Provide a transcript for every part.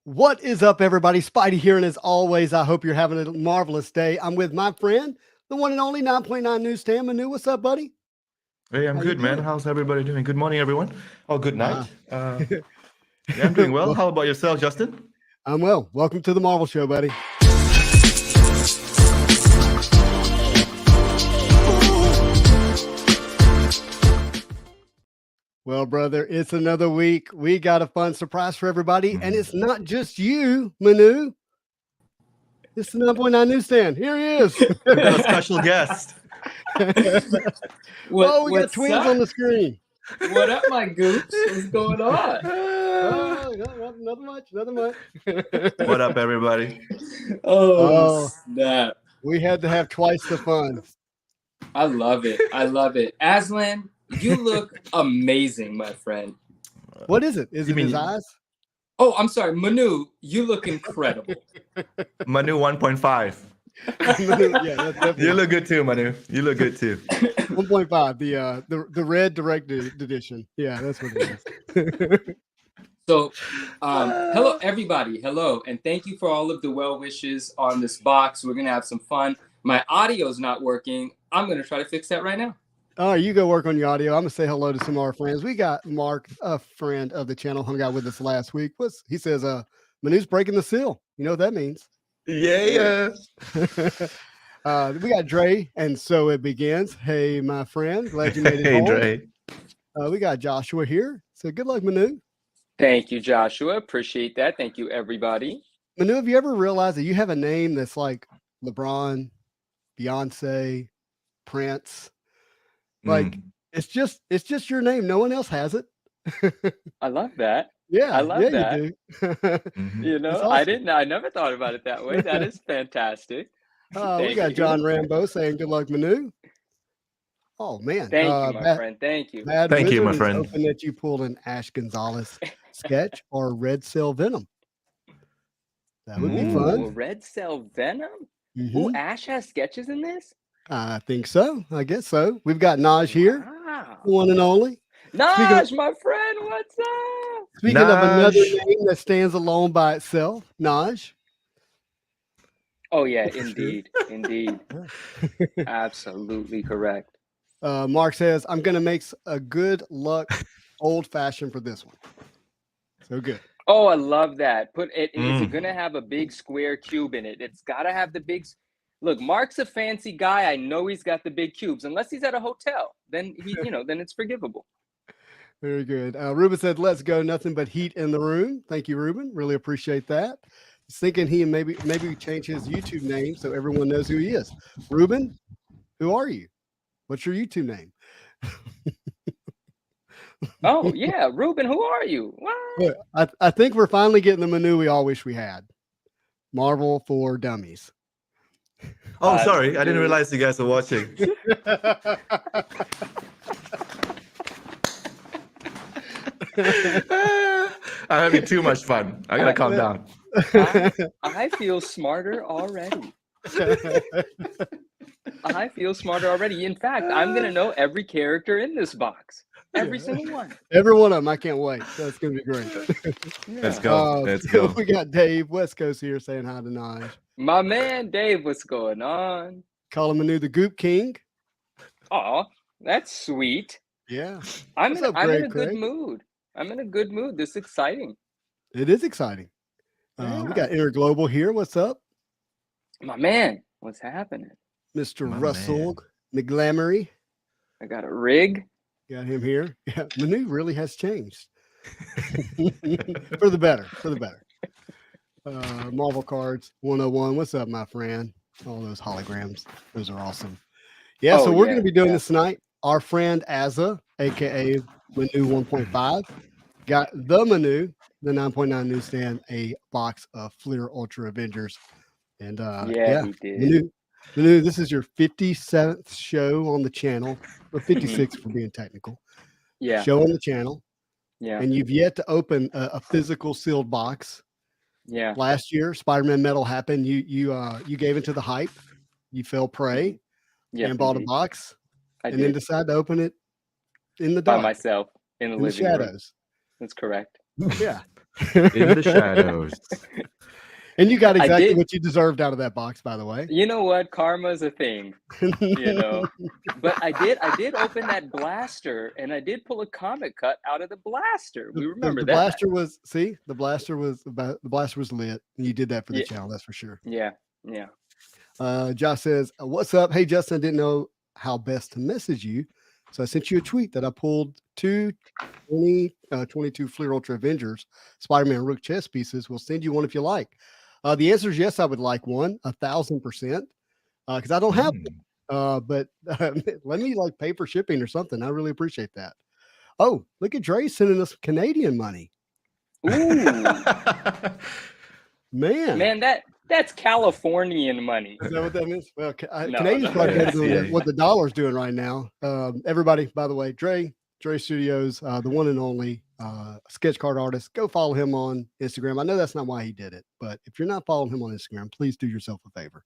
What is up, everybody? Spidey here, and as always, I hope you're having a marvelous day. I'm with my friend, the one and only 9.9 Newsstand, Manu. What's up, buddy? Hey, I'm How you good, man. doing? How's everybody doing? Good morning, everyone. Oh, good Uh, night. Yeah, I'm doing well. well, How about yourself, Justin? I'm well. Welcome to the Marvel Show, buddy. Well, brother, it's another week. We got a fun surprise for everybody, and it's not just you, Manu. It's the 9.9 Newsstand. Here he is. We've got a special guest. We got twins up? on the screen. What up, my goops? What's going on? Nothing much. Nothing much. What up, everybody? Oh, snap. We had to have twice the fun. I love it. I love it. Aslan, you look amazing, my friend. What is it? Is You it mean- his eyes? Oh, I'm sorry. Manu, you look incredible. Manu 1.5. Yeah, that's definitely You look good too, Manu. You look good too. 1.5. The red directed edition. Yeah, that's what it is. So, hello, everybody. Hello. And thank you for all of the well wishes on this box. We're going to have some fun. My audio's not working. I'm going to try to fix that right now. All right, you go work on your audio. I'm gonna say hello to some of our friends. We got Mark, a friend of the channel, hung out with us last week. He says, Manu's breaking the seal. You know what that means. Yeah. We got Dre, and so it begins. Hey, my friend, glad you made it Hey, home. Dre. We got Joshua here. So good luck, Manu. Thank you, Joshua. Appreciate that. Thank you, everybody. Manu, have you ever realized that you have a name that's like LeBron, Beyonce, Prince? Like it's just your name. No one else has it. I love that. Yeah, I love that. You do. Mhm. You know, That's I awesome. didn't. I never thought about it that way. That is fantastic. We Thank got you. John Rambo saying good luck, Manu. Oh man. Thank you, my friend. Thank you. Bad Thank you, Wizard my is friend. hoping that you pulled an Ash Gonzalez sketch or Red Cell Venom. That would be Ooh, fun. Red Cell Venom. Mhm. Ooh, Ash has sketches in this. I think so. I guess so. We've got Naj here, Wow. the one and only. Naj, my friend, what's up? Speaking of another Naj. name that stands alone by itself, Naj. Oh yeah, indeed, indeed. Absolutely correct. Mark says, I'm going to make a good luck old fashioned for this one. So good. Oh, I love that. Is it Mm. gonna have a big square cube in it? It's gotta have the big. Look, Mark's a fancy guy. I know he's got the big cubes. Unless he's at a hotel, then then it's forgivable. Very good. Ruben said, let's go. Nothing but heat in the room. Thank you, Ruben. Really appreciate that. He's thinking he maybe change his YouTube name so everyone knows who he is. Ruben, who are you? What's your YouTube name? Oh yeah, Ruben, who are you? What? Look, I think we're finally getting the Manu we all wish we had. Marvel for Dummies. Oh, sorry. I didn't dude. realize you guys were watching. I'm having too much fun. I gotta calm down. I feel smarter already. I feel smarter already. In fact, I'm gonna know every character in this box. Every single one. Every one of them. I can't wait. That's going to be great. Let's go. Let's go. We got Dave West Coast here saying hi to Naj. My man Dave, what's going on? Call him Manu the Goop King. Oh, that's sweet. Yeah, I'm What's in, up, I'm in Greg, a good Craig? mood. I'm in a good mood. This is exciting. it is exciting. We Yeah. got Interglobal here. What's up? My man, what's happening? Mr. My Russell McGlamory. I got a rig. Got him here. Yeah, Manu really has changed. For the better. For the better. Marvel Cards 101. What's up, my friend? All those holograms. Those are awesome. Yeah, so Oh, we're yeah, going to be doing yeah. this tonight. Our friend Azza, aka Manu 1.5, got the Manu, the 9.9 Newsstand, a box of Fleer Ultra Avengers. And Yeah, he did. Manu, this is your 57th show on the channel, or 56 for being technical. Yeah, Show on the channel, yeah, and you've yet to open a physical sealed box. yeah. Last year, Spider-Man Metal happened. You gave into the hype. You fell prey Yes, and bought a indeed. box, I and then did decided to open it in the by dark, myself in the in the living room. shadows. That's correct. Yeah. In the shadows. And you got I exactly did- what you deserved out of that box, by the way. You know what? Karma's a thing, you know. But I did open that blaster, and I did pull a comic cut out of the blaster. We remember the that. blaster was the blaster was lit. And you did that for the Yeah. channel, that's for sure. Yeah. Josh says, "What's up? Hey Justin, I didn't know how best to message you, so I sent you a tweet that I pulled 22 Fleer Ultra Avengers Spider-Man Rook chess pieces. We'll send you one if you like." The answer is yes, I would like one, 1,000%, because I don't have one. But let me like pay for shipping or something. I really appreciate that. Oh, look at Dre sending us Canadian money. Ooh, Man, that's Californian money. is that what that means? Well, No, Canadians no, probably better yeah. than what the dollar's doing right now. Everybody, by the way, Dre Studios, the one and only sketch card artist. Go follow him on Instagram. I know that's not why he did it, but if you're not following him on Instagram, please do yourself a favor.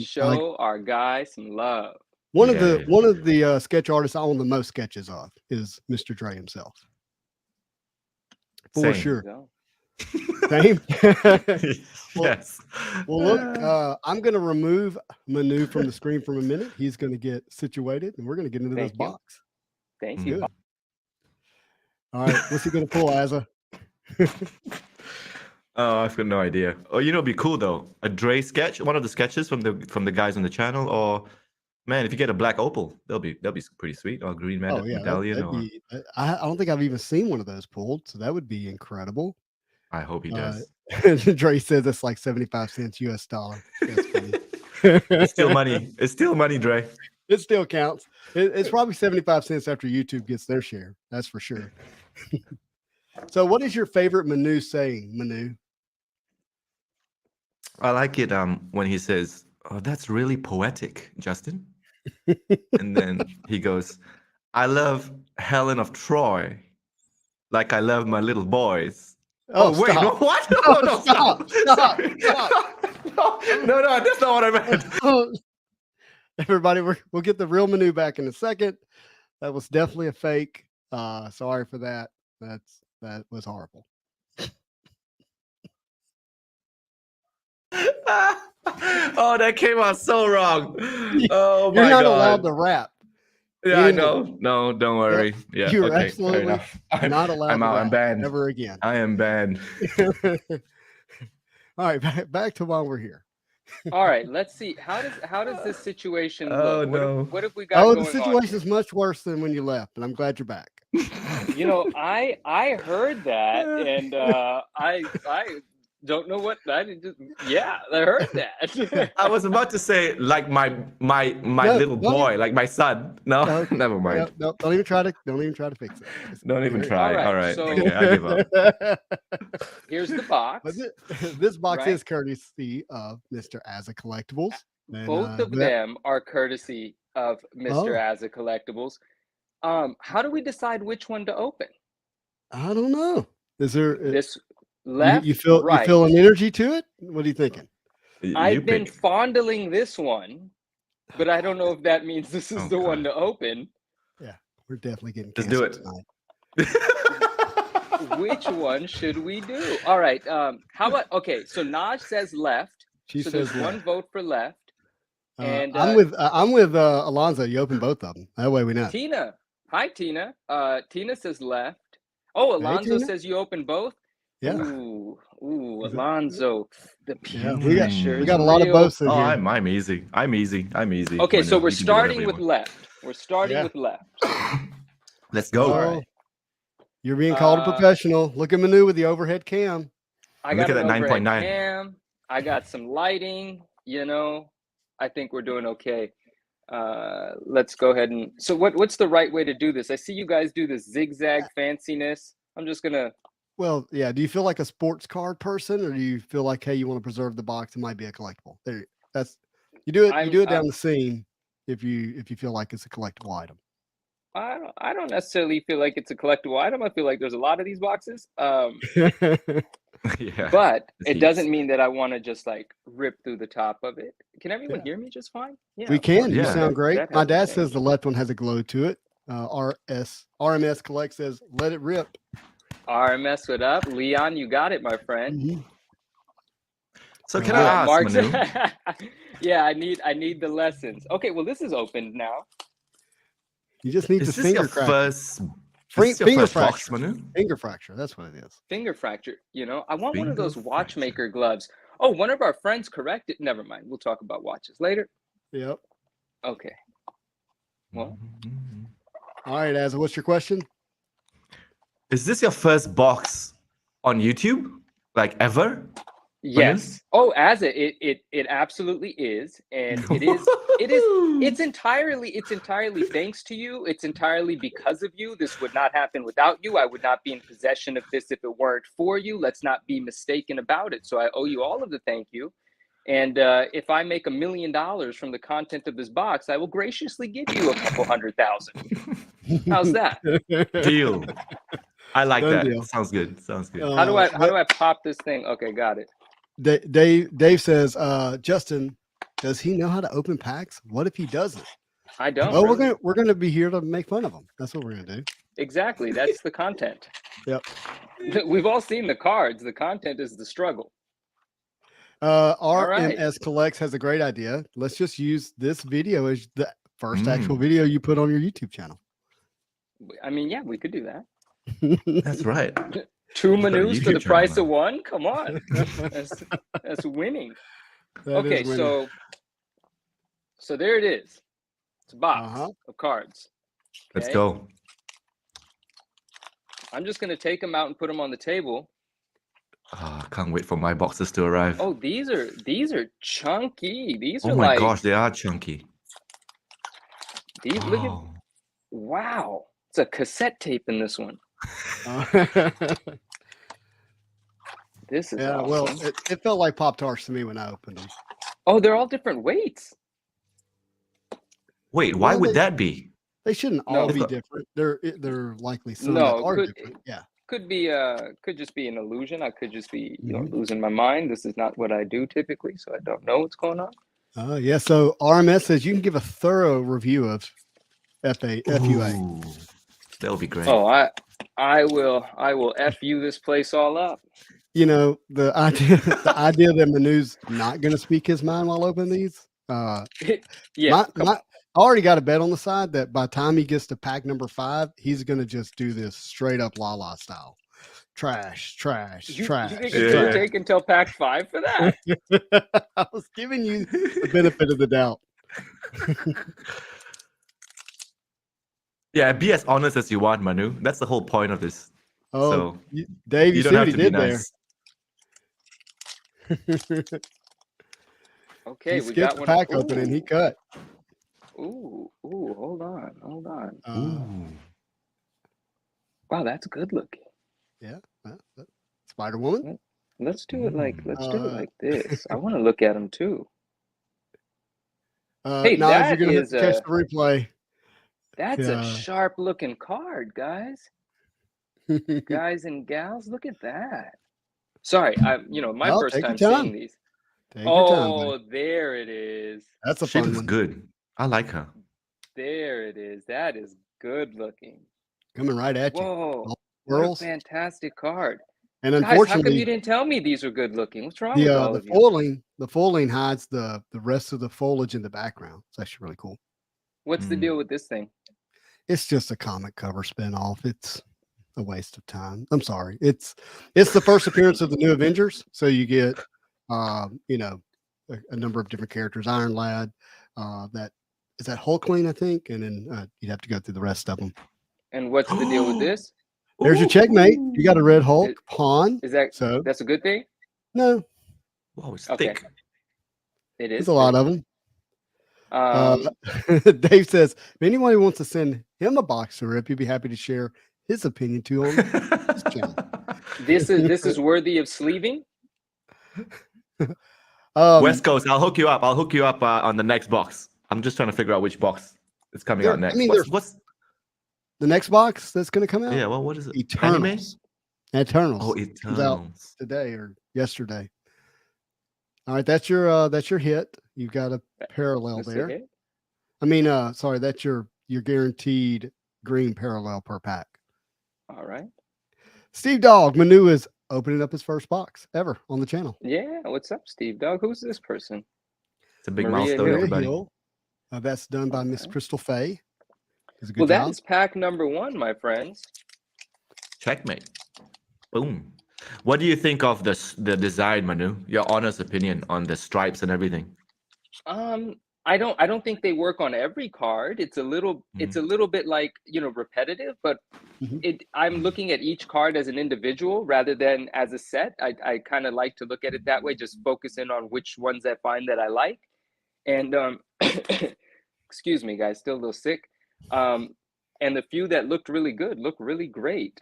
Show our guy some love. One of the sketch artists I own the most sketches of is Mr. Dre himself. For Same. sure. Go. Same. Yes. Well, look, I'm going to remove Manu from the screen for a minute. He's going to get situated, and we're going to get into this Thank you. box. Thank you. Good. All right, what's he going to pull, Azza? Oh, I've got no idea. Oh, you know, it'd be cool though. A Dre sketch, one of the sketches from the guys on the channel, or man, if you get a black opal, that'll be pretty sweet. Or green Oh yeah, medallion. I don't think I've even seen one of those pulled, so that would be incredible. I hope he does. Dre says it's like 75 cents US dollar. That's funny. It's still money. It's still money, Dre. It still counts. It's probably 75 cents after YouTube gets their share. That's for sure. So, what is your favorite Manu saying, Manu? I like it when he says, "Oh, that's really poetic, Justin." And then he goes, "I love Helen of Troy like I love my little boys." Oh wait, stop. no, what? No, Stop. No, that's not what I meant. Everybody, we'll get the real Manu back in a second. That was definitely a fake. Sorry for that. That was horrible. Oh, that came out so wrong. Oh my You're not God. allowed to rap. Yeah, I anymore. know. No, don't worry. Yeah, You're okay, fair absolutely enough. not allowed I'm to out. rap I'm banned. ever again. I am banned. All right, back to why we're here. All right, let's see. How does this situation Oh, look? no. What have we got Oh, going the situation is much worse than when you left, and I'm glad you're back. on? You know, I heard that, and I don't know what I heard that. I was about to say like my No, little don't boy, like my son. No, No, never mind. No, don't even try to fix it. Just Don't even carry try. All All right, right. so- Okay, I give up. Here's the box. But this box Right. is courtesy of Mr. Azza Collectibles. And, Both of that- them are courtesy of Mr. Oh. Azza Collectibles. How do we decide which one to open? I don't know. Is there This left, you feel right? you feel an energy to it? What are you thinking? You I've been pick. fondling this one, but I don't know if that means this is Oh, the one God. to open. We're definitely getting Just do canceled it. tonight. Which one should we do? All right. How about so Naj says left. She so says there's one vote for left. And I'm with Alonzo. You open both of them. That way we know. Tina. Hi, Tina. Tina says left. Oh, Alonzo Tina. says you open both. Yeah. Ooh, Is it- Alonzo. The Yeah, pressure we is got a lot of real. boats in Oh, here. I'm easy. I'm easy. Okay, so Manu, we're you can do whatever starting you with want. left. We're starting Yeah. with left. Let's go. Oh, All right. You're being called a professional. Look at Manu with the overhead cam. I Look got at an that overhead 9.9. cam. I got some lighting. You know, I think we're doing okay. Let's go ahead and. So, what's the right way to do this? I see you guys do this zigzag fanciness. I'm just gonna. Well, yeah. Do you feel like a sports card person, or do you feel like, hey, you want to preserve the box? It might be a collectible. There, you do it. You do it down the seam if you feel like it's a collectible item. I don't necessarily feel like it's a collectible item. I feel like there's a lot of these boxes. Yeah. But It's it heaps. doesn't mean that I want to just like rip through the top of it. Can everyone Yeah. hear me just fine? Yeah, We of can. course. You Yeah. sound great. That My hasn't dad says changed. the left one has a glow to it. RMS Collect says, let it rip. RMS, what up? Leon, you got it, my friend. Mhm. So can I ask, Mark's, Manu? yeah, I need the lessons. Okay, well, this is open now. You just need to Is this your finger crack. first? Is Fring- this your finger first box, fracture. Manu? Finger fracture. That's what it is. Finger fracture. You know, I want one of Finger those watchmaker gloves. Oh, one of our friends corrected. Never mind. We'll talk about watches later. Yep. Okay. Well, Mhm. All right, Asa, what's your question? Is this your first box on YouTube, like ever? yes. Oh, as it absolutely is, and it's entirely thanks to you. It's entirely because of you. This would not happen without you. I would not be in possession of this if it weren't for you. Let's not be mistaken about it. So I owe you all of the thank you. And if I make $1 million from the content of this box, I will graciously give you a couple 100,000. How's that? Deal. I like Done that. deal. Sounds good. Sounds good. How do I pop this thing? Okay, got it. Dave says, Justin, does he know how to open packs? What if he doesn't? I don't. Oh, really. we're gonna be here to make fun of him. That's what we're gonna do. Exactly. That's the content. Yep. We've all seen the cards. The content is the struggle. RMS right. Collects has a great idea. Let's just use this video as the first actual video you put on your YouTube channel. I mean, yeah, we could do that. That's right. 2 You've got a Manus for YouTube the channel price now. of one. Come on, that's winning. That Okay, is winning. so there it is. It's a box Uh-huh. of cards. Let's Okay? go. I'm just gonna take them out and put them on the table. I can't wait for my boxes to arrive. Oh, these are chunky. These Oh are my like gosh, they are chunky. these. Look at Oh. wow. It's a cassette tape in this one. This is Yeah, awesome. well, it felt like Pop-Tarts to me when I opened them. Oh, they're all different weights. Wait, why Well, would that be? They shouldn't No. all be They've got- different. They're likely some No, that are could- different. Yeah. Could be could just be an illusion. I could just be Mhm. losing my mind. This is not what I do typically, so I don't know what's going on. Yeah. So RMS says you can give a thorough review of FUA. Ooh, that'll be great. Oh, I will F you this place all up. You know, the idea that Manu's not going to speak his mind while opening these. Yeah, I already got a bet on the side that by the time he gets to pack number 5, he's going to just do this straight up La style. Trash. you trash. think it's Yeah. gonna take until pack 5 for that? I was giving you the benefit of the doubt. Yeah, be as honest as you want, Manu. That's the whole point of this. Oh, So Dave, you you don't see have what he to be did nice. there. Okay, He we skipped got the one. pack opening. He cut. Ooh, hold on. Ooh. Wow, that's good looking. Spider Woman. Let's do it like Uh, this. I want to look at them too. Hey, Hey, Naj, that you're gonna have is to catch a- the replay. That's Yeah. a sharp looking card, guys. Guys and gals, look at that. Sorry, my No, first take your time time. seeing these. Take your time, buddy. Oh, there it is. That's a She fun looks one. good. I like her. There it is. That is good looking. Coming right at you. Whoa, what a Swirls. fantastic card. And Guys, how come you unfortunately, didn't tell me these are good looking? What's wrong with all the of you? foiling hides the rest of the foliage in the background. It's actually really cool. What's the Mm. deal with this thing? It's just a comic cover spinoff. It's a waste of time. I'm sorry. It's the first appearance of the new Avengers, so you get a number of different characters. Iron Lad, that Hulkling, I think, and then you'd have to go through the rest of them. And what's the deal with this? There's your checkmate. You got a red Hulk pawn. Is that So that's a good thing? no, Wow, it's Okay. thick. It is. there's a lot of them. Um, Dave says, if anyone wants to send him a box to rip, he'd be happy to share his opinion too on his channel. this is worthy of sleeving. West Coast, I'll hook you up. On the next box. I'm just trying to figure out which box is coming There- out next. I mean, what's the next box that's going to come out? yeah? Well, what is it? Anime? Eternals. Eternals. Oh, Comes out Eternals. today or yesterday. All right, that's your hit. You've got a parallel That's there. okay. I mean, sorry, that's your guaranteed green parallel per pack. All right. Steve Dog, Manu is opening up his first box ever on the channel. Yeah, what's up, Steve Dog? Who's this person? It's a big Maria milestone, Hill. everybody. Hill. That's done by Miss Okay. Crystal Faye. Does a good Well, that job. is pack number 1, my friends. Checkmate. Boom. What do you think of the design, Manu? Your honest opinion on the stripes and everything. I don't think they work on every card. It's a little bit like, repetitive, but Mhm. I'm looking at each card as an individual rather than as a set. I kind of like to look at it that way, just focus in on which ones I find that I like. And excuse me, guys, still a little sick. And the few that looked really good look really great.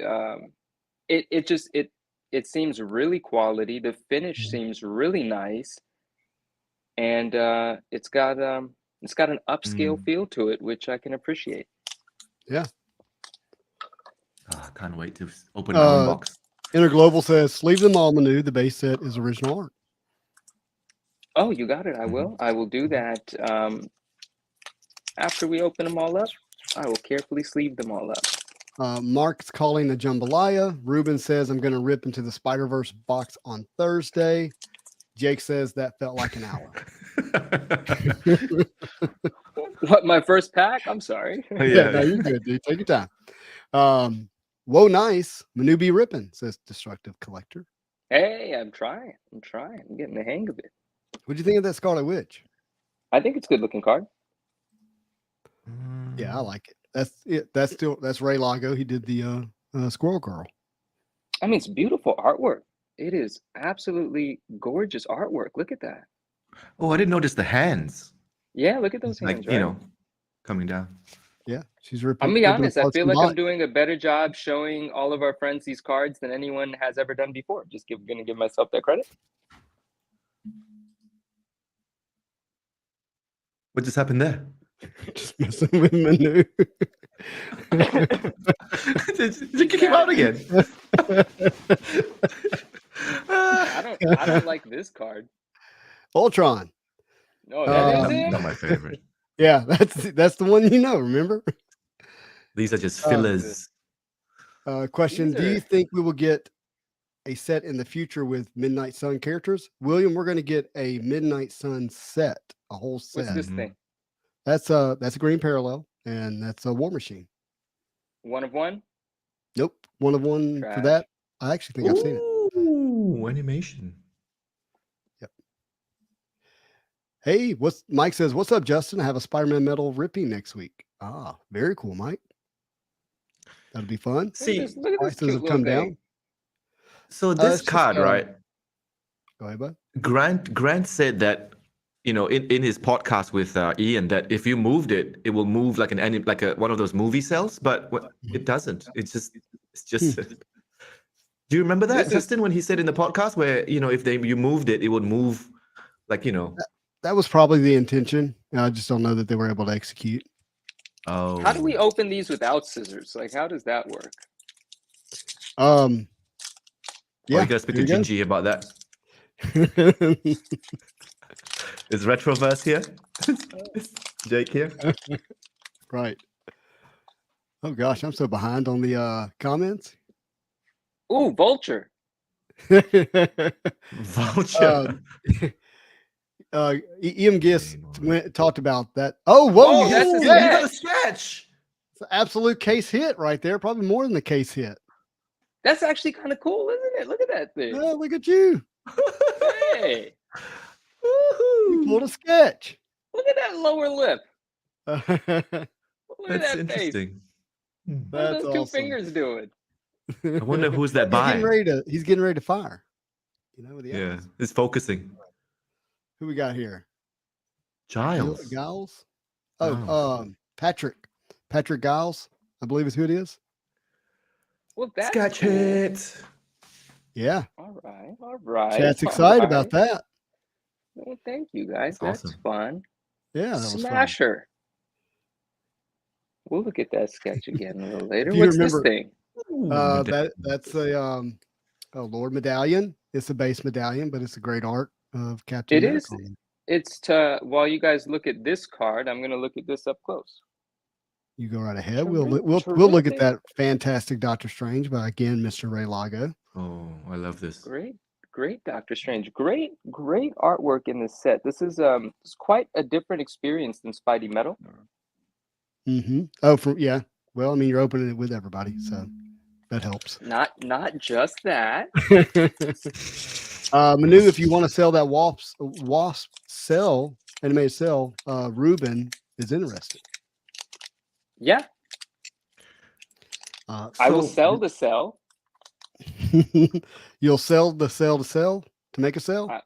It seems really quality. The finish Mhm. seems really nice, and it's got an upscale feel to it, which I can appreciate. Yeah. Oh, I can't wait to open my own box. Interglobal says, sleeve them all, Manu. The base set is original art. Oh, you got it. I will. I will do that. After we open them all up, I will carefully sleeve them all up. Mark's calling the jambalaya. Ruben says, I'm going to rip into the Spider-Verse box on Thursday. Jake says that felt like an hour. What, my first pack? I'm sorry. Yeah, no, you're good, dude. Take your time. Whoa, nice. Manu be ripping, says Destructive Collector. Hey, I'm trying. I'm getting the hang of it. What'd you think of that Scarlet Witch? I think it's a good looking card. Yeah, I like it. That's it. That's Ray Lago. He did the Squirrel Girl. I mean, it's beautiful artwork. It is absolutely gorgeous artwork. Look at that. Oh, I didn't notice the hands. Yeah, look at those Like, hands, right? coming down. Yeah, she's ripping. I'm gonna be ripping honest, I apart feel some like I'm bot. doing a better job showing all of our friends these cards than anyone has ever done before. Gonna give myself that credit. What just happened there? Just messing with Manu. Did you kick him out again? I don't like this card. Ultron. No, that is it. Not my favorite. Yeah, that's the one you know. Remember? These are just fillers. Question: These do you are- think we will get a set in the future with Midnight Sun characters? William, we're going to get a Midnight Sun set, a whole set. What's this thing? That's a Green Parallel, and that's a War Machine. One of one? Nope, one of one for Trash. that. I actually think I've seen it. Ooh, animation. Yep. Hey, Mike says? What's up, Justin? I have a Spider-Man metal ripping next week. Ah, very cool, Mike. That'll be fun. See, Look at this Prices cute have little come thing. down. so this it's just, card, right? Go ahead, bud. Grant said that, in his podcast with Ian, that if you moved it, it will move like one of those movie cells, but it doesn't. It's just. Do you remember that, This is- Justin, when he said in the podcast where if you moved it, it would move, like That was probably the intention. I just don't know that they were able to execute. Oh. How do we open these without scissors? Like, how does that work? Yeah, you gotta speak to here you Gingy about that. go. Is Retroverse here? Is Jake here? Right. Oh gosh, I'm so behind on the comments. Ooh, Vulture. Voucher. Ian Giss talked about that. Oh, whoa, Oh, that's a you sketch. got a sketch. It's an absolute case hit right there. Probably more than the case hit. That's actually kind of cool, isn't it? Look at that thing. Oh, look at you. Hey, You pulled a sketch. look at that lower lip. That's Look at That's that face. interesting. What are those two awesome. fingers doing? I wonder who's that He's getting by. ready to. He's getting ready to fire. With the Yeah, eyes. it's focusing. Who we got here? Giles. Giles. Oh, Giles. Patrick Giles, I believe is who it is. Well, that's Sketch cool. hit. Yeah, All right. Chat's all excited about right. that. Well, thank you, guys. That's That's awesome. fun. Yeah, that was fun. Smasher. We'll look at that sketch again a little later. If you What's remember- this thing? That's a Lord medallion. It's a base medallion, but it's a great art of Captain It America. is. It's while you guys look at this card, I'm going to look at this up close. You go right ahead. We'll look at that fantastic Doctor Strange by again Mr. Ray Lago. Oh, I love this. Great Doctor Strange. Great artwork in this set. This is it's quite a different experience than Spidey Metal. Mm-hmm. Oh, yeah. Well, I mean, you're opening it with everybody, so that helps. Not just that. Manu, if you want to sell that wasp cell, animated cell, Ruben is interested. Yeah. I will sell the cell. You'll sell the cell to make a cell?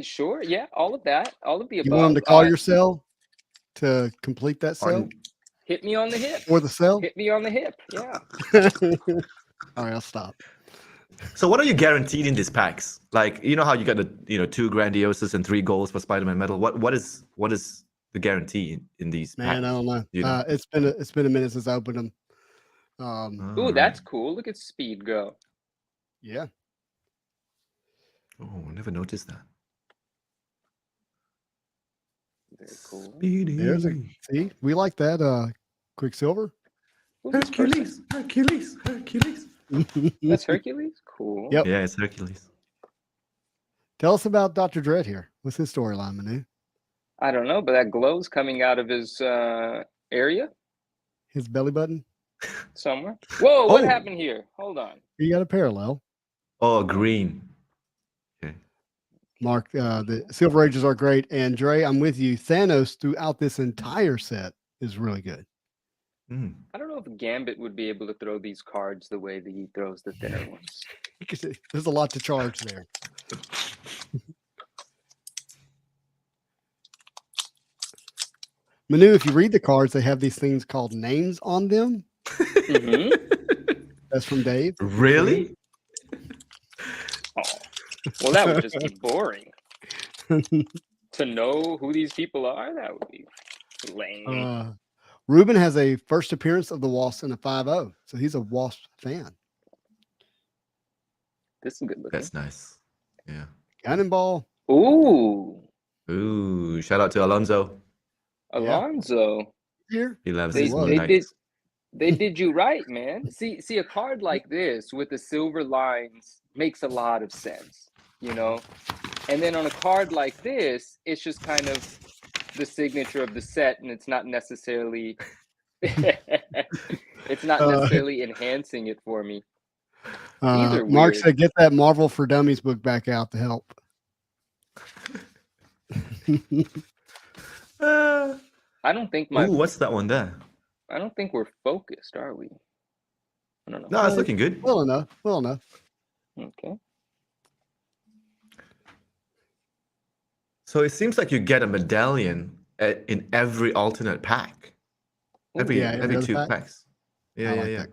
Sure. Yeah. All of that. All of the above. You want them to call your cell to complete that cell? Hit me on the hip. Or the cell? Hit me on the hip. Yeah. All right, I'll stop. So what are you guaranteed in these packs? Like, you know how you got the 2 Grandioses and 3 goals for Spider-Man Metal? What is the guarantee in these packs? Man, I don't know. You know? It's been a minute since I opened them. Ooh, that's cool. Look at Speed go. Yeah. Oh, I never noticed that. Very cool. Speedy. See, we like that. Quicksilver. Hercules. That's Hercules? Cool. Yep. Yeah, it's Hercules. Tell us about Dr. Dredd here. What's his storyline, Manu? I don't know, but that glow's coming out of his area His belly button? somewhere. Whoa, what happened here? Hold on. You got a parallel. Oh, green. Okay. Mark, the Silver Ages are great. And Dre, I'm with you. Thanos throughout this entire set is really good. I don't know if Gambit would be able to throw these cards the way that he throws the thinner ones. There's a lot to charge there. Manu, if you read the cards, they have these things called names on them. That's from Dave. Really? Oh. Well, that would just be boring. To know who these people are, that would be lame. Ruben has a first appearance of the Wasp in a 5-0, so he's a Wasp fan. This is good looking. That's nice. Yeah. Cannonball. Ooh. Shout out to Alonzo. Alonzo. Here. He loves They his Moon Knight. did you right, man. See a card like this with the silver lines makes a lot of sense, you know? And then on a card like this, it's just kind of the signature of the set, and it's not necessarily enhancing it for me. Mark said, "Get that Marvel for Dummies book back out to help." I don't think what's that one there? I don't think we're focused, are we? I don't know. No, it's looking good. Well enough. Okay. So it seems like you get a medallion in every alternate pack. Every 2 packs. Yeah. That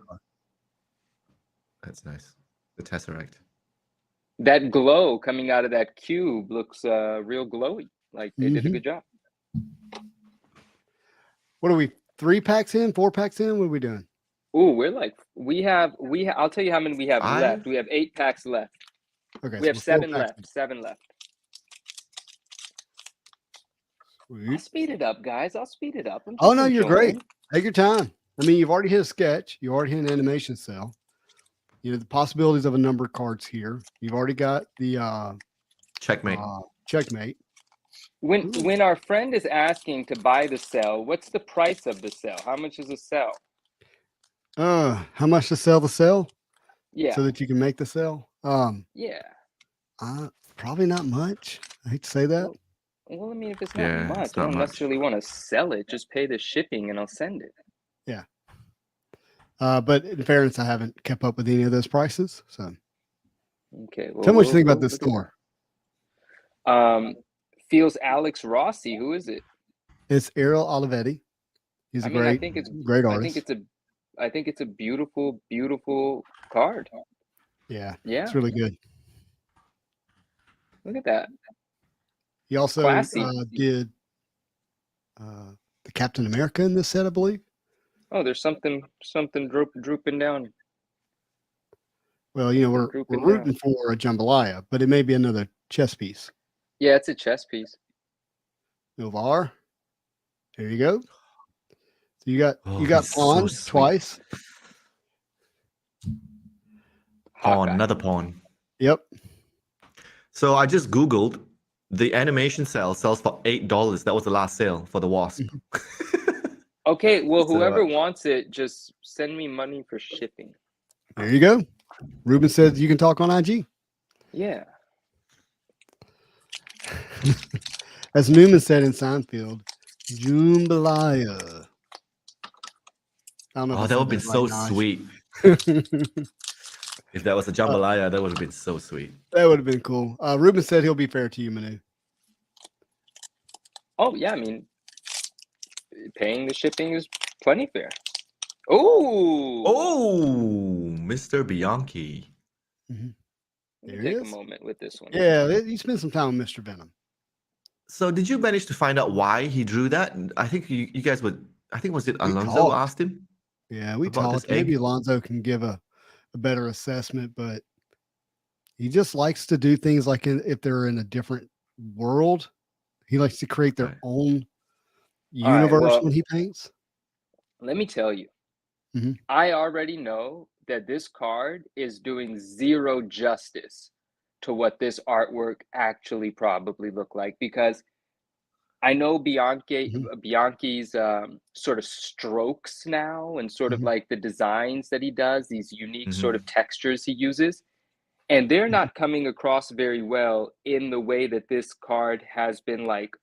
That's nice. The Tesseract. That glow coming out of that cube looks real glowy. Like they did a good job. What are we? 3 packs in? 4 packs in? What are we doing? Ooh, we have. I'll tell you how many we have left. We have 8 packs left. Okay, we have 7 left. 7 left. Sweet. I'll speed it up, guys. I'll speed it up. Oh no, you're great. Take your time. I mean, you've already hit a sketch. You already hit an animation cell. You know the possibilities of a number of cards here. You've already got the checkmate. Checkmate. When our friend is asking to buy the cell, what's the price of the cell? How much is a cell? How much to sell the cell? Yeah. So that you can make the cell? Yeah. Probably not much. I hate to say that. Well, I mean, if it's not much, I don't necessarily want to sell it. Just pay the shipping and I'll send it. Yeah. But in fairness, I haven't kept up with any of those prices. So, okay. Well, tell me what you think about this store. Feels Alex Rossi. Who is it? It's Errol Olivetti. He's a great artist. I think it's a beautiful, beautiful card. Yeah. It's really good. Look at that. He also did the Captain America in this set, I believe. Oh, there's something drooping down. Well, you know, we're rooting for a jambalaya, but it may be another chess piece. Yeah, it's a chess piece. Novar. Here you go. So you got Oh, you got he's so pawn sweet. twice. Pawn, Hawkeye. another pawn. Yep. So I just Googled the animation cell sells for $8. That was the last sale for the Wasp. Okay, well, So, whoever wants it, just send me money for shipping. There you go. Ruben says you can talk on IG. Yeah. As Newman said in Seinfeld, jambalaya. I don't know if I that said would have been that so right, Naj. sweet. If that was a jambalaya, that would have been so sweet. That would have been cool. Ruben said he'll be fair to you, Manu. Oh, yeah, I mean, paying the shipping is plenty fair. Oh! Oh, Mr. Bianchi. Let There me he take a is. moment with this one. Yeah, you spent some time with Mr. Venom. So did you manage to find out why he drew that? I think you guys would. I think was it We Alonso who talked. asked him? Yeah, we About this talked. Maybe egg? Alonzo can give a better assessment, but he just likes to do things like if they're in a different world. He likes to create their Right. own All right, universe well, when he paints. let me tell you, Mhm. I already know that this card is doing zero justice to what this artwork actually probably looked like, because I know Bianchi's sort of strokes now, and sort of Mhm. like the designs that he does, these unique sort Mhm. of textures he uses, and they're not coming across very well in the way that this card has been like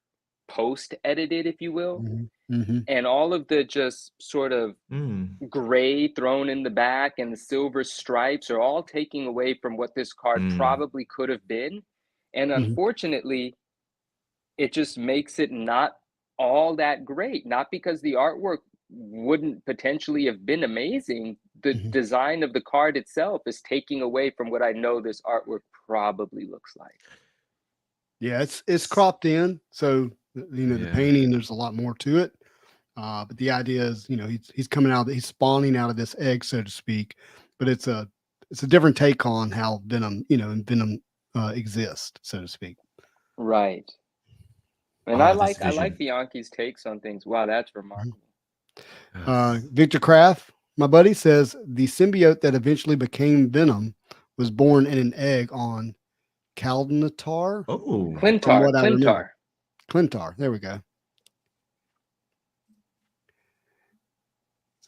post edited, if you will. Mhm. Mhm. And all of the just sort of Mm. gray thrown in the back and the silver stripes are all taking away from what this card Mm. probably could have been. And Mhm. unfortunately, it just makes it not all that great. Not because the artwork wouldn't potentially have been amazing. The Mhm. design of the card itself is taking away from what I know this artwork probably looks like. Yeah, it's cropped in, so the Yeah. painting there's a lot more to it. But the idea is, he's coming out, he's spawning out of this egg, so to speak. But it's a different take on how Venom, and Venom exists, so to speak. Right. And Oh, this I like vision. Bianchi's takes on things. Wow, that's remarkable. Yes. Victor Kraft, my buddy, says the symbiote that eventually became Venom was born in an egg on Caldinatar. Oh. From what I remember. Clintar. Clintar. There we go.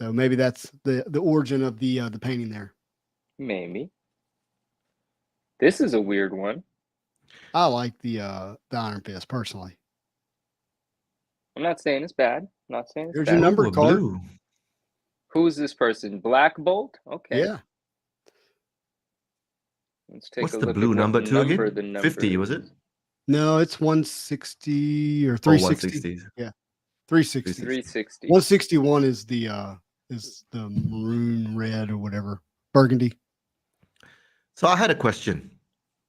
So maybe that's the origin of the painting there. Maybe. This is a weird one. I like the Iron Fist personally. I'm not saying it's bad. I'm not saying it's Here's your bad. number Ooh, a card. blue. Who's this person? Black Bolt? Okay. Yeah. Let's take What's a the look blue at what number to number again? the number 50, was it? is. No, it's 160 or Oh, 360. 160. Yeah. 360. 360. 161 is the maroon red or whatever. Burgundy. So I had a question.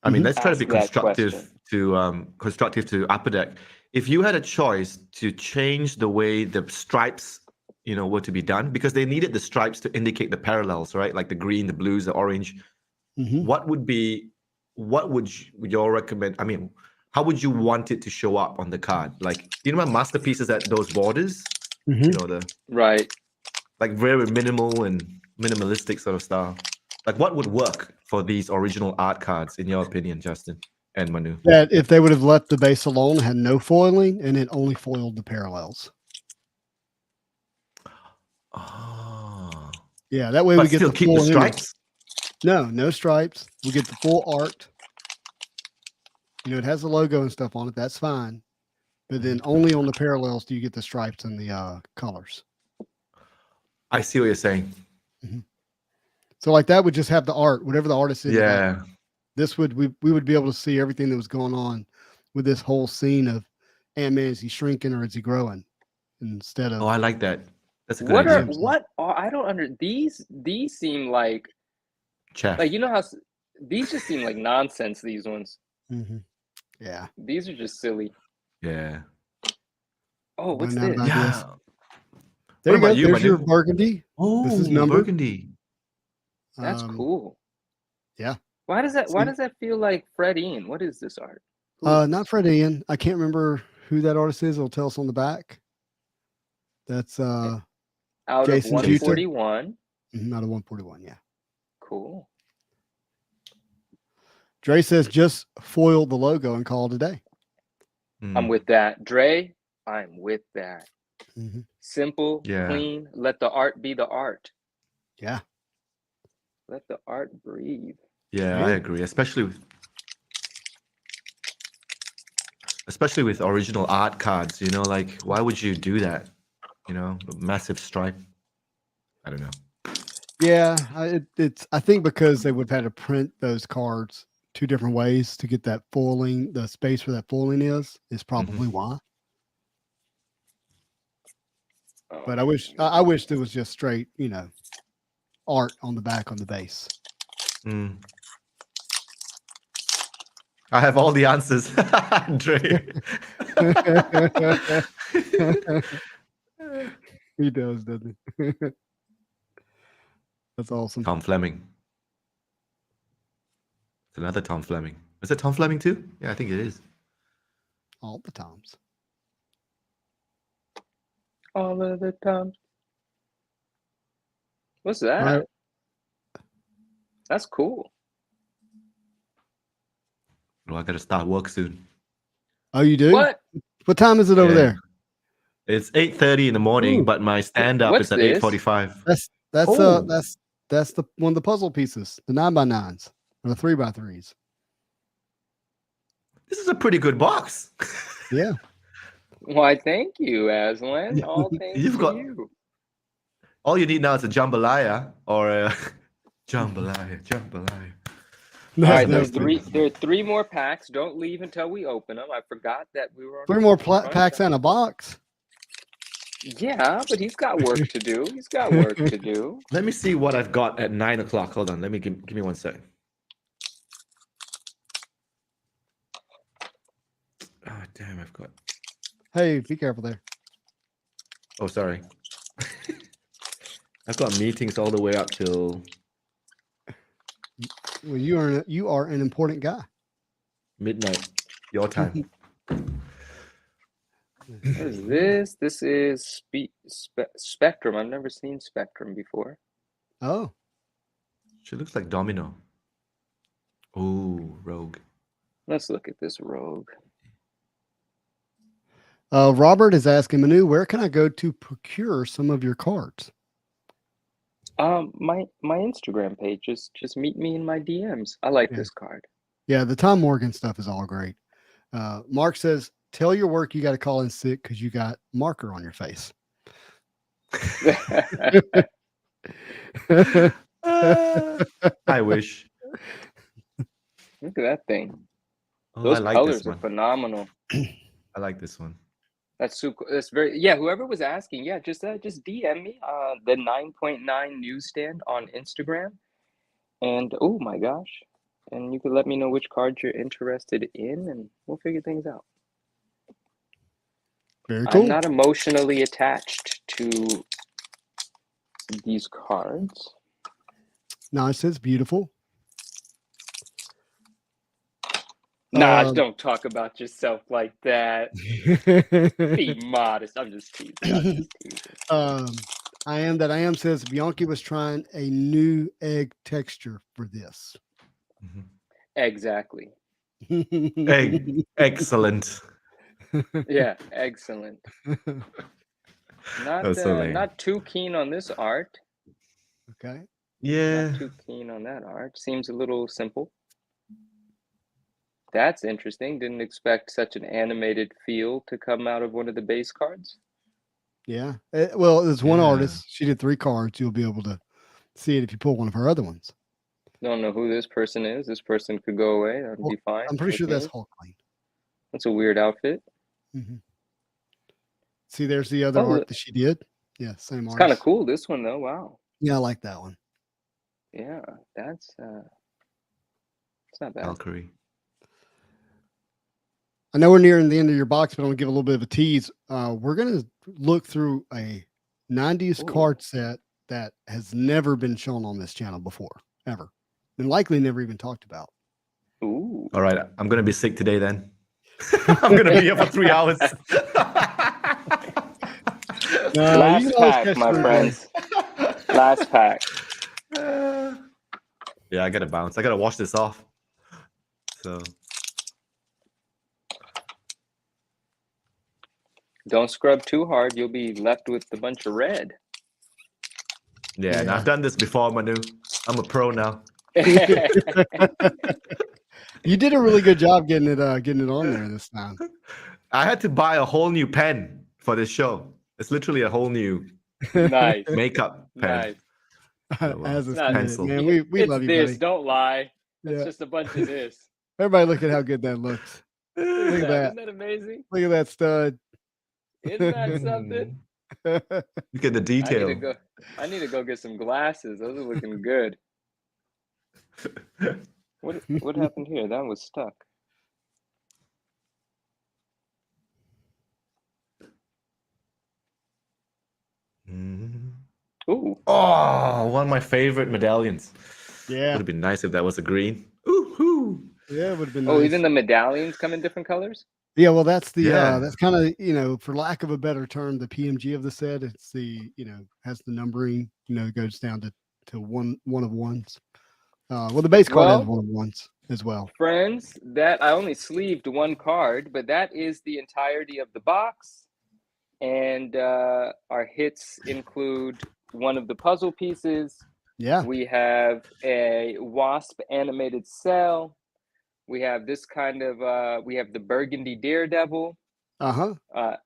I mean, Mhm. let's try to be Ask that constructive question. to Upper Deck. If you had a choice to change the way the stripes, were to be done, because they needed the stripes to indicate the parallels, right? Like the green, the blues, the orange. Mhm. What would you all recommend? I mean, how would you want it to show up on the card? Like, my masterpieces at those borders, Mhm. the Right. like very minimal and minimalistic sort of style. Like, what would work for these original art cards, in your opinion, Justin and Manu? That if they would have left the base alone, had no foiling, and it only foiled the parallels. Oh, Yeah, that way but we get still the keep full the image. stripes. No stripes. We get the full art. It has the logo and stuff on it. That's fine. But then only on the parallels do you get the stripes and the colors. I see what you're saying. So like that would just have the art, whatever the artist is. Yeah. This would we would be able to see everything that was going on with this whole scene of Ant-Man. Is he shrinking or is he growing? Instead of Oh, I like that. That's a good idea. I don't under these seem like Chef. like, how these just seem like nonsense, these ones. Yeah. These are just silly. Yeah. Oh, what's Running out of this? ideas. Yeah. There you What go. about you, There's your Manu? burgundy. Oh, This is numbered. burgundy. That's cool. Yeah. Why does See? that feel like Fred Ian? What is this art? Who is Not this? Fred Ian. I can't remember who that artist is. It'll tell us on the back. That's Out Jason of Juta. 141. Out of 141, yeah. Cool. Dre says just foil the logo and call it a day. I'm with that. Dre, I'm with that. Mhm. Simple, Yeah. clean. Let the art be the art. Yeah. Let the art breathe. Yeah, Yeah. I agree. Especially with original art cards, you know, like why would you do that? You know, a massive stripe. I don't know. Yeah, it's. I think because they would have had to print those cards two different ways to get that foiling, the space where that foiling is probably why. Oh, But I wish there was just straight, you know, art on the back on the base. Mm. I have all the answers, Dre. He does, doesn't he? That's awesome. Tom Fleming. It's another Tom Fleming. Is it Tom Fleming too? Yeah, I think it is. All the times. all of the time. What's that? All right. That's cool. Well, I gotta start work soon. Oh, you do? What? What time is it over Yeah. there? It's 8:30 in the morning, Ooh. but my stand-up What's is at this? 8:45. That's Oh. that's the one of the puzzle pieces, the 9x9s or the 3x3s. This is a pretty good box. Yeah. Why, thank you, Aslan. All thanks You've to got- you. All you need now is a jambalaya or a jambalaya. All right, That's there are three more packs. Don't leave until we open them. I forgot that we were on 3 more front packs side. and a box. Yeah, but he's got work to do. He's got work to do. Let me see what I've got at 9 o'clock. Hold on. Let me give me 1 second. Oh damn! I've got. Hey, be careful there. Oh, sorry. I've got meetings all the way up till Well, you are an important guy. midnight, your time. What is this? This is Spectrum. I've never seen Spectrum before. Oh, She looks like Domino. Oh, Rogue. Let's look at this Rogue. Robert is asking Manu, where can I go to procure some of your cards? My Instagram page. Just meet me in my DMs. I like Yeah. this card. Yeah, the Tom Morgan stuff is all great. Mark says, tell your work you got to call in sick because you got marker on your face. I wish. Look at that thing. Oh, Those I like colors this are one. phenomenal. I like this one. That's super. That's very. Yeah. Whoever was asking, yeah, just DM me the 9.9 Newsstand on Instagram, and oh my gosh, and you could let me know which cards you're interested in, and we'll figure things out. Very cool. I'm not emotionally attached to these cards. No, it says beautiful. Nah, don't talk about yourself like that. Be modest. I'm just teasing. I am says Bianchi was trying a new egg texture for this. Mhm. Exactly. Excellent. Yeah, excellent. That's so lame. Not too keen on this art. Okay. Yeah. Not too keen on that art. Seems a little simple. That's interesting. Didn't expect such an animated feel to come out of one of the base cards. Yeah. Well, there's one Yeah. artist. She did 3 cards. You'll be able to see it if you pull one of her other ones. Don't know who this person is. This person could go away. That'd be fine. I'm pretty with sure that's me. Hulkling. That's a weird outfit. Mm-hmm. See, there's the other art that she did. Yeah, same It's artist. kind of cool. This one though. Wow. Yeah, I like that one. Yeah, that's it's not bad. Valkyrie. I know we're nearing the end of your box, but I'm gonna give a little bit of a tease. We're gonna look through a 90s Ooh. card set that has never been shown on this channel before, ever, and likely never even talked about. Ooh. All right, I'm gonna be sick today then. I'm gonna be here for 3 hours. No, you Last can always pack, catch my the replay. friends. Last pack. Yeah, I gotta bounce. I gotta wash this off. So Don't scrub too hard. You'll be left with a bunch of red. yeah, and Yeah. I've done this before, Manu. I'm a pro now. You did a really good job getting it on there this time. I had to buy a whole new pen for this show. It's literally a whole new Nice. makeup pen. Nice. As is Not- committed, pencil. man. Yeah, We it's love you, this. buddy. Don't lie. It's Yeah. just a bunch of this. Everybody, look at how good that looks. Look at that. Isn't that amazing? Look at that stud. Isn't that something? Look at the I detail. need to go get some glasses. Those are looking good. What happened here? That was stuck. Mhm. Ooh. Oh, one of my favorite medallions. Yeah. Would have been nice if that was a green. Ooh. Yeah, it would have been nice. Oh, even the medallions come in different colors? Yeah, well, that's the Yeah. that's kind of, for lack of a better term, the PMG of the set. It's the, has the numbering, goes down to one of ones. Well, the base card has Well- one of ones as well. Friends, that I only sleeved one card, but that is the entirety of the box. And our hits include one of the puzzle pieces. Yeah. We have a wasp animated cell. We have this kind of we have the burgundy daredevil. Uh-huh.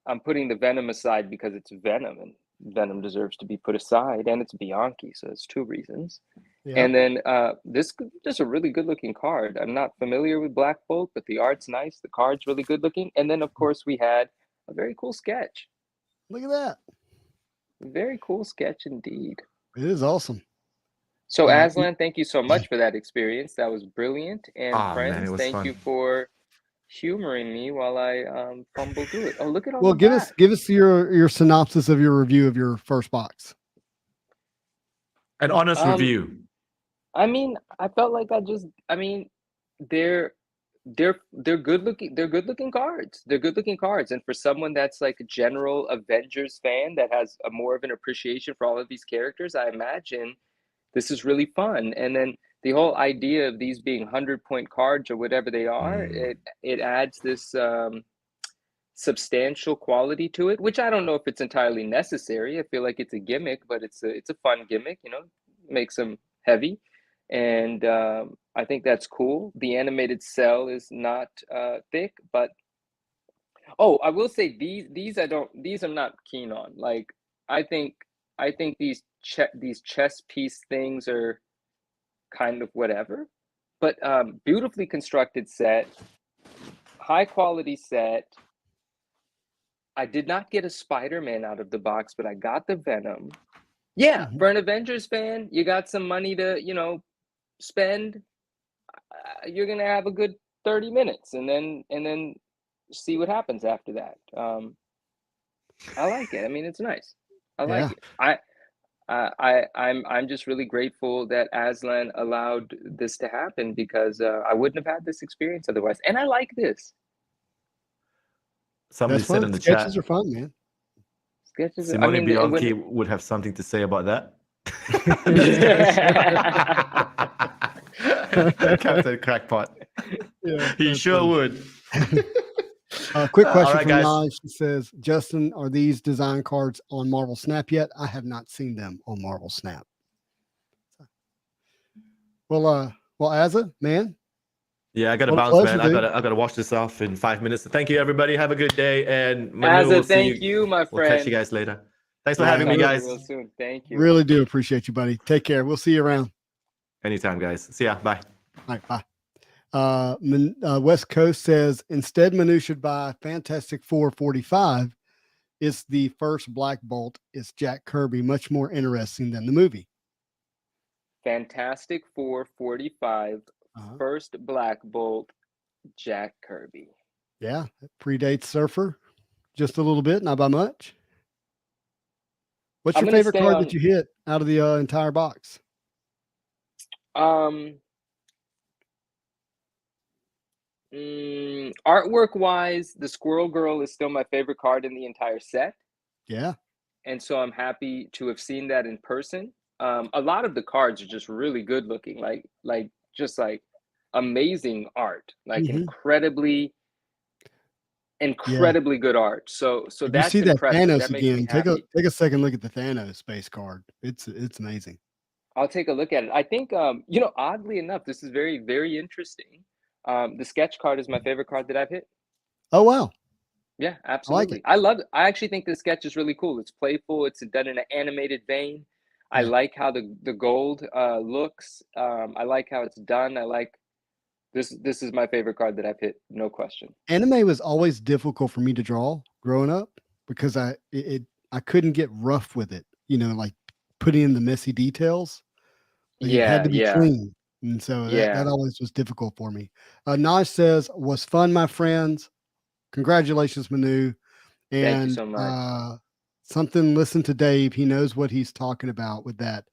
I'm putting the Venom aside because it's Venom, and Venom deserves to be put aside, and it's Bianchi, so it's two reasons. Yeah. And then this just a really good looking card. I'm not familiar with Black Bolt, but the art's nice. The card's really good looking. And then of course we had a very cool sketch. Look at that. Very cool sketch indeed. It is awesome. So Yeah. Aslan, thank you so much for that experience. That was brilliant. And Ah, man, friends, it was thank fun. you for humoring me while I fumble through it. Oh, look at all Well, the give back. us your synopsis of your review of your first box. An honest Um, review. I mean, I felt like they're good looking. They're good looking cards. They're good looking cards. And for someone that's like a general Avengers fan that has a more of an appreciation for all of these characters, I imagine this is really fun. And then the whole idea of these being 100-point cards or whatever they are, it adds this substantial quality to it, which I don't know if it's entirely necessary. I feel like it's a gimmick, but it's a fun gimmick, makes them heavy. And I think that's cool. The animated cell is not thick, but I will say these I'm not keen on. Like I think these chess piece things are kind of whatever, but beautifully constructed set, high quality set. I did not get a Spider-Man out of the box, but I got the Venom. Yeah, Mhm. for an Avengers fan, you got some money to, spend. You're gonna have a good 30 minutes, and then see what happens after that. I like it. I mean, it's nice. I like it. I'm just really grateful that Aslan allowed this to happen because I wouldn't have had this experience otherwise. And I like this. Somebody That's said fun. in the Sketches chat, are fun, man. Sketches. Simone Bianchi would have something to say about that. Captain Crackpot. Yeah, He that's sure funny. would. Quick question All right, from guys. Nye. She says, Justin, are these design cards on Marvel Snap yet? I have not seen them on Marvel Snap. Well, Azza, man. Yeah, I gotta What a bounce, pleasure, man. dude. I gotta watch this off in 5 minutes. Thank you, everybody. Have a good day, and Manu, As a we'll see thank you, my We'll friend. catch you guys later. Thanks for Yeah, having me, really. guys. Real soon. Thank you. Really do appreciate you, buddy. Take care. We'll see you around. Anytime, guys. See ya. Bye. All right, bye. West Coast says, instead, Manu should buy Fantastic Four 45. It's the first Black Bolt. It's Jack Kirby, much more interesting than the movie. Fantastic Four 45, first Black Bolt, Jack Kirby. Yeah, it predates Surfer just a little bit, not by much. What's your favorite card that you hit out of the entire box? Artwork wise, the Squirrel Girl is still my favorite card in the entire set. Yeah. and so I'm happy to have seen that in person. A lot of the cards are just really good looking, just like amazing art, like Mhm. Yeah. incredibly good art. So If you that's see that impressive. Thanos That makes me again, take happy. a second look at the Thanos space card. It's amazing. I'll take a look at it. I think, oddly enough, this is very, very interesting. The sketch card is my favorite card that I've hit. Oh, wow. Yeah, I like it. absolutely. I love it. I actually think the sketch is really cool. It's playful. It's done in an animated vein. I Yeah. like how the gold looks. I like how it's done. I like this. This is my favorite card that I've hit. No question. Anime was always difficult for me to draw growing up because I couldn't get rough with it, like putting in the messy details. Like it had Yeah, to be yeah, clean. And so that yeah. always was difficult for me. Naj says, was fun, my friends. Congratulations, Manu. Thank you And so much. something, listen to Dave. He knows what he's talking about with that.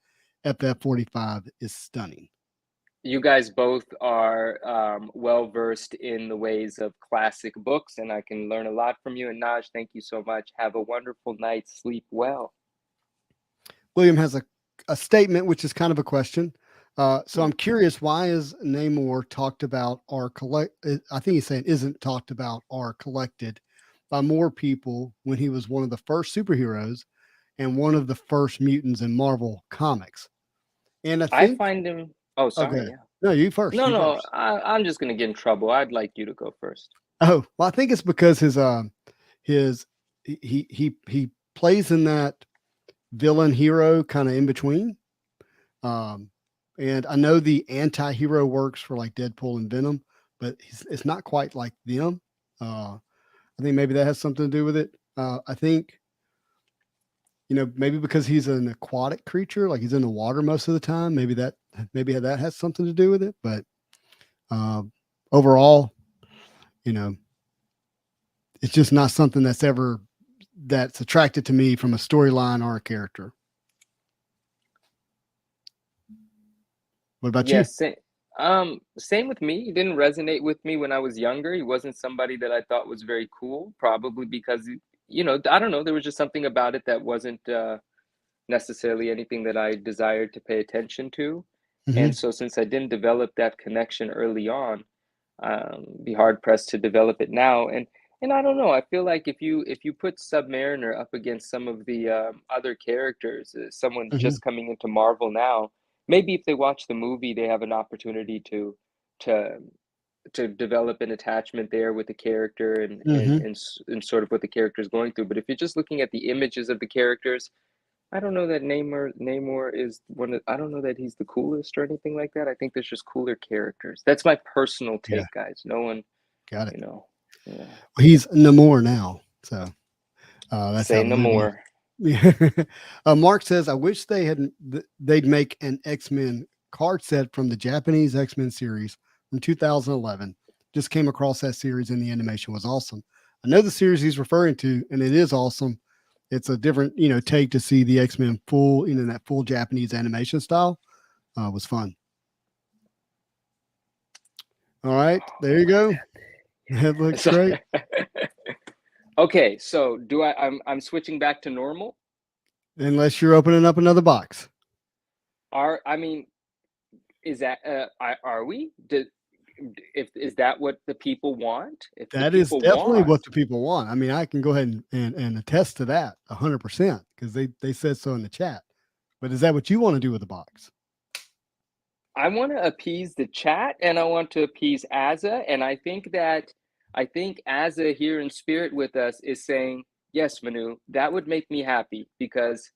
FF45 is stunning. You guys both are well versed in the ways of classic books, and I can learn a lot from you. And Naj, thank you so much. Have a wonderful night. Sleep well. William has a statement, which is kind of a question. So I'm curious, why is Namor talked about or I think he's saying isn't talked about or collected by more people when he was one of the first superheroes and one of the first mutants in Marvel comics. And I I think, find him. Oh, sorry. okay, Yeah. no, you first. No, You no. first. I'm just gonna get in trouble. I'd like you to go first. Oh, well, I think it's because his he plays in that villain hero kind of in between. Um, and I know the anti-hero works for like Deadpool and Venom, but it's not quite like them. I think maybe that has something to do with it. I think, maybe because he's an aquatic creature, like he's in the water most of the time. Maybe that has something to do with it. But overall, you know, it's just not something that's attracted to me from a storyline or a character. What about you? Yes. Same with me. He didn't resonate with me when I was younger. He wasn't somebody that I thought was very cool, probably because, I don't know, there was just something about it that wasn't necessarily anything that I desired to pay attention to. Mhm. And so since I didn't develop that connection early on, be hard pressed to develop it now. And I don't know. I feel like if you put Submariner up against some of the other characters, someone Mhm. just coming into Marvel now, maybe if they watch the movie, they have an opportunity to to develop an attachment there with the character Mhm. and sort of what the character is going through. But if you're just looking at the images of the characters, I don't know that Namor is one of, I don't know that he's the coolest or anything like that. I think there's just cooler characters. That's my personal Yeah, take, guys. No one, got it. you know, yeah. He's Namor now, so that's Say how no Ruben. more. Mark says, "I wish they'd make an X-Men card set from the Japanese X-Men series from 2011. Just came across that series and the animation was awesome. I know the series he's referring to, and it is awesome. It's a different, take to see the X-Men full, that full Japanese animation style. Was fun. All right, there you go. That looks So, great. okay, so I'm switching back to normal. Unless you're opening up another box. I mean, is that are we? If is that what the people want? If the That is people definitely want, what the people want. I mean, I can go ahead and attest to that 100% because they said so in the chat. But is that what you want to do with the box? I want to appease the chat and I want to appease Azza. And I think Azza here in spirit with us is saying, yes, Manu, that would make me happy because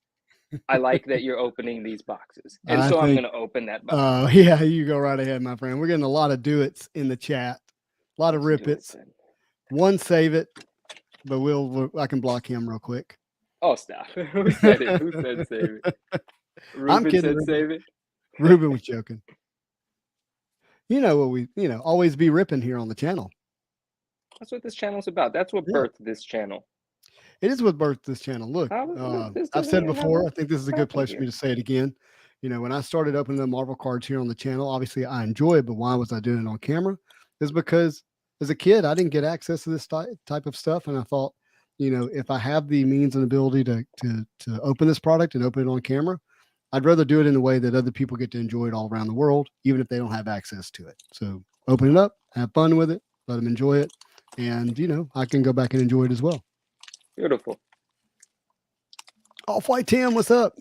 I like that you're opening these boxes. And I so I'm think, going to open that box. yeah, you go right ahead, my friend. We're getting a lot of do it's in the chat, a lot of Let's rip do it it's. then. One save it, but I can block him real quick. Oh, stop. Who said it? Who said save it? I'm Ruben kidding. said Ruben. save it. Ruben was joking. You know what we, always be ripping here on the channel. That's what this channel's about. That's what Yeah. birthed this channel. It is what birthed this channel. Look, I've said before, I think this is a good place for me to say it again. When I started opening the Marvel cards here on the channel, obviously I enjoy it, but why was I doing it on camera? Is because as a kid, I didn't get access to this type of stuff. And I thought if I have the means and ability to open this product and open it on camera, I'd rather do it in a way that other people get to enjoy it all around the world, even if they don't have access to it. So open it up, have fun with it, let them enjoy it. And, I can go back and enjoy it as well. Beautiful. Off-White Tim, what's up?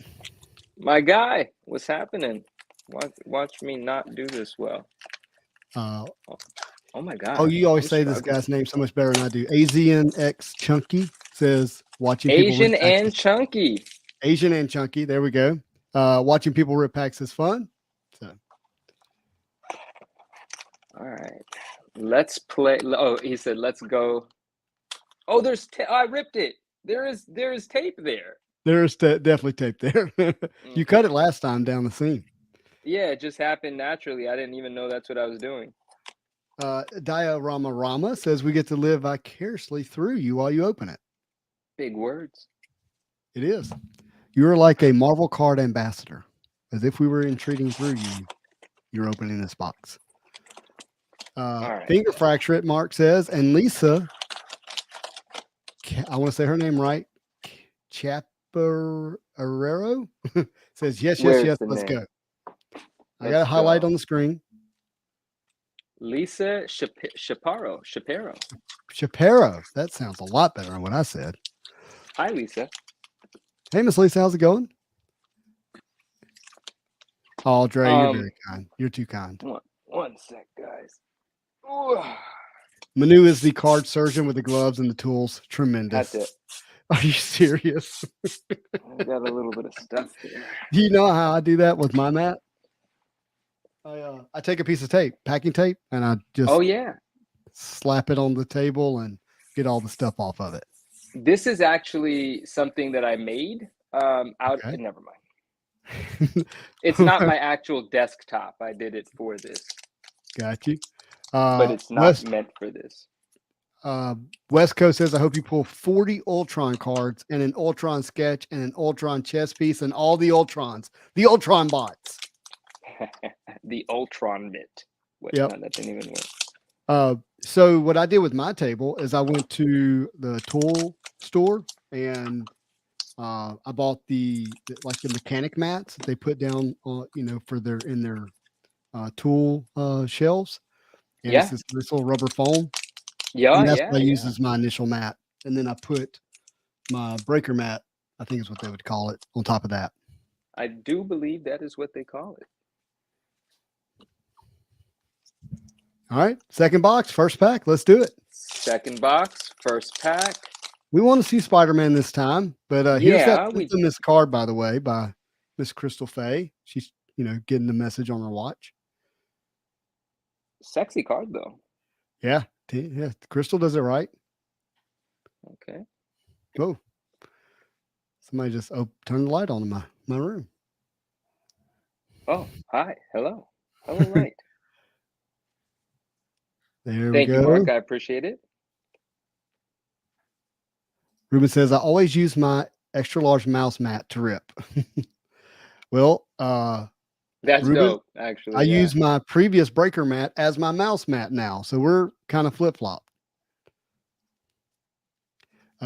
My guy, what's happening? Watch me not do this well. Oh my God. Oh, you always I'm say this struggling. guy's name so much better than I do. AZNX Chunky says watching people Asian rip and packs. chunky. Asian and Chunky. There we go. Watching people rip packs is fun. So All right. Let's play. Oh, he said, let's go. Oh, there's I ripped it. There is tape there. there's definitely tape there. You cut it last time down the seam. Yeah, it just happened naturally. I didn't even know that's what I was doing. Diorama Rama says we get to live vicariously through you while you open it. Big words. It is. You're like a Marvel card ambassador, as if we were entreating through you. You're opening this box. right. Finger fracture it, Mark says, and Lisa, I want to say her name right, Chaparrero says, yes, Where's yes, the let's name? go. I got a highlight on the screen. Lisa Shapiro. Chaparro. That sounds a lot better than what I said. Hi, Lisa. Hey, Miss Lisa, how's it going? Oh, Dre, you're very kind. You're too kind. One sec, guys. Ooh. Manu is the card surgeon with the gloves and the tools. Tremendous. That's it. Are you serious? I got a little bit of stuff there. Do you know how I do that with my mat? I take a piece of tape, packing tape, and I just slap it on the table and get all the stuff off of it. This is actually something that I made Okay. Never mind. It's not my actual desktop. I did it for this. Got you. But it's not meant for this. West Coast says, I hope you pull 40 Ultron cards and an Ultron sketch and an Ultron chess piece and all the Ultrons, the Ultron bots. The Ultron mitt. Wait, Yep. no, that didn't even work. So what I did with my table is I went to the tool store and I bought the mechanic mats that they put down, for their tool shelves. And it's this little rubber foam. Yeah, and that's what I use as my initial mat. And then I put my breaker mat, I think is what they would call it, on top of that. I do believe that is what they call it. All right. Second box, first pack. Let's do it. Second box, first pack. We want to see Spider-Man this time. But here's that Miss card, by the way, by Miss Crystal Faye. She's, getting the message on her watch. Sexy card, though. Yeah. Crystal does it right. Okay. Oh. Somebody just turned the light on in my room. Oh, hi. Hello. Hello, right. There Thank we go. you, Mark. I appreciate it. Ruben says, I always use my extra large mouse mat to rip. Well, that's Ruben, dope, actually. I use my previous breaker mat as my mouse mat now. So we're kind of flip-flop.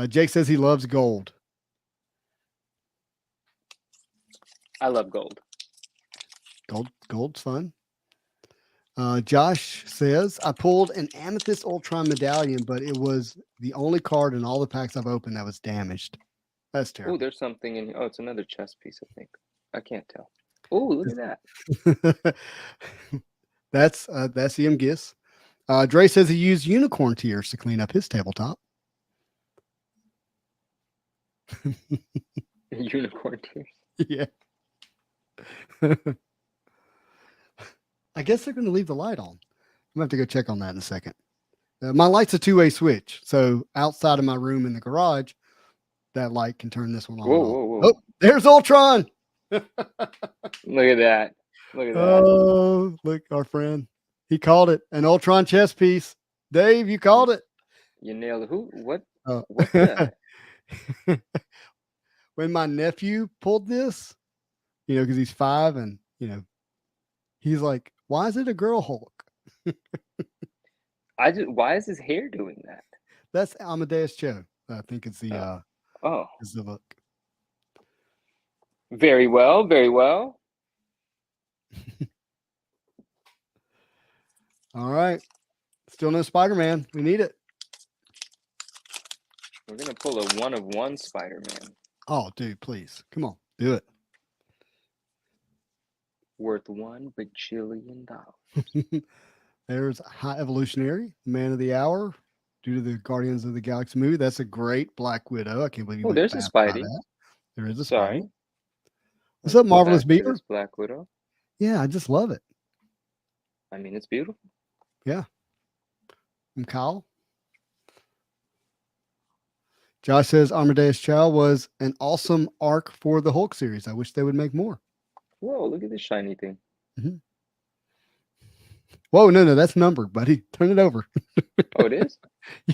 Jake says he loves gold. I love gold. Gold's fun. Josh says, I pulled an Amethyst Ultron medallion, but it was the only card in all the packs I've opened that was damaged. That's terrible. Oh, there's something in here. Oh, it's another chess piece, I think. I can't tell. Oh, look at that. That's Giss. Dre says he used unicorn tears to clean up his tabletop. Unicorn tears. Yeah. I guess they're going to leave the light on. I'm going to have to go check on that in a second. My light's a two-way switch. So outside of my room in the garage, that light can turn this one on. Whoa. Oh, there's Ultron. Look at that. Look at that. Oh, look, our friend. He called it an Ultron chess piece. Dave, you called it. You nailed it. Who? What? Oh. What the? When my nephew pulled this, because he's 5 and, he's like, why is it a girl Hulk? Why is his hair doing that? That's Amadeus Cho. I think it's the Oh, is the look. very well, very well. All right. Still no Spider-Man. We need it. We're gonna pull a 1 of 1 Spider-Man, Oh, dude, please. Come on. Do it. worth $1 bajillion. There's High Evolutionary, Man of the Hour, due to the Guardians of the Galaxy movie. That's a great Black Widow. I can't believe you Oh, went there's a fast by Spidey. that. There is a Sorry. Spidey. What's Let's up, go Marvelous back to Beaver? this Black Widow. Yeah, I just love it. I mean, it's beautiful. From Kyle. Josh says Amadeus Chow was an awesome arc for the Hulk series. I wish they would make more. Whoa, look at this shiny thing. Whoa, no, that's numbered, buddy. Turn it over. Oh, it is?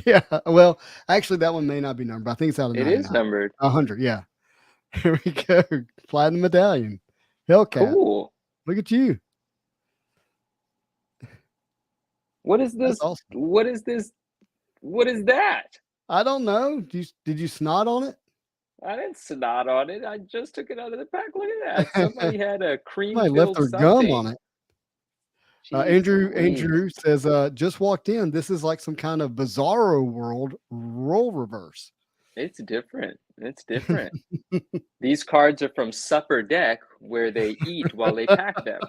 Yeah. Well, actually, that one may not be numbered. I think it's out of It 99. is numbered. 100. Yeah. Here we go. Platinum medallion. Hellcat. Cool. Look at you. What is That's this? awesome. What is this? What is that? I don't know. Did you snot on it? I didn't snot on it. I just took it out of the pack. Look at that. Somebody had a cream Somebody left filled their gum something. on it. Jeez Andrew Louise. says, just walked in. This is like some kind of bizarro world role reverse. It's different. It's different. These cards are from Supper Deck where they eat while they pack them.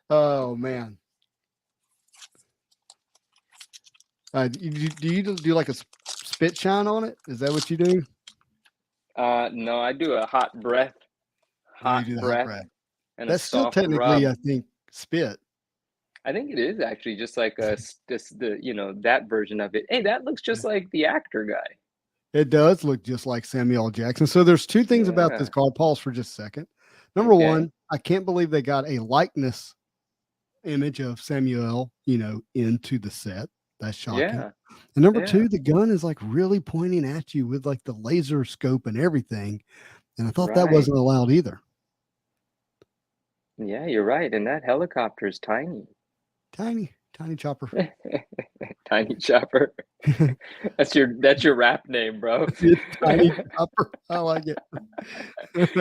Oh man. Do you do like a spit shine on it? Is that what you do? No, I do a hot breath. Oh, you do the hot breath. And That's a still soft technically, rub. I think, spit. I think it is actually just like that version of it. Hey, that looks just like the actor guy. It does look just like Samuel L. Jackson. So there's two things about this Yeah. card. Pause for just a second. Number Okay. one, I can't believe they got a likeness image of Samuel, into the set. That's shocking. Yeah. And number Yeah. two, the gun is like really pointing at you with like the laser scope and everything. And I thought that Right. wasn't allowed either. Yeah, you're right. And that helicopter is tiny. Tiny chopper. Tiny Chopper. That's your rap name, bro. Tiny chopper. I like it. Nice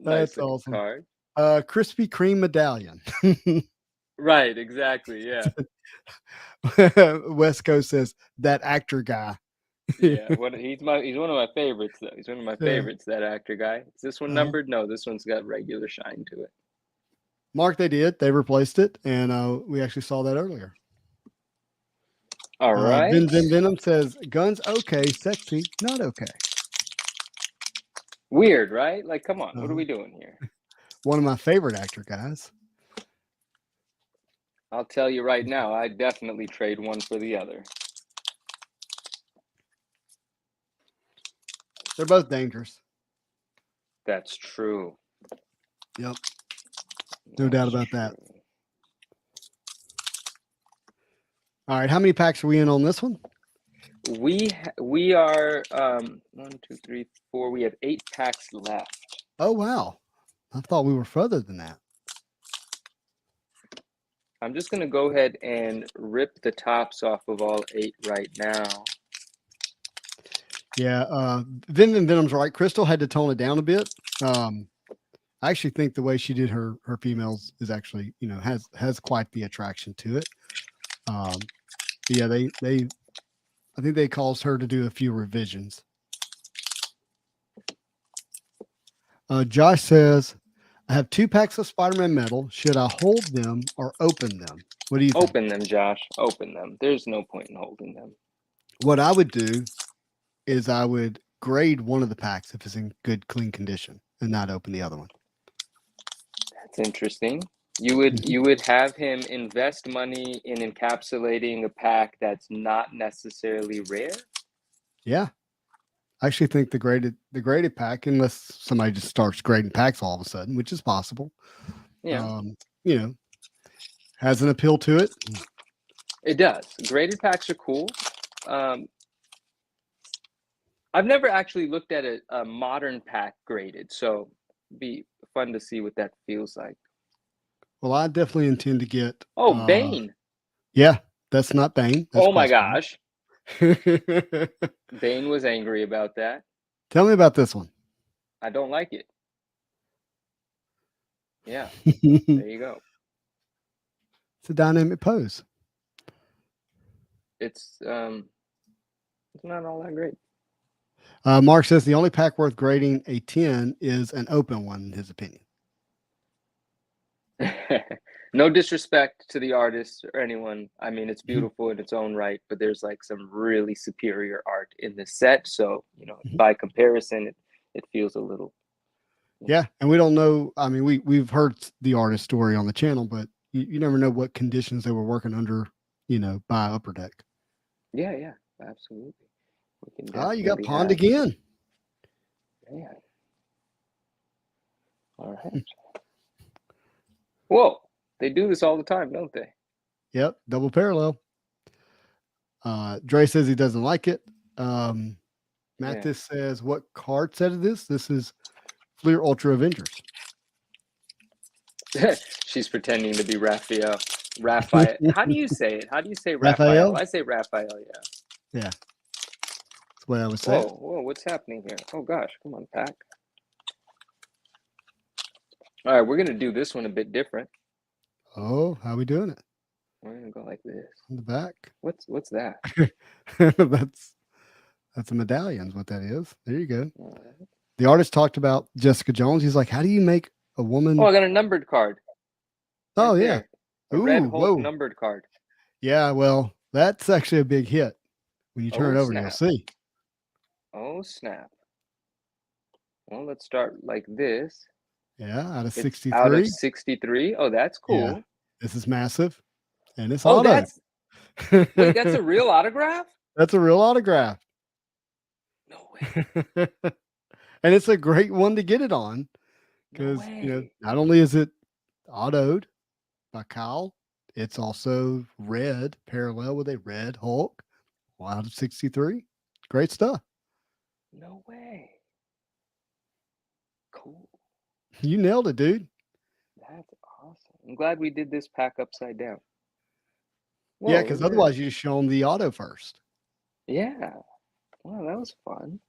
That's little awesome. card. Krispy Kreme medallion. Right, exactly. Yeah. West Coast says that actor guy. Yeah. He's one of my favorites though. He's one of my Yeah. favorites, that actor guy. Is this one numbered? No, this one's got regular shine to it. Mark, they did. They replaced it, and we actually saw that earlier. All right. Venom says guns okay, sexy, not okay. Weird, right? Like, come on, what are we doing here? One of my favorite actor guys. I'll tell you right now, I definitely trade one for the other. They're both dangerous. That's true. Yep. No doubt about that. True. All right. How many packs are we in on this one? We are 1, 2, 3, 4. We have 8 packs left. Oh, wow. I thought we were further than that. I'm just gonna go ahead and rip the tops off of all 8 right now. Yeah. Venom's right. Crystal had to tone it down a bit. I actually think the way she did her females is actually, has quite the attraction to it. Yeah, I think they caused her to do a few revisions. Josh says, I have 2 packs of Spider-Man metal. Should I hold them or open them? What do you think? Open them, Josh. Open them. There's no point in holding them. What I would do is I would grade one of the packs if it's in good, clean condition and not open the other one. That's interesting. You would have him invest money in encapsulating a pack that's not necessarily rare? Yeah. I actually think the graded pack, unless somebody just starts grading packs all of a sudden, which is possible. Yeah. Has an appeal to it. It does. Graded packs are cool. I've never actually looked at a modern pack graded, so it'd be fun to see what that feels like. Well, I definitely intend to get. Oh, Bane. Yeah, That's not Bane. That's Oh my Crossbones. gosh. Bane was angry about that. Tell me about this one. I don't like it. Yeah, It's there you go. a dynamic pose. It's not all that great. Mark says the only pack worth grading a 10 is an open one, in his opinion. No disrespect to the artist or anyone. I mean, it's beautiful in its own right, but there's like some really superior art in this set. So, by comparison, it feels a little. Yeah, and we don't know. I mean, we've heard the artist story on the channel, but you never know what conditions they were working under, by Upper Deck. Yeah, absolutely. We can You got definitely Pond have- again. Yeah. All right. Whoa, they do this all the time, don't they? Yep, double parallel. Dre says he doesn't like it. Mathis says, what card set is this? This is Fleer Ultra Avengers. She's pretending to be Raphael. Raphael. How do you say it? How do you say Raphael? Raphael? I say Raphael, yeah. Yeah. That's what I would say. Whoa, what's happening here? Oh gosh, come on, Pack. All right, we're gonna do this one a bit different. Oh, how are we doing it? We're gonna go like this. On the back. What's that? That's a medallion, is what that is. There you go. All right. The artist talked about Jessica Jones. He's like, how do you make a woman? Oh, I got a numbered card. Oh, Right yeah. there. A red Ooh, Hulk whoa. numbered card. Yeah, well, that's actually a big hit. When you turn it over, snap. you'll see. Oh snap. Well, let's start like this. Yeah, out of It's 63. out of 63. Oh, that's cool. Yeah. This is massive. And it's Oh, auto. wait, that's a real autograph? That's a real autograph. No way. And it's a great one to get it on. No Because, way. not only is it autoed by Kyle, it's also red, parallel with a red Hulk. Out of 63. Great stuff. No way. Cool. You nailed it, dude. That's awesome. I'm glad we did this pack upside down. Yeah, Whoa, because look at otherwise you just show them the auto first. this. Yeah. Wow, that was fun.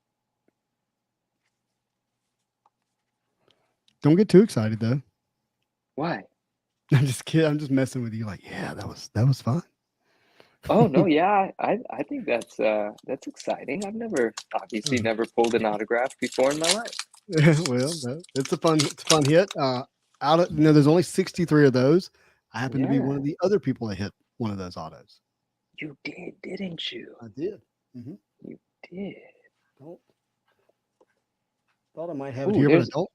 Don't get too excited though. Why? I'm just kidding. I'm just messing with you. Like, yeah, that was fun. Oh no, yeah, I think that's exciting. I've obviously never pulled an autograph before in my life. Well, it's a fun hit. There's only 63 of those. I happen to be one of the other people that hit one of those autos. You did, didn't you? I did. You did. Thought I might have it Ooh, here, but I don't.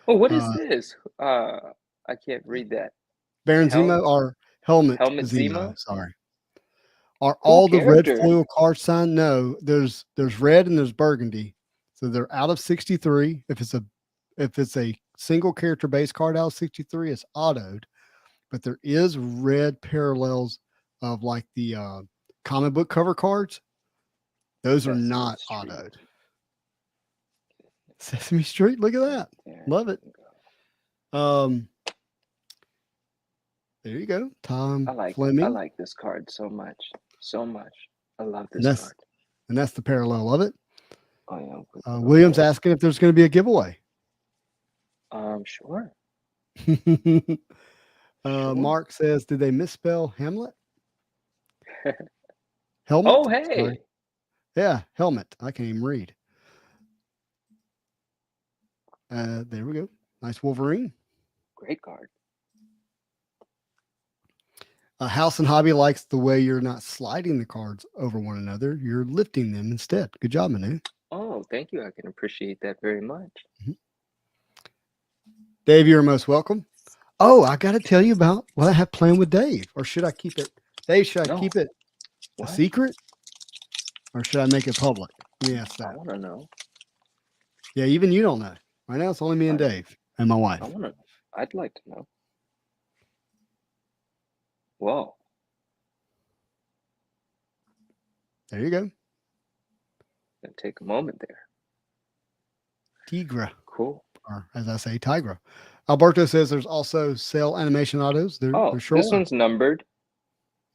Oh, what is this? I can't read that. Baron Zemo or Helmet Zemo? Sorry. Are all the red character. foil cards signed? No, there's red and there's burgundy. So they're out of 63. If it's a single character base card out of 63, it's autoed. But there is red parallels of like the comic book cover cards. Those are not autoed. Sesame Street, look at that. Love it. There you go. Tom Fleming. I like this card so much. So much. I love this card. And that's the parallel of it. Oh, yeah. William's asking if there's going to be a giveaway. Sure. Mark says, did they misspell Hamlet? Helmet? Oh, hey. Sorry. Yeah, helmet. I can't even read. There we go. Nice Wolverine. Great card. House and Hobby likes the way you're not sliding the cards over one another. You're lifting them instead. Good job, Manu. Oh, thank you. I can appreciate that very much. Dave, you're most welcome. Oh, I got to tell you about what I have planned with Dave. Or should I keep it? Dave, should I keep it a secret? Or should I make it public? Let me ask that. I want to know. Yeah, even you don't know. Right now, it's only me and Dave and my wife. I'd like to know. Whoa. There you go. Gonna take a moment there. Tigra. Cool. Or as I say, Tigra. Alberto says there's also Cell Animation Autos. There sure this one's numbered.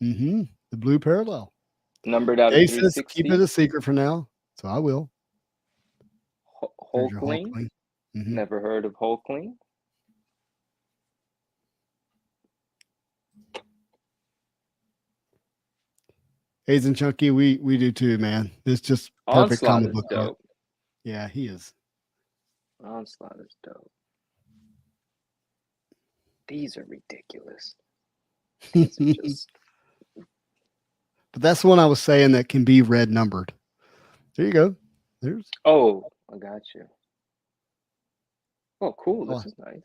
The blue parallel. Numbered out of Dave says 360. keep it a secret for now, so I will. Hulkling. Never heard of Hulkling. Hayes and Chunky, we do too, man. It's just perfect Onslaught comic is book. dope. Yeah, he is. Onslaught is dope. These are ridiculous. These are just... But that's the one I was saying that can be red numbered. There you go. There's. Oh, I got you. Oh, cool. This is nice.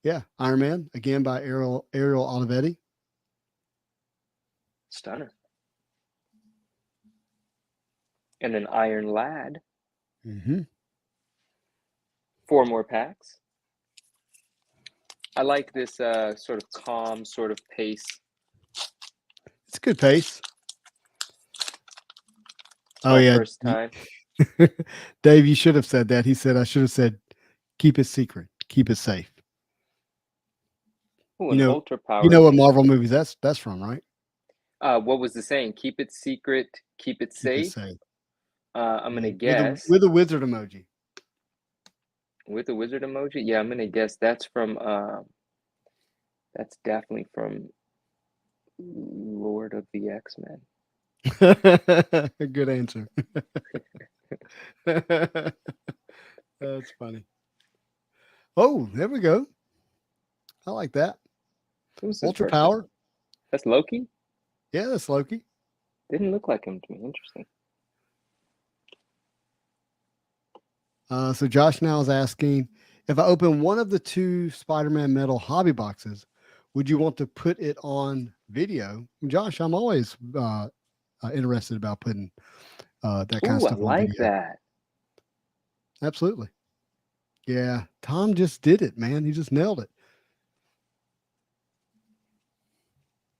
Yeah, Iron Man again by Ariel Olivetti. Stunner. And an Iron Lad. 4 more packs. I like this sort of calm sort of pace. It's a good pace. Oh yeah. First time. Dave, you should have said that. He said I should have said keep it secret, keep it safe. Ooh, you know, ultra power. You know what Marvel movies that's from, right? What was the saying? Keep it secret, keep it safe. I'm gonna guess with a wizard emoji. With a wizard emoji? Yeah, I'm gonna guess that's from that's definitely from Lord of the X-Men. Good answer. That's funny. Oh, there we go. I like that. Ultra power. That's Loki? Yeah, that's Loki. Didn't look like him to me. Interesting. So Josh now is asking, if I open one of the 2 Spider-Man metal hobby boxes, would you want to put it on video? Josh, I'm always interested about putting that kind of stuff on video. I like that. Absolutely. Yeah, Tom just did it, man. He just nailed it.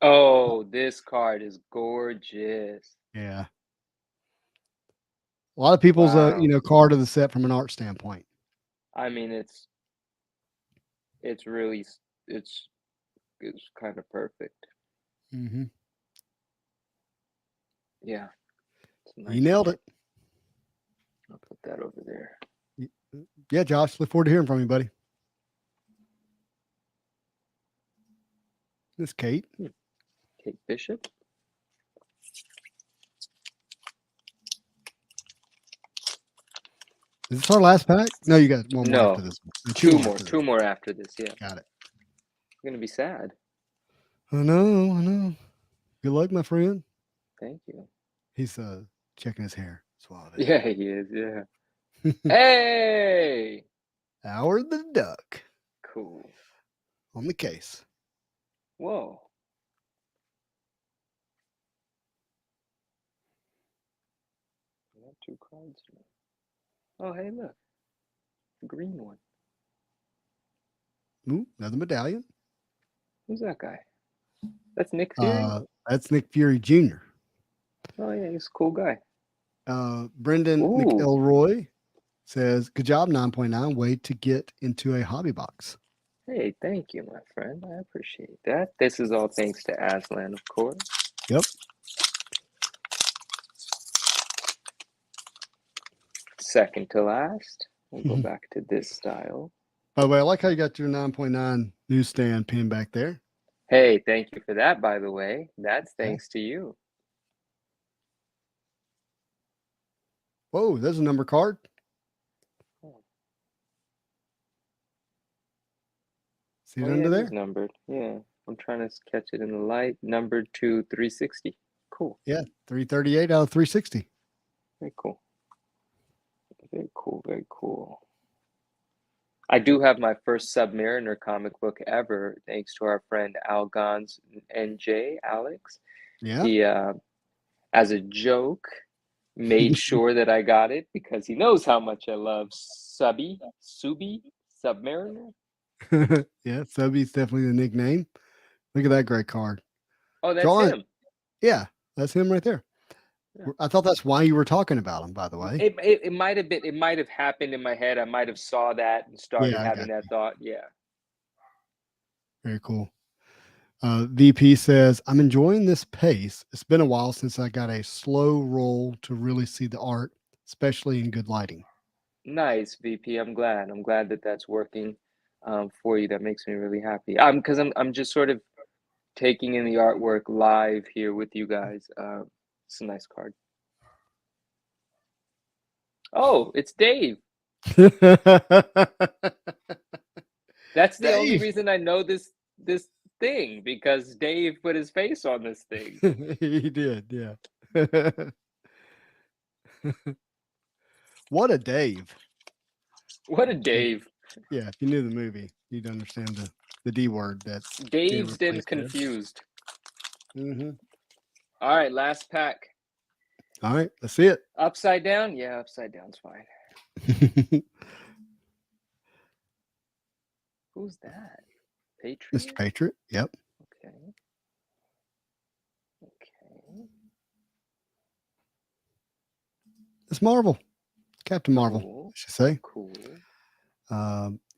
Oh, this card is gorgeous. Yeah. A lot of people's card of the set from an art standpoint. I mean, it's really it's kind of perfect. Yeah. Nice. You nailed it. I'll put that over there. Yeah, Josh, look forward to hearing from you, buddy. This Kate. Kate Bishop. Is this our last pack? No, you got one more after this one. Two more after this, yeah. Got it. You're gonna be sad. I know. Good luck, my friend. Thank you. He's checking his hair. Yeah, he is, yeah. Hey! Howard the Duck. Cool. On the case. Whoa. I got 2 cards here. Oh, hey, look. The green one. Ooh, another medallion. Who's that guy? That's Nick Fury? That's Nick Fury Jr. Oh, yeah, he's a cool guy. Brendan McElroy says, good job, 9.9. Way to get into a hobby box. Hey, thank you, my friend. I appreciate that. This is all thanks to Aslan, of course. Yep. Second to last. We'll go back to this style. By the way, I like how you got your 9.9 newsstand pin back there. Hey, thank you for that, by the way. That's thanks to you. Whoa, there's a number card. See it under there? It's numbered. Yeah. I'm trying to catch it in the light. Numbered to 360. Cool. Yeah, 338 out of 360. Very cool. Very cool. Very cool. I do have my first Submariner comic book ever, thanks to our friend Algon's NJ, Alex. Yeah. He, as a joke, made sure that I got it because he knows how much I love Submariner. Yeah, Subby's definitely the nickname. Look at that great card. Oh, that's him. Yeah, that's him right there. Yeah. I thought that's why you were talking about him, by the way. It might have been. It might have happened in my head. I might have saw that and started having that thought. Yeah. Very cool. VP says, I'm enjoying this pace. It's been a while since I got a slow roll to really see the art, especially in good lighting. Nice, VP. I'm glad. I'm glad that that's working for you. That makes me really happy. Because I'm just sort of taking in the artwork live here with you guys. It's a nice card. Oh, it's Dave. That's the only Dave. reason I know this thing, because Dave put his face on this thing. He did, yeah. What a Dave. What a Dave. Yeah, if you knew the movie, you'd understand the D word that's Dazed and confused. Mm-hmm. All right, last pack. All right, let's see it. Upside down? Yeah, upside down's fine. Who's that? Patriot? Mr. Patriot. Yep. Okay. Okay. It's Marvel. Captain Marvel, Cool. I should say. Cool.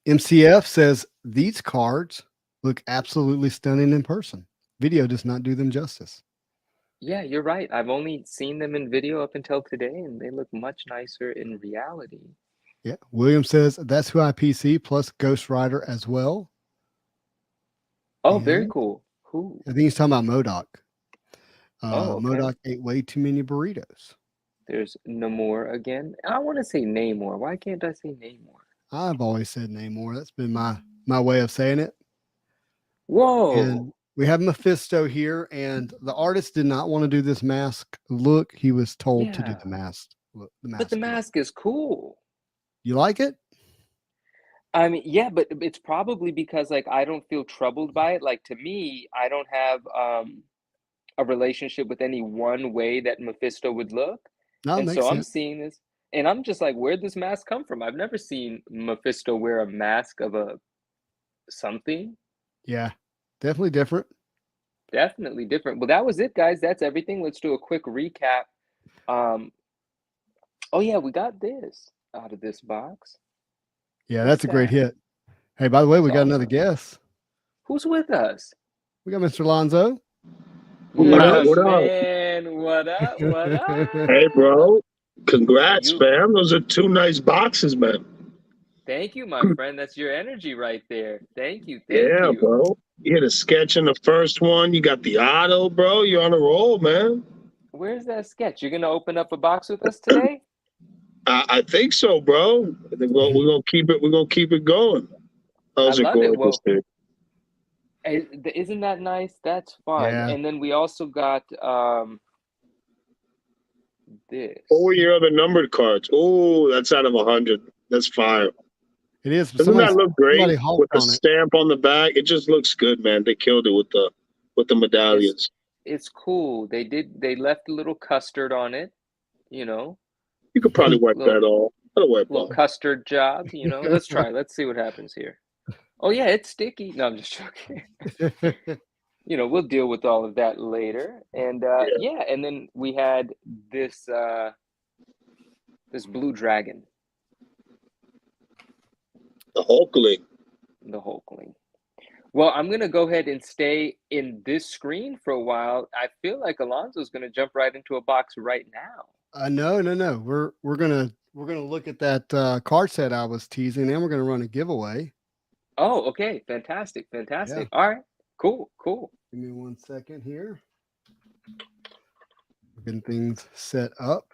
MCF says these cards look absolutely stunning in person. Video does not do them justice. Yeah, you're right. I've only seen them in video up until today, and they look much nicer in reality. Yeah. William says that's who I PC plus Ghost Rider as well. Oh, And very cool. Who? I think he's talking about MODOK. Okay. MODOK ate way too many burritos. There's Namor again. I want to say Namor. Why can't I say Namor? I've always said Namor. That's been my way of saying it. Whoa. And we have Mephisto here, and the artist did not want to do this mask look. He was told to do the mask look. But the mask is cool. You like it? I mean, yeah, but it's probably because like I don't feel troubled by it. Like to me, I don't have a relationship with any one way that Mephisto would look. No, And makes so I'm sense. seeing this and I'm just like, where'd this mask come from? I've never seen Mephisto wear a mask of a something. Yeah, definitely different. Definitely different. Well, that was it, guys. That's everything. Let's do a quick recap. Oh yeah, we got this out of this box. Yeah, that's a great hit. Hey, by the way, we got another awesome. guest. Who's with us? We got Mr. Lonzo. What up? What up? Man, what up? What up? Hey, bro. Congrats, man. Those are two nice boxes, man. Thank you, my friend. That's your energy right there. Thank you. Thank Yeah, you. bro. You hit a sketch in the first one. You got the auto, bro. You're on a roll, man. Where's that sketch? You're gonna open up a box with us today? I think so, bro. I think we're gonna keep it. We're gonna keep it going. Those I are love it. gorgeous, Well, dude. isn't that nice? That's fun. Yeah. And then we also got this. What were your other numbered cards? Oh, that's out of 100. That's fire. It is. Doesn't that look great with the on it. stamp on the back? It just looks good, man. They killed it with the medallions. It's cool. They left a little custard on it, you know. You could probably wipe that off. Little custard job, you know. Let's try. Let's see what happens here. Oh yeah, it's sticky. No, I'm just joking. You know, we'll deal with all of that later. And yeah, and then we had this this blue dragon. The Hulkling. The Hulkling. Well, I'm gonna go ahead and stay in this screen for a while. I feel like Alonzo's gonna jump right into a box right now. No. We're gonna look at that card set I was teasing, and we're gonna run a giveaway. Oh, okay. Fantastic. Yeah. All right. Cool. Give me 1 second here. Getting things set up.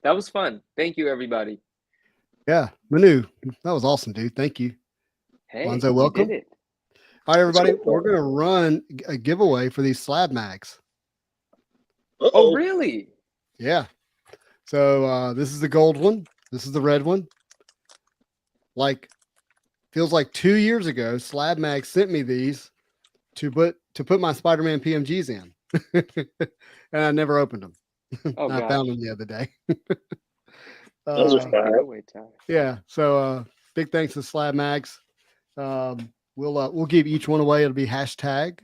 That was fun. Thank you, everybody. Yeah, Manu, that was awesome, dude. Thank you. Hey, Lonzo, welcome. You did it. All right, everybody. We're gonna run a giveaway for these slab mags. Oh, really? Yeah. So this is the gold one. This is the red one. Like, feels like 2 years ago, Slab Mag sent me these to put my Spider-Man PMGs in, and I never opened them. Oh, I found them the other day. Those are fire. Yeah. So big thanks to Slab Mags. We'll give each one away. It'll be hashtag.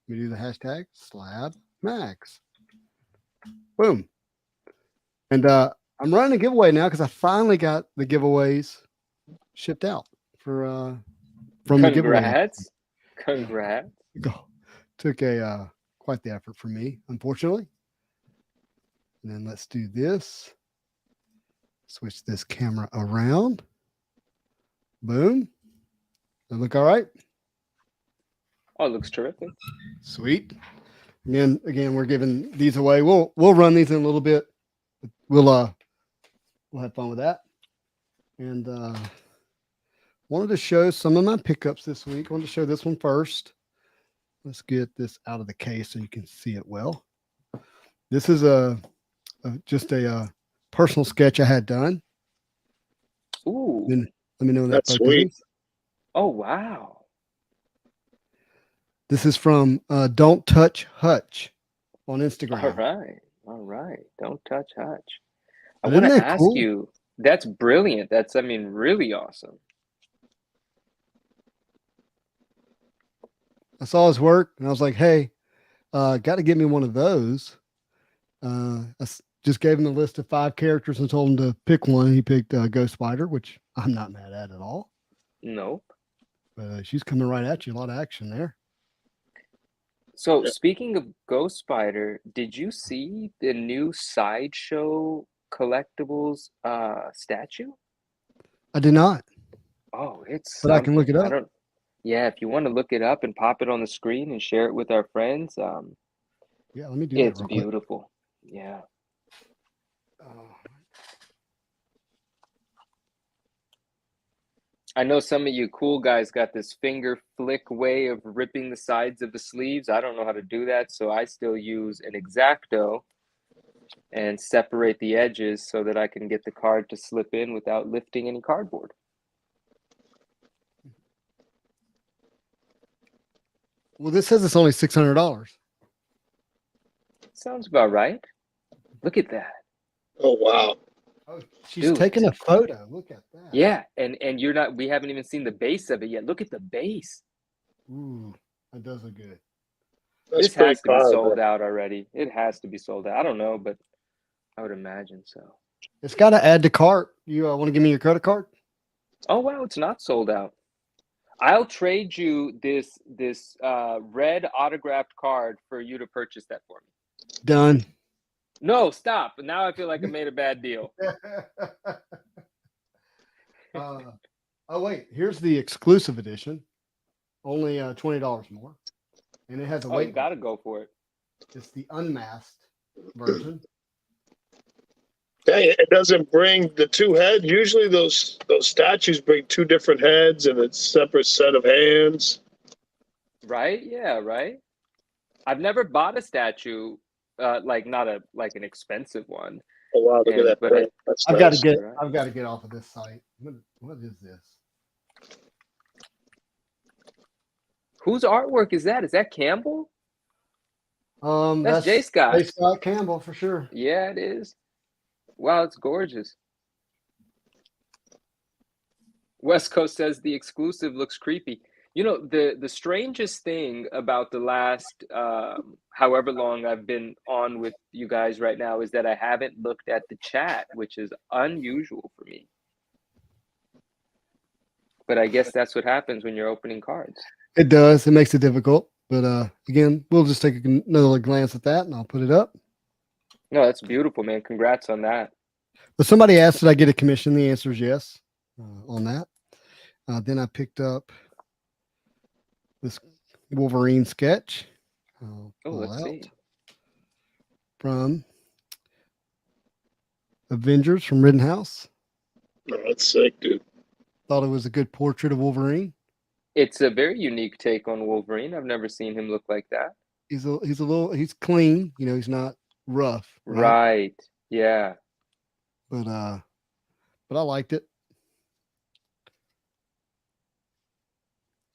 We do the hashtag Slab Mags. Boom. And I'm running a giveaway now because I finally got the giveaways shipped out for from the giveaway. Congrats. Took a quite the effort for me, unfortunately. And then let's do this. Switch this camera around. Boom. Does it look all right? Oh, it looks terrific. Sweet. Again, we're giving these away. We'll run these in a little bit. We'll have fun with that. And wanted to show some of my pickups this week. I wanted to show this one first. Let's get this out of the case so you can see it well. This is just a personal sketch I had done. Ooh. Then let me know when That's that sweet. Oh, wow. This is from Don't Touch Hutch on Instagram. All right. All right. Don't touch Hutch. I But want to isn't that ask cool? you, that's brilliant. That's, I mean, really awesome. I saw his work and I was like, hey, got to get me one of those. Just gave him the list of 5 characters and told him to pick one. He picked Ghost Spider, which I'm not mad at all. Nope. But she's coming right at you. A lot of action there. So speaking of Ghost Spider, did you see the new Sideshow collectibles statue? I did not, Oh, it's but I can look it something. up. Yeah, if you want to look it up and pop it on the screen and share it with our friends, Yeah, let me do that it's real quick. beautiful. Yeah. I know some of you cool guys got this finger flick way of ripping the sides of the sleeves. I don't know how to do that, so I still use an X-Acto and separate the edges so that I can get the card to slip in without lifting any cardboard. Well, this says it's only $600. Sounds about right. Look at that. Oh wow. Oh, she's Dude. taking a photo. Look at that. Yeah, and you're not, we haven't even seen the base of it yet. Look at the base. Ooh, that does look good. That's This pretty has to be fun, sold man. out already. It has to be sold out. I don't know, but I would imagine so. It's got to add to cart. You want to give me your credit card? Oh wow, it's not sold out. I'll trade you this red autographed card for you to purchase that for me. Done. No, stop. Now I feel like I made a bad deal. Oh wait, here's the exclusive edition. Only $20 more, and it has a Oh, you weight. gotta go for it. It's the unmasked version. Dang, it doesn't bring the 2 heads. Usually those statues bring 2 different heads and a separate set of hands. Right? Yeah, right. I've never bought a statue, like not an expensive one. Oh wow, look at that. But That's I've got to nice. get. Right. I've got to get off of this site. What is this? Whose artwork is that? Is that Campbell? That's J. Scott. J. Scott Campbell for sure. Yeah, it is. Wow, it's gorgeous. West Coast says the exclusive looks creepy. You know, the strangest thing about the last however long I've been on with you guys right now is that I haven't looked at the chat, which is unusual for me. But I guess that's what happens when you're opening cards. It does. It makes it difficult. But again, we'll just take another glance at that, and I'll put it up. No, that's beautiful, man. Congrats on that. But somebody asked, did I get a commission? The answer is yes on that. Then I picked up this Wolverine sketch. Oh, let's see. From Avengers from Rittenhouse. Oh, that's sick, dude. Thought it was a good portrait of Wolverine. It's a very unique take on Wolverine. I've never seen him look like that. He's clean. You know, he's not rough. Right. Yeah. But I liked it.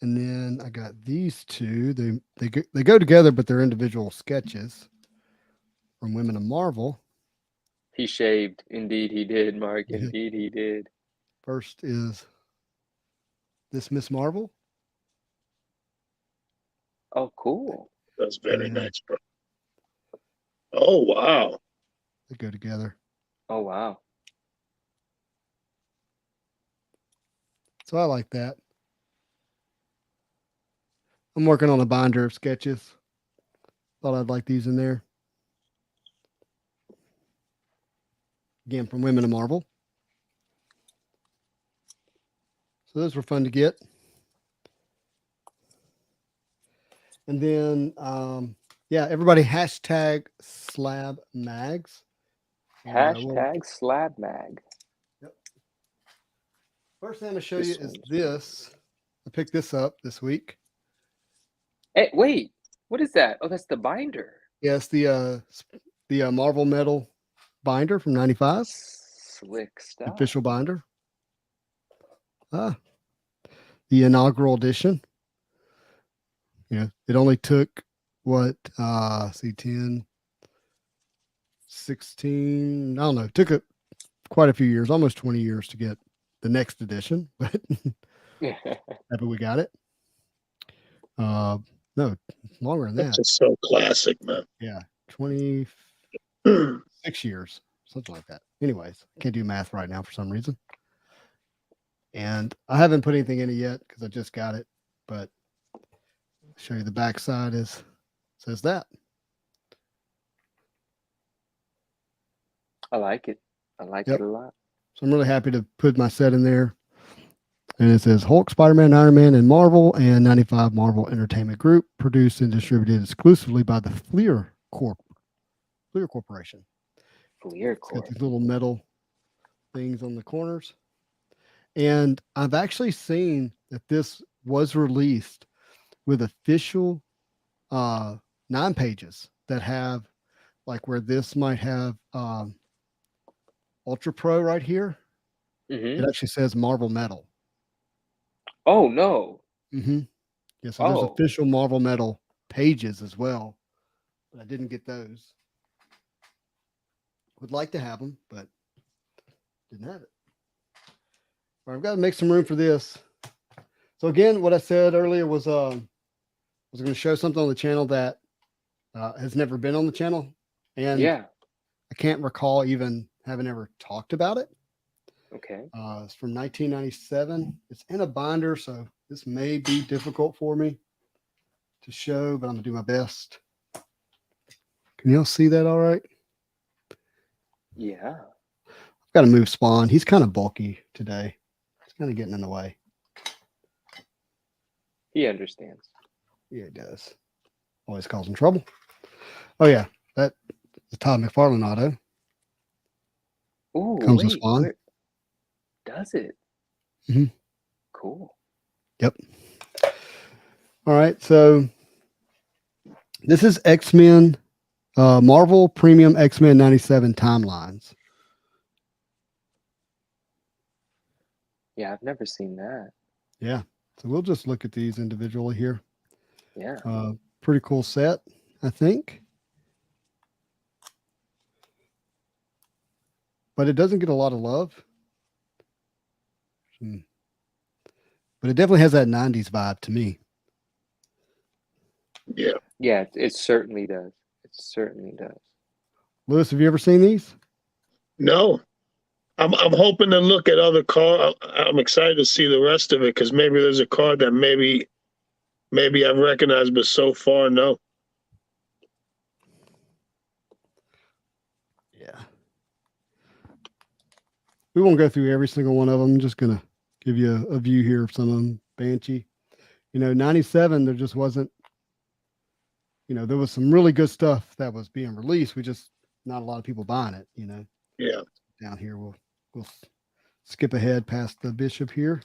And then I got these two. They go together, but they're individual sketches from Women of Marvel. He shaved. Indeed, he did, Mark. Indeed, he did. First is this Miss Marvel. Oh, cool. That's very nice, bro. Oh wow. They go together. Oh, wow. So I like that. I'm working on a binder of sketches. Thought I'd like these in there. Again, from Women of Marvel. So those were fun to get. And then, yeah, everybody hashtag slab mags. Hashtag slab mag. Yep. First thing I'm going to show This you is one's this. I picked this up this week. Hey, wait, what is that? Oh, that's the binder. Yes, the Marvel Metal binder from '95, Slick stuff. official binder. The inaugural edition. You know, it only took what, 10, 16, I don't know, it took quite a few years, almost 20 years to get the next edition, but happy we got it. No, longer than That's that. just so classic, man. Yeah, 26 years, something like that. Anyways, can't do math right now for some reason. And I haven't put anything in it yet because I just got it, but I'll show you the back side says that. I like it. I like Yep. it a lot. So I'm really happy to put my set in there. And it says Hulk, Spider-Man, Iron Man, and Marvel, and 95 Marvel Entertainment Group, produced and distributed exclusively by the Fleer Corporation. Fleer It's got Corp. these little metal things on the corners. And I've actually seen that this was released with official 9 pages that have, like, where this might have Ultra Pro right here. Mm-hmm. It actually says Marvel Metal. Oh no. Mm-hmm. Yeah, so there's Oh. official Marvel Metal pages as well, but I didn't get those. Would like to have them, but didn't have it. All right, I've got to make some room for this. So again, what I said earlier was going to show something on the channel that has never been on the channel, and Yeah. I can't recall even having ever talked about it. Okay. It's from 1997. It's in a binder, so this may be difficult for me to show, but I'm gonna do my best. Can y'all see that all right? Yeah. I've got to move Spawn. He's kind of bulky today. He's kind of getting in the way. He understands. Yeah, he does. Always causing trouble. Oh yeah, that's the Todd McFarlane auto. Oh, Comes with wait. Spawn. Where does it? Mhm. Cool. Yep. All right, so this is X-Men, Marvel Premium X-Men 97 Timelines. Yeah, I've never seen that. Yeah, so we'll just look at these individually here. Yeah. Pretty cool set, I think. But it doesn't get a lot of love. But it definitely has that 90s vibe to me. Yeah. Yeah, it certainly does. It certainly does. Lewis, have you ever seen these? No. I'm hoping to look at other cards. I'm excited to see the rest of it because maybe there's a card that maybe I've recognized, but so far, no. Yeah. We won't go through every single one of them. I'm just going to give you a view here of some of them. Banshee. 97, there just wasn't, there was some really good stuff that was being released. We just, not a lot of people buying it, Yeah. Down here, we'll skip ahead past the Bishop here.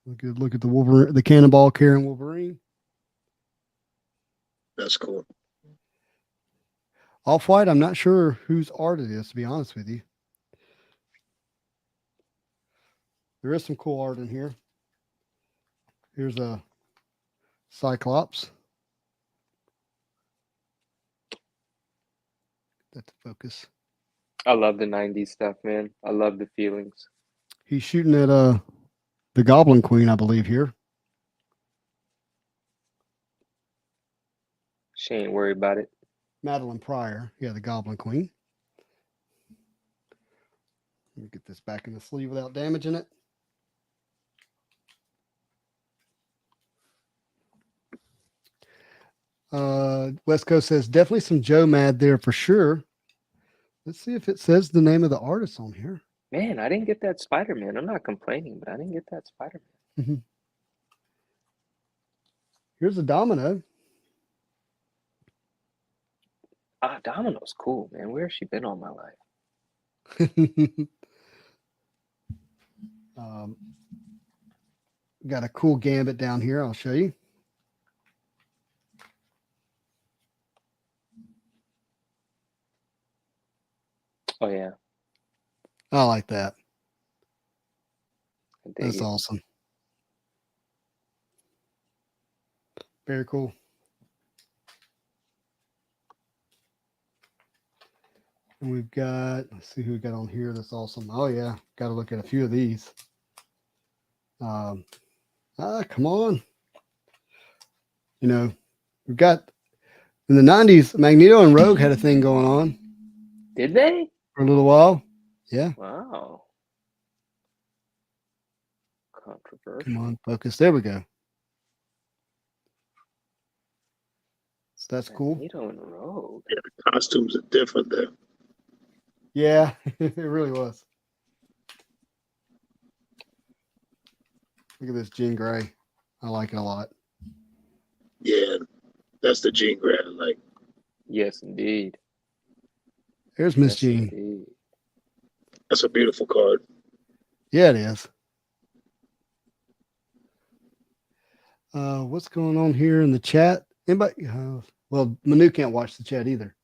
Look at the Wolverine, the Cannonball carrying Wolverine. That's cool. Off-White, I'm not sure whose art it is, to be honest with you. There is some cool art in here. Here's a Cyclops. That's the focus. I love the 90s stuff, man. I love the feelings. He's shooting at the Goblin Queen, I believe, here. She ain't worried about it. Madeline Pryor. Yeah, the Goblin Queen. Let me get this back in the sleeve without damaging it. West Coast says definitely some Joe Mad there for sure. Let's see if it says the name of the artist on here. Man, I didn't get that Spider-Man. I'm not complaining, but I didn't get that Spider-Man. Here's a domino. Ah, Domino's cool, man. Where's she been all my life? Got a cool gambit down here. I'll show you. Oh yeah, I like that. I dig That's it. awesome. Very cool. And we've got, let's see who we got on here. That's awesome. Oh yeah, got to look at a few of these. Come on. You know, we've got in the 90s, Magneto and Rogue had a thing going on Did they? for a little while. Yeah. Wow. Controversial. Come on, focus. There we go. So that's cool. Magneto and Rogue. Yeah, the costumes are different there. Yeah, it really was. Look at this Jean Grey. I like it a lot. Yeah, that's the Jean Grey I like. Yes, indeed. There's Miss Yes, Jean. indeed. That's a beautiful card. Yeah, it is. What's going on here in the chat? Anybody? Well, Manu can't watch the chat either.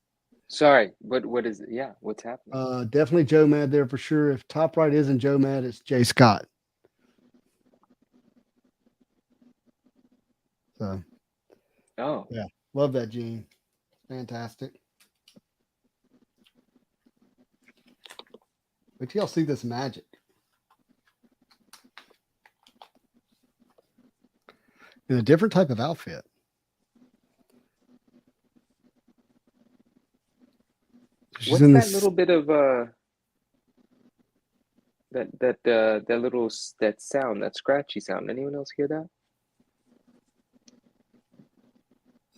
Sorry, what is it? Yeah, what's happening? Definitely Joe Mad there for sure. If top right isn't Joe Mad, it's Jay Scott. So, Oh, yeah, love that Gene. Fantastic. Wait till y'all see this magic. In a different type of outfit. She's what's in that this. little bit of that sound, that scratchy sound? Anyone else hear that?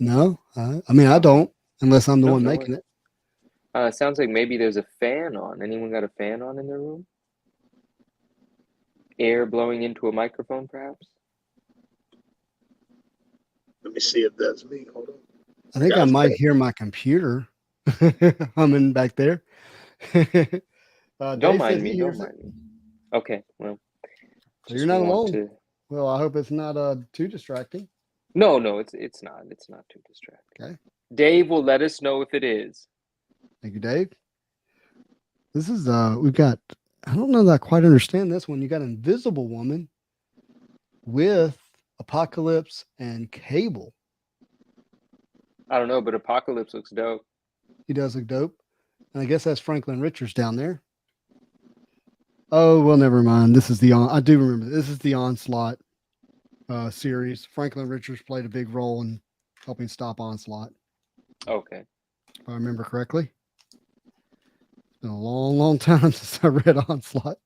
No, I mean I don't, unless I'm the No, one no making way. it. Sounds like maybe there's a fan on. Anyone got a fan on in their room? Air blowing into a microphone, perhaps? Let me see if that's me. Hold on. I think I might hear my computer humming back there. Don't Dave mind said me. he Don't hears it. mind me. Okay, well, So you're just not want alone. to. Well, I hope it's not too distracting. No, it's not. It's not too distracting. Okay. Dave will let us know if it is. Thank you, Dave. This is we've got, I don't know that I quite understand this one. You got Invisible Woman with Apocalypse and Cable. I don't know, but Apocalypse looks dope. He does look dope. And I guess that's Franklin Richards down there. Oh, well, never mind. This is I do remember this is the Onslaught series. Franklin Richards played a big role in helping stop Onslaught, Okay. if I remember correctly. It's been a long, long time since I read Onslaught.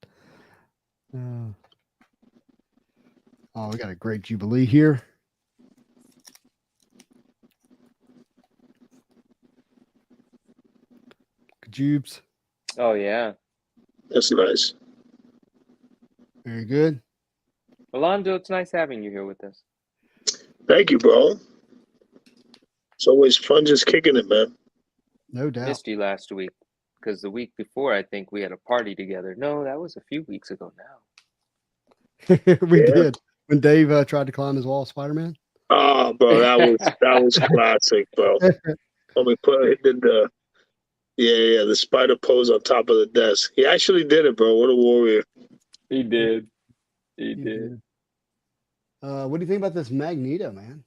Oh, we got a great Jubilee here. Jubes. Oh yeah. That's nice. Very good. Alonzo, it's nice having you here with us. Thank you, bro. It's always fun just kicking it, man. No doubt. Missed you last week because the week before I think we had a party together. No, that was a few weeks ago now. We did. When Dave tried to climb his wall, Spider-Man. Oh, bro, that was classic, bro. When we did the spider pose on top of the desk. He actually did it, bro. What a warrior. He did. He did. What do you think about this Magneto, man?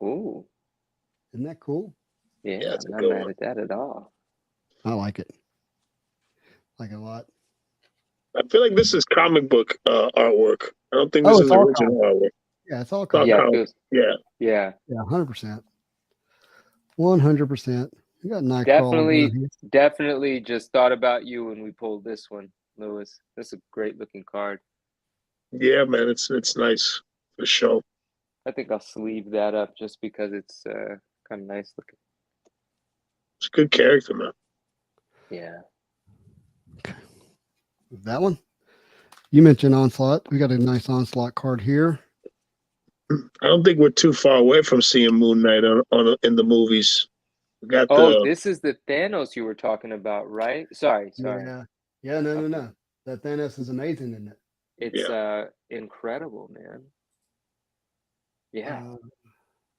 Ooh. Isn't that cool? Yeah, that's I'm a not good mad one. at that at all. I like it. Like it a lot. I feel like this is comic book artwork. I don't think this it's is all original artwork. Yeah, it's all It's all cool. Yeah, comic. it feels, Yeah. yeah. Yeah, 100%. 100%. You got Nightcrawler. Definitely just thought about you when we pulled this one, Lewis. This is a great looking card. Yeah, man, it's nice for sure. I think I'll sleeve that up just because it's Kind of nice looking. It's a good character, man. Yeah. That one. You mentioned Onslaught. We got a nice Onslaught card here. I don't think we're too far away from seeing Moon Knight in the movies. We got This is the Thanos you were talking about, right? Sorry. Yeah. No. That Thanos is amazing, isn't it? It's incredible, man. Yeah.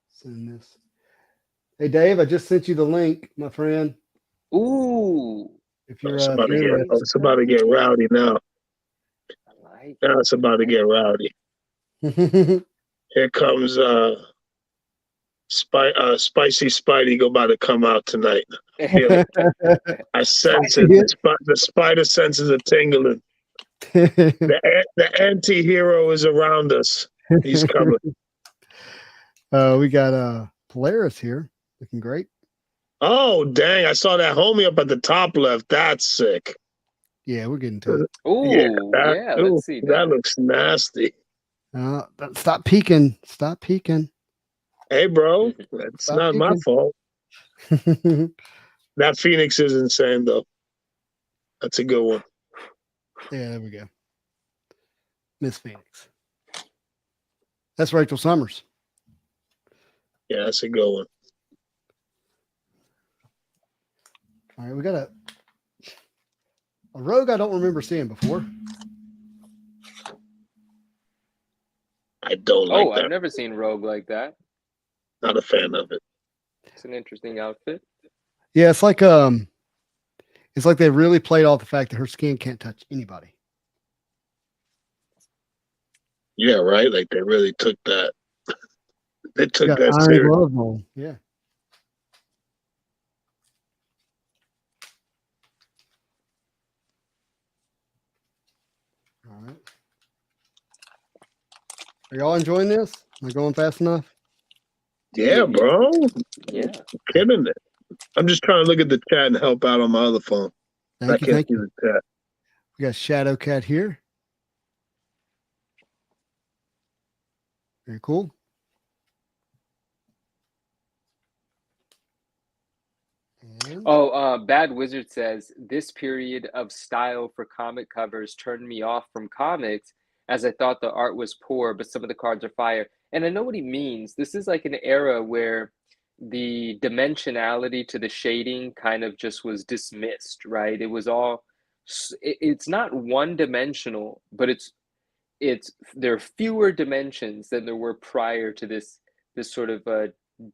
Send this. Hey, Dave, I just sent you the link, my friend. Ooh. If you're, it's about to get rowdy now. I like Now it's about to get rowdy. Here comes Spicy Spidey about to come out tonight. I feel it. I sense it. The spider senses are tingling. The anti-hero is around us. He's coming. We got Polaris here, looking great. Oh, dang. I saw that homie up at the top left. That's sick. Yeah, we're getting to it. Ooh, let's see. That looks nasty. Stop peeking. Stop peeking. Hey, bro. That's not my fault. That Phoenix is insane, though. That's a good one. Yeah, there we go. Miss Phoenix. That's Rachel Summers. Yeah, that's a good one. All right, we got a Rogue I don't remember seeing before. I don't like that. I've never seen Rogue like that. Not a fan of it. It's an interesting outfit. Yeah, it's like they really played off the fact that her skin can't touch anybody. Yeah, right. Like they really took that. They took that Iron serious. Glove on. Yeah. All right. Are y'all enjoying this? Am I going fast enough? Yeah, bro. Yeah. Killing it. I'm just trying to look at the chat and help out on my other phone. Thank you. The chat. We got Shadow Cat here. Very cool. And... Bad Wizard says, this period of style for comic covers turned me off from comics as I thought the art was poor, but some of the cards are fire. And I know what he means. This is like an era where the dimensionality to the shading kind of just was dismissed, right? It was all, it's not one dimensional, but there are fewer dimensions than there were prior to this sort of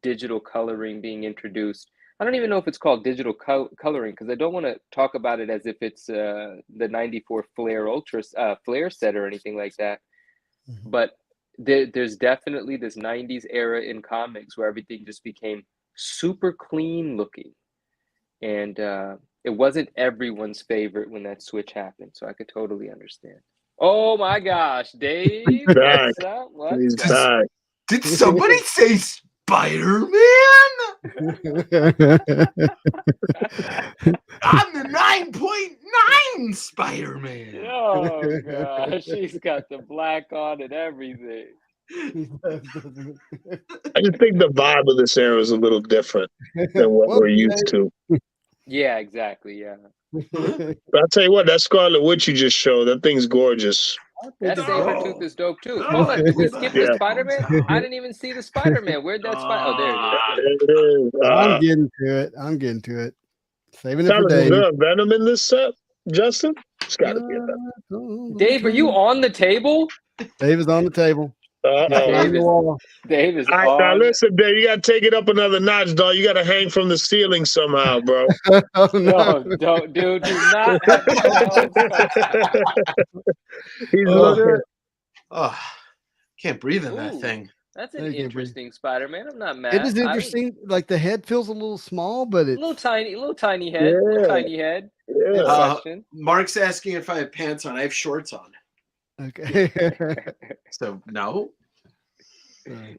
digital coloring being introduced. I don't even know if it's called digital coloring because I don't want to talk about it as if it's the 94 Flare Ultra Flare set or anything like that. Mm-hmm. But there's definitely this 90s era in comics where everything just became super clean looking. And it wasn't everyone's favorite when that switch happened. So I could totally understand. Oh my gosh, Dave. What's up? He's back. Did somebody say Spider-Man? I'm the 9.9 Spider-Man. Oh gosh, she's got the black on and everything. I just think the vibe of this era is a little different than what we're used to. Yeah, exactly. Yeah. But I'll tell you what, that Scarlet Witch you just showed, that thing's gorgeous. That Sabretooth is dope too. Hold on, did we skip the Spider-Man? I didn't even see the Spider-Man. Where'd that Spider? Oh, there it is. I'm getting to it. Saving it for Dave. Is there a Venom in this set, Justin? It's got to be a Venom. Dave, are you on the table? Dave is on the table. Dave is on. Now listen, Dave, you got to take it up another notch, dog. You got to hang from the ceiling somehow, bro. Oh, no, don't, dude. Do not. He's looking. Oh, can't breathe in that thing. That's an interesting Spider-Man. I'm not mad. It is interesting. Like the head feels a little small, but it's a little tiny head. Little tiny head. Yeah. Mark's asking if I have pants on. I have shorts on. Okay. So no.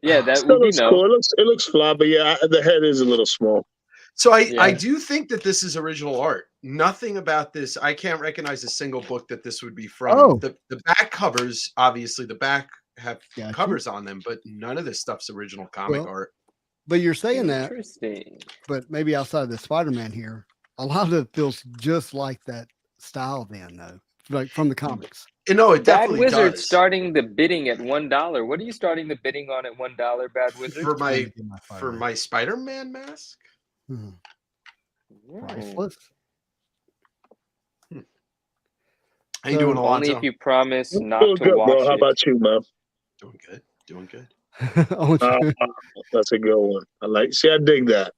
Yeah, that still looks cool. It looks fly, but yeah, the head is a little small. So I do think that this is original art. Nothing about this. I can't recognize a single book that this would be from. Oh. The back covers, obviously, the back have covers on them, but none of this stuff's original comic art. But you're saying that, Interesting. but maybe outside of the Spider-Man here, a lot of it feels just like that style then, though, like from the comics. You know, it Bad definitely Wizard does. starting the bidding at $1. What are you starting the bidding on at $1, Bad Wizard? For Trying to get for Spider-Man. my Spider-Man mask. Hmm. Ooh. Priceless. How you doing, So- Only Alonso? if you promise I'm not doing to good, wash bro. How it. about you, man? Doing good. Doing good. Oh, That's a good one. I like. See, I dig that.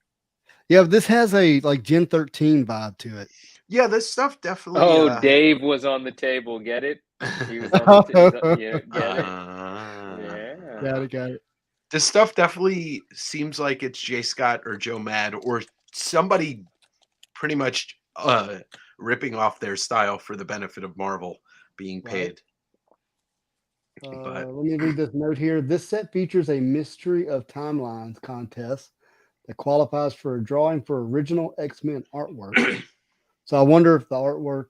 yeah, but this has a like Gen 13 vibe to it. Yeah, this stuff definitely. Oh, Dave was on the table. Get it? He was on the table. Yeah, get it? Yeah. Got it. This stuff definitely seems like it's Jay Scott or Joe Mad or somebody pretty much ripping off their style for the benefit of Marvel being Right. paid. But Let me read this note here. This set features a Mystery of Timelines contest that qualifies for a drawing for original X-Men artwork. So I wonder if the artwork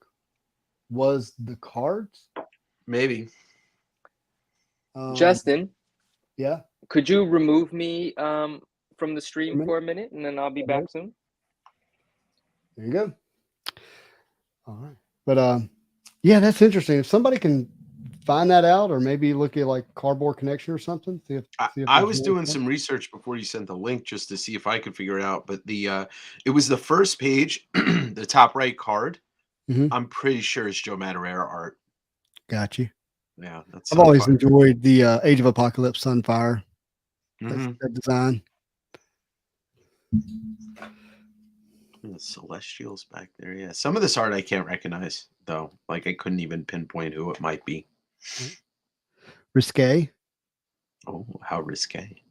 was the cards. maybe. Justin, Yeah. could you remove me from the stream minute. for a minute, and then I'll be back soon? There you go. All right. But yeah, that's interesting. If somebody can find that out, or maybe look at like Cardboard Connection or something. See if I there's was more doing stuff. some research before you sent the link just to see if I could figure it out. But it was the first page, the top right card. Mhm. I'm pretty sure it's Joe Madureira art. Got you. Yeah, that's. I've always enjoyed the Age of Apocalypse Sunfire. Mhm. That design. The Celestials back there. Yeah, some of this art I can't recognize though. Like I couldn't even pinpoint who it might be. Risque. Oh, how risque!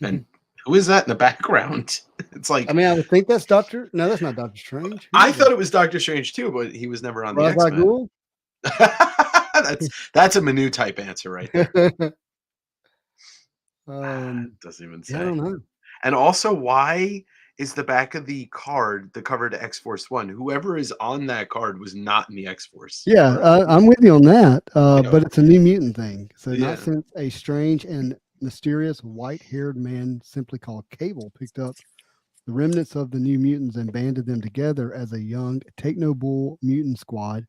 And who is that in the background? It's like I mean, I would think that's Doctor. No, that's not Doctor Strange. Who I is thought it was Doctor Strange too, but he was never on the Ra's X al Men. Ghul? that's a Manu type answer right there. Doesn't even say. Yeah, I don't know. And also, why is the back of the card the cover to X-Force 1? Whoever is on that card was not in the X-Force. Yeah, I'm with you on that. Yeah. But it's a New Mutant thing. So Yeah. not since a strange and mysterious white-haired man simply called Cable picked up the remnants of the New Mutants and banded them together as a young Technobull mutant squad,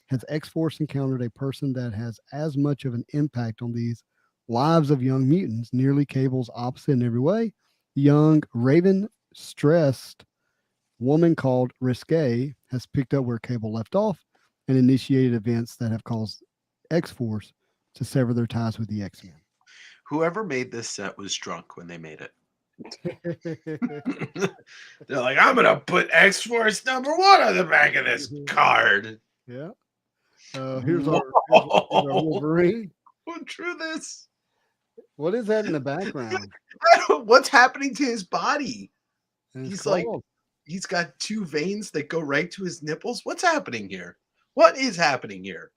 has X-Force encountered a person that has as much of an impact on these lives of young mutants, nearly Cable's opposite in every way. Young, raven-stressed woman called Risque has picked up where Cable left off and initiated events that have caused X-Force to sever their ties with the X-Men. Whoever made this set was drunk when they made it. They're like, I'm gonna put X-Force #1 on the back of this card. Yeah. Here's our Wolverine. Who drew this? What is that in the background? What's happening to his body? And it's He's like, called- he's got 2 veins that go right to his nipples. What's happening here? What is happening here?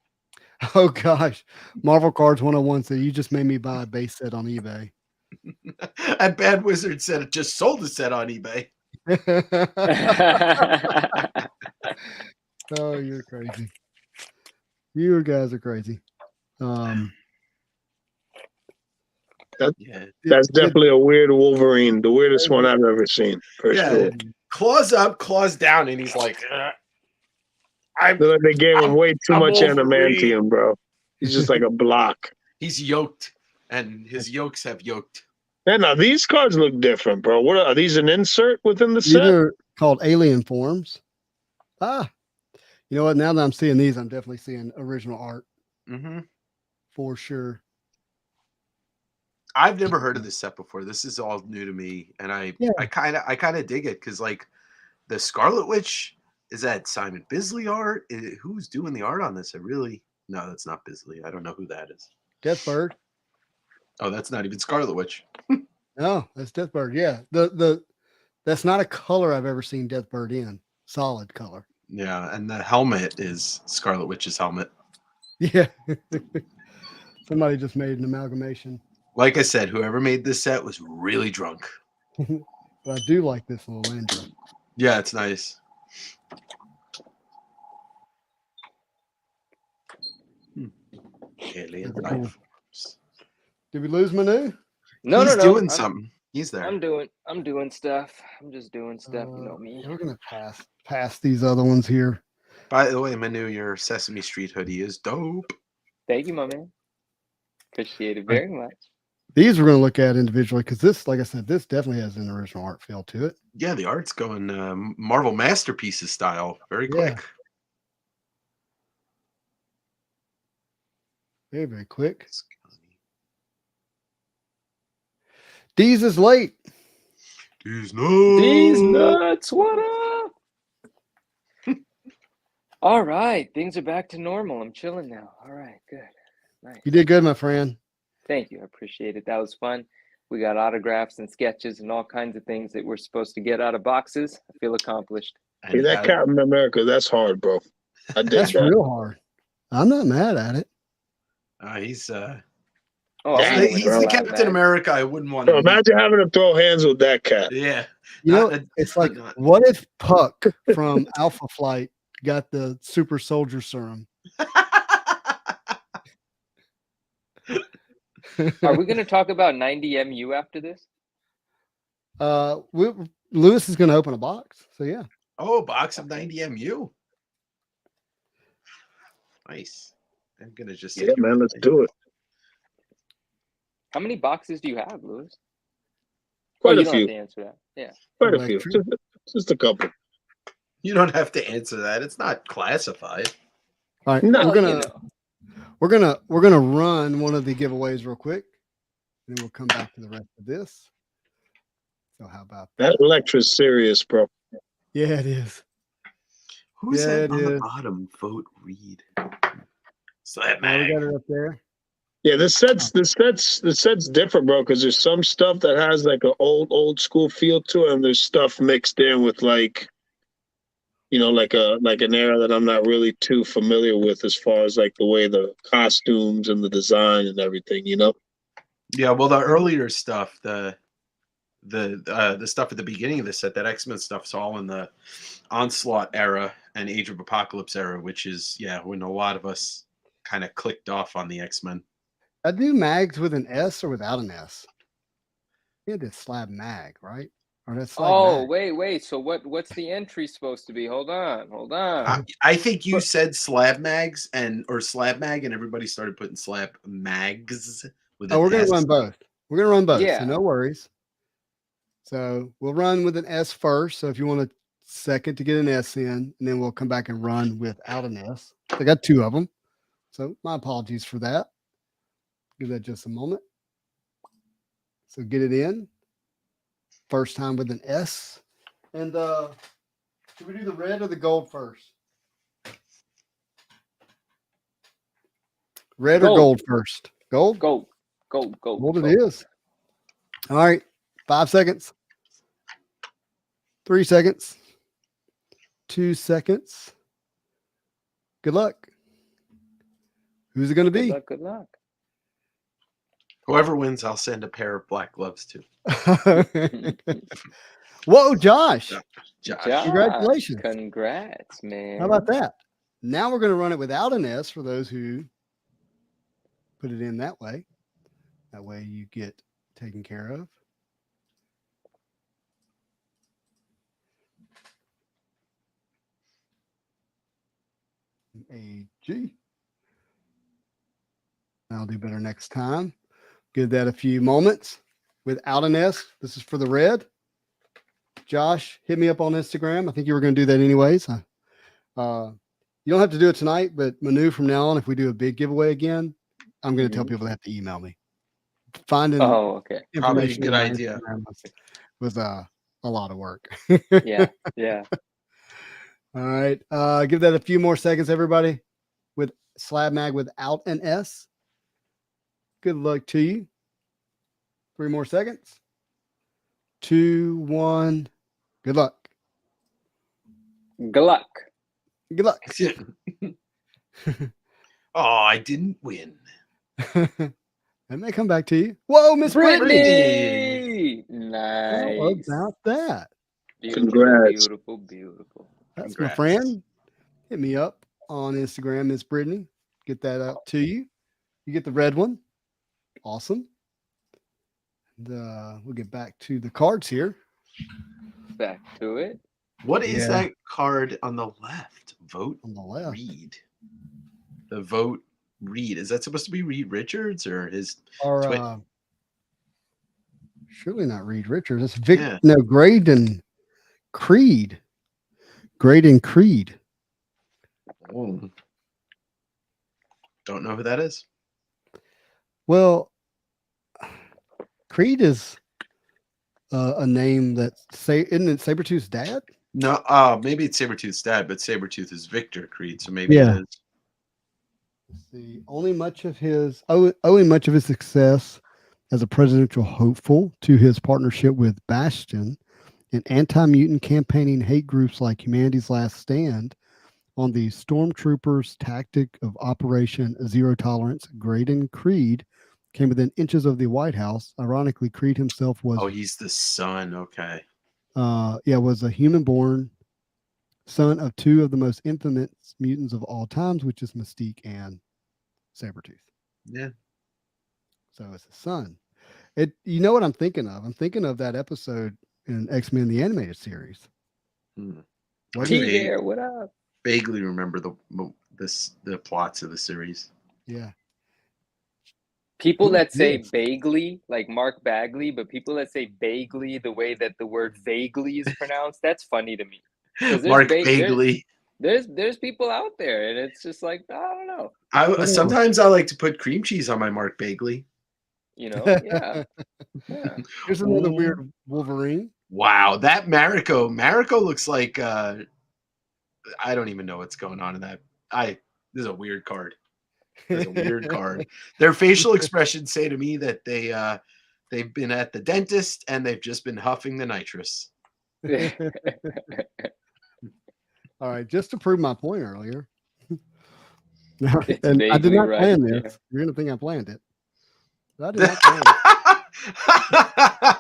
Oh gosh, Marvel Cards 101 said you just made me buy a base set on eBay. And Bad Wizard said it just sold a set on eBay. Oh, you're crazy. You guys are crazy. Yeah. That's definitely a weird Wolverine, the weirdest one I've ever seen, for Yeah. sure. Claws up, claws down, and he's like, Feel like they gave him way too I'm much Wolverine. adamantium, bro. He's just like a block. he's yoked, and his yokes have yoked. And now these cards look different, bro. What are these? An insert within the These set? are called alien forms. You know what? Now that I'm seeing these, I'm definitely seeing original art Mm-hmm. for sure. I've never heard of this set before. This is all new to me, and I kind of dig it because like the Scarlet Witch, is that Simon Bisley art? Who's doing the art on this? No, that's not Bisley. I don't know who that is. Deathbird. Oh, that's not even Scarlet Witch. No, that's Deathbird. Yeah, that's not a color I've ever seen Deathbird in. Solid color. Yeah, and the helmet is Scarlet Witch's helmet. Yeah. Somebody just made an amalgamation. Like I said, whoever made this set was really drunk. But I do like this little Andrew. Yeah, it's nice. Alien That's cool. life forms. Did we lose Manu? No, He's no. doing something. He's there. I'm doing stuff. I'm just doing stuff. You know me. We're gonna pass these other ones here. By the way, Manu, your Sesame Street hoodie is dope. Thank you, my man. Appreciate it very much. These we're gonna look at individually because this, like I said, this definitely has an original art feel to it. Yeah, the art's going Marvel Masterpieces style. Very Yeah. quick. Very, very quick. Deez is late. These nuts. These nuts, what up? All right, things are back to normal. I'm chilling now. All right, good. Nice. You did good, my friend. Thank you. I appreciate it. That was fun. We got autographs and sketches and all kinds of things that we're supposed to get out of boxes. I feel accomplished. Hey, that Captain America, that's hard, bro. I did That's that. real hard. I'm not mad at it. He's I he's wouldn't the go Captain back. America. I wouldn't want Bro, to meet. imagine having to throw hands with that cat. Yeah. You know, it's like, what if Puck from Alpha Flight got the super soldier serum? Are we going to talk about 90 MU after this? Lewis is going to open a box. So, yeah. Oh, a box of 90 MU. Nice. I'm going to just say, Yeah, man, let's do it. How many boxes do you have, Lewis? Quite you a don't few. have to answer that. Yeah. Quite a few. Just a couple. You don't have to answer that. It's not classified. All right. No, We're gonna run one of the giveaways real quick. And then we'll come back to the rest of this. So how about that? That Electra's serious, bro. Yeah, it is. Who's Yeah, that it on the is. bottom? Vote read. Slap Now we mag. got it up there. Yeah, the set's different, bro, because there's some stuff that has like an old school feel to it, and there's stuff mixed in with like like an era that I'm not really too familiar with as far as like the way the costumes and the design and everything, Yeah, well, the earlier stuff, the stuff at the beginning of the set, that X-Men stuff's all in the Onslaught era and Age of Apocalypse era, which is when a lot of us kind of clicked off on the X-Men. I do mags with an S or without an S. Yeah, this slab mag, right? Or that's Oh, wait. So what's the entry supposed to be? Hold on. I think you said slab mags or slab mag, and everybody started putting slab mags with an we're gonna S. run both. We're gonna run both. Yeah. So no worries. So we'll run with an S first. So if you want a second to get an S in, and then we'll come back and run without an S. I got two of them. So my apologies for that. Give that just a moment. So get it in. First time with an S. And should we do the red or the gold first? Red or gold first? Gold? Gold. Gold it is. All right. 5 seconds. 3 seconds. 2 seconds. Good luck. Who's it going to be? Good luck. Whoever wins, I'll send a pair of black gloves to. Whoa, Josh. Josh. Congratulations. Congrats, man. How about that? Now we're going to run it without an S for those who put it in that way. That way you get taken care of. AG. I'll do better next time. Give that a few moments without an S. This is for the red. Josh, hit me up on Instagram. I think you were going to do that anyways. You don't have to do it tonight, but Manu, from now on, if we do a big giveaway again, I'm going to tell people they have to email me. Finding okay. Probably a information good on idea. Instagram was a lot of work. Yeah. All right. Give that a few more seconds, everybody, with slab mag without an S. Good luck to you. 3 more seconds. 2, 1. Good luck. Good luck. Good luck. Oh, I didn't win. That may come back to you. Whoa, Miss Brittany. Nice. How about that? Congrats. Beautiful. That's Congrats. my friend. Hit me up on Instagram, Miss Brittany. Get that up to you. You get the red one. Awesome. We'll get back to the cards here. Back to it. What is Yeah. that card on the left? Vote On the left. Reed. The vote Reed. Is that supposed to be Reed Richards or his? Or Twi- surely not Reed Richards. It's Yeah. No, Graydon Creed. Graydon Creed. Oh. Don't know who that is. Well, Creed is a name that isn't it Sabretooth's dad? No, maybe it's Sabretooth's dad, but Sabretooth is Victor Creed, so maybe Yeah. it is. Let's see, owing much of his success as a presidential hopeful to his partnership with Bastion and anti-mutant campaigning hate groups like Humanity's Last Stand on the stormtroopers' tactic of Operation Zero Tolerance, Graydon Creed came within inches of the White House. Ironically, Creed himself was Oh, he's the son. Okay. was a human-born son of two of the most infamous mutants of all times, which is Mystique and Sabretooth. Yeah. So it's a son. You know what I'm thinking of? I'm thinking of that episode in X-Men the Animated Series. Hmm. Wasn't T it? there, what up? Vaguely remember the plots of the series. Yeah. People Who that say is? Bagley, like Mark Bagley, but people that say Bagley the way that the word vaguely is pronounced, that's funny to me. 'Cause there's Mark ba- there- Bagley. There's people out there, and it's just like, I don't know. Sometimes I like to put cream cheese on my Mark Bagley. You know, yeah. Yeah. Here's another weird Wolverine. Wow, that Mariko looks like I don't even know what's going on in that. This is a weird card. It's a weird card. Their facial expressions say to me that they've been at the dentist and they've just been huffing the nitrous. All right, just to prove my point earlier. It's And I did vaguely not right, plan yeah. this. You're gonna think I planned it. But I did not plan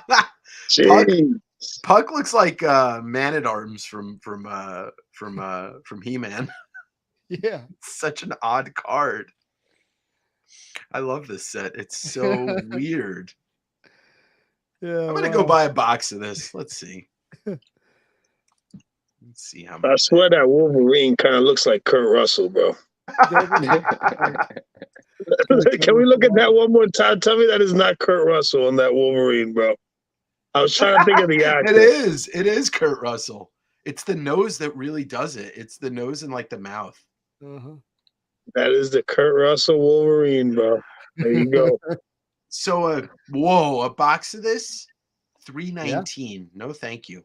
it. Jeez. Puck looks like Man at Arms from He-Man. Yeah. Such an odd card. I love this set. It's so weird. Yeah. I'm gonna go buy a box of this. Let's see. Let's see how I much. swear that Wolverine kind of looks like Kurt Russell, bro. Can we look at that one more time? Tell me that is not Kurt Russell on that Wolverine, bro. I was trying to think of the actor. It is Kurt Russell. It's the nose that really does it. It's the nose and like the mouth. Uh-huh. That is the Kurt Russell Wolverine, bro. There you go. So a box of this, $3.19. No, thank you.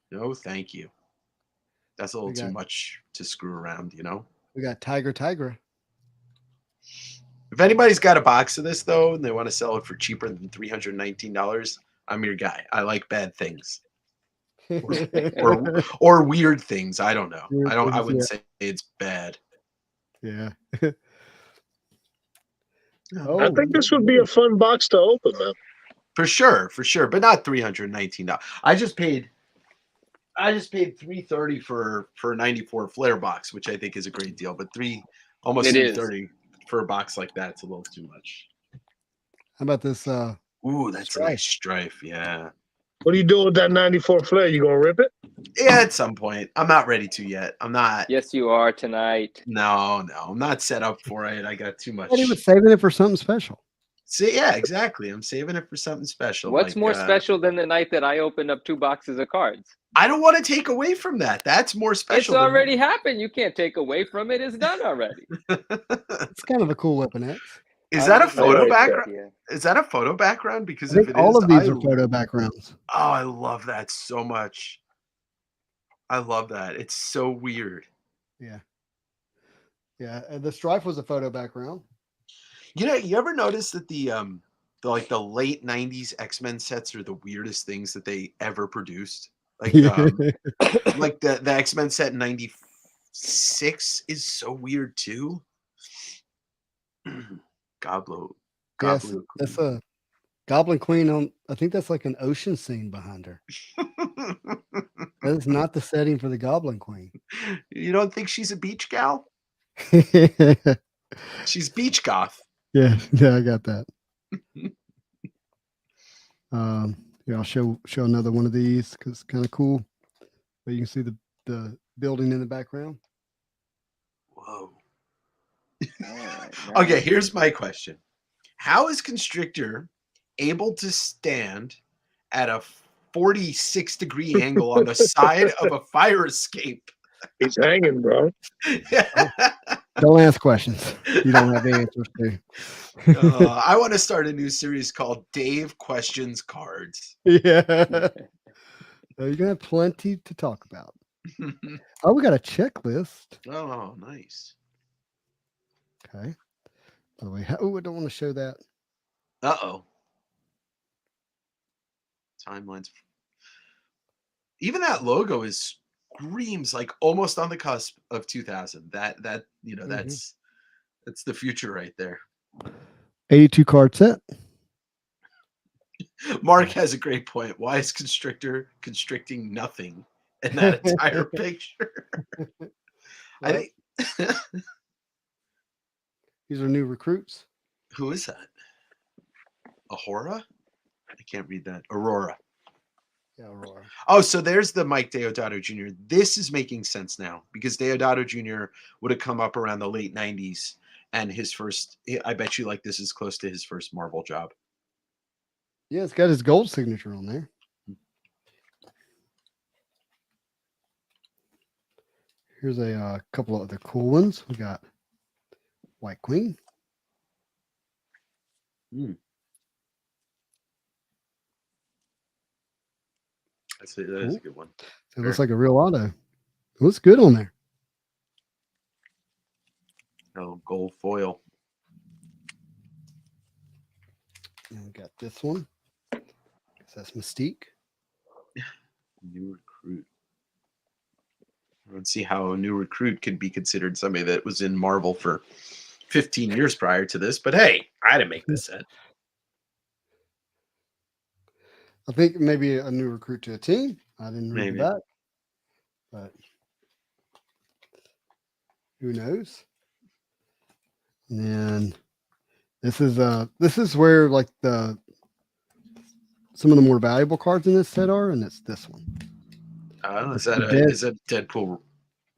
No, thank you. That's a little too much to screw around, you know? We got Tigra. If anybody's got a box of this, though, and they want to sell it for cheaper than $319, I'm your guy. I like bad things. Or weird things. I don't know. I wouldn't say it's bad. Yeah. I think this would be a fun box to open, man. For sure, but not $319. I just paid $330 for a 94 flare box, which I think is a great deal. But almost $330 for a box like that, it's a little too much. How about this? Ooh, that's a nice strife. Yeah. What are you doing with that 94 flare? You gonna rip it? Yeah, at some point. I'm not ready to yet. I'm not. Yes, you are tonight. No, I'm not set up for it. I got too much. He was saving it for something special. See, yeah, exactly. I'm saving it for something special. What's more special than the night that I opened up 2 boxes of cards? I don't want to take away from that. That's more special. It's already happened. You can't take away from it. It's done already. It's kind of a cool weapon X. Is that a photo like background? Yeah. Is that a photo background? Because I if think it all is, of these are photo backgrounds. Oh, I love that so much. I love that. It's so weird. Yeah. Yeah. And the strife was a photo background. You know, you ever notice that the late 90s X-Men sets are the weirdest things that they ever produced? Like like the X-Men set in 96 is so weird too. Goblo. Yes, that's a Goblin Queen on. I think that's like an ocean scene behind her. That is not the setting for the Goblin Queen. You don't think she's a beach gal? She's beach goth. Yeah, I got that. Here, I'll show another one of these because it's kind of cool. But you can see the building in the background. Whoa. All right, Okay, nice. here's my question. How is Constrictor able to stand at a 46-degree angle on the side of a fire escape? He's hanging, bro. Don't ask questions you don't have answers to. I want to start a new series called Dave Questions Cards. Yeah. You're gonna have plenty to talk about. Oh, we got a checklist. Oh, nice. Okay. By the way, I don't want to show that. Uh-oh. Timelines. Even that logo screams like almost on the cusp of 2000. That that's the future right there. 82 card set. Mark has a great point. Why is Constrictor constricting nothing in that entire picture? I think These are new recruits. who is that? Ahura? I can't read that. Aurora. Yeah, Aurora. Oh, so there's the Mike Deodato Jr. This is making sense now because Deodato Jr. would have come up around the late 90s and his first, I bet you like this is close to his first Marvel job. Yeah, it's got his gold signature on there. Here's a couple of other cool ones. We got White Queen. That is a good one. It looks like a real auto. It looks good on there. Oh, gold foil. And we got this one. That's Mystique. New recruit. I don't see how a new recruit could be considered somebody that was in Marvel for 15 years prior to this, but hey, I didn't make this set. I think maybe a new recruit to a team. I didn't read Maybe. that, but who knows? And then this is where like some of the more valuable cards in this set are, and it's this one. Is that Deadpool?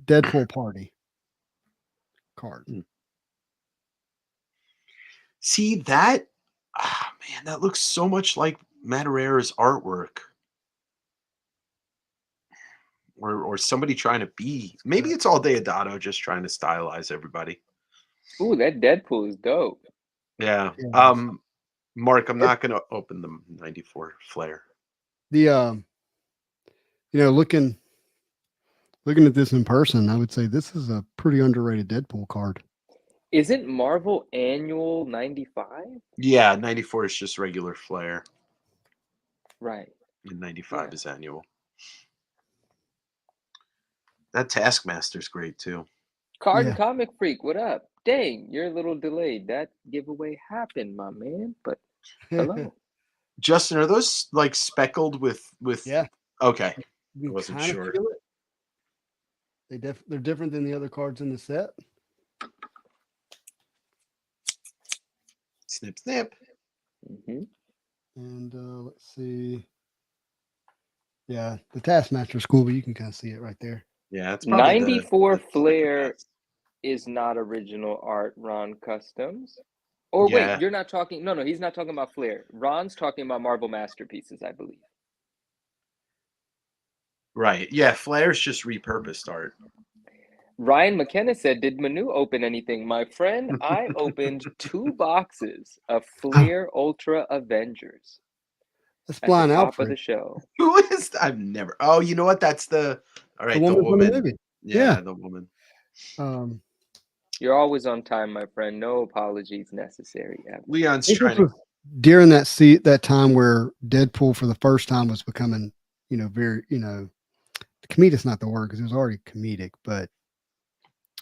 Deadpool Party card. See that? Man, that looks so much like Madureira's artwork. Or somebody trying to be. Maybe it's all Deodato just trying to stylize everybody. Ooh, that Deadpool is dope. Yeah. Mark, I'm not going to open the 94 flare. The looking at this in person, I would say this is a pretty underrated Deadpool card. Isn't Marvel Annual 95? Yeah, 94 is just regular flare. Right. And 95 is annual. That Taskmaster's great too. Card and Comic Freak, what up? Dang, you're a little delayed. That giveaway happened, my man. But hello. Justin, are those like speckled with Yeah. Okay. You I wasn't kinda sure. feel it. They're different than the other cards in the set. Snip, snip. And let's see. Yeah, the Taskmaster's cool, but you can kind of see it right there. Yeah, it's probably 94 Flare is not original art, Ron Customs. Or wait, you're not talking. No, he's not talking about Flare. Ron's talking about Marvel Masterpieces, I believe. Right. Yeah, Flare's just repurposed art. Ryan McKenna said, did Manu open anything? My friend, I opened 2 boxes of Fleer Ultra Avengers. That's Blind top Alfred. Of the show. Who is that? I've never. Oh, you know what? That's the woman. The movie. Yeah, the woman. You're always on time, my friend. No apologies necessary. Leon's trying to. During that time where Deadpool for the first time was becoming, very, comedic's not the word because it was already comedic, but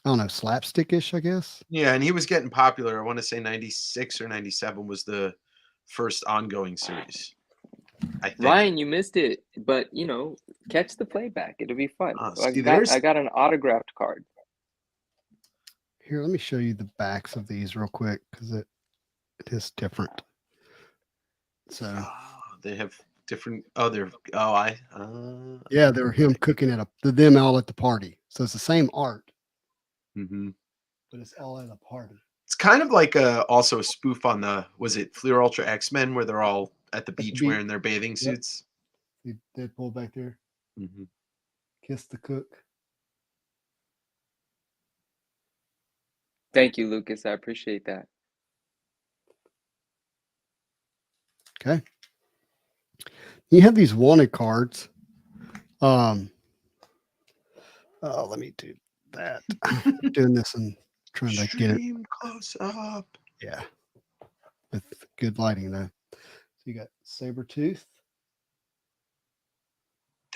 I don't know, slapstickish, I guess. Yeah, and he was getting popular. I want to say 96 or 97 was the first ongoing series. I think. Ryan, you missed it, but catch the playback. It'll be fun. I got an autographed card. Here, let me show you the backs of these real quick because it is different. So They have different. Oh, they're. Oh, I. Yeah, they were him cooking at them all at the party. So it's the same art, Mm-hmm. but it's all at a party. It's kind of like also a spoof on the. Was it Fleer Ultra X-Men where they're all at the beach wearing their bathing suits? See Deadpool back there. Mm-hmm. Kiss the cook. Thank you, Lucas. I appreciate that. Okay. You have these wanted cards. Let me do that. I'm doing this and trying to get it. Extreme close up. Yeah. With good lighting though. So you got Sabretooth.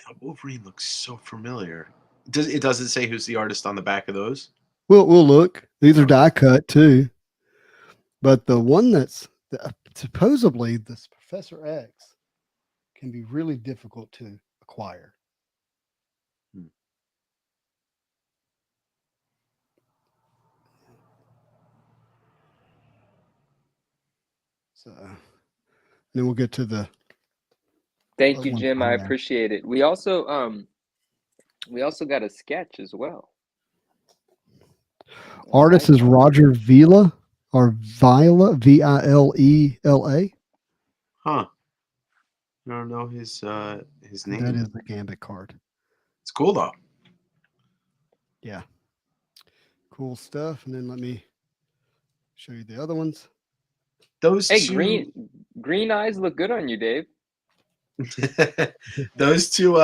That Wolverine looks so familiar. It doesn't say who's the artist on the back of those? We'll look. These are die cut too. But the one that's supposedly this Professor X can be really difficult to acquire. So then we'll get to the. Thank you, Jim. I appreciate it. We also got a sketch as well. Artist is Roger Vila or Vila, Vilela. Huh. I don't know his name. That is the Gambit card. It's cool though. Yeah. Cool stuff. And then let me show you the other ones. Those Hey, two... green eyes look good on you, Dave. those two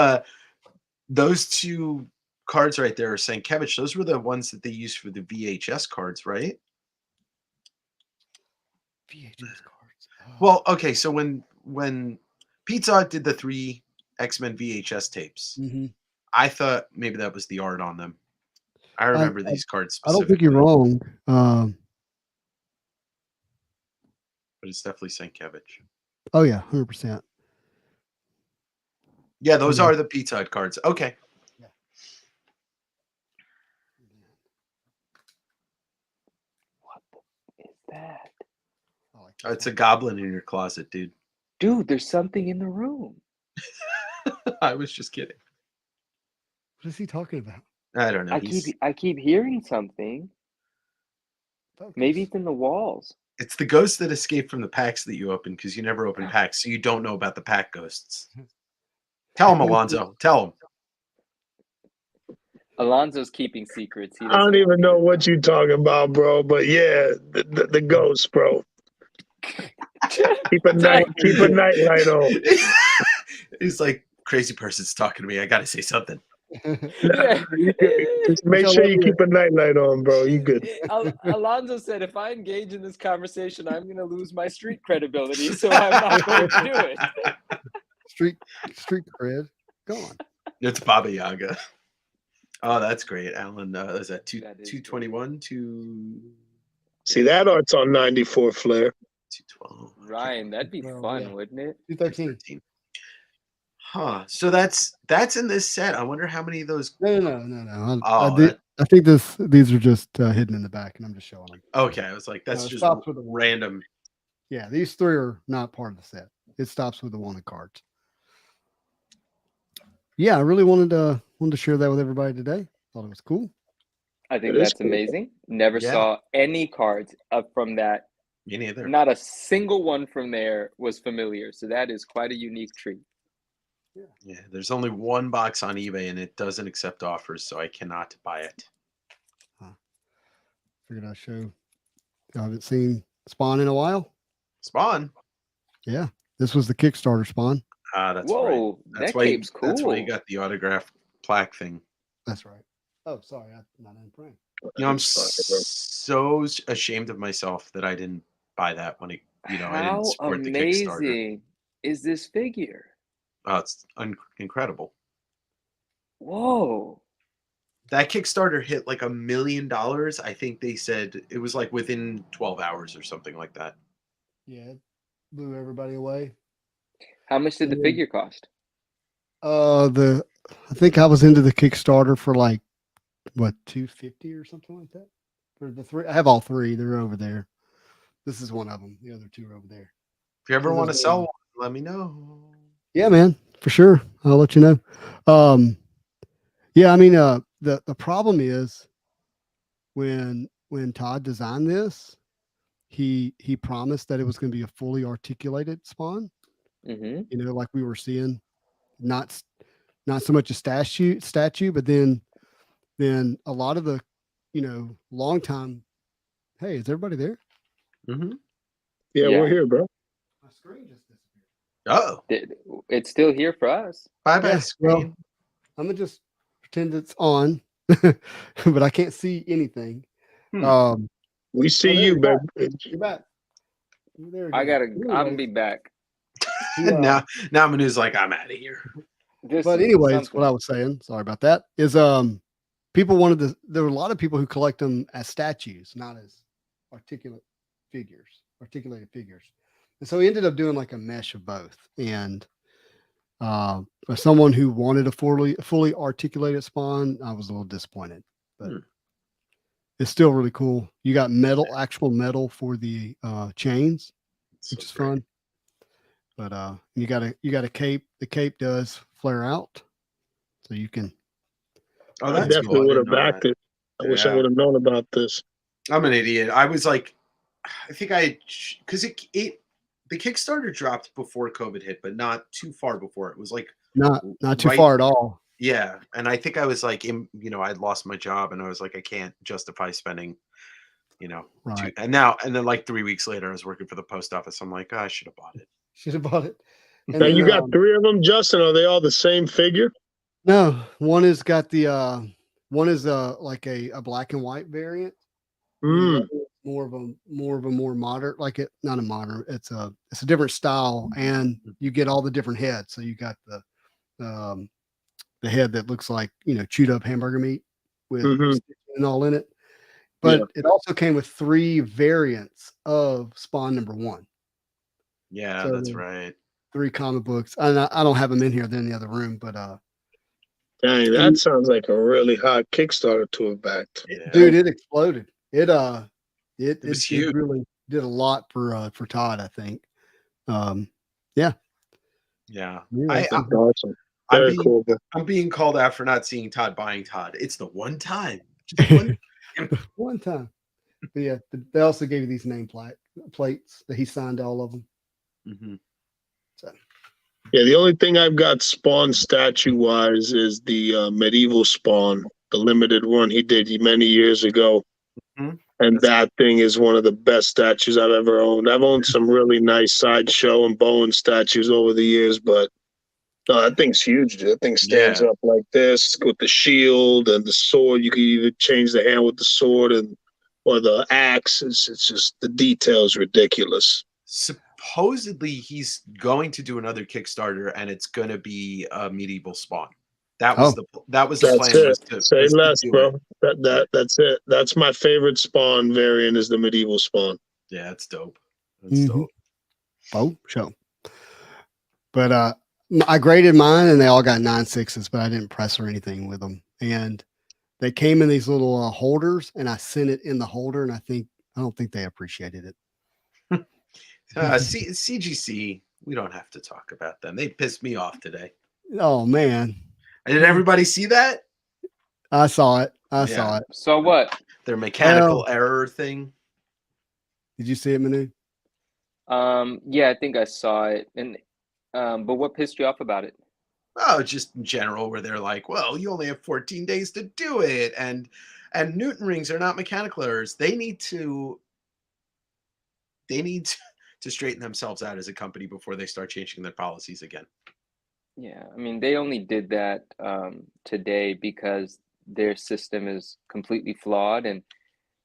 cards right there are Sienkiewicz. Those were the ones that they used for the VHS cards, right? VHS cards. Oh. Well, okay, so when Pizza Hut did the 3 X-Men VHS tapes, I thought maybe that was the art on them. I remember these cards I don't think you're wrong. But it's definitely Sienkiewicz. Oh yeah, 100%. Yeah, those are the Pizza Hut cards. Okay. Yeah. What is that? Oh, it's a goblin in your closet, dude. Dude, there's something in the room. I was just kidding. What is he talking about? I don't know. I keep hearing something. Focus. Maybe it's in the walls. It's the ghost that escaped from the packs that you opened because you never open packs, so you don't know about the pack ghosts. Tell him, Alonzo. Tell him. Alonzo's keeping secrets. I don't even know what you're talking about, bro. But yeah, the ghost, bro. Keep a nightlight on. He's like, crazy person's talking to me. I got to say something. Yeah. Just make sure you keep a nightlight on, bro. You good. Alonzo said, if I engage in this conversation, I'm going to lose my street credibility, so I'm not going to do it. Street cred. Go on. It's Baba Yaga. Oh, that's great, Alan. Is that 221? See, that art's on 94 Flair. 212. Ryan, that'd be fun, wouldn't it? 213. Huh. So that's in this set. I wonder how many of those. No. I think these are just hidden in the back, and I'm just showing them. Okay, I was like, that's just random. Yeah, these 3 are not part of the set. It stops with the wanted cards. Yeah, I really wanted to share that with everybody today. Thought it was cool. I think that's amazing. Never saw any cards up from that. Me neither. Not a single one from there was familiar. So that is quite a unique treat. Yeah, there's only one box on eBay and it doesn't accept offers, so I cannot buy it. Figured I'd show. I haven't seen Spawn in a while. Spawn? Yeah, this was the Kickstarter Spawn. That's Whoa, right. That's that why cape's cool. That's why you got the autograph plaque thing. That's right. Oh, sorry, I'm not in frame. You know, I'm so ashamed of myself that I didn't buy that when I didn't support the Kickstarter. How amazing is this figure? Oh, it's incredible. Whoa. That Kickstarter hit like $1 million. I think they said it was like within 12 hours or something like that. Yeah, it blew everybody away. How much did the figure cost? I think I was into the Kickstarter for like what, $250 or something like that. For the 3, I have all 3. They're over there. This is one of them. The other 2 are over there. If you ever want to sell one, let me know. Yeah, man, for sure. I'll let you know. Yeah, I mean, the problem is when Todd designed this, he promised that it was going to be a fully articulated spawn. Mm-hmm. You know, like we were seeing, not so much a statue, but then a lot of the, long time. Hey, is everybody there? Mm-hmm. Yeah, Yeah. we're here, bro. My screen just disappeared. Oh, It's still here for us. bye-bye Yeah, well, screen. I'm gonna just pretend it's on, but I can't see anything. Hmm. We see there you, you're back. baby. You're back. You're there I'm again. gonna be back. now Manu's like, I'm out of here. This But is anyways, something. what I was saying, sorry about that, is people wanted to. There were a lot of people who collect them as statues, not as articulated figures. And so he ended up doing like a mesh of both. And for someone who wanted a fully articulated spawn, I was a little disappointed. But it's still really cool. You got actual metal for the chains, which is fun. But you got a cape. The cape does flare out, so you can. Oh, I that's definitely cool. would have Didn't know backed that. it. I wish I Yeah. would have known about this. I'm an idiot. I was like, I think because the Kickstarter dropped before COVID hit, but not too far before. It was like Not too right- far at all. Yeah, and I think I was like, I'd lost my job, and I was like, I can't justify spending, Right. and then like 3 weeks later, I was working for the post office. I'm like, I should have bought it. Should have bought it. And Now then, you got 3 of them, Justin. Are they all the same figure? no, one has got the one is like a black and white variant. The Mm. other is more of a more modern, like not a modern. It's a different style, and you get all the different heads. So you got the head that looks like chewed up hamburger meat with Mhm. and all in it. But it also came with 3 variants of Spawn number 1. Yeah, So that's right. 3 comic books. And I don't have them in here. They're in the other room, but Dang, that sounds like a really hot Kickstarter to have backed. Yeah. dude, it exploded. It was huge. really did a lot for Todd, I think. Yeah. Anyways, That's awesome. Very cool. I'm being called out for not seeing Todd buying Todd. It's the one time. Just one one time. But yeah, they also gave you these name plates that he signed all of them. Mm-hmm. So yeah, the only thing I've got Spawn statue wise is the medieval Spawn, the limited one he did many years ago. Mm-hmm. And that thing is one of the best statues I've ever owned. I've owned some really nice Sideshow and Bowen statues over the years, but no, that thing's huge, dude. That thing stands up like this with the shield and the sword. You can even change the hand with the sword or the axe. It's just the details ridiculous. Supposedly he's going to do another Kickstarter, and it's going to be a medieval Spawn. That was the plan. Say less, bro. That's it. That's my favorite Spawn variant is the medieval Spawn. Yeah, it's dope. That's dope. Oh, show. But I graded mine, and they all got 9.6s, but I didn't press or anything with them. And they came in these little holders, and I sent it in the holder, and I don't think they appreciated it. CGC, we don't have to talk about them. They pissed me off today. Oh man! Did everybody see that? I saw it. I saw it. So what? Their mechanical error thing. Did you see it, Manu? Yeah, I think I saw it. And but what pissed you off about it? Oh, just in general, where they're like, well, you only have 14 days to do it, and Newton rings are not mechanical errors. They need to straighten themselves out as a company before they start changing their policies again. Yeah, I mean, they only did that today because their system is completely flawed, and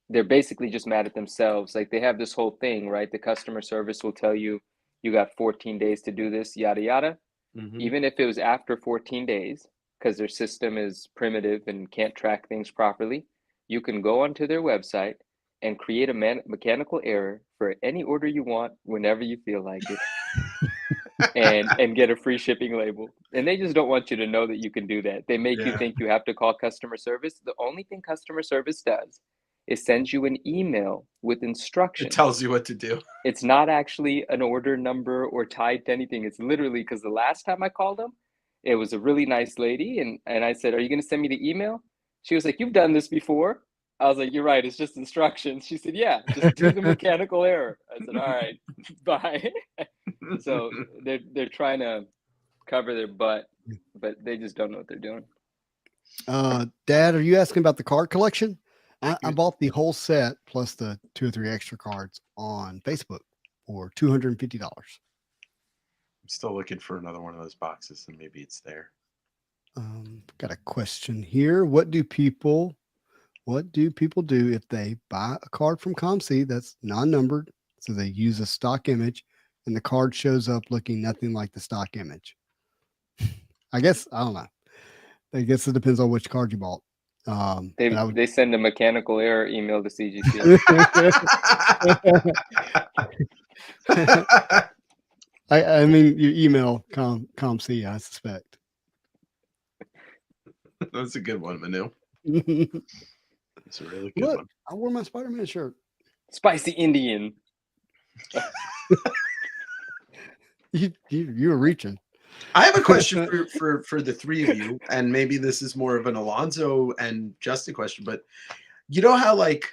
they're basically just mad at themselves. Like, they have this whole thing, right? The customer service will tell you, you got 14 days to do this, yada, yada. Mm-hmm. Even if it was after 14 days, because their system is primitive and can't track things properly, you can go onto their website and create a mechanical error for any order you want, whenever you feel like it. and get a free shipping label. And they just don't want you to know that you can do that. They make you think you have to call customer service. The only thing customer service does It sends you an email with It instructions. tells you what to do. It's not actually an order number or tied to anything. It's literally, because the last time I called them, it was a really nice lady, and I said, "Are you going to send me the email?" She was like, "You've done this before." I was like, "You're right. It's just instructions." She said, "Yeah, just do the mechanical error." I said, "All right, bye." So they're trying to cover their butt, but they just don't know what they're doing. Dad, are you asking about the card collection? I bought the whole set plus the 2 or 3 extra cards on Facebook for $250. I'm still looking for another one of those boxes, and maybe it's there. Got a question here. What do people do if they buy a card from ComC that's non-numbered, so they use a stock image, and the card shows up looking nothing like the stock image? I guess I don't know. I guess it depends on which card you bought. They send a mechanical error email to CGC. I mean, you email ComC, I suspect. That's a good one, Manu. It's a really good one. I wore my Spider-Man shirt. Spicy Indian. You were reaching. I have a question for the three of you, and maybe this is more of an Alonzo and Justin question, but you know how, like,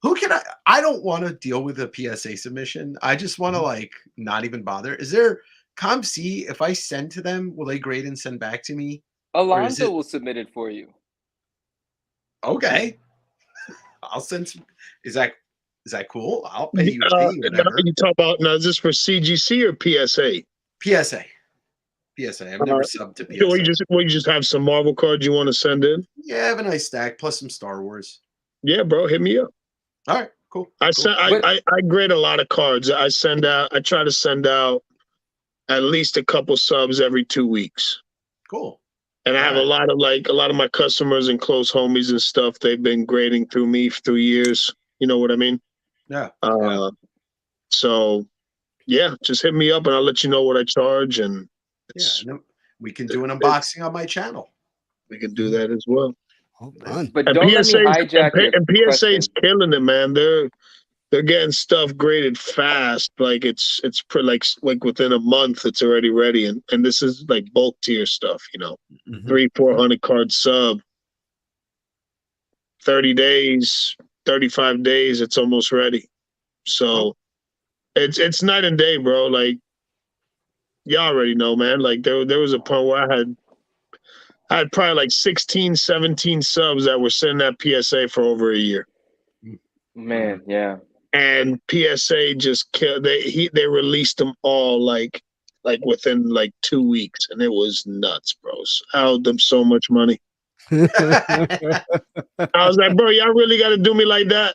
who can I don't want to deal with a PSA submission. I just want to, like, not even bother. Is there ComC, if I send to them, will they grade and send back to me? Alonzo will submit it for you. Okay. I'll send some. Is that cool? I'll pay you a fee, whatever. You talk about now, is this for CGC or PSA? PSA. I've never subbed to PSA. You just have some Marvel cards you want to send in? Yeah, I have a nice stack plus some Star Wars. Yeah, bro, hit me up. All right, cool. I grade a lot of cards. I try to send out at least a couple subs every 2 weeks. Cool. And I have a lot of my customers and close homies and stuff. They've been grading through me for years. You know what I mean? Yeah. So yeah, just hit me up and I'll let you know what I charge. And we can do an unboxing on my channel. We can do that as well. Oh, fun. But don't let me hijack and PSA is killing it, man. They're getting stuff graded fast. Like it's like within a month it's already ready. And this is like bulk tier stuff, you know. 300-400 card sub. 30 days, 35 days, it's almost ready. So it's night and day, bro. Like y'all already know, man. Like there was a point where I had probably like 16, 17 subs that were sending that PSA for over a year. Man, yeah. And PSA just killed. They released them all like within like 2 weeks, and it was nuts, bro. I owed them so much money. I was like, bro, y'all really got to do me like that?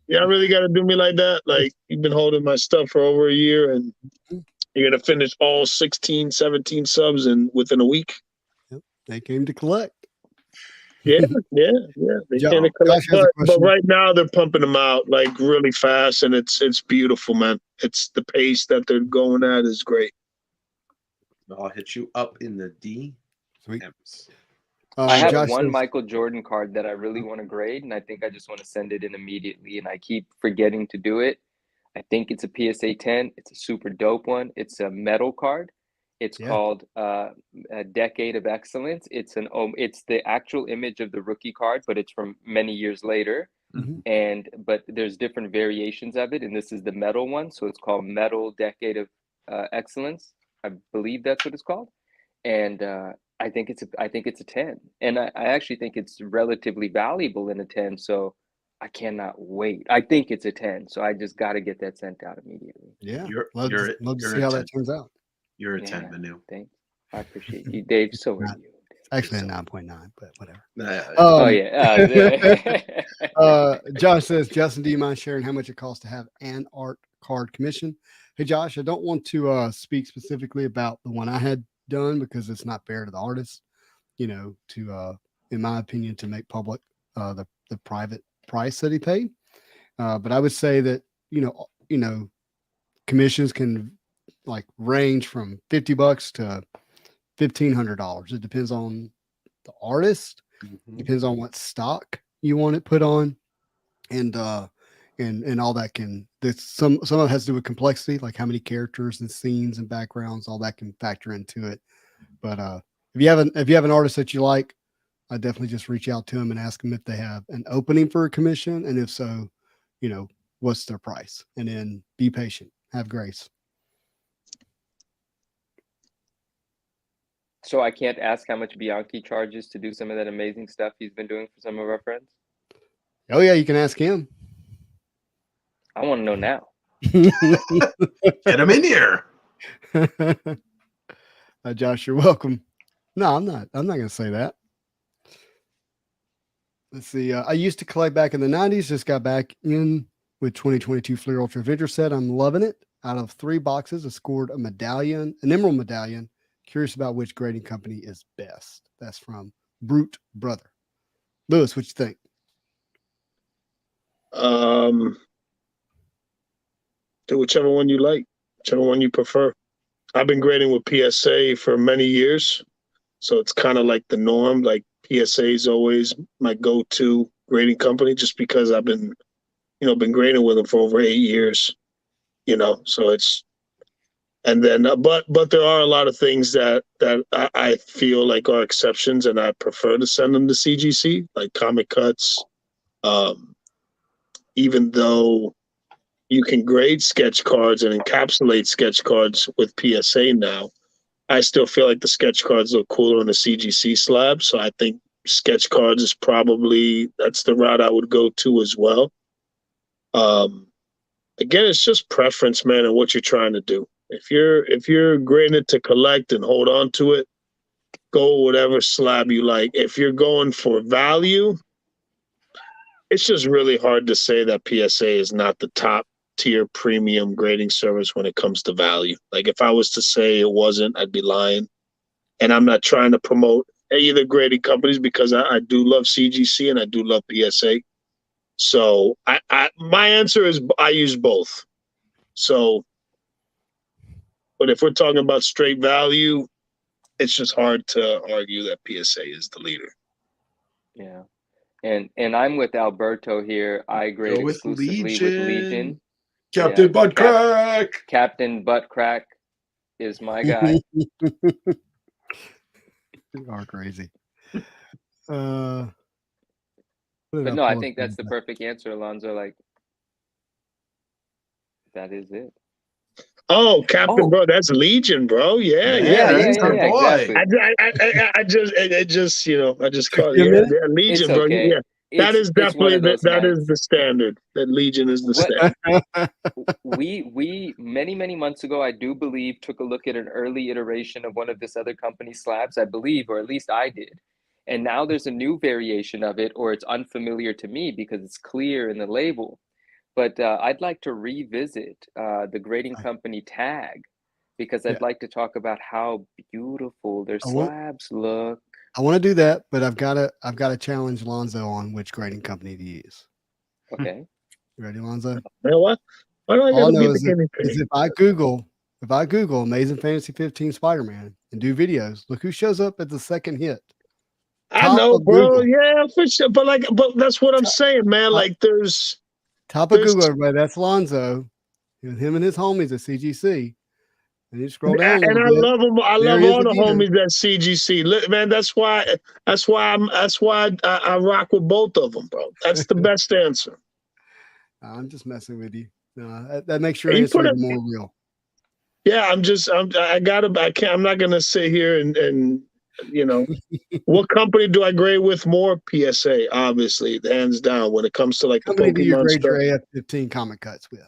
Y'all really got to do me like that? Like, you've been holding my stuff for over a year, and you're gonna finish all 16, 17 subs within a week? Yep. They came to collect. Yeah. They came to collect, but right now they're pumping them out like really fast, and it's beautiful, man. It's the pace that they're going at is great. I'll hit you up in the D. Sweet. I have one Michael Jordan card that I really want to grade, and I think I just want to send it in immediately, and I keep forgetting to do it. I think it's a PSA 10. It's a super dope one. It's a metal card. It's called a Decade of Excellence. It's the actual image of the rookie card, but it's from many years later. But there's different variations of it, and this is the metal one. So it's called Metal Decade of Excellence. I believe that's what it's called. And I think it's a 10, and I actually think it's relatively valuable in a 10. So I cannot wait. I think it's a 10, so I just got to get that sent out immediately. Yeah, love to see how that turns out. You're a 10, Manu. Thanks. I appreciate you, Dave. So are you. Actually, a 9.9, but whatever. Josh says, Justin, do you mind sharing how much it costs to have an art card commission? Hey, Josh, I don't want to speak specifically about the one I had done because it's not fair to the artist, to in my opinion, to make public the private price that he paid. But I would say that commissions can like range from $50 to $1,500. It depends on the artist, depends on what stock you want it put on, and all that can. Some of it has to do with complexity, like how many characters and scenes and backgrounds, all that can factor into it. But if you have an artist that you like, I definitely just reach out to them and ask them if they have an opening for a commission, and if so, what's their price, and then be patient, have grace. So I can't ask how much Bianchi charges to do some of that amazing stuff he's been doing for some of our friends? Oh yeah, you can ask him. I want to know now. Get him in here. Josh, you're welcome. No, I'm not going to say that. Let's see. I used to collect back in the 90s, just got back in with 2022 Fleer Ultra Avenger set. I'm loving it. Out of 3 boxes, I scored an emerald medallion. Curious about which grading company is best. That's from Brute Brother. Lewis, what you think? Do whichever one you like, whichever one you prefer. I've been grading with PSA for many years, so it's kind of like the norm. Like PSA is always my go-to grading company, just because I've been grading with them for over 8 years. So it's. And then, but there are a lot of things that I feel like are exceptions, and I prefer to send them to CGC, like comic cuts. Even though you can grade sketch cards and encapsulate sketch cards with PSA now, I still feel like the sketch cards look cooler on the CGC slab. So I think sketch cards is that's the route I would go to as well. Again, it's just preference, man, and what you're trying to do. If you're grading it to collect and hold on to it, go whatever slab you like. If you're going for value, it's just really hard to say that PSA is not the top tier premium grading service when it comes to value. Like if I was to say it wasn't, I'd be lying. And I'm not trying to promote either grading companies, because I do love CGC and I do love PSA. So my answer is I use both. So, but if we're talking about straight value, it's just hard to argue that PSA is the leader. Yeah. And I'm with Alberto here. I grade exclusively with Legion. Captain Buttcrack. Captain Buttcrack is my guy. You are crazy. But no, I think that's the perfect answer, Alonzo. Like, that is it. Oh, Captain, bro, that's Legion, bro. Yeah, that's our boy. Exactly. I just caught it. Yeah, Legion, bro. Okay. Yeah, that is definitely that is the standard. That Legion is the standard. We many months ago, I do believe, took a look at an early iteration of one of this other company's slabs, I believe, or at least I did. And now there's a new variation of it, or it's unfamiliar to me because it's clear in the label. But I'd like to revisit the grading company tag, because I'd like to talk about how beautiful their slabs look. I want to do that, but I've got to challenge Lonzo on which grading company to use. Okay. You ready, Lonzo? Man, what? Why do I All I gotta know be the guinea pig? is if I Google Amazing Fantasy 15 Spider-Man and do videos, look who shows up at the second hit. I know, bro. Yeah, for sure. But that's what I'm saying, man. Like there's top of Google, everybody. That's Lonzo. Him and his homies at CGC. And you scroll down, and I love them. I love all the homies at CGC. Look, man, that's why I rock with both of them, bro. That's the best answer. I'm just messing with you. That makes your answer more real. Yeah, I'm not gonna sit here and what company do I grade with more? PSA, obviously, hands down. When it comes to like the company do you grade stuff. your AF-15 comic cuts with?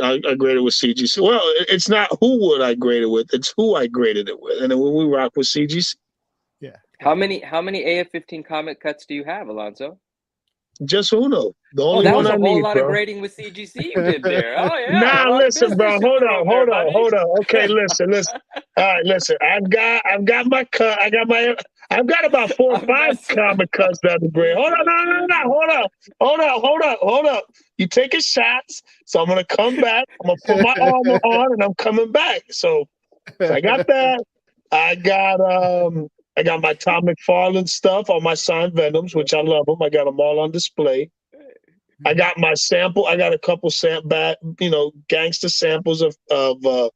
I graded with CGC. Well, it's not who would I grade it with; it's who I graded it with, and then when we rock with CGC. Yeah. How many AF-15 comic cuts do you have, Alonzo? Just Uno. The only that one was I a whole need, lot bro. of grading with CGC you did there. Oh yeah. Nah, listen, bro. Hold on. Okay, listen. All right, listen. I've got my cut. I've got about 4 or 5 comic cuts that are great. Hold on. Hold up. You taking shots, so I'm gonna come back. I'm gonna put my armor on, and I'm coming back. So I got that. I got I got my Tom McFarlane stuff, all my signed Venoms, which I love them. I got them all on display. I got my sample. I got a couple gangster samples of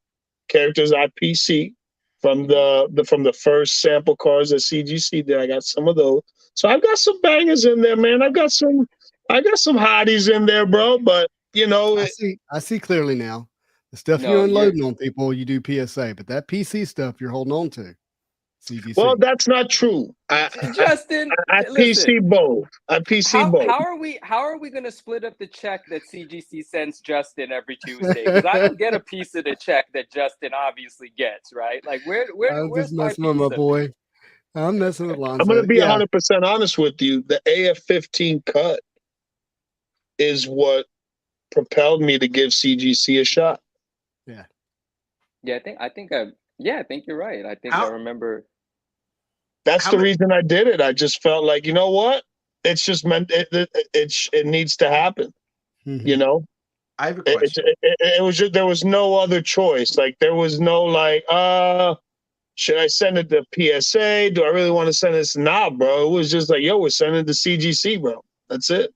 characters I PC from the first sample cards that CGC did. I got some of those. So I've got some bangers in there, man. I got some hotties in there, bro. But I see clearly now. The stuff you're unloading on people, you do PSA, but that PC stuff you're holding on to. CGC. Well, that's not true. Justin, I listen, PC both. I PC both. How are we going to split up the check that CGC sends Justin every Tuesday? Because I don't get a piece of the check that Justin obviously gets, right? Like where's just my messing with my piece boy. I'm messing with Lonzo. I'm going to be 100% honest with you. The AF-15 cut is what propelled me to give CGC a shot. Yeah. Yeah, I think you're right. I think I remember. That's the reason I did it. I just felt like, you know what? It's just meant it needs to happen. Mm-hmm. You know? I have a question. It was just, there was no other choice. Like there was no like, should I send it to PSA? Do I really want to send this? Nah, bro. It was just like, yo, we're sending it to CGC, bro. That's it.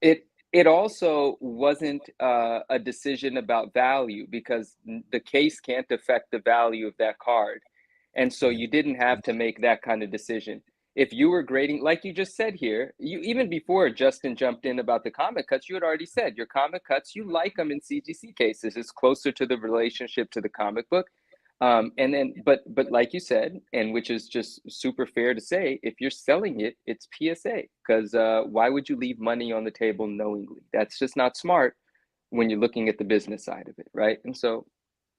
It also wasn't a decision about value because the case can't affect the value of that card. And so you didn't have to make that kind of decision. If you were grading, like you just said here, you even before Justin jumped in about the comic cuts, you had already said your comic cuts, you like them in CGC cases. It's closer to the relationship to the comic book. And then, but like you said, and which is just super fair to say, if you're selling it, it's PSA, because why would you leave money on the table knowingly? That's just not smart when you're looking at the business side of it, right? And so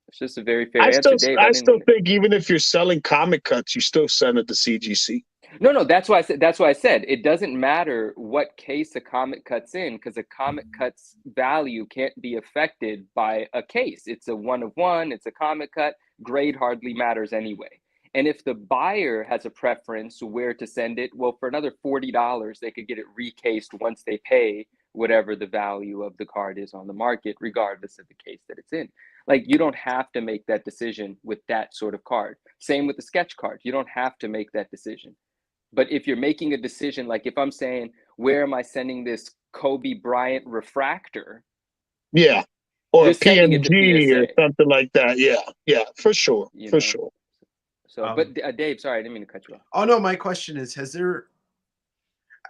it's just a very fair answer, Dave. I still think even if you're selling comic cuts, you still send it to CGC. No, that's why I said it doesn't matter what case a comic cut's in, because a comic cut's value can't be affected by a case. It's a 1 of 1, it's a comic cut, grade hardly matters anyway. And if the buyer has a preference where to send it, well, for another $40, they could get it recased once they pay whatever the value of the card is on the market, regardless of the case that it's in. Like, you don't have to make that decision with that sort of card. Same with the sketch card. You don't have to make that decision. But if you're making a decision, like if I'm saying, where am I sending this Kobe Bryant refractor? Yeah. Or a PMG or something like that. Yeah, for sure. Sure. So, but Dave, sorry, I didn't mean to cut you off. Oh, no, my question is, has there,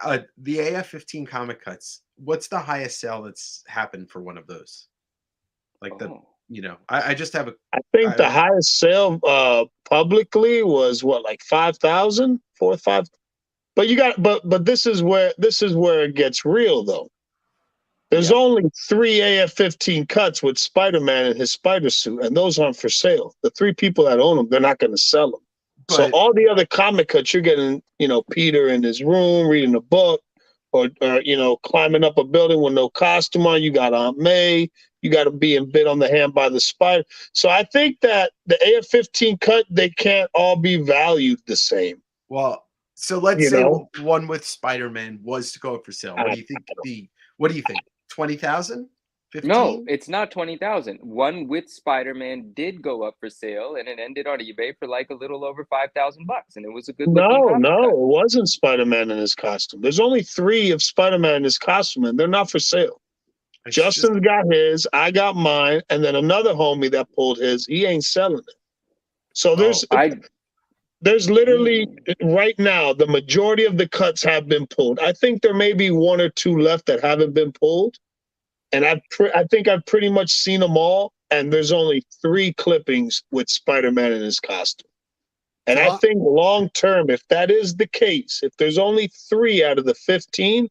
the AF-15 comic cuts, what's the highest sale that's happened for one of those? Like I just have I think the highest sale publicly was what, like 5,000, 4 or 5. But you got, but this is where it gets real though. There's only 3 AF-15 cuts with Spider-Man in his spider suit, and those aren't for sale. The 3 people that own them, they're not going to sell them. So all the other comic cuts, you're getting, Peter in his room reading a book, or climbing up a building with no costume on. You got Aunt May. You got to be bit on the hand by the spider. So I think that the AF-15 cut, they can't all be valued the same. Well, so let's say one with Spider-Man was to go up for sale. What do you think? What do you think? 20,000? 15? No, it's not 20,000. One with Spider-Man did go up for sale, and it ended on eBay for like a little over $5,000, and it was a good. No, it wasn't Spider-Man in his costume. There's only 3 of Spider-Man in his costume, and they're not for sale. Justin's got his, I got mine, and then another homie that pulled his. He ain't selling it. So there's literally right now the majority of the cuts have been pulled. I think there may be 1 or 2 left that haven't been pulled, and I think I've pretty much seen them all. And there's only 3 clippings with Spider-Man in his costume. And I think long term, if that is the case, if there's only 3 out of the 15.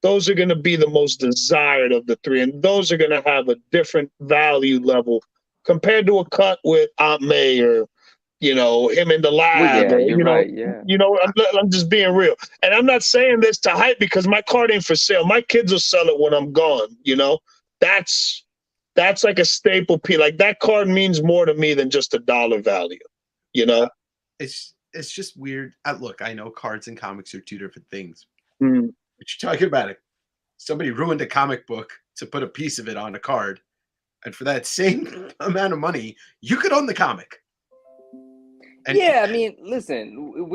Those are going to be the most desired of the 3, and those are going to have a different value level compared to a cut with Aunt May or, him in the lab. Well, you're right. Yeah. I'm just being real, and I'm not saying this to hype because my card ain't for sale. My kids will sell it when I'm gone. That's like a staple piece. Like that card means more to me than just a dollar value. It's just weird. Look, I know cards and comics are 2 different things. Mm. But you're talking about it. Somebody ruined a comic book to put a piece of it on a card. And for that same amount of money, you could own the comic. And I mean, listen,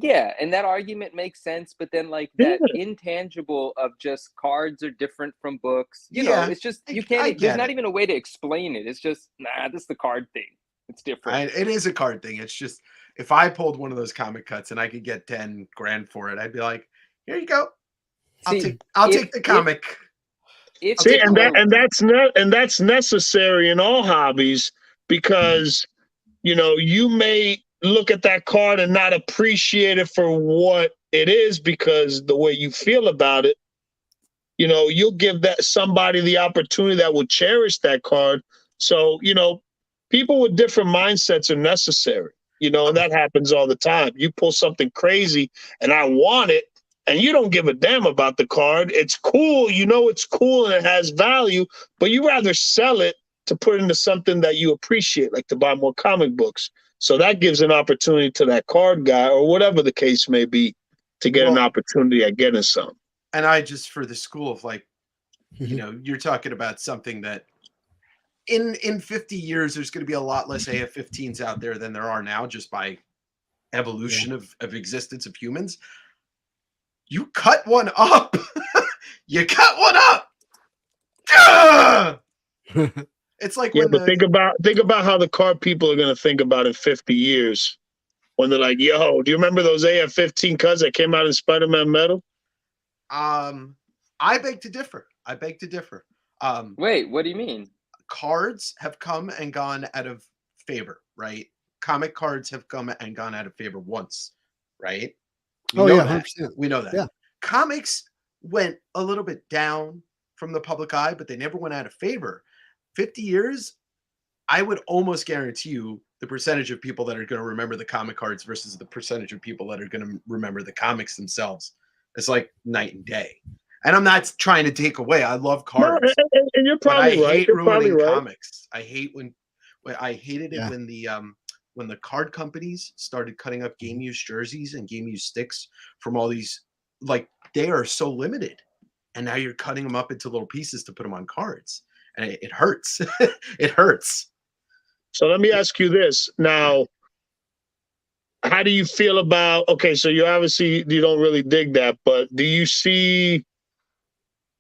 Yeah, and that argument makes sense, but then like that intangible of just cards are different from books. You know, Yeah, it's just you I can't. There's get not it. even a way to explain it. It's just this is the card thing. It's different. It is a card thing. It's just if I pulled one of those comic cuts and I could get 10 grand for it, I'd be like, here you go. See, I'll take the comic. If See, it were, that's necessary in all hobbies because you may look at that card and not appreciate it for what it is because the way you feel about it, you'll give that somebody the opportunity that will cherish that card. So, people with different mindsets are necessary, and that happens all the time. You pull something crazy and I want it, and you don't give a damn about the card. It's cool. It's cool and it has value, but you rather sell it to put into something that you appreciate, like to buy more comic books. So that gives an opportunity to that card guy or whatever the case may be to get an opportunity at getting some. And I just, for the school of like, you're talking about something that in 50 years, there's going to be a lot less AF-15s out there than there are now, just by evolution of existence of humans. You cut one up. You cut one up. It's like think about how the card people are going to think about in 50 years when they're like, yo, do you remember those AF-15 cuts that came out in Spider-Man Metal? I beg to differ. Wait, what do you mean? Cards have come and gone out of favor, right? Comic cards have come and gone out of favor once, right? We know 100%. We know that. Yeah. Comics went a little bit down from the public eye, but they never went out of favor. 50 years, I would almost guarantee you the percentage of people that are going to remember the comic cards versus the percentage of people that are going to remember the comics themselves. It's like night and day. And I'm not trying to take away. I love cards. No, and you're probably but I right. hate ruining comics. I hate when I hated it when the card companies started cutting up game use jerseys and game use sticks from all these, like, they are so limited. And now you're cutting them up into little pieces to put them on cards. And it hurts. It hurts. So let me ask you this. Now, how do you feel about, okay, so you don't really dig that, but do you see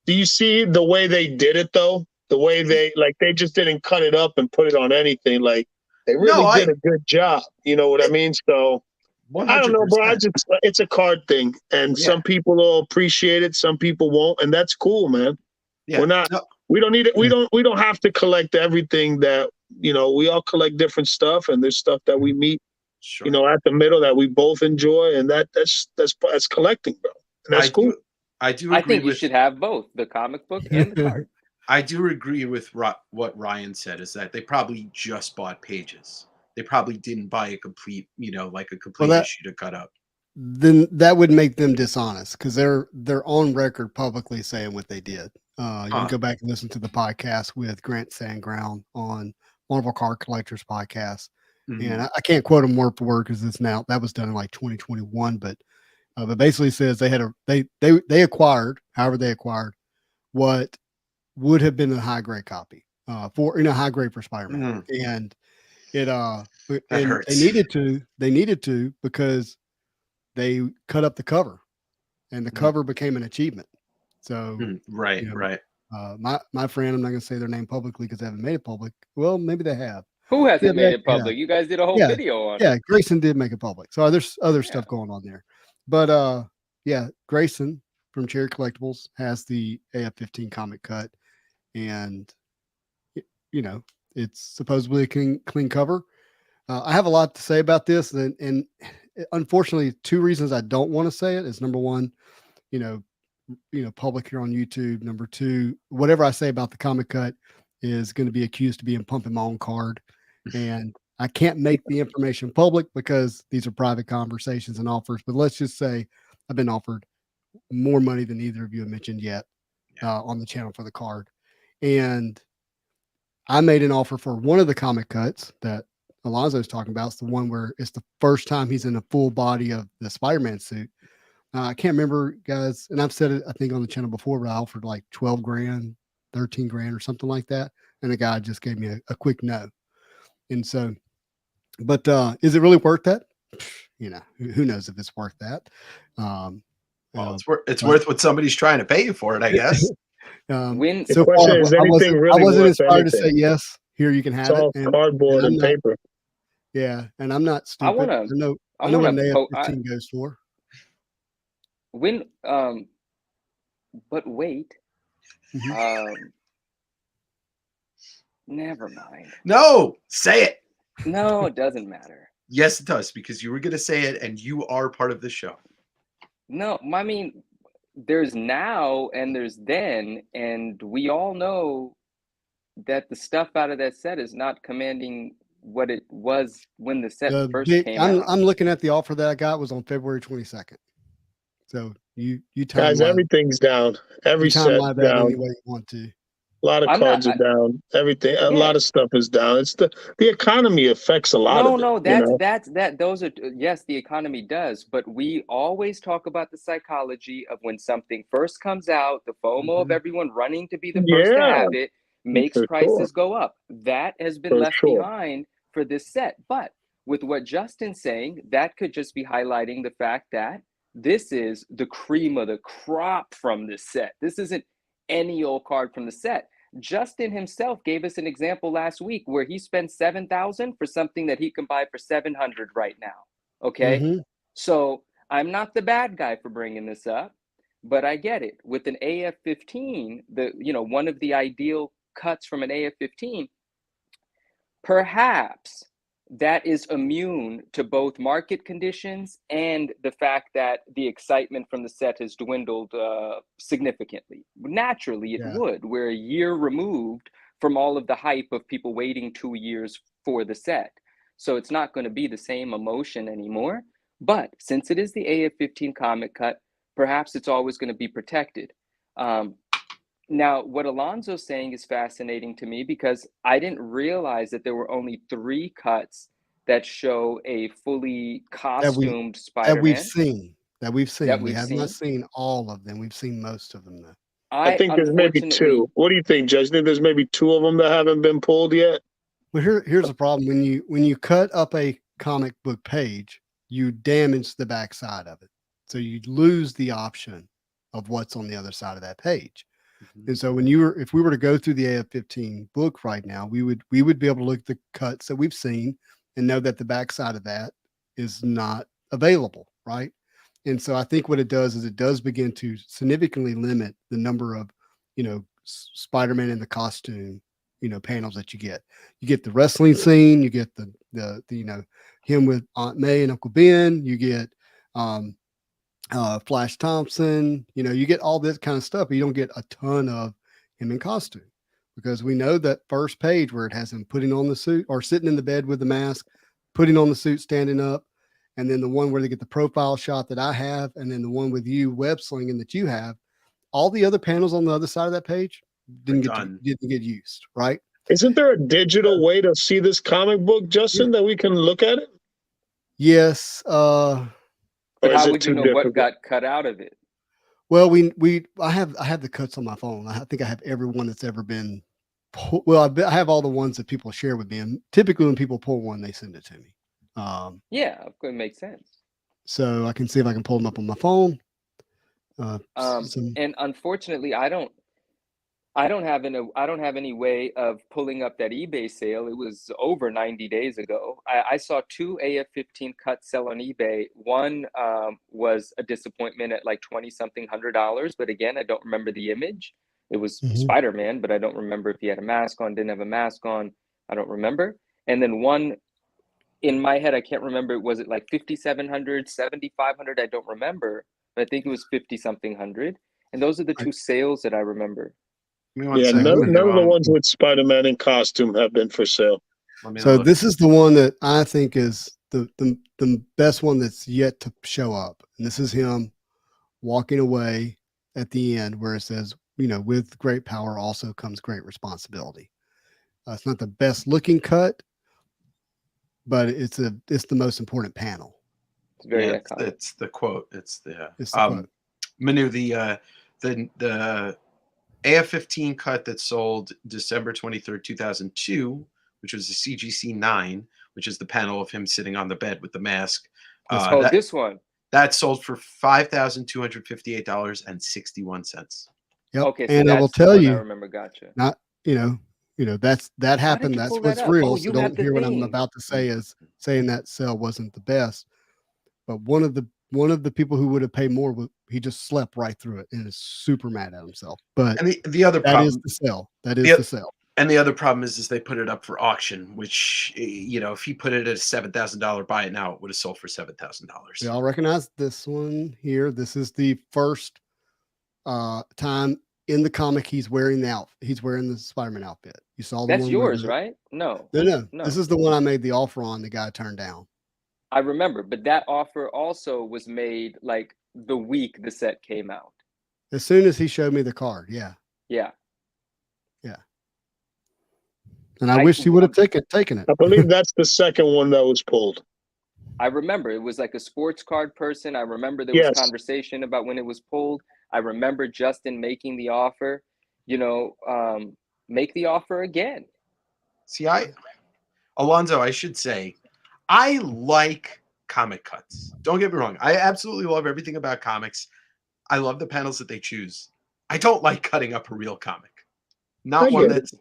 the way they did it though? The way they just didn't cut it up and put it on anything. Like they really did a good job. You know what I mean? So 100%. I don't know, bro. It's a card thing, and some people will appreciate it, some people won't, and that's cool, man. Yeah. We don't need it. We don't have to collect everything that, we all collect different stuff, and there's stuff that we meet, at the middle that we both enjoy, and that's collecting, bro. And that's cool. I do agree. I think you should have both the comic book and the card. I do agree with what Ryan said, is that they probably just bought pages. They probably didn't buy a complete, issue to cut up. Then that would make them dishonest because they're on record publicly saying what they did. You can go back and listen to the podcast with Grant Sandground on one of our card collectors podcasts. Mm-hmm. And I can't quote him word for word because that was done in like 2021, but basically says they acquired what would have been a high grade copy high grade for Spider-Man. Mm-hmm. And they needed to because they cut up the cover and the cover became an achievement. So right. My friend, I'm not gonna say their name publicly because they haven't made it public. Well, maybe they have. Who hasn't made it public? You guys did a whole video on it. Yeah, Grayson did make it public. So there's other stuff going on there. But Grayson from Cherry Collectibles has the AF-15 comic cut, and it's supposedly a clean cover. I have a lot to say about this, and unfortunately, two reasons I don't want to say it is number one, public here on YouTube. Number two, whatever I say about the comic cut is going to be accused of being pumping my own card, and I can't make the information public because these are private conversations and offers. But let's just say I've been offered more money than either of you have mentioned yet on the channel for the card, and I made an offer for one of the comic cuts that Alonzo's talking about. It's the one where it's the first time he's in a full body of the Spider-Man suit. I can't remember, guys, and I've said it, I think, on the channel before, but I offered like 12 grand, 13 grand or something like that. And the guy just gave me a quick no. And so, but is it really worth that? you know, who knows if it's worth that. Well, it's worth what somebody's trying to pay you for it, I guess. When The So question far, is, I anything I really wasn't worth inspired to say anything? yes. Here, you can It's have it. all cardboard and I'm not, paper. yeah, and I'm not I stupid. wanna, I know what an I AF-15 goes for. when but wait, Mhm. never mind. No, say it. No, it doesn't matter. Yes, it does, because you were going to say it, and you are part of the show. No, I mean, there's now and there's then, and we all know that the stuff out of that set is not commanding what it was when the set first came out. I'm looking at the offer that I got was on February 22nd. So you Guys, timeline everything's down. Every set's that down. any way you want to. A lot of I'm cards not. are down. Everything, a Yeah. lot of stuff is down. It's the economy affects a lot of it. No, you know? those are, yes, the economy does, but we always talk about the psychology of when something first comes out, the FOMO of Mhm. everyone running to be the first to Yeah, have it makes for prices sure. go up. That has been For left sure. behind for this set. But with what Justin's saying, that could just be highlighting the fact that this is the cream of the crop from this set. This isn't any old card from the set. Justin himself gave us an example last week where he spent 7,000 for something that he can buy for 700 right now. Okay, Mhm. so I'm not the bad guy for bringing this up, but I get it. With an AF-15, one of the ideal cuts from an AF-15, perhaps that is immune to both market conditions and the fact that the excitement from the set has dwindled significantly. Naturally, it Yeah. would. We're a year removed from all of the hype of people waiting 2 years for the set. So it's not going to be the same emotion anymore. But since it is the AF-15 comic cut, perhaps it's always going to be protected. Now, what Alonso's saying is fascinating to me because I didn't realize that there were only 3 cuts that show a fully That we've costumed Spider-Man seen. that We we've have not seen. seen all of them. We've seen most of them though. I think there's maybe Unfortunately, 2. What do you think, Judge? Think there's maybe 2 of them that haven't been pulled yet? Well, here's the problem. When you cut up a comic book page, you damage the back side of it. So you lose the option of what's on the other side of that page. And so if we were to go through the AF-15 book right now, we would be able to look at the cuts that we've seen and know that the backside of that is not available, right? And so I think what it does is it does begin to significantly limit the number of, Spider-Man in the costume, panels that you get. You get the wrestling scene, you get the him with Aunt May and Uncle Ben, you get Flash Thompson, you get all this kind of stuff, but you don't get a ton of him in costume because we know that first page where it has him putting on the suit or sitting in the bed with the mask, putting on the suit, standing up, and then the one where they get the profile shot that I have, and then the one with you web slinging that you have. All the other panels on the other side of that page didn't get used, right? Isn't there a digital way to see this comic book, Justin, that we can look at it? Yes. but Or is how it would you too know difficult? what got cut out of it? Well, I have the cuts on my phone. I think I have every one that's ever been. Well, I have all the ones that people share with me, and typically when people pull one, they send it to me. Yeah, it makes sense. So I can see if I can pull them up on my phone. And unfortunately, I don't have any way of pulling up that eBay sale. It was over 90 days ago. I saw 2 AF-15 cuts sell on eBay. One was a disappointment at like $20-something $100, but again, I don't remember the image. It was Spider-Man, but I don't remember if he had a mask on, didn't have a mask on. I don't remember. And then one in my head, I can't remember. Was it like 5,700, 7,500? I don't remember, but I think it was 50-something hundred. And those are the 2 sales that I remember. Yeah, none of the ones with Spider-Man in costume have been for sale. So this is the one that I think is the best one that's yet to show up. And this is him walking away at the end where it says, with great power also comes great responsibility. It's not the best looking cut, but it's the most important panel. It's very iconic. It's the quote. It's the quote. Manu, the AF-15 cut that sold December 23rd, 2002, which was the CGC 9, which is the panel of him sitting on the bed with the mask. Oh, this one. That sold for $5,258.61. Yep. Okay, so and I will that's the tell one I you, remember. Gotcha. not that Why did happened. you That's pull what's that up? real. Oh, So you don't have the hear what I'm thing. about to say as saying that sale wasn't the best. But one of the people who would have paid more, he just slept right through it and is super mad at himself. But And the other that is problem, the sale. That is the sale. and the other problem is they put it up for auction, which, if he put it at a $7,000 buy it now, it would have sold for $7,000. We all recognize this one here. This is the first time in the comic he's wearing the Spider-Man outfit. You saw the That's one yours, right? No. No. This is the one I made the offer on. The guy turned down. I remember, but that offer also was made like the week the set came out. As soon as he showed me the card, yeah. And I wished he would have taken it. I believe that's the second one that was pulled. I remember it was like a sports card person. I remember there was Yes. conversation about when it was pulled. I remember Justin making the offer. Make the offer again. See, Alonzo, I should say, I like comic cuts. Don't get me wrong. I absolutely love everything about comics. I love the panels that they choose. I don't like cutting up a real comic. Not one that's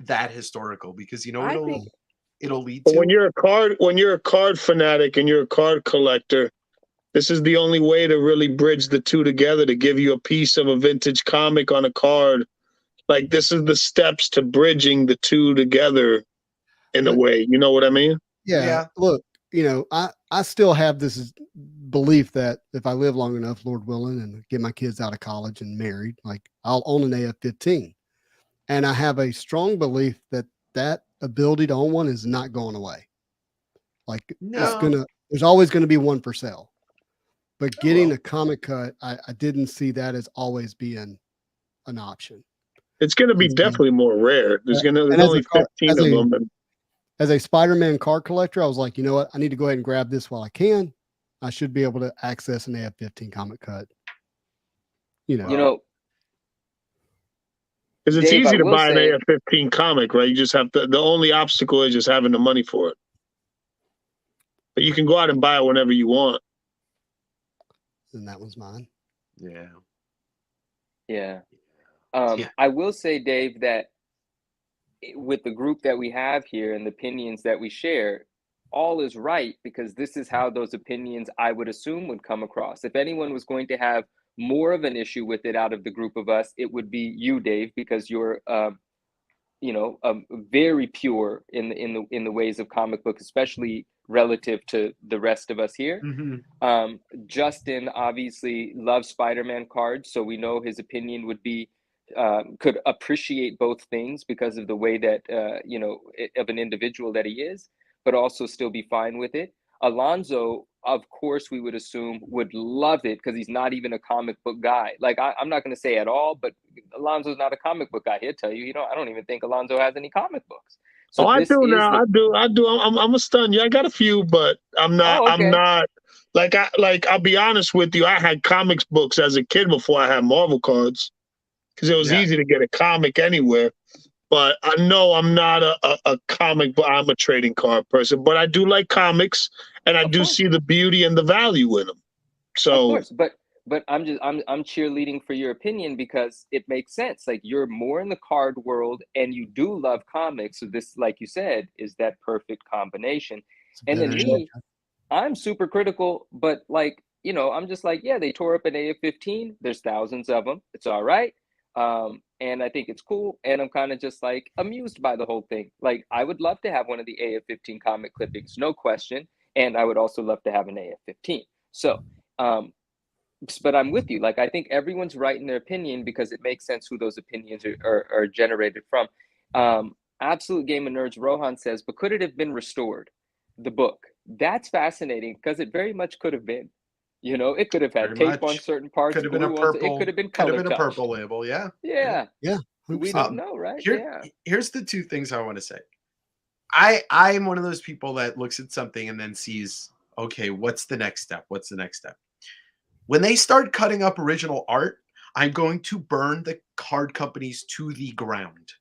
that historical, because it'll lead to. But when you're a card fanatic and you're a card collector, this is the only way to really bridge the two together, to give you a piece of a vintage comic on a card. Like, this is the steps to bridging the two together in a way. You know what I mean? Yeah. Look, I still have this belief that if I live long enough, Lord willing, and get my kids out of college and married, like, I'll own an AF-15. And I have a strong belief that ability to own one is not going away. Like, there's always going to be one for sale. But getting a comic cut, I didn't see that as always being an option. It's going to be definitely more rare. There's only 15 of them. As a Spider-Man card collector, I was like, you know what? I need to go ahead and grab this while I can. I should be able to access an AF-15 comic cut. Because it's easy to buy an AF-15 comic, right? You just have to. The only obstacle is just having the money for it. But you can go out and buy it whenever you want. And that one's mine. Yeah. I will say, Dave, that with the group that we have here and the opinions that we share, all is right, because this is how those opinions, I would assume, would come across. If anyone was going to have more of an issue with it out of the group of us, it would be you, Dave, because you're very pure in the ways of comic book, especially relative to the rest of us here. Justin obviously loves Spider-Man cards, so we know his opinion would be could appreciate both things because of the way that of an individual that he is, but also still be fine with it. Alonzo, of course, we would assume would love it because he's not even a comic book guy. Like, I'm not going to say at all, but Alonzo's not a comic book guy. He'll tell you, I don't even think Alonzo has any comic books. So I do now. I do. I'm a stun. Yeah, I got a few, but I'm not. Okay. I'm not. I'll be honest with you. I had comics books as a kid before I had Marvel cards, because it was easy to get a comic anywhere. But I know I'm not a comic book. I'm a trading card person, but I do like comics, and I do see the beauty and the value in them. So, of course, but I'm cheerleading for your opinion because it makes sense. Like, you're more in the card world, and you do love comics. So this, like you said, is that perfect combination. And then me, I'm super critical, but I'm just like, yeah, they tore up an AF-15. There's thousands of them. It's all right. And I think it's cool. And I'm kind of just like amused by the whole thing. Like, I would love to have one of the AF-15 comic clippings, no question. And I would also love to have an AF-15. So, but I'm with you. Like, I think everyone's right in their opinion because it makes sense who those opinions are generated from. Absolute Game of Nerds Rohan says, but could it have been restored? The book. That's fascinating because it very much could have been. It could have had tape on certain parts. Could have been a purple. It could have been color. Could have been touched. A purple label. Yeah. We don't know, right? Here's the two things I want to say. I'm one of those people that looks at something and then sees, okay, what's the next step? What's the next step? When they start cutting up original art, I'm going to burn the card companies to the ground.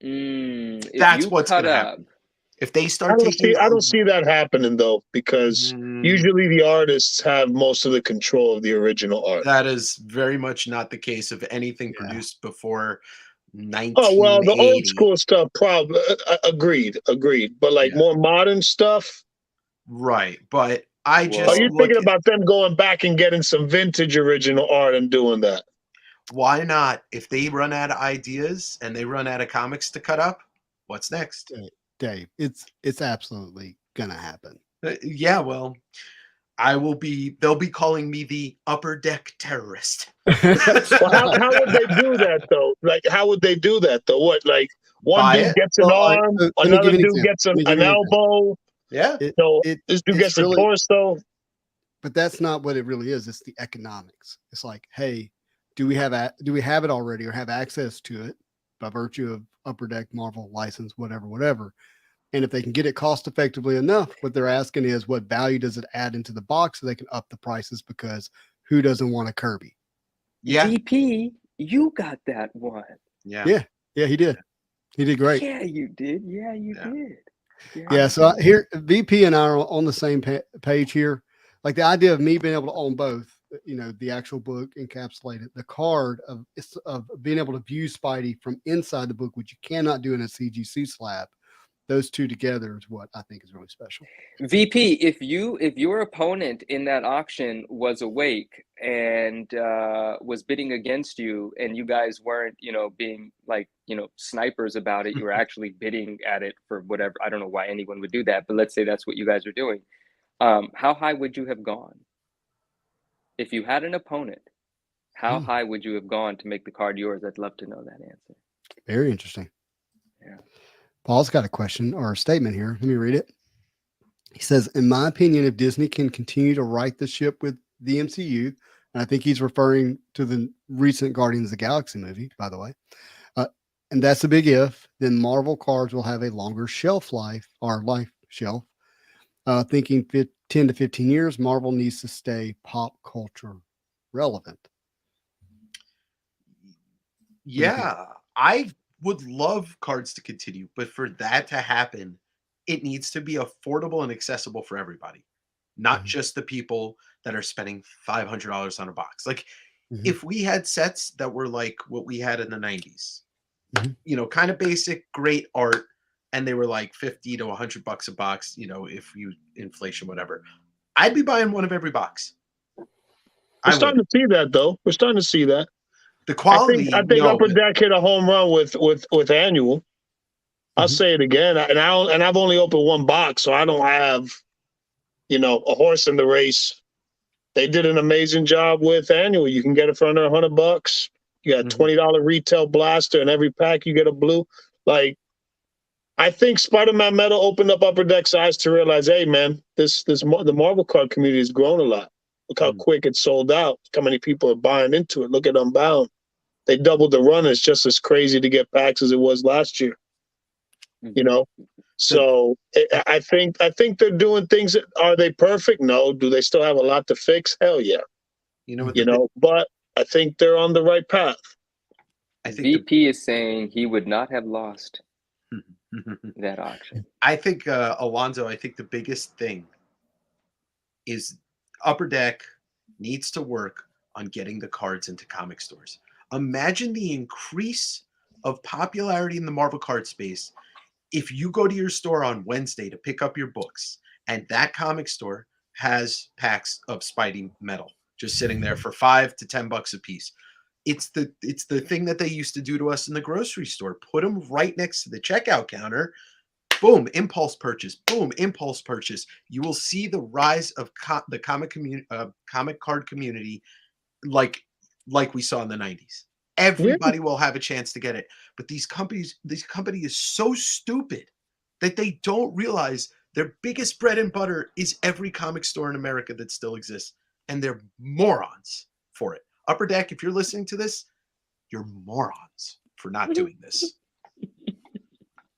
That's what's going to happen. If they start taking, I don't see that happening though, because usually the artists have most of the control of the original art. That is very much not the case of anything produced before 1980. Oh well, the old school stuff, probably agreed. But like more modern stuff, right? But I just are you thinking about them going back and getting some vintage original art and doing that? Why not? If they run out of ideas and they run out of comics to cut up, what's next? Dave, it's absolutely gonna happen. Yeah, well, they'll be calling me the upper deck terrorist. Well, how would they do that though? Like, how would they do that though? What, like one dude gets an arm, another dude gets an elbow. Yeah. This dude gets a torso. But that's not what it really is. It's the economics. It's like, hey, do we have it already or have access to it by virtue of Upper Deck, Marvel license, whatever. And if they can get it cost effectively enough, what they're asking is what value does it add into the box so they can up the prices, because who doesn't want a Kirby? Yeah. VP, you got that one. Yeah, he did. He did great. Yeah, you did. Yeah, you did. Yeah, so here, VP and I are on the same page here. Like the idea of me being able to own both, the actual book encapsulated, the card of being able to view Spidey from inside the book, which you cannot do in a CGC slab. Those two together is what I think is really special. VP, if your opponent in that auction was awake and was bidding against you, and you guys weren't, being like, snipers about it, you were actually bidding at it for whatever. I don't know why anyone would do that, but let's say that's what you guys are doing. How high would you have gone? If you had an opponent, how high would you have gone to make the card yours? I'd love to know that answer. Very interesting. Yeah. Paul's got a question or a statement here. Let me read it. He says, in my opinion, if Disney can continue to right the ship with the MCU, and I think he's referring to the recent Guardians of the Galaxy movie, by the way, and that's a big if, then Marvel cards will have a longer shelf life or life shelf. Thinking 10 to 15 years, Marvel needs to stay pop culture relevant. Yeah, I would love cards to continue, but for that to happen, it needs to be affordable and accessible for everybody, not just the people that are spending $500 on a box. Like if we had sets that were like what we had in the 90s, kind of basic, great art, and they were like 50 to $100 a box, if you inflation, whatever, I'd be buying one of every box. We're starting to see that though. We're starting to see that. The quality. I think Upper Deck hit a home run with Annual. I'll say it again. And I've only opened one box, so I don't have, a horse in the race. They did an amazing job with Annual. You can get it for under $100. You got $20 retail blaster, and every pack you get a blue. Like, I think Spider-Man Metal opened up Upper Deck's eyes to realize, hey man, the Marvel card community has grown a lot. Look how quick it sold out. Look how many people are buying into it. Look at Unbound. They doubled the run. It's just as crazy to get packs as it was last year. So I think they're doing things. Are they perfect? No. Do they still have a lot to fix? Hell yeah. But I think they're on the right path. I think VP is saying he would not have lost that auction. I think, Alonzo, I think the biggest thing is Upper Deck needs to work on getting the cards into comic stores. Imagine the increase of popularity in the Marvel card space if you go to your store on Wednesday to pick up your books, and that comic store has packs of Spidey Metal just sitting there for $5 to $10 a piece. It's the thing that they used to do to us in the grocery store. Put them right next to the checkout counter. Boom, impulse purchase. Boom, impulse purchase. You will see the rise of the comic card community, like we saw in the 90s. Everybody will have a chance to get it. But this company is so stupid that they don't realize their biggest bread and butter is every comic store in America that still exists, and they're morons for it. Upper Deck, if you're listening to this, you're morons for not doing this.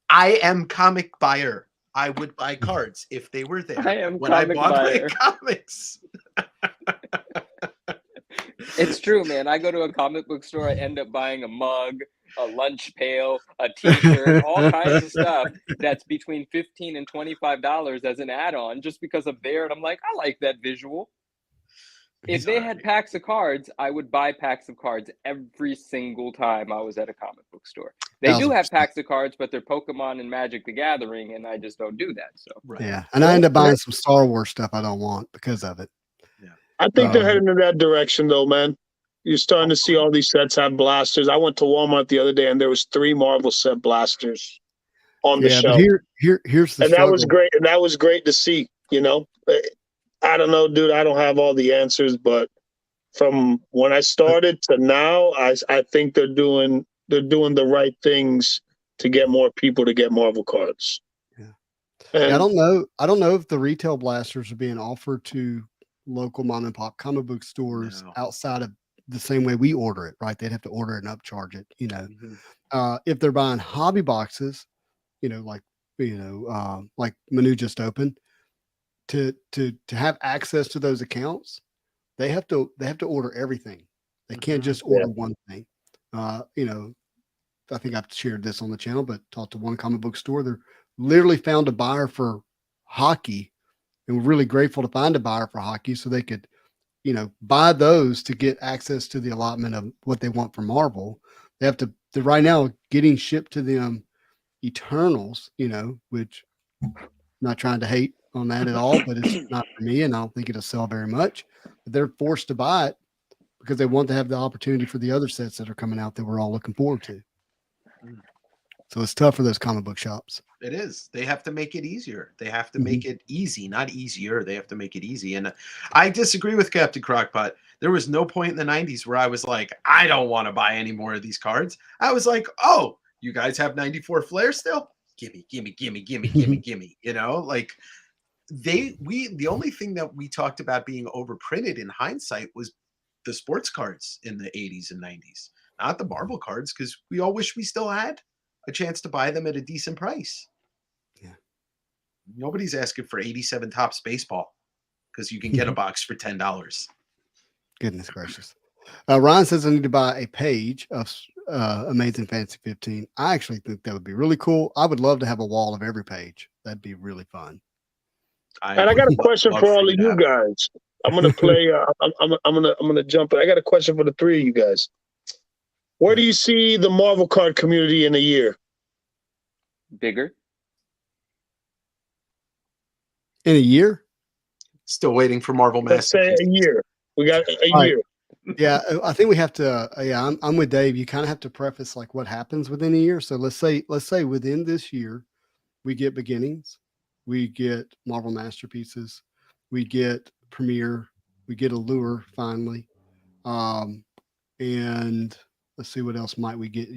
I am comic buyer. I would buy cards if they were there. I am when comic I bought buyer. My comics. It's true, man. I go to a comic book store, I end up buying a mug a lunch pail, a t-shirt, all kinds of stuff that's between $15 and $25 as an add-on just because I'm there and I'm like, I like that visual. If they had packs of cards, I would buy packs of cards every single time I was at a comic book store. They do have 1000%. packs of cards, but they're Pokemon and Magic the Gathering, and I just don't do that. So Yeah, and I end up buying some Star Wars stuff I don't want because of it. I think they're heading in that direction, though, man. You're starting to see all these sets have blasters. I went to Walmart the other day, and there was 3 Marvel set blasters on the Yeah, shelf, but here's the and that struggle. was great. And that was great to see. You know, I don't know, dude. I don't have all the answers, but from when I started to now, I think they're doing the right things to get more people to get Marvel cards. Yeah. And Yeah, I don't know if the retail blasters are being offered to local mom and pop comic book stores No. outside of the same way we order it, right? They'd have to order it and upcharge it, you know. Mhm. If they're buying hobby boxes, like Manu just opened, to have access to those accounts, they have to order everything. They can't just order one thing. I think I've shared this on the channel, but talked to one comic book store. They're literally found a buyer for hockey, and we're really grateful to find a buyer for hockey so they could, buy those to get access to the allotment of what they want from Marvel. They have to, they're right now getting shipped to them Eternals, which I'm not trying to hate on that at all, but it's not for me, and I don't think it'll sell very much. But they're forced to buy it because they want to have the opportunity for the other sets that are coming out that we're all looking forward to. So it's tough for those comic book shops. It is. They have to make it easier. They have to make it easy, not easier. They have to make it easy. And I disagree with Captain Crockpot. There was no point in the 90s where I was like, I don't want to buy any more of these cards. I was like, oh, you guys have 94 Flair still? Gimme, gimme, gimme, gimme, gimme, gimme. Like the only thing that we talked about being overprinted in hindsight was the sports cards in the 80s and 90s, not the Marvel cards, because we all wish we still had a chance to buy them at a decent price. Yeah. Nobody's asking for 87 Topps baseball because you can get a box for $10. Goodness gracious. Ryan says I need to buy a page of Amazing Fantasy 15. I actually think that would be really cool. I would love to have a wall of every page. That'd be really fun. And I got a question for all of you guys. I'm gonna play. I'm gonna jump. I got a question for the 3 of you guys. Where do you see the Marvel card community in a year? bigger. In a year? Still waiting for Marvel Let's say Masterpieces. a year. We got a All right. year. Yeah, I think we have to. I'm with Dave. You kind of have to preface like what happens within a year. So let's say within this year, we get Beginnings, we get Marvel Masterpieces, we get Premiere, we get Allure finally, and let's see what else might we get.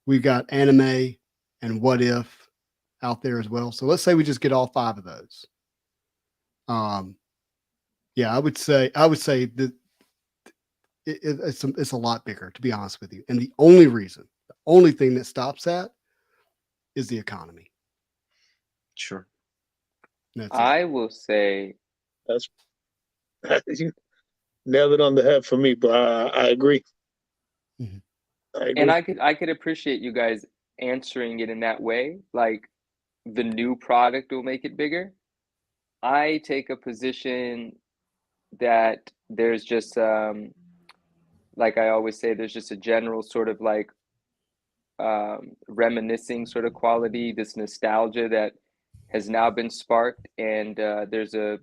We've got Anime and What If out there as well. So let's say we just get all 5 of those. Yeah, I would say that it's a lot bigger, to be honest with you. And the only thing that stops that is the economy. Sure. That's I will say That's you nailed it on the head for me, but I agree. Mhm. I agree. and I could appreciate you guys answering it in that way, like the new product will make it bigger. I take a position that there's just like I always say, there's just a general sort of like reminiscing sort of quality, this nostalgia that has now been sparked, and there's a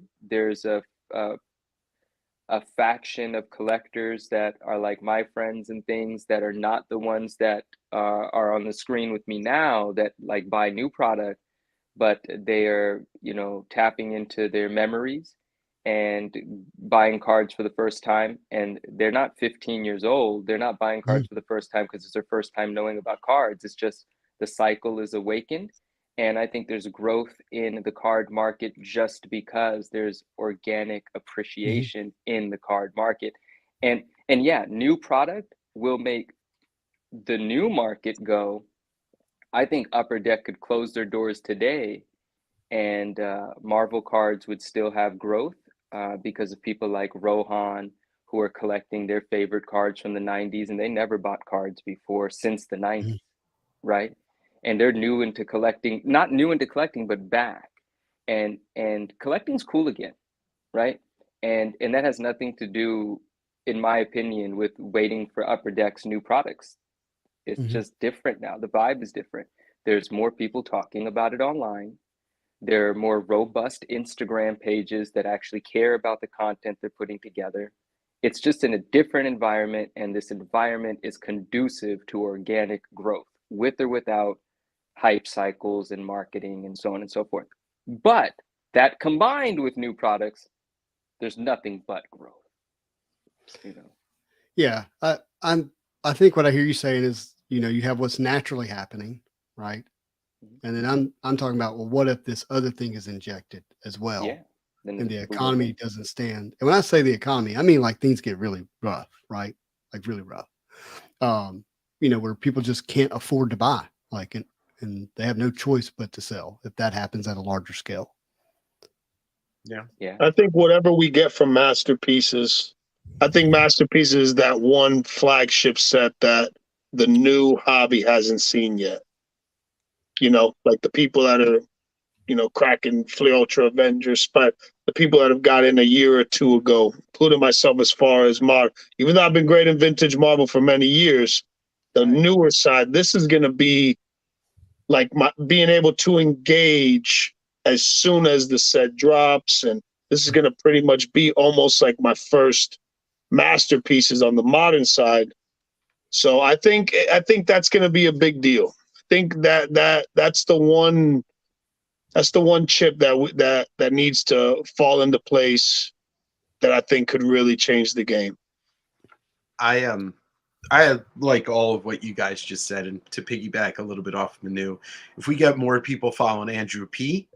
faction of collectors that are like my friends and things that are not the ones that are on the screen with me now that like buy new product, but they are, tapping into their memories and buying cards for the first time. And they're not 15 years old. They're not buying cards for the first time because it's their first time knowing about cards. It's just the cycle is awakened. And I think there's growth in the card market just because there's organic appreciation in the card market. And yeah, new product will make the new market go. I think Upper Deck could close their doors today and Marvel cards would still have growth because of people like Rohan who are collecting their favorite cards from the 90s, and they never bought cards before since the 90s, right? And they're new into collecting, not new into collecting, but back. And collecting's cool again, right? And that has nothing to do, in my opinion, with waiting for Upper Deck's new products. It's just different now. The vibe is different. There's more people talking about it online. There are more robust Instagram pages that actually care about the content they're putting together. It's just in a different environment, and this environment is conducive to organic growth, with or without hype cycles and marketing and so on and so forth. But that combined with new products, there's nothing but growth. You know. Yeah, I think what I hear you saying is, you know, you have what's naturally happening, right? And then I'm talking about, well, what if this other thing is injected as well? Yeah. And the economy doesn't stand. And when I say the economy, I mean like things get really rough, right? Like really rough. You know, where people just can't afford to buy, like, and they have no choice but to sell if that happens at a larger scale. Yeah. Yeah. I think whatever we get from Masterpieces, I think Masterpieces is that one flagship set that the new hobby hasn't seen yet. You know, like the people that are, you know, cracking Flea Ultra Avengers, but the people that have got in a year or two ago, including myself as far as Marvel, even though I've been great in vintage Marvel for many years, the newer side, this is going to be like being able to engage as soon as the set drops. And this is going to pretty much be almost like my first Masterpieces on the modern side. So I think that's going to be a big deal. I think that's the one chip that needs to fall into place that I think could really change the game. I like all of what you guys just said, and to piggyback a little bit off Manu, if we get more people following Andrew P,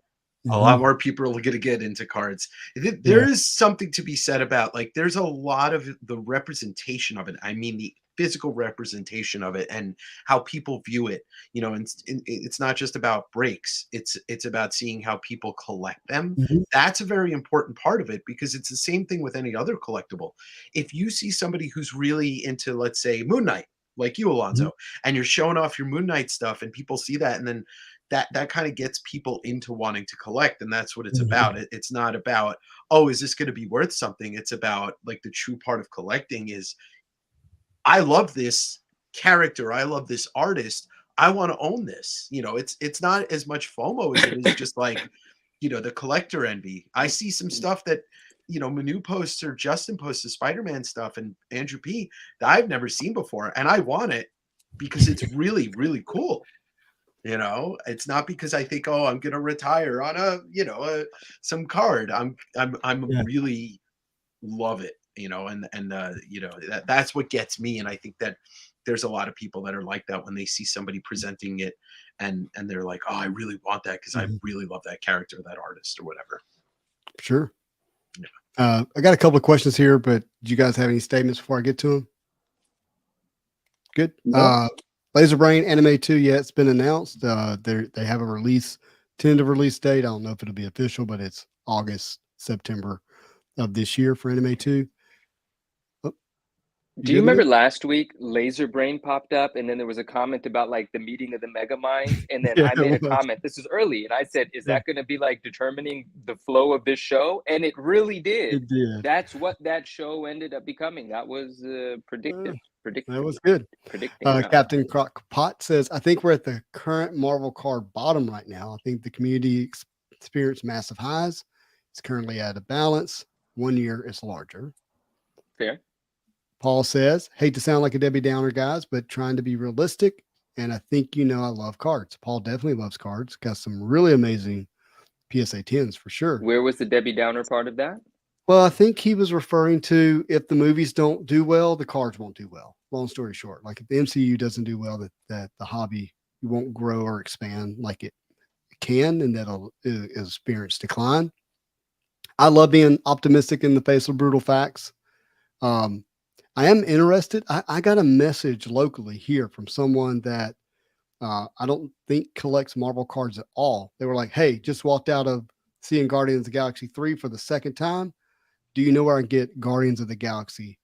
a lot more people are going to get into cards. There is something to be said about, like, there's a lot of the representation of it. I mean, the physical representation of it and how people view it, you know, and it's not just about breaks. It's about seeing how people collect them. That's a very important part of it, because it's the same thing with any other collectible. If you see somebody who's really into, let's say, Moon Knight, like you, Alonzo, and you're showing off your Moon Knight stuff, and people see that, and then that kind of gets people into wanting to collect, and that's what it's about. It's not about, oh, is this going to be worth something? It's about, like, the true part of collecting is, I love this character, I love this artist, I want to own this. You know, it's not as much FOMO as it is just like, you know, the collector envy. I see some stuff that, you know, Manu posts or Justin posts the Spider-Man stuff and Andrew P that I've never seen before, and I want it because it's really, really cool. You know, it's not because I think, oh, I'm gonna retire on a, you know, some card. I'm really love it, you know, and you know, that's what gets me. And I think that there's a lot of people that are like that when they see somebody presenting it, and they're like, oh, I really want that because I really love that character, that artist, or whatever. Sure. I got a couple of questions here, but do you guys have any statements before I get to them? Good. Laser Brain Anime 2, yeah, it's been announced. They have a tentative release date. I don't know if it'll be official, but it's August, September of this year for Anime 2. Do you remember last week Laser Brain popped up, and then there was a comment about, like, the meeting of the Mega Minds, and then I made a comment. This is early, and I said, is that going to be, like, determining the flow of this show? And it really did. It did. That's what that show ended up becoming. That was predictive. That was good. Captain Crockpot says, I think we're at the current Marvel card bottom right now. I think the community experienced massive highs. It's currently at a balance. 1 year is larger. Fair. Paul says, hate to sound like a Debbie Downer, guys, but trying to be realistic. And I think, you know, I love cards. Paul definitely loves cards. Got some really amazing PSA 10s for sure. Where was the Debbie Downer part of that? Well, I think he was referring to, if the movies don't do well, the cards won't do well. Long story short, like if the MCU doesn't do well, that the hobby won't grow or expand like it can, and that'll experience decline. I love being optimistic in the face of brutal facts. I am interested. I got a message locally here from someone that I don't think collects Marvel cards at all. They were like, hey, just walked out of seeing Guardians of the Galaxy 3 for the second time. Do you know where I can get Guardians of the Galaxy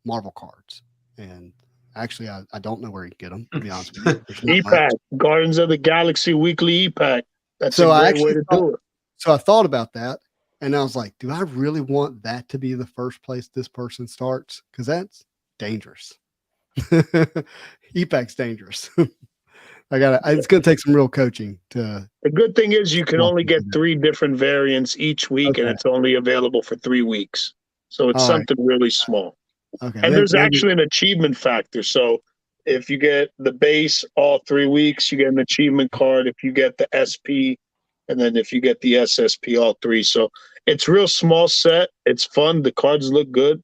Marvel cards. And actually, I don't know where you can get them, to be honest with you. There's not E-Pack, much. Guardians of the Galaxy Weekly E-Pack. That's So a I great actually way to do it. So I thought about that, and I was like, do I really want that to be the first place this person starts? Because that's dangerous. E-Pack's dangerous. It's gonna take some real coaching to. The good thing is you can walk only into get that. 3 different variants each week, and Okay. it's only available for 3 weeks. So it's All right. something really small. Okay. And there's maybe- actually an achievement factor. So if you get the base all 3 weeks, you get an achievement card. If you get the SP, and then if you get the SSP, all 3. So it's real small set. It's fun. The cards look good.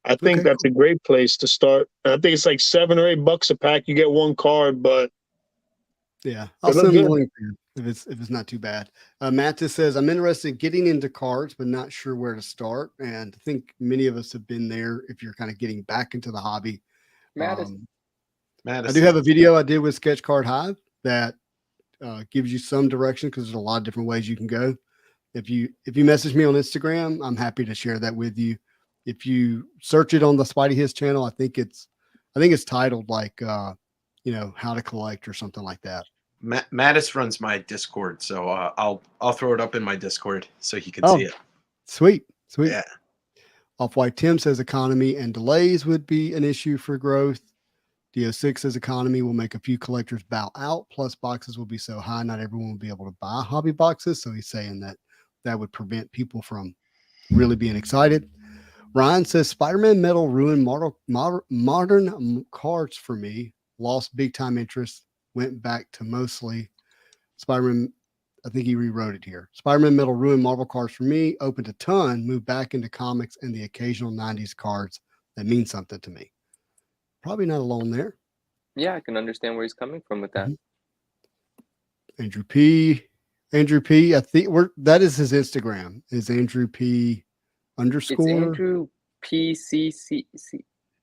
I think Okay, that's a great place to start. And I think it's like $7 or $8 a pack. You get 1 card, but Yeah, I'll They look send the good. link to you if it's not too bad. Matt just says I'm interested in getting into cards, but not sure where to start. And I think many of us have been there. If you're kind of getting back into the hobby, Madison. I do have a video I did with Sketch Card Hive that gives you some direction because there's a lot of different ways you can go. If you message me on Instagram, I'm happy to share that with you. If you search it on the Spidey His channel, I think it's titled like how to collect or something like that. Mattis runs my Discord, so I'll throw it up in my Discord so he can Oh. see it. Sweet. Yeah. Off-White Tim says economy and delays would be an issue for growth. DO6 says economy will make a few collectors bow out, plus boxes will be so high not everyone will be able to buy hobby boxes. So he's saying that would prevent people from really being excited. Ryan says Spider-Man Metal ruined modern cards for me. Lost big time interest. Went back to mostly Spider-Man. I think he rewrote it here. Spider-Man Metal ruined Marvel cards for me. Opened a ton. Moved back into comics and the occasional 90s cards that mean something to me. Probably not alone there. Yeah, I can understand where he's coming from with that. Andrew P. I think that is his Instagram. Is Andrew P. _ It's Andrew PCC.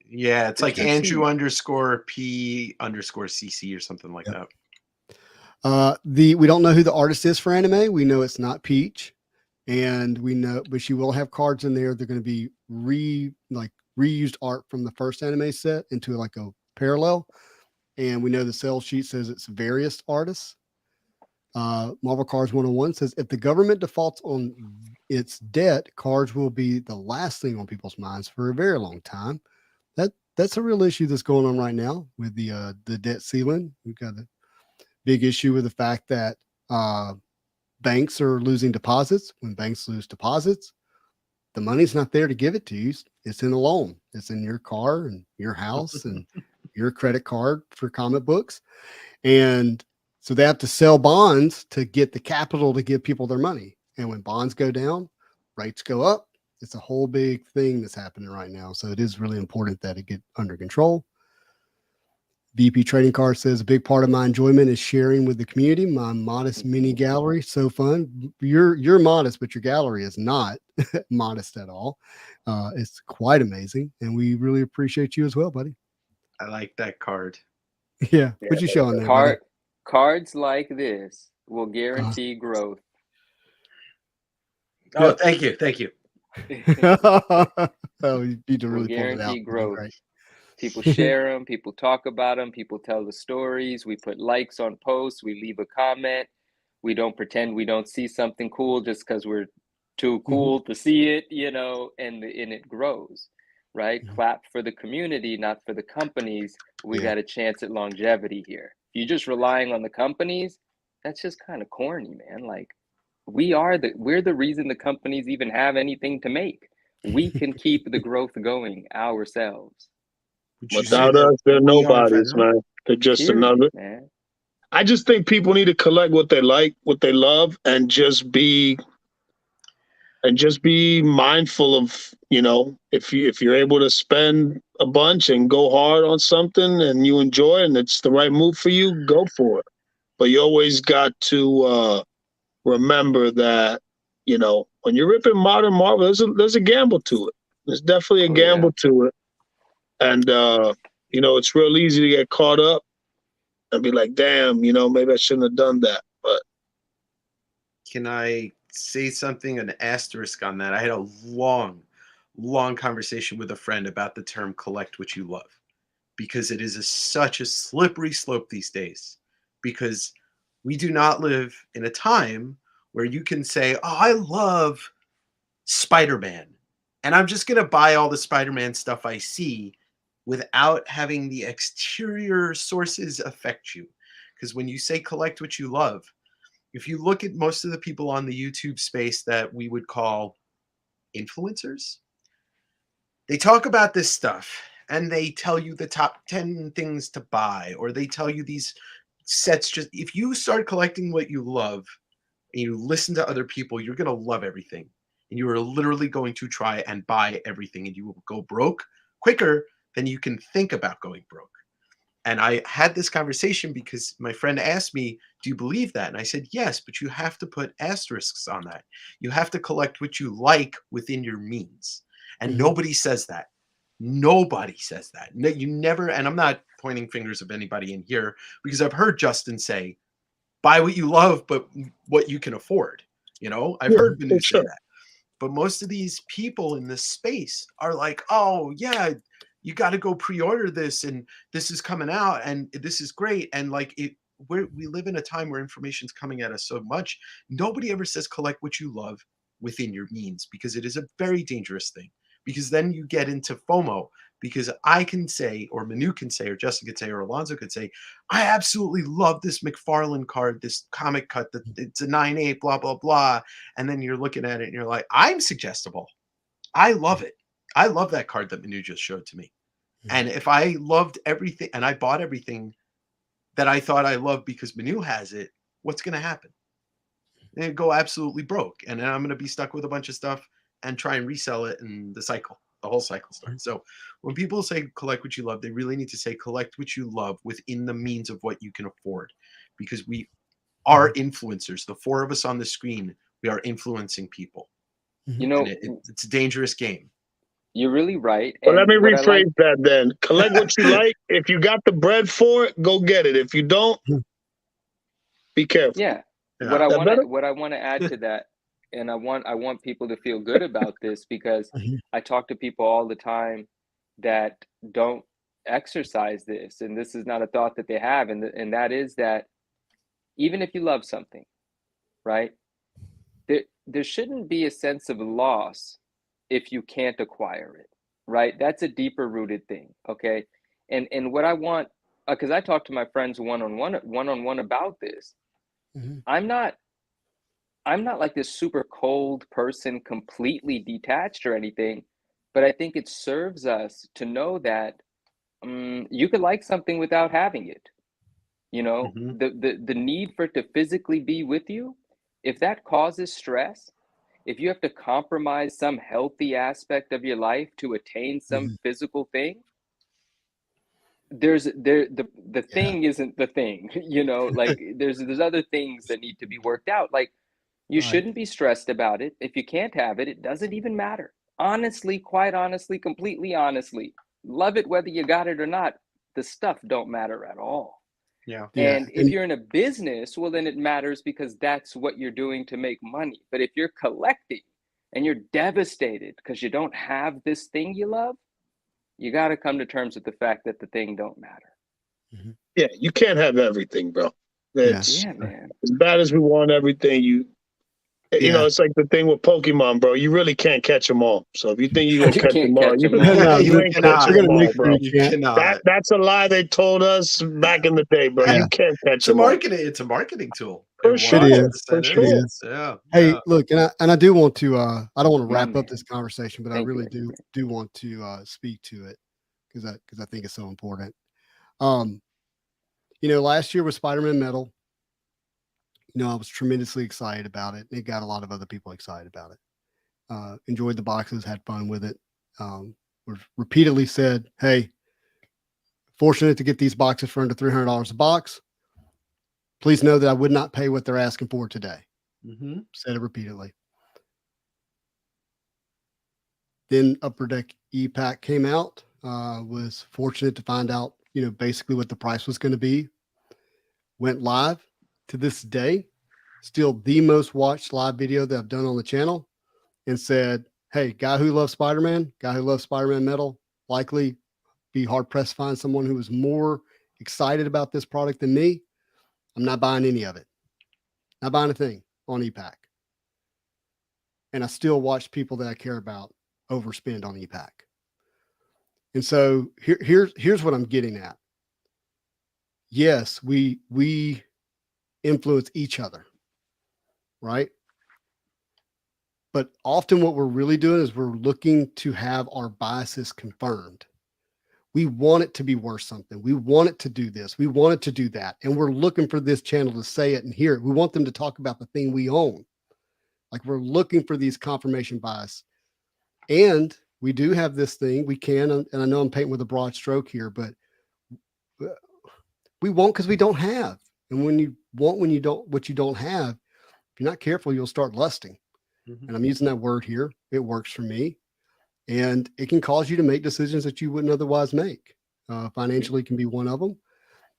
Yeah, it's like It's Andrew _P_CC or something like that. We don't know who the artist is for anime. We know it's not Peach, and we know, but she will have cards in there. They're going to be reused art from the first anime set into like a parallel. And we know the sales sheet says it's various artists. Marvel Cards 101 says if the government defaults on its debt, cards will be the last thing on people's minds for a very long time. That's a real issue that's going on right now with the debt ceiling. We've got a big issue with the fact that banks are losing deposits. When banks lose deposits, the money's not there to give it to you. It's in a loan. It's in your car and your house and your credit card for comic books. And so they have to sell bonds to get the capital to give people their money. And when bonds go down, rates go up. It's a whole big thing that's happening right now. So it is really important that it get under control. VP Trading Card says a big part of my enjoyment is sharing with the community. My modest mini gallery, so fun. You're modest, but your gallery is not modest at all. It's quite amazing, and we really appreciate you as well, buddy. I like that card. Yeah, what you showing there, buddy? Cards like this will guarantee growth. Oh, thank you. Oh, you need to really Will pull it out. guarantee growth. Right. People share them. People talk about them. People tell the stories. We put likes on posts. We leave a comment. We don't pretend we don't see something cool just because we're too cool to see it, and it grows, right? Clap for the community, not for the companies. We got a chance at longevity here. If you're just relying on the companies, that's just kind of corny, man. Like we're the reason the companies even have anything to make. We can keep the growth going ourselves. Without us, they're nobodies, man. They're just another. Man. I just think people need to collect what they like, what they love, and just be mindful of, if you're able to spend a bunch and go hard on something and you enjoy it and it's the right move for you, go for it. But you always got to remember that, when you're ripping modern Marvel, there's a gamble to it. There's definitely a gamble to it. And, it's real easy to get caught up and be like, damn, maybe I shouldn't have done that. But can I say something, an asterisk on that? I had a long, long conversation with a friend about the term collect what you love, because it is such a slippery slope these days, because we do not live in a time where you can say, oh, I love Spider-Man, and I'm just going to buy all the Spider-Man stuff I see without having the exterior sources affect you. Because when you say collect what you love, if you look at most of the people on the YouTube space that we would call influencers, they talk about this stuff and they tell you the top 10 things to buy, or they tell you these sets. Just if you start collecting what you love and you listen to other people, you're going to love everything. And you are literally going to try and buy everything, and you will go broke quicker than you can think about going broke. And I had this conversation because my friend asked me, do you believe that? And I said, yes, but you have to put asterisks on that. You have to collect what you like within your means. And nobody says that. Nobody says that. No, you never, and I'm not pointing fingers of anybody in here, because I've heard Justin say, buy what you love, but what you can afford. You know, I've heard Manu say that. But most of these people in this space are like, oh, yeah, you got to go pre-order this, and this is coming out, and this is great. And like we live in a time where information's coming at us so much. Nobody ever says collect what you love within your means, because it is a very dangerous thing. Because then you get into FOMO. Because I can say, or Manu can say, or Justin could say, or Alonzo could say, I absolutely love this McFarlane card, this comic cut, that it's a 9/8, blah, blah, blah. And then you're looking at it and you're like, I'm suggestible. I love it. I love that card that Manu just showed to me. And if I loved everything and I bought everything that I thought I loved because Manu has it, what's going to happen? It'd go absolutely broke. And then I'm going to be stuck with a bunch of stuff and try and resell it, and the whole cycle starts. So when people say collect what you love, they really need to say collect what you love within the means of what you can afford, because we are influencers. The four of us on the screen, we are influencing people. You know, it's a dangerous game. You're really right. Well, let me rephrase that then. Collect what you like. If you got the bread for it, go get it. If you don't, be careful. Yeah. What I want to add to that, and I want people to feel good about this, because I talk to people all the time that don't exercise this, and this is not a thought that they have, and that is that even if you love something, right, there shouldn't be a sense of loss if you can't acquire it, right? That's a deeper rooted thing, okay? And what I want, because I talk to my friends one-on-one about this. I'm not like this super cold person, completely detached or anything, but I think it serves us to know that you could like something without having it. You know, the need for it to physically be with you, if that causes stress, if you have to compromise some healthy aspect of your life to attain some physical thing, the thing isn't the thing, you know, like there's other things that need to be worked out. Like, you shouldn't be stressed about it. If you can't have it, it doesn't even matter. Honestly, quite honestly, completely honestly, love it whether you got it or not. The stuff don't matter at all. Yeah. And if you're in a business, well, then it matters, because that's what you're doing to make money. But if you're collecting and you're devastated because you don't have this thing you love, you got to come to terms with the fact that the thing don't matter. Yeah, you can't have everything, bro. It's man. As bad as we want everything, you know, it's like the thing with Pokemon, bro. You really can't catch them all. So if you think you're gonna catch them all, you ain't catching them all, bro. That's a lie they told us back in the day, bro. You can't catch them all. It's a marketing tool. For sure. It is. Yeah. Hey, look, and I do want to. I don't want to wrap up this conversation, but I really do want to speak to it, because I think it's so important. You know, last year with Spider-Man Metal, you know, I was tremendously excited about it. It got a lot of other people excited about it. Enjoyed the boxes, had fun with it. Was repeatedly said, hey, fortunate to get these boxes for under $300 a box. Please know that I would not pay what they're asking for today. Said it repeatedly. Then Upper Deck E-Pack came out. Was fortunate to find out, you know, basically what the price was going to be. Went live. To this day, still the most watched live video that I've done on the channel, and said, hey, guy who loves Spider-Man, guy who loves Spider-Man metal, likely be hard pressed to find someone who is more excited about this product than me. I'm not buying any of it. Not buying a thing on e-Pack. And I still watch people that I care about overspend on e-Pack. And so here's what I'm getting at. Yes, we influence each other, right? But often what we're really doing is we're looking to have our biases confirmed. We want it to be worth something. We want it to do this. We want it to do that. And we're looking for this channel to say it and hear it. We want them to talk about the thing we own. Like we're looking for these confirmation bias. And we do have this thing we can, and I know I'm painting with a broad stroke here, but we won't because we don't have. And when you want, when you don't, what you don't have, if you're not careful, you'll start lusting. Mm-hmm. And I'm using that word here. It works for me. And it can cause you to make decisions that you wouldn't otherwise make. Financially can be one of them.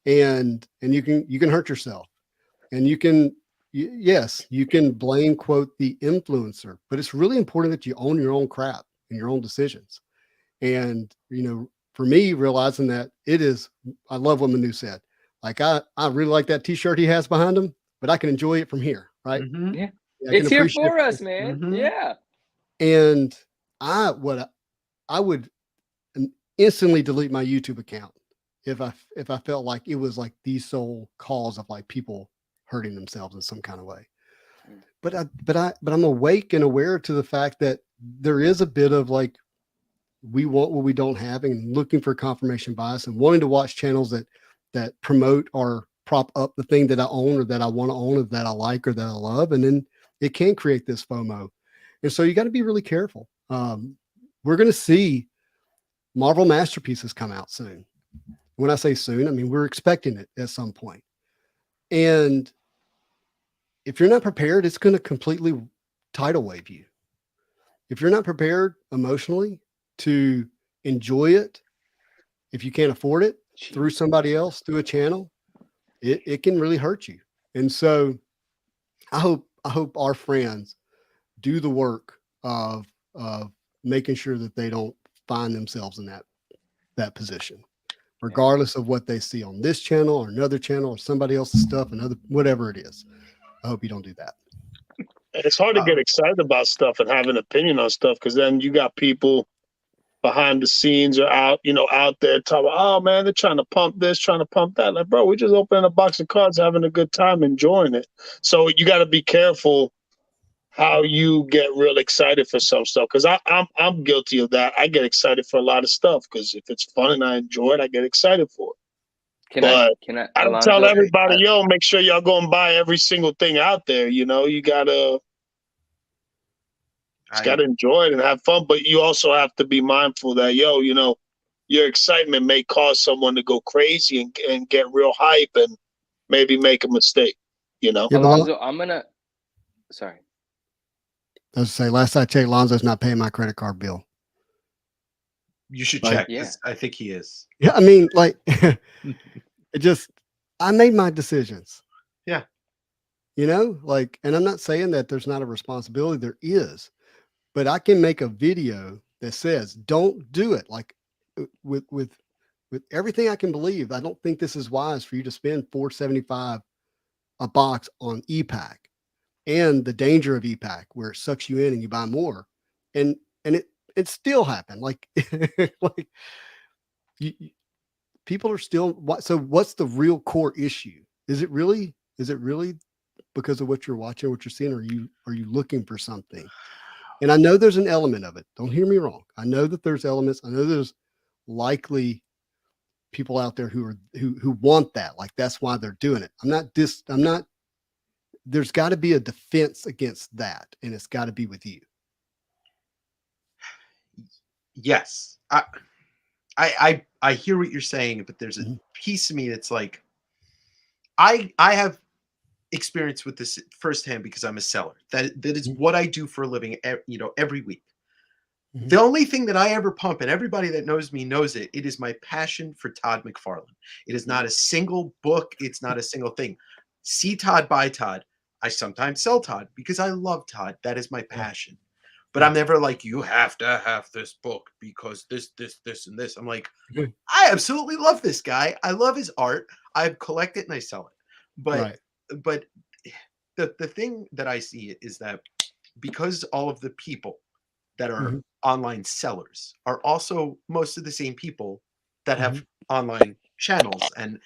And you can hurt yourself. And you can, yes, you can blame, quote, the influencer, but it's really important that you own your own crap and your own decisions. And, you know, for me, realizing that it is, I love what Manu said. Like, I really like that t-shirt he has behind him, but I can enjoy it from here, right? Mm-hmm. Yeah. It's here for us, man. Mm-hmm. Yeah. And I would instantly delete my YouTube account if I felt like it was like the sole cause of like people hurting themselves in some kind of way. But I'm awake and aware to the fact that there is a bit of like, we want what we don't have, and looking for confirmation bias and wanting to watch channels that promote or prop up the thing that I own or that I want to own or that I like or that I love. And then it can create this FOMO. And so you got to be really careful. We're going to see Marvel masterpieces come out soon. When I say soon, I mean, we're expecting it at some point. And if you're not prepared, it's going to completely tidal wave you. If you're not prepared emotionally to enjoy it, if you can't afford it through somebody else, through a channel, it can really hurt you. And so I hope our friends do the work of making sure that they don't find themselves in that position, regardless of what they see on this channel or another channel or somebody else's stuff, another, whatever it is. I hope you don't do that. It's hard to get excited about stuff and have an opinion on stuff, because then you got people behind the scenes or out there talking, oh man, they're trying to pump this, trying to pump that. Like, bro, we're just opening a box of cards, having a good time, enjoying it. So you got to be careful how you get real excited for some stuff, because I'm guilty of that. I get excited for a lot of stuff because if it's fun and I enjoy it, I get excited for it. I don't tell everybody, yo, make sure y'all go and buy every single thing out there. You know, you gotta enjoy it and have fun, but you also have to be mindful that, yo, you know, your excitement may cause someone to go crazy and get real hype and maybe make a mistake. You know, Alonzo, sorry. I was say, last I checked, Lonzo's not paying my credit card bill. You should check. Yeah. I think he is. Yeah, I mean, like, I made my decisions. Yeah. You know, like, and I'm not saying that there's not a responsibility. There is, but I can make a video that says, don't do it. Like with everything I can believe, I don't think this is wise for you to spend $4.75 a box on e-Pack. And the danger of e-Pack, where it sucks you in and you buy more, and it still happened. Like, like people are still. So what's the real core issue? Is it really because of what you're watching, what you're seeing, or are you looking for something? And I know there's an element of it. Don't hear me wrong. I know that there's elements. I know there's likely people out there who want that. Like, that's why they're doing it. I'm not. There's got to be a defense against that, and it's got to be with you. Yes, I hear what you're saying, but there's a piece of me that's like, I have experience with this firsthand because I'm a seller. That is what I do for a living. You know, every week. Mm-hmm. The only thing that I ever pump, and everybody that knows me knows it, it is my passion for Todd McFarlane. It is not a single book. It's not a single thing. See Todd, buy Todd. I sometimes sell Todd because I love Todd. That is my passion. but I'm never like, you have to have this book because this, and this. I'm like, Mhm. I absolutely love this guy. I love his art. I collect it and I sell it. But but the thing that I see is that because all of the people that are Mhm. online sellers are also most of the same people that have Mhm. online channels and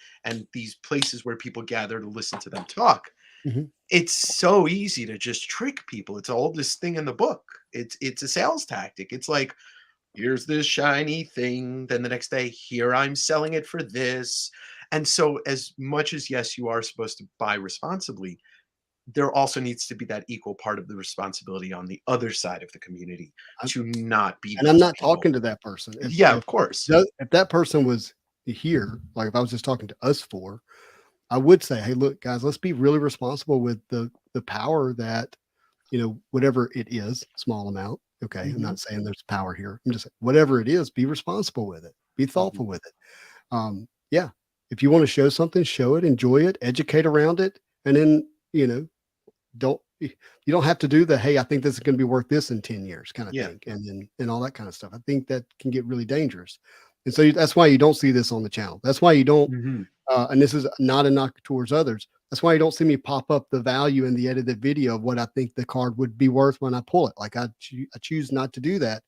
these places where people gather to listen to them talk. Mhm. It's so easy to just trick people. It's all this thing in the book. It's a sales tactic. It's like, here's this shiny thing, then the next day here I'm selling it for this. And so as much as yes, you are supposed to buy responsibly, there also needs to be that equal part of the responsibility on the other side of the community I'm to not be and I'm those not people. talking to that person. Yeah, of course. If that person was here, like if I was just talking to us four, I would say, hey, look, guys, let's be really responsible with the power that, whatever it is, small amount. Okay. I'm not saying there's power here. I'm just saying, whatever it is, be responsible with it. Be thoughtful with it. Yeah. If you want to show something, show it, enjoy it, educate around it. And then, you don't have to do the, hey, I think this is going to be worth this in 10 years kind of Yeah. thing. And all that kind of stuff. I think that can get really dangerous. And so that's why you don't see this on the channel. That's why you don't, and this is not a knock towards others. That's why you don't see me pop up the value in the edited video of what I think the card would be worth when I pull it. Like I choose not to do that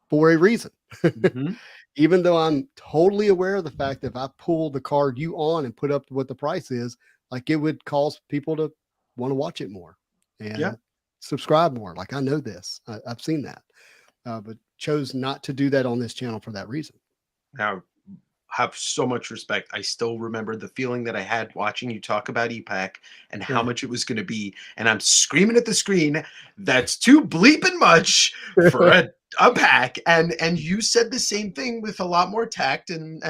for a reason. Even though I'm totally aware of the fact that if I pull the card you on and put up what the price is, like it would cause people to want to watch it more and subscribe more. Like I know this, I've seen that, but chose not to do that on this channel for that reason. Now, have so much respect. I still remember the feeling that I had watching you talk about EPAC and how much it was going to be. And I'm screaming at the screen, that's too bleeping much for a pack. And you said the same thing with a lot more tact and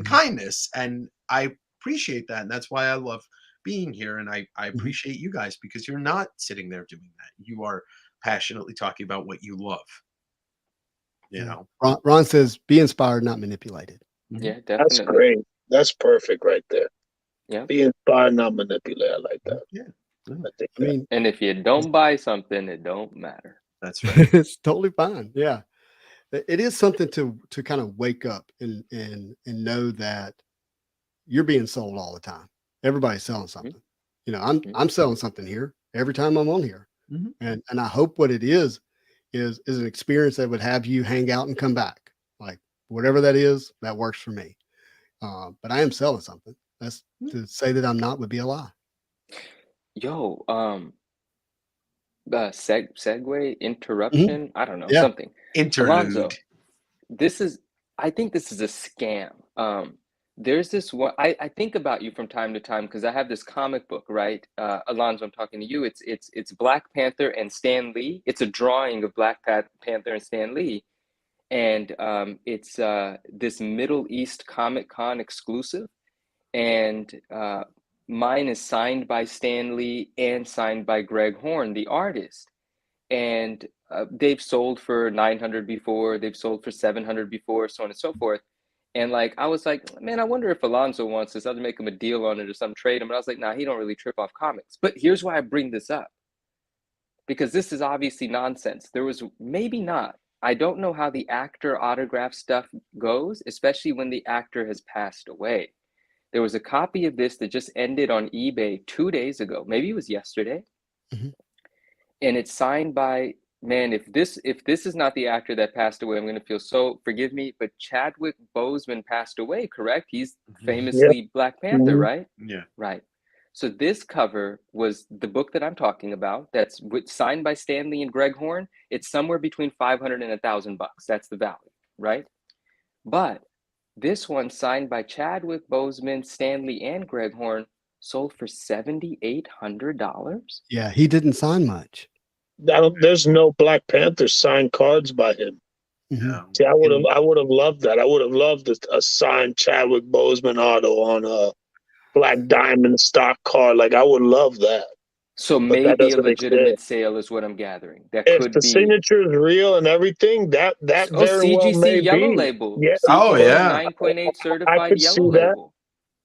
kindness. And I appreciate that. And that's why I love being here. And I appreciate you guys because you're not sitting there doing that. You are passionately talking about what you love. You know, Ron says, be inspired, not manipulated. Yeah, definitely. That's great. That's perfect right there. Yeah. Be inspired, not manipulate. I like that. Yeah. I mean, and if you don't buy something, it don't matter. That's right. It's totally fine. Yeah. It is something to kind of wake up and know that you're being sold all the time. Everybody's selling something. I'm selling something here every time I'm on here. And I hope what it is an experience that would have you hang out and come back. Like whatever that is, that works for me. But I am selling something. That's to say that I'm not would be a lie. Yo, segue, interruption, I don't know, something. Interlude. Alonzo, I think this is a scam. There's this one, I think about you from time to time because I have this comic book, right? Alonzo, I'm talking to you. It's Black Panther and Stan Lee. It's a drawing of Black Panther and Stan Lee. And it's this Middle East Comic Con exclusive. And mine is signed by Stan Lee and signed by Greg Horn, the artist. And they've sold for 900 before, they've sold for 700 before, so on and so forth. And like, I was like, man, I wonder if Alonzo wants this. I'll make him a deal on it or some trade him. And I was like, nah, he don't really trip off comics. But here's why I bring this up. Because this is obviously nonsense. There was, maybe not. I don't know how the actor autograph stuff goes, especially when the actor has passed away. There was a copy of this that just ended on eBay 2 days ago. Maybe it was yesterday. And it's signed by, man, if this is not the actor that passed away, I'm going to feel so, forgive me, but Chadwick Boseman passed away, correct? He's famously Black Panther, right? Yeah. Right. So this cover was the book that I'm talking about. That's signed by Stan Lee and Greg Horn. It's somewhere between $500 and $1,000. That's the value, right? But this one signed by Chadwick Boseman, Stan Lee, and Greg Horn sold for $7,800. Yeah, he didn't sign much. There's no Black Panther signed cards by him. Yeah. See, I would have loved that. I would have loved a signed Chadwick Boseman auto on a Black Diamond stock card. Like I would love that. So But maybe a legitimate sale is what I'm gathering. That if could the be signature is real and everything, that very well may CGC yellow be. label. Yeah. CGC 9.8 I certified could yellow see that. label.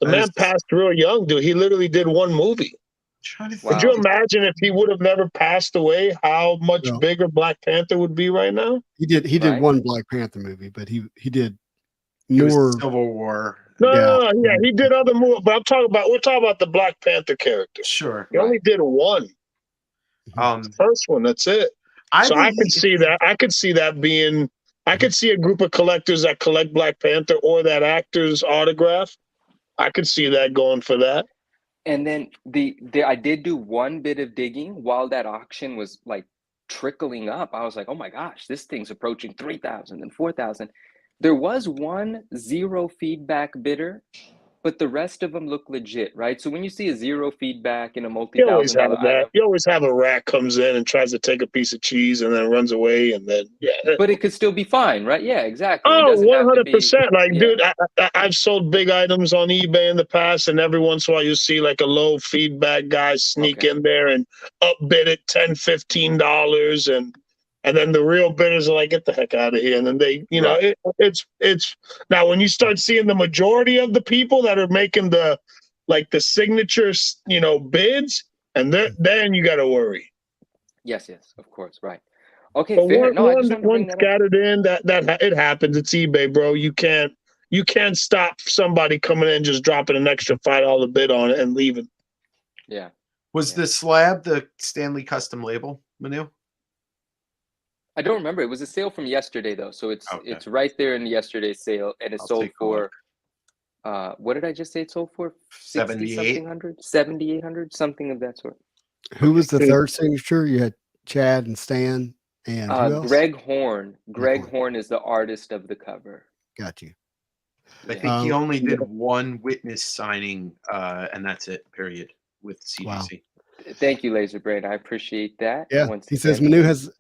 The man passed real young, dude. He literally did one movie. Trying to Could think. you imagine if he would have never passed away, how much No. bigger Black Panther would be right now? He did Right. one Black Panther movie, but he did It was more. Civil War. No, Yeah. yeah, he did other movies, but we're talking about the Black Panther character. Sure. He only did one. First one, that's it. So I could see that. I could see that being. I could see a group of collectors that collect Black Panther or that actor's autograph. I could see that going for that. And then I did do one bit of digging while that auction was like trickling up. I was like, oh my gosh, this thing's approaching 3,000 and 4,000. There was one zero feedback bidder, but the rest of them look legit, right? So when you see a zero feedback in a You always have multi-$1,000 that. item, You always have a rat comes in and tries to take a piece of cheese and then runs away, and then but it could still be fine, right? Yeah, exactly. It Oh, doesn't have to be- 100%. Like, yeah. dude, I've sold big items on eBay in the past, and every once in a while you see like a low feedback guy sneak in there and upbid it $10, $15, and then the real bidders are like, get the heck out of here. And then they, you know, it's now when you start seeing the majority of the people that are making the signature, you know, bids, and then you got to worry. Yes, of course, right. Okay, But fair. No, I just wanted to bring one that up. scattered in that it happens. It's eBay, bro. You can't stop somebody coming in just dropping an extra $5 bid on it and leaving. Yeah. Was the slab the Stanley custom label, Manu? I don't remember. It was a sale from yesterday though, so it's right there in yesterday's sale, and it sold for what did I just say it sold for? 7,800, something of that sort. Who was the third signature? You had Chad and Stan and who else? Greg Horn. Greg Horn is the artist of the cover. Got you. I think he only did one witness signing, and that's it. Period. With CGC. Wow. Thank you, Laser Brain. I appreciate that. Yeah, he says Manu has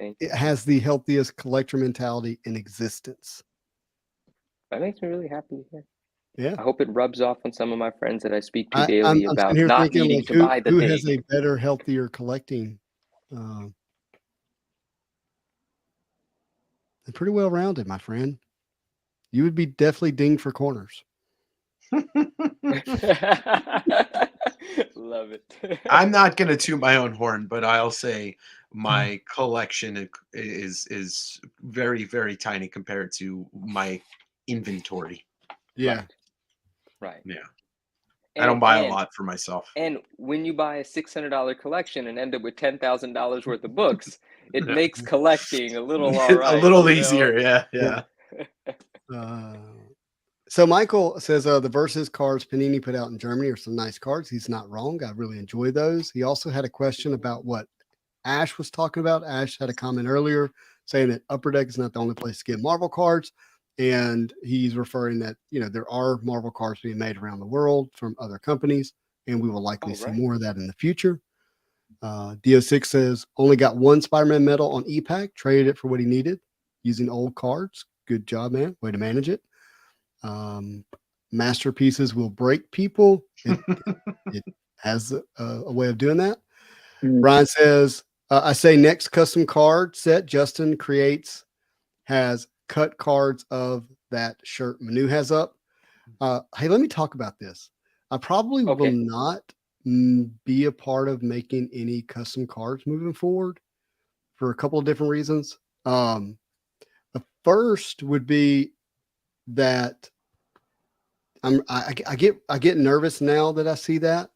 the healthiest collector mentality in existence. That makes me really happy to hear. Yeah, I hope it rubs off on some of my friends that I speak to daily I'm about here not thinking, needing like, to buy the who thing. has a better, healthier collecting. Pretty well rounded, my friend. You would be definitely dinged for corners. Love it. I'm not gonna toot my own horn, but I'll say my collection is very, very tiny compared to my inventory. Yeah. Right. Yeah. I don't buy a lot for myself. And when you buy a $600 collection and end up with $10,000 worth of books, it makes collecting a little all right. A little easier, yeah. So Michael says the Versus cards Panini put out in Germany are some nice cards. He's not wrong. I really enjoy those. He also had a question about what Ash was talking about. Ash had a comment earlier saying that Upper Deck is not the only place to get Marvel cards. And he's referring that, you know, there are Marvel cards being made around the world from other companies, and we will likely see more of that in the future. DO6 says, only got one Spider-Man medal on E-Pack, traded it for what he needed using old cards. Good job, man. Way to manage it. Masterpieces will break people. It has a way of doing that. Brian says, I say next custom card set Justin creates has cut cards of that shirt Manu has up. Hey, let me talk about this. I probably will not be a part of making any custom cards moving forward for a couple of different reasons. The first would be that I get nervous now that I see that.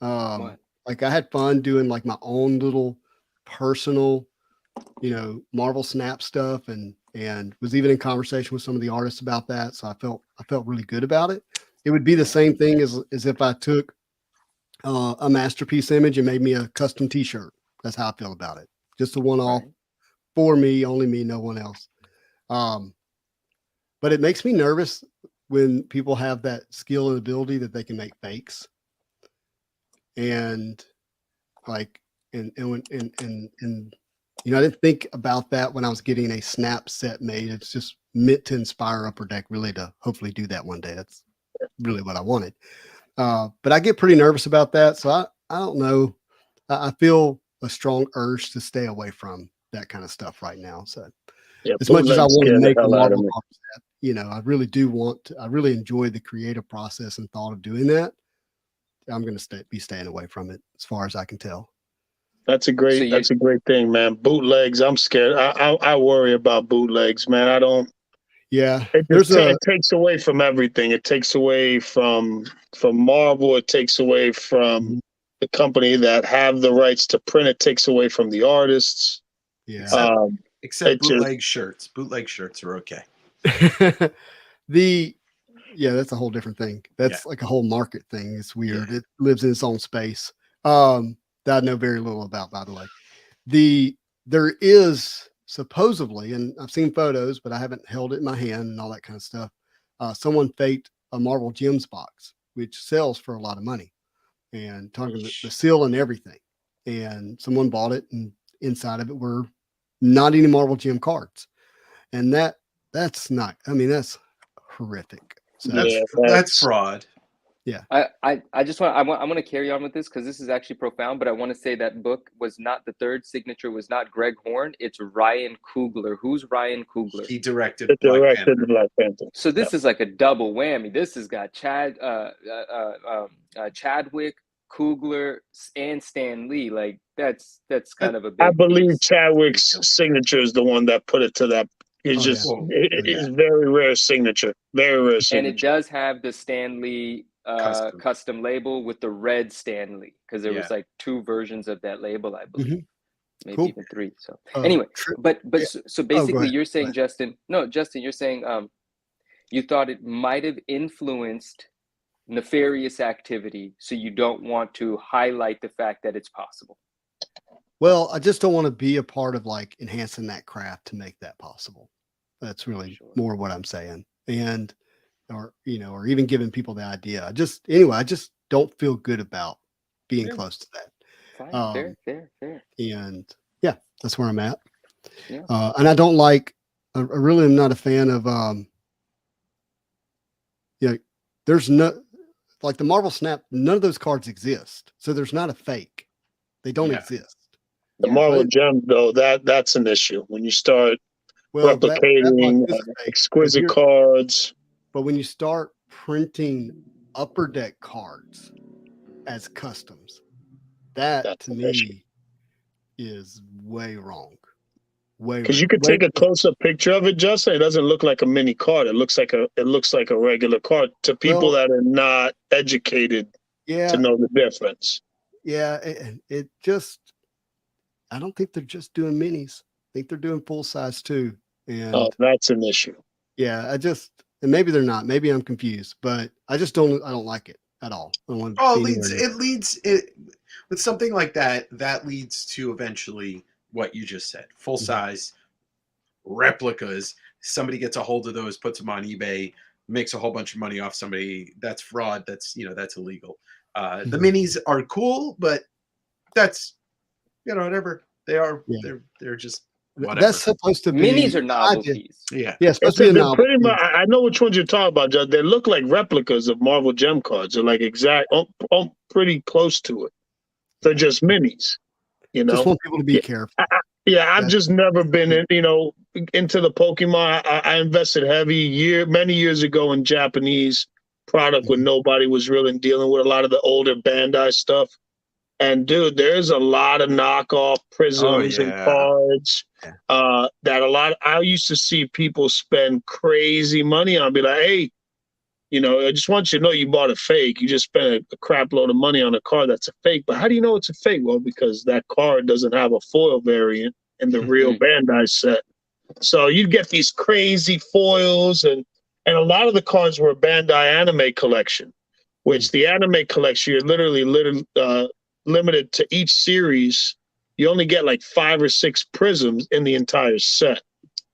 Like I had fun doing like my own little personal, you know, Marvel Snap stuff, and was even in conversation with some of the artists about that. So I felt really good about it. It would be the same thing as if I took a masterpiece image and made me a custom T-shirt. That's how I feel about it. Just a one-off for me, only me, no one else. But it makes me nervous when people have that skill and ability that they can make fakes. And like, and you know, I didn't think about that when I was getting a Snap set made. It's just meant to inspire Upper Deck really to hopefully do that one day. That's really what I wanted. But I get pretty nervous about that. So I don't know. I feel a strong urge to stay away from that kind of stuff right now. So as much as I want to make a Marvel set, you know, I really do want to, I really enjoy the creative process and thought of doing that. I'm going to be staying away from it as far as I can tell. That's a great. That's a great thing, man. Bootlegs. I'm scared. I worry about bootlegs, man. I don't. Yeah, it takes away from everything. It takes away from Marvel. It takes away from the company that have the rights to print. It takes away from the artists. Yeah. Except bootleg shirts. Bootleg shirts are okay. That's a whole different thing. That's like a whole market thing. It's weird. Yeah. It lives in its own space. That I know very little about, by the way. There is supposedly, and I've seen photos, but I haven't held it in my hand and all that kind of stuff. Someone faked a Marvel Gems box, which sells for a lot of money, and talking the seal and everything. And someone bought it, and inside of it were not any Marvel Gem cards. And that's not, I mean, that's horrific. So that's fraud. Yeah. I just want to carry on with this because this is actually profound, but I want to say that book was not, the third signature was not Greg Horn. It's Ryan Coogler. Who's Ryan Coogler? He directed Black Panther. So this is like a double whammy. This has got Chadwick, Coogler, and Stan Lee. Like that's kind of a big I believe piece. Chadwick's signature is the one that put it to that. It's it's very rare signature. Very rare signature. And it does have the Stan Lee custom label with the red Stanley, because there was like 2 versions of that label, I believe. Maybe even 3. So anyway, so basically you're saying, Justin, you're saying you thought it might have influenced nefarious activity, so you don't want to highlight the fact that it's possible. Well, I just don't want to be a part of like enhancing that craft to make that possible. That's really more what I'm saying. And or even giving people the idea. I just don't feel good about being close to that. Fine, fair. And yeah, that's where I'm at. Yeah. And I don't like, I really am not a fan of, there's no, like the Marvel Snap, none of those cards exist. So there's not a fake. They don't exist. The Marvel Gem, though, that's an issue. When you start replicating exquisite cards. But when you start printing Upper Deck cards as customs, that to me is way wrong. Because you could take a close-up picture of it, Justin. It doesn't look like a mini card. It looks like a regular card to people that are not educated to know the difference. Yeah, it just, I don't think they're just doing minis. I think they're doing full size too. And that's an issue. Yeah, and maybe they're not. Maybe I'm confused, but I don't like it at all. It leads with something like that. That leads to eventually what you just said: full size replicas. Somebody gets a hold of those, puts them on eBay, makes a whole bunch of money off somebody. That's fraud. That's illegal. The minis are cool, but that's whatever they are. Yeah. They're just. Whatever. That's supposed to be. Minis are novelties. Yeah, supposed to be a novelty. Pretty much, I know which ones you're talking about, Judge. They look like replicas of Marvel Gem cards. They're like pretty close to it. They're just minis. Just want people to be careful. I've just never been into the Pokemon. I invested many years ago in Japanese product when nobody was really dealing with a lot of the older Bandai stuff. And dude, there's a lot of knockoff prisms and cards I used to see people spend crazy money on. Be like, hey, I just want you to know you bought a fake. You just spent a crap load of money on a card that's a fake. But how do you know it's a fake? Well, because that card doesn't have a foil variant in the real Bandai set. So you get these crazy foils, and a lot of the cards were a Bandai anime collection, which the anime collection, you're literally limited to each series. You only get like 5 or 6 prisms in the entire set,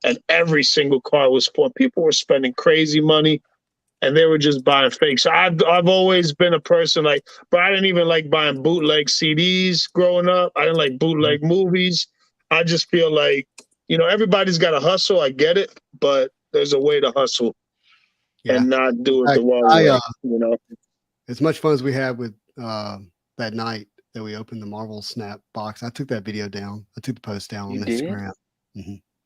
and every single card was for people were spending crazy money, and they were just buying fake. So I've always been a person but I didn't even like buying bootleg CDs growing up. I didn't like bootleg movies. I just feel like everybody's got to hustle. I get it, but there's a way to hustle and not do it the wrong way. As much fun as we had with that night that we opened the Marvel Snap box, I took that video down. I took the post down on Instagram.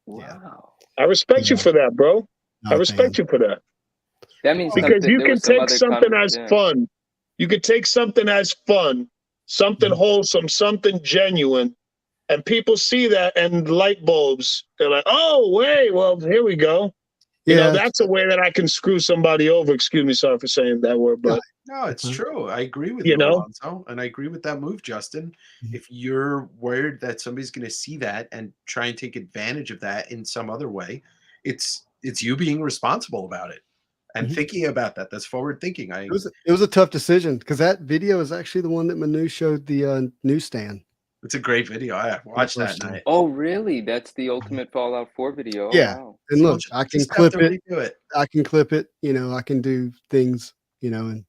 Wow. I respect you for that, bro. I respect you for that. That means because you can take something as fun You could take something as fun, something wholesome, something genuine, and people see that and light bulbs. They're like, oh, wait, well, here we go. You know, that's a way that I can screw somebody over. Excuse me, sorry for saying that word, but no, it's true. I agree with you you, know? Alonso, and I agree with that move, Justin. If you're worried that somebody's going to see that and try and take advantage of that in some other way, it's you being responsible about it and thinking about that. That's forward thinking. It was a tough decision because that video is actually the one that Manu showed the newsstand. It's a great video. I watched that time. night. Oh, really? That's the ultimate Fallout 4 video. Oh, Yeah. wow. And look, I can Just have clip to it. redo it. I can clip it. You know, I can do things. You know,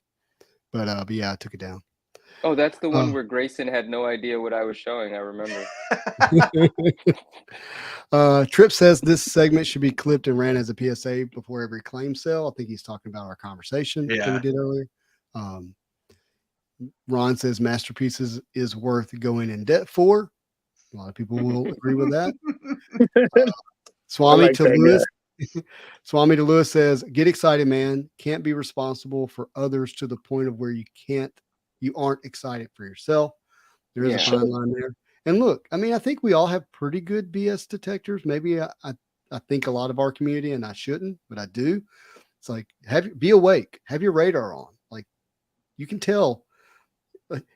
but yeah, I took it down. Oh, that's the one where Grayson had no idea what I was showing. I remember. Trip says this segment should be clipped and ran as a PSA before every claim sale. I think he's talking about our conversation that we did earlier. Ron says masterpieces is worth going in debt for. A lot of people will agree with that. Swami to Lewis. Swami to Lewis says, get excited, man. Can't be responsible for others to the point of where you aren't excited for yourself. There is a fine line there. And look, I mean, I think we all have pretty good BS detectors. Maybe I think a lot of our community, and I shouldn't, but I do. It's like, be awake, have your radar on. Like, you can tell.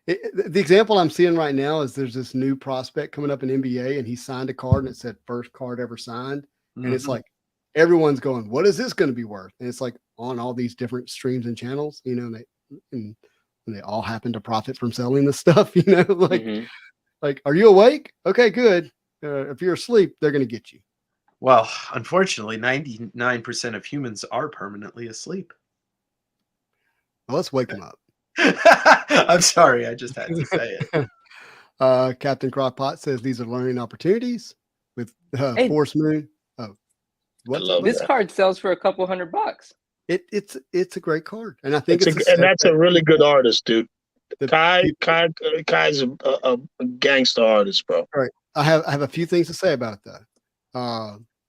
The example I'm seeing right now is there's this new prospect coming up in NBA, and he signed a card and it said first card ever signed. And it's like, everyone's going, what is this going to be worth? And it's like on all these different streams and channels, you know, and they all happen to profit from selling this stuff, you know, like, are you awake? Okay, good. If you're asleep, they're going to get you. Well, unfortunately, 99% of humans are permanently asleep. Well, let's wake them up. I'm sorry. I just had to say it. Captain Crockpot says these are learning opportunities with Force Moon. Oh, this card sells for a couple $100. It's a great card, and I think and that's a really good artist, dude. Kai's a gangster artist, bro. All right, I have a few things to say about it though.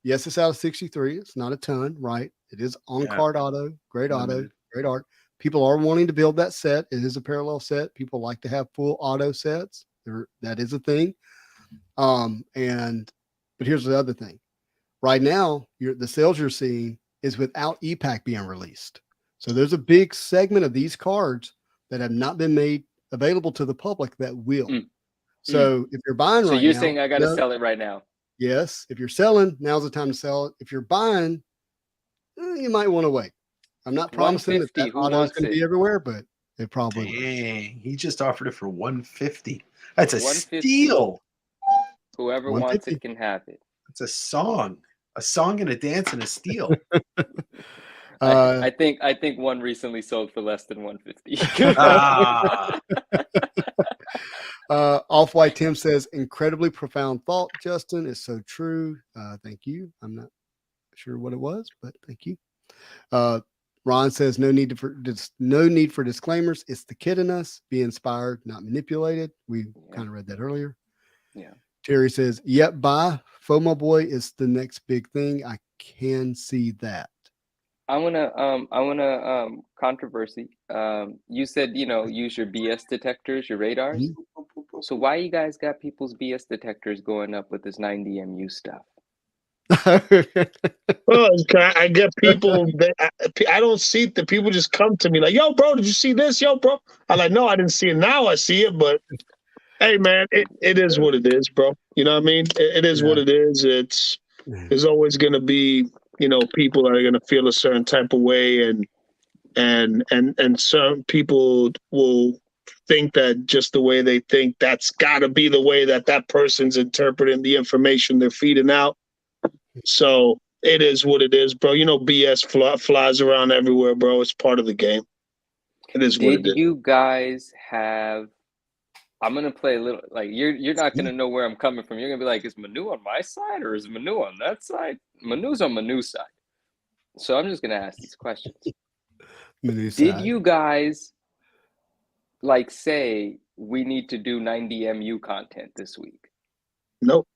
Yes, it's out of 63. It's not a ton, right? It is on card auto, great auto, great art. People are wanting to build that set. It is a parallel set. People like to have full auto sets. That is a thing. But here's the other thing. Right now, the sales you're seeing is without EPAC being released. So there's a big segment of these cards that have not been made available to the public that will. So if you're buying right now. So you're saying I got to sell it right now? Yes. If you're selling, now's the time to sell it. If you're buying, you might want to wait. I'm not promising that auto is going to be everywhere, but it probably will. Dang, he just offered it for $150. That's a steal. Whoever wants it can have it. It's a song and a dance and a steal. I think one recently sold for less than $150. Off-White Tim says, incredibly profound thought, Justin. Is so true. Thank you. I'm not sure what it was, but thank you. Ron says, no need for disclaimers. It's the kid in us. Be inspired, not manipulated. We kind of read that earlier. Yeah. Terry says, yep, bye. FOMO boy is the next big thing. I can see that. I wanna controversy. You said, use your BS detectors, your radars. Mm-hmm. So why you guys got people's BS detectors going up with this 90MU stuff? Well, I get people I don't see the people just come to me like, yo, bro, did you see this? Yo, bro. I'm like, no, I didn't see it. Now I see it, but hey, man, it is what it is, bro. You know what I mean? It is what it is. There's always going to be, people that are going to feel a certain type of way, and certain people will think that just the way they think, that's got to be the way that person's interpreting the information they're feeding out. So it is what it is, bro. BS flies around everywhere, bro. It's part of the game. It is what it is. Did you guys have? I'm gonna play a little. Like you're not gonna know where I'm coming from. You're gonna be like, is Manu on my side or is Manu on that side? Manu's on Manu's side. So I'm just gonna ask these questions. Did you guys say we need to do 90MU content this week? Nope.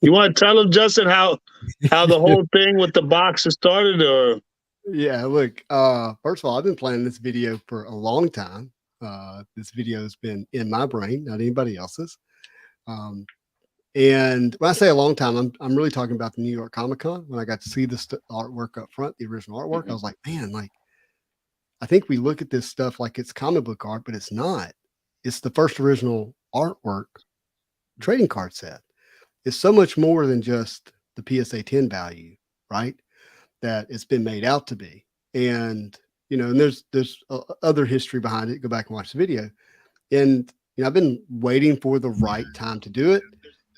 You want to tell them, Justin, how the whole thing with the boxer started, or? Yeah, look, first of all, I've been planning this video for a long time. This video has been in my brain, not anybody else's. And when I say a long time, I'm really talking about the New York Comic Con when I got to see the artwork up front, the original artwork. I was like, man, like, I think we look at this stuff like it's comic book art, but it's not. It's the first original artwork trading card set. It's so much more than just the PSA 10 value, right? That it's been made out to be. And, you know, and there's other history behind it. Go back and watch the video. And, you know, I've been waiting for the right time to do it.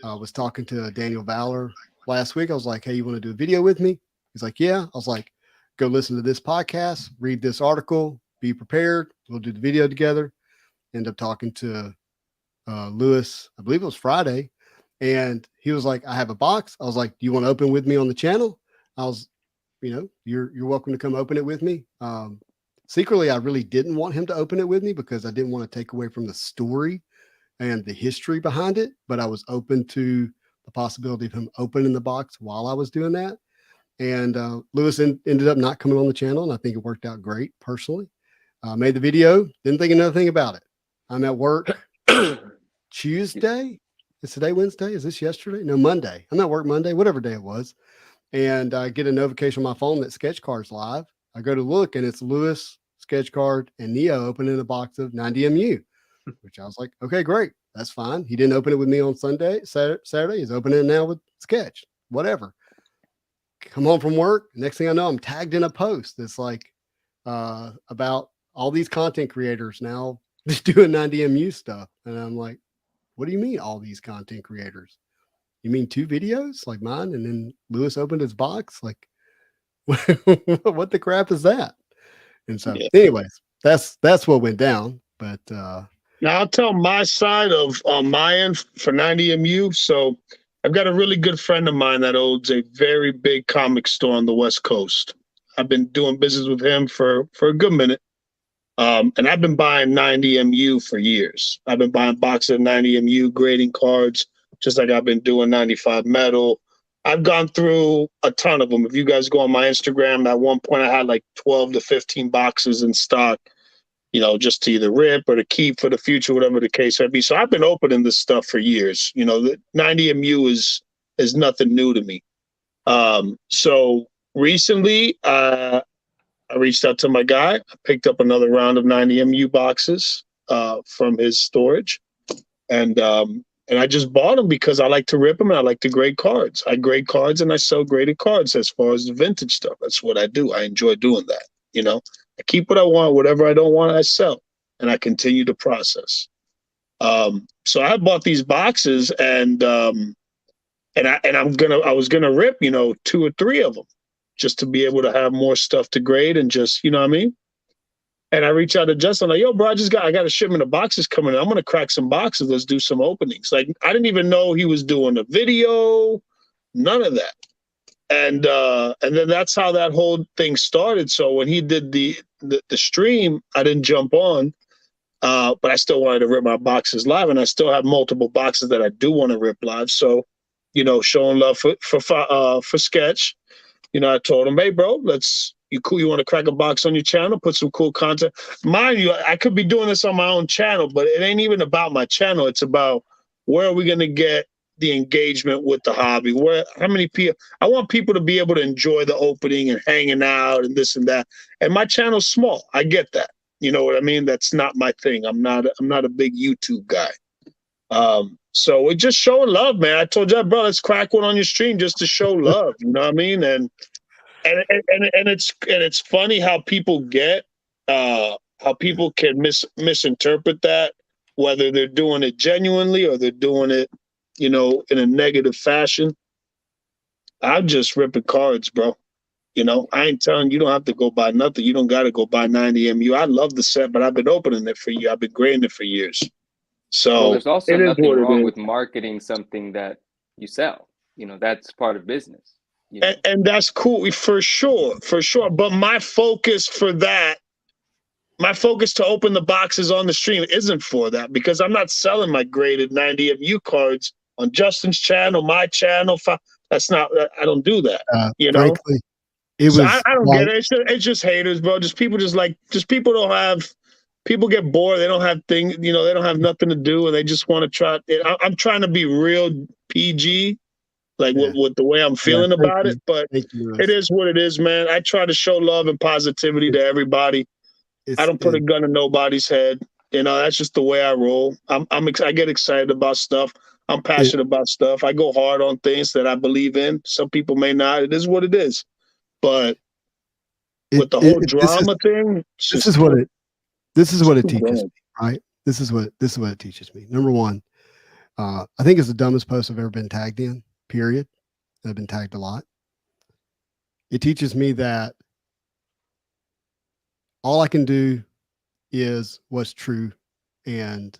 I was talking to Daniel Valor last week. I was like, hey, you want to do a video with me? He's like, yeah. I was like, go listen to this podcast, read this article, be prepared. We'll do the video together. End up talking to Lewis, I believe it was Friday. And he was like, I have a box. I was like, do you want to open with me on the channel? I was, you know, you're welcome to come open it with me. Secretly, I really didn't want him to open it with me because I didn't want to take away from the story and the history behind it, but I was open to the possibility of him opening the box while I was doing that. And Lewis ended up not coming on the channel, and I think it worked out great personally. Made the video, didn't think another thing about it. I'm at work Tuesday. Is today Wednesday? Is this yesterday? No, Monday. I'm at work Monday, whatever day it was. And I get a notification on my phone that Sketch Card's live. I go to look, and it's Lewis, Sketch Card, and Neo opening a box of 90MU. Which I was like, okay, great. That's fine. He didn't open it with me on Saturday. He's opening it now with Sketch, whatever. Come home from work. Next thing I know, I'm tagged in a post that's like about all these content creators now just doing 90MU stuff. And I'm like, what do you mean all these content creators? You mean 2 videos like mine? And then Lewis opened his box? Like, what the crap is that? And so anyways, that's what went down. But now I'll tell my side of on my end for 90MU. So I've got a really good friend of mine that owns a very big comic store on the West Coast. I've been doing business with him for a good minute. And I've been buying 90MU for years. I've been buying boxes of 90MU, grading cards, just like I've been doing 95 metal. I've gone through a ton of them. If you guys go on my Instagram, at one point I had like 12 to 15 boxes in stock, you know, just to either rip or to keep for the future, whatever the case may be. So I've been opening this stuff for years. You know, the 90MU is nothing new to me. So recently, I reached out to my guy. I picked up another round of 90MU boxes from his storage, and I just bought them because I like to rip them and I like to grade cards. I grade cards and I sell graded cards as far as the vintage stuff. That's what I do. I enjoy doing that. You know, I keep what I want. Whatever I don't want, I sell, and I continue to process. So I bought these boxes, and I was gonna rip, you know, 2 or 3 of them, just to be able to have more stuff to grade and just, you know what I mean? And I reach out to Justin, like, yo, bro, I got a shipment of boxes coming in. I'm going to crack some boxes. Let's do some openings. Like, I didn't even know he was doing a video, none of that. And then that's how that whole thing started. So when he did the stream, I didn't jump on, but I still wanted to rip my boxes live. And I still have multiple boxes that I do want to rip live. So, you know, showing love for Sketch. You know, I told him, hey, bro, you cool? You want to crack a box on your channel, put some cool content? Mind you, I could be doing this on my own channel, but it ain't even about my channel. It's about where are we going to get the engagement with the hobby? How many people? I want people to be able to enjoy the opening and hanging out and this and that. And my channel's small. I get that. You know what I mean? That's not my thing. I'm not a big YouTube guy. So we're just showing love, man. I told you, bro, let's crack one on your stream just to show love. You know what I mean? And it's funny how people can misinterpret that, whether they're doing it genuinely or they're doing it, you know, in a negative fashion. I'm just ripping cards, bro. You know, I ain't telling you don't have to go buy nothing. You don't got to go buy 90MU. I love the set, but I've been opening it for you. I've been grading it for years. So well, there's also nothing wrong with marketing something that you sell. You know, that's part of business. You know? And that's cool for sure. But my focus to open the boxes on the stream isn't for that, because I'm not selling my graded 90MU cards on Justin's channel, my channel. That's not, I don't do that. You know, It So was I don't like, get it. It's just haters, bro. Just people people don't have, people get bored. They don't have things, they don't have nothing to do, and they just want to try. I'm trying to be real PG, like yeah, with the way I'm yeah, feeling thank about it. you. But Thank you, it Lewis. is what it is, man. I try to show love and positivity to everybody. I don't put a gun in nobody's head. That's just the way I roll. I get excited about stuff. I'm passionate about stuff. I go hard on things that I believe in. Some people may not. It is what it is. But with the whole drama thing, this is what it teaches me, right? This is what it teaches me. Number one, I think it's the dumbest post I've ever been tagged in, period. I've been tagged a lot. It teaches me that all I can do is what's true, and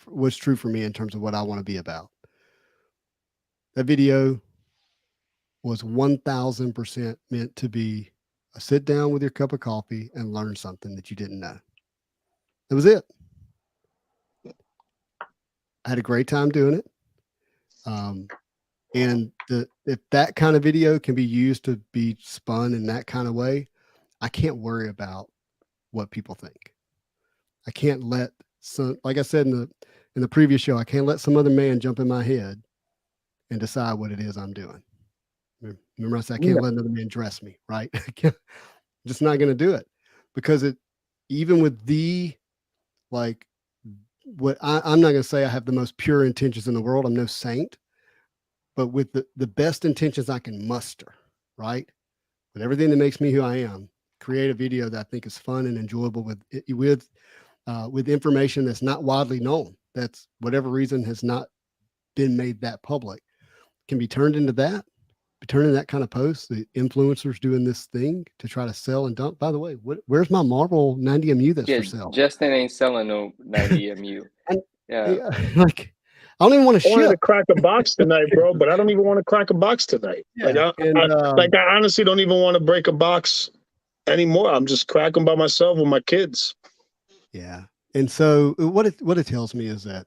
what's true for me in terms of what I want to be about. That video was 1000% meant to be a sit down with your cup of coffee and learn something that you didn't know. That was it. I had a great time doing it. And if that kind of video can be used to be spun in that kind of way, I can't worry about what people think. I can't let like I said in the previous show, I can't let some other man jump in my head and decide what it is I'm doing. Remember I said, I can't let another man dress me, right? I'm just not going to do it, because even with I'm not going to say I have the most pure intentions in the world. I'm no saint, but with the best intentions I can muster, right? With everything that makes me who I am, create a video that I think is fun and enjoyable with information that's not widely known. That's whatever reason has not been made that public, can be turned into that. Turning that kind of post, the influencers doing this thing to try to sell and dump. By the way, where's my Marvel 90MU that's for sale? Justin ain't selling no 90MU. Yeah. Like, I don't even want to ship. I wanted to crack a box tonight, bro, but I don't even want to crack a box tonight. Yeah, I honestly don't even want to break a box anymore. I'm just cracking by myself with my kids. Yeah. And so what it tells me is that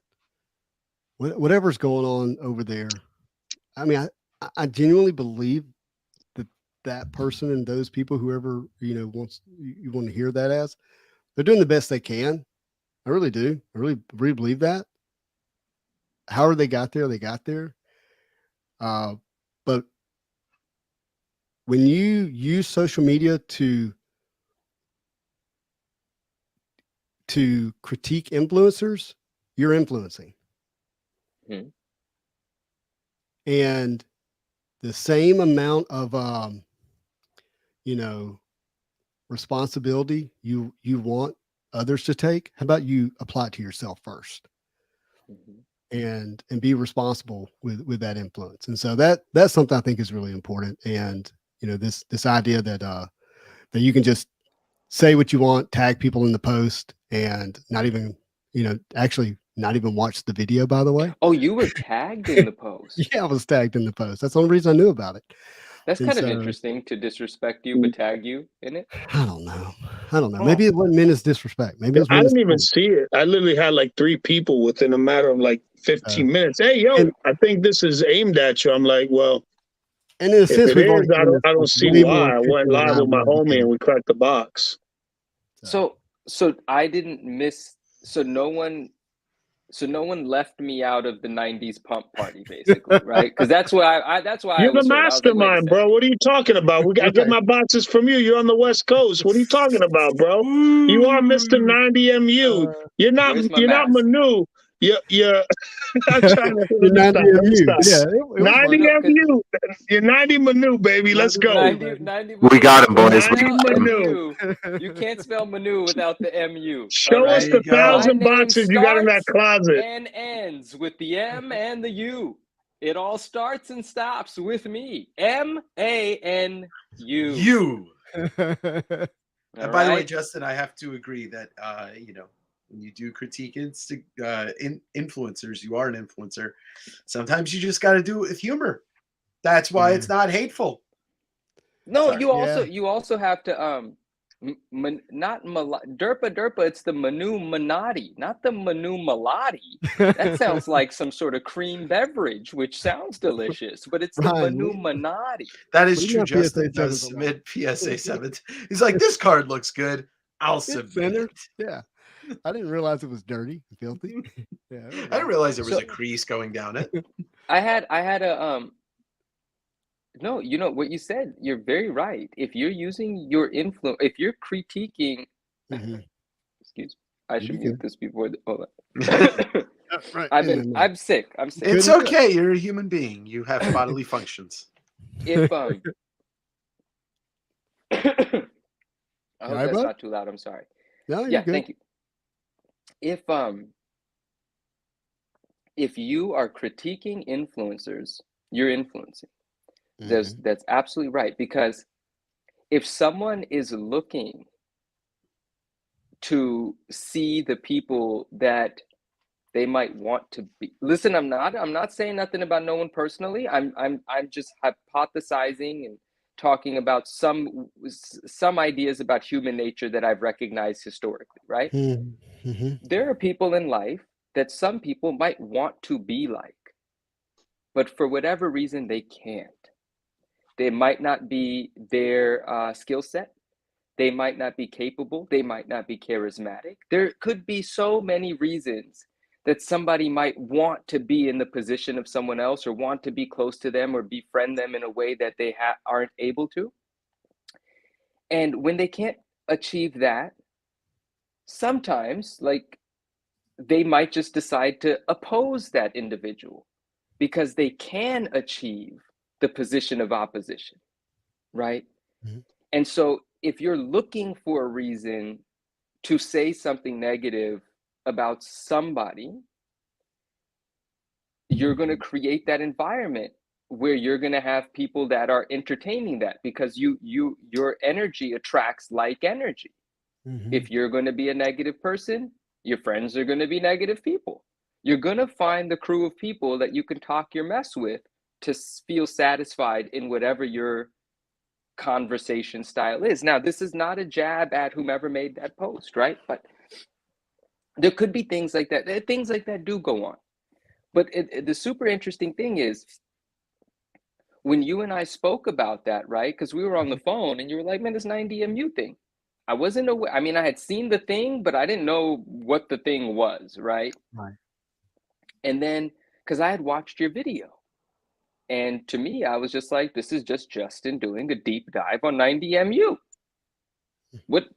whatever's going on over there, I mean, I genuinely believe that person and those people, whoever, you want to hear that as, they're doing the best they can. I really do. I really believe that. However they got there, they got there. But when you use social media to critique influencers, you're influencing. Mm-hmm. And the same amount of responsibility you want others to take, how about you apply it to yourself first? Mm-hmm. and be responsible with that influence. And so that's something I think is really important. And this idea that you can just say what you want, tag people in the post, and not even actually not even watch the video, by the way. Oh, you were tagged in the post. Yeah, I was tagged in the post. That's the only reason I knew about it. That's kind of interesting, to disrespect you but tag you in it. I don't know. Maybe it wasn't meant as disrespect. Maybe it was I didn't even see it. I literally had like 3 people within a matter of like 15 minutes. Hey, yo, I think this is aimed at you. I'm like, well, and in a sense, I don't see why. I went live with my homie and we cracked the box. So I didn't miss. So no one left me out of the 90s pump party, basically, right? Because that's why you're the mastermind, bro. What are you talking about? I get my boxes from you. You're on the West Coast. What are you talking about, bro? You are Mr. 90MU. You're not Manu. You're I'm trying to 90MU. Yeah, 90MU. You're 90 Manu, baby. Let's go. 90 we got him, boys. 90 Manu. You can't spell Manu without the MU. Show us the 1,000 boxes you got in that closet. And ends with the M and the U. It all starts and stops with me. MANU. You. And by the way, Justin, I have to agree that when you do critique influencers, you are an influencer. Sometimes you just got to do it with humor. That's why it's not hateful. No, you also have to Derpa Derpa, it's the Manu Manati, not the Manu Malati. That sounds like some sort of cream beverage, which sounds delicious, but it's the Ryan, Manu Manati. That is We true. got PSA Justin does 7s a lot. submit PSA 7. He's like, this card looks good. I'll It's submit centered. it. Yeah. I didn't realize it was dirty and filthy. Yeah. I didn't realize there was So- a crease going down it. I had a no, you know what you said, you're very right. If you're using your influence, if you're critiquing, Mhm. excuse me, I should You're mute this before hold on. Right. I'm sick. I'm sick. It's Couldn't- okay. You're a human being. You have bodily functions. If I hope right, that's bud? not too loud. I'm sorry. No, you're Yeah, good. thank you. If you are critiquing influencers, you're influencing. Mhm. That's absolutely right, because if someone is looking to see the people that they might want to be, listen, I'm not saying nothing about no one personally. I'm just hypothesizing and talking about some ideas about human nature that I've recognized historically, right? Mhm. There are people in life that some people might want to be like, but for whatever reason they can't. They might not be their skill set. They might not be capable. They might not be charismatic. There could be so many reasons that somebody might want to be in the position of someone else, or want to be close to them, or befriend them in a way that they aren't able to. And when they can't achieve that, sometimes, like, they might just decide to oppose that individual because they can achieve the position of opposition, right? Mhm. And so if you're looking for a reason to say something negative about somebody, you're going to create that environment where you're going to have people that are entertaining that, because your energy attracts like energy. Mhm. If you're going to be a negative person, your friends are going to be negative people. You're going to find the crew of people that you can talk your mess with to feel satisfied in whatever your conversation style is. Now, this is not a jab at whomever made that post, right? But there could be things like that. Things like that do go on. But the super interesting thing is, when you and I spoke about that, right? Because we were on the phone and you were like, man, this 9DMU thing. I wasn't aware. I mean, I had seen the thing, but I didn't know what the thing was, right? Right. And then, because I had watched your video. And to me, I was just like, this is just Justin doing a deep dive on 9DMU.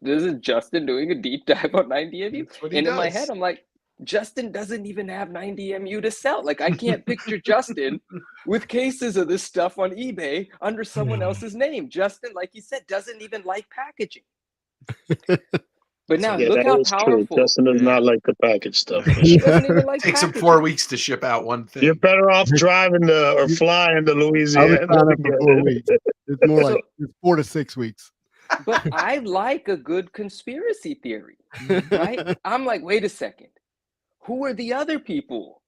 This is Justin doing a deep dive on 9DMU. That's what he And in my does. head, I'm like, Justin doesn't even have 9DMU to sell. Like, I can't picture Justin with cases of this stuff on eBay under someone else's name. Justin, like you said, doesn't even like packaging. But now Yeah, look that how is true. powerful. Justin does Yeah. not like the package stuff. For He sure. doesn't even like Takes him packaging. 4 weeks to ship out one thing. You're better off driving or flying to I would Louisiana. sign to up for get 4 it. weeks. It's more like it's 4 to 6 weeks. But I like a good conspiracy theory, right? I'm like, wait a second. Who are the other people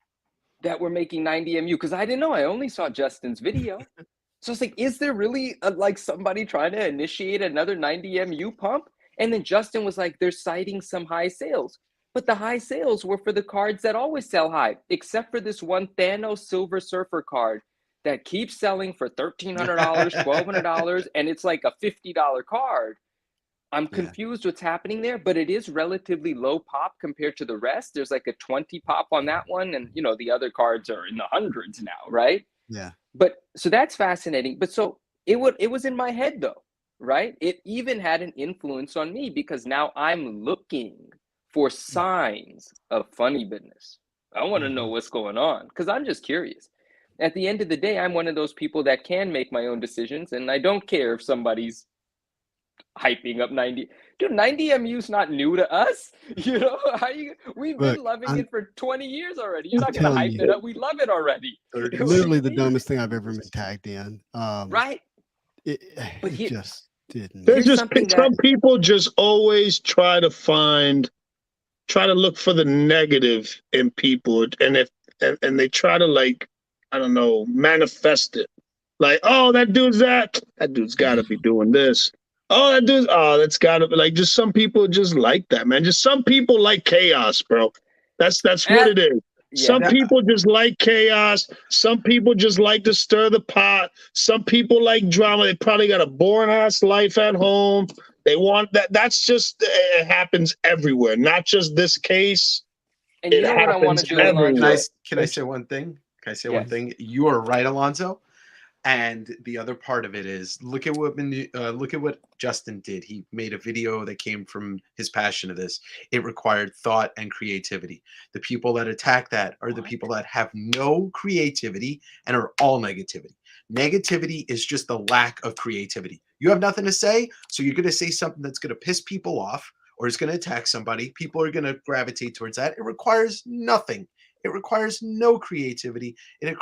that were making 9DMU? Because I didn't know. I only saw Justin's video. So it's like, is there really like somebody trying to initiate another 9DMU pump? And then Justin was like, they're citing some high sales. But the high sales were for the cards that always sell high, except for this one Thanos Silver Surfer card that keeps selling for $1,300, $1,200, and it's like a $50 card. I'm confused what's happening there, but it is relatively low pop compared to the rest. There's like a 20 pop on that one, and you know the other cards are in the hundreds now, right? Yeah. But so that's fascinating. But so it was in my head though, right? It even had an influence on me because now I'm looking for signs of funny business. I want to know what's going on because I'm just curious. At the end of the day, I'm one of those people that can make my own decisions, and I don't care if somebody's hyping up 90. Dude, 90MU's not new to us. You know, we've been Look, loving I'm- it for 20 years already. You're I'm not gonna telling hype you. it up. We love it already. Literally the dumbest thing I've ever been tagged in. Right? It But it here- just didn't. There's Here's just something some that- people just always try to look for the negative in people, and they try to, like, I don't know, manifest it. Like, oh, that dude's got to be doing this. Oh, that dude's, oh, that's gotta be like, just some people just like that, man. Just some people like chaos, bro. That's what it is. Some Yeah. people just like chaos. Some people just like to stir the pot. Some people like drama. They probably got a boring ass life at home. They want that. That's just, it happens everywhere, not just this case. And you It know what I want happens to do, Alonzo? everywhere. Can I say one thing? Can I say one Yes. thing? You are right, Alonzo. And the other part of it is look at what Justin did. He made a video that came from his passion of this. It required thought and creativity. The people that attack that are the people that have no creativity and are all negativity. Negativity is just the lack of creativity. You have nothing to say, so you're going to say something that's going to piss people off or it's going to attack somebody. People are going to gravitate towards that. It requires nothing. It requires no creativity. It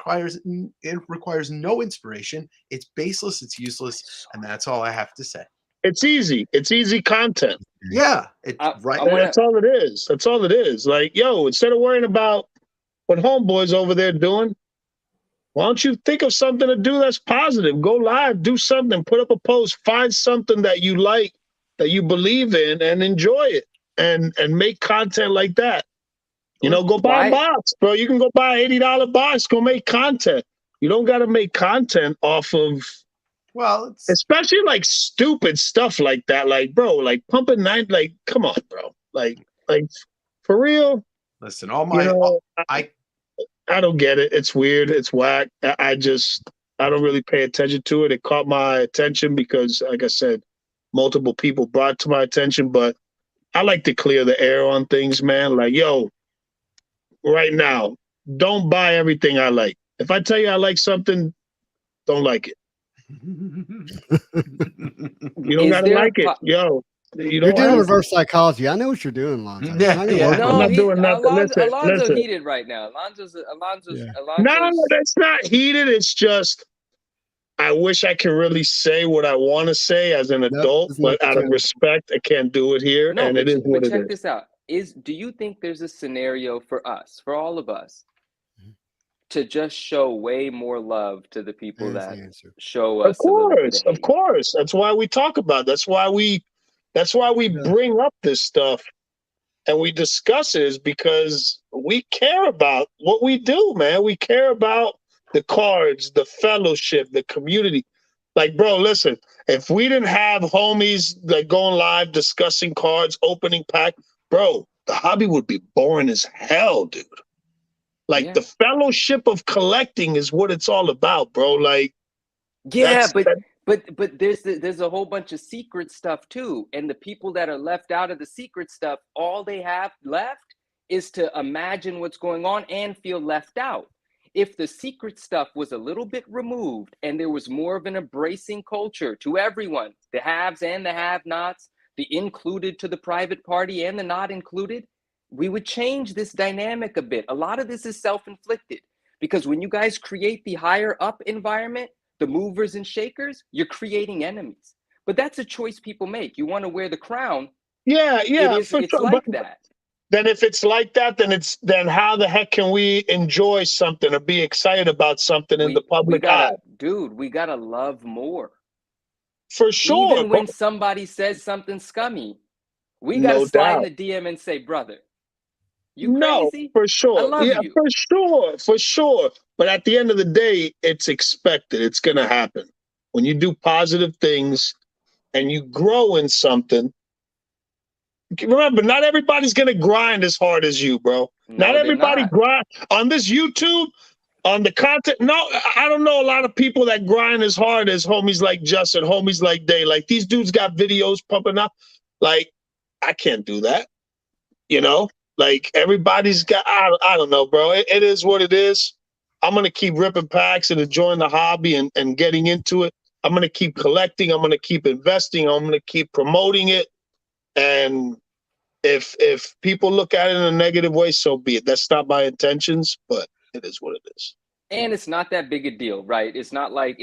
requires no inspiration. It's baseless. It's useless, and that's all I have to say. It's easy. It's easy content. Yeah, it's I right. wanna- That's all it is. That's all it is. Like, yo, instead of worrying about what homeboys over there doing, why don't you think of something to do that's positive? Go live, do something, put up a post, find something that you like, that you believe in, and enjoy it, and make content like that. You know, go buy a box, bro. You can go buy an $80 box. Go make content. You don't got to make content off of, Well, especially like stupid stuff like that. Like, bro, like pumping nine. Like, come on, bro. Like for real. Listen, all You my know, I I don't get it. It's weird. It's whack. I don't really pay attention to it. It caught my attention because, like I said, multiple people brought it to my attention. But I like to clear the air on things, man. Like, yo, right now, don't buy everything I like. If I tell you I like something, don't like it. You don't gotta like it, yo. You You're don't doing have reverse psychology. I know what you're doing, Lonzo. It's Yeah, not gonna yeah. work I'm on not you. doing nothing. Listen. Alonzo heated right now. Alonzo's No, that's not heated. It's just I wish I could really say what I want to say as an adult, it's not but the out of channel. respect, I can't do it here, No, and it is what but it check is. this out. Do you think there's a scenario for us, for all of us, to just show way more love to the people There's the that answer. show us Of a little bit course, of of hate? course. That's why we talk about it. That's why we bring up this stuff and we discuss it, is because we care about what we do, man. We care about the cards, the fellowship, the community. Like, bro, listen, if we didn't have homies like going live, discussing cards, opening pack, bro, the hobby would be boring as hell, dude. Like, Yeah. the fellowship of collecting is what it's all about, bro. Like, Yeah, that's- but there's a whole bunch of secret stuff too, and the people that are left out of the secret stuff, all they have left is to imagine what's going on and feel left out. If the secret stuff was a little bit removed and there was more of an embracing culture to everyone, the haves and the have-nots, the included to the private party and the not included, we would change this dynamic a bit. A lot of this is self-inflicted because when you guys create the higher up environment, the movers and shakers, you're creating enemies. But that's a choice people make. You want to wear the crown. yeah, It's for sure. like that. Then if it's like that, then how the heck can we enjoy something or be excited about something in the public eye? We gotta love more. For sure. Even when somebody says something scummy, we gotta No slide doubt. in the DM and say, brother, you No, crazy? for sure. I love you. For sure. But at the end of the day, it's expected. It's going to happen. When you do positive things and you grow in something, remember, not everybody's going to grind as hard as you, bro. No, Not they're everybody not. grind on this YouTube, on the content. No, I don't know a lot of people that grind as hard as homies like Justin, homies like Day. Like, these dudes got videos pumping up. Like, I can't do that. You know? Like, everybody's got, I don't know, bro. It is what it is. I'm going to keep ripping packs and enjoying the hobby and getting into it. I'm going to keep collecting. I'm going to keep investing. I'm going to keep promoting it. And if people look at it in a negative way, so be it. That's not my intentions, but it is what it is. And it's not that big a deal, right? It's not like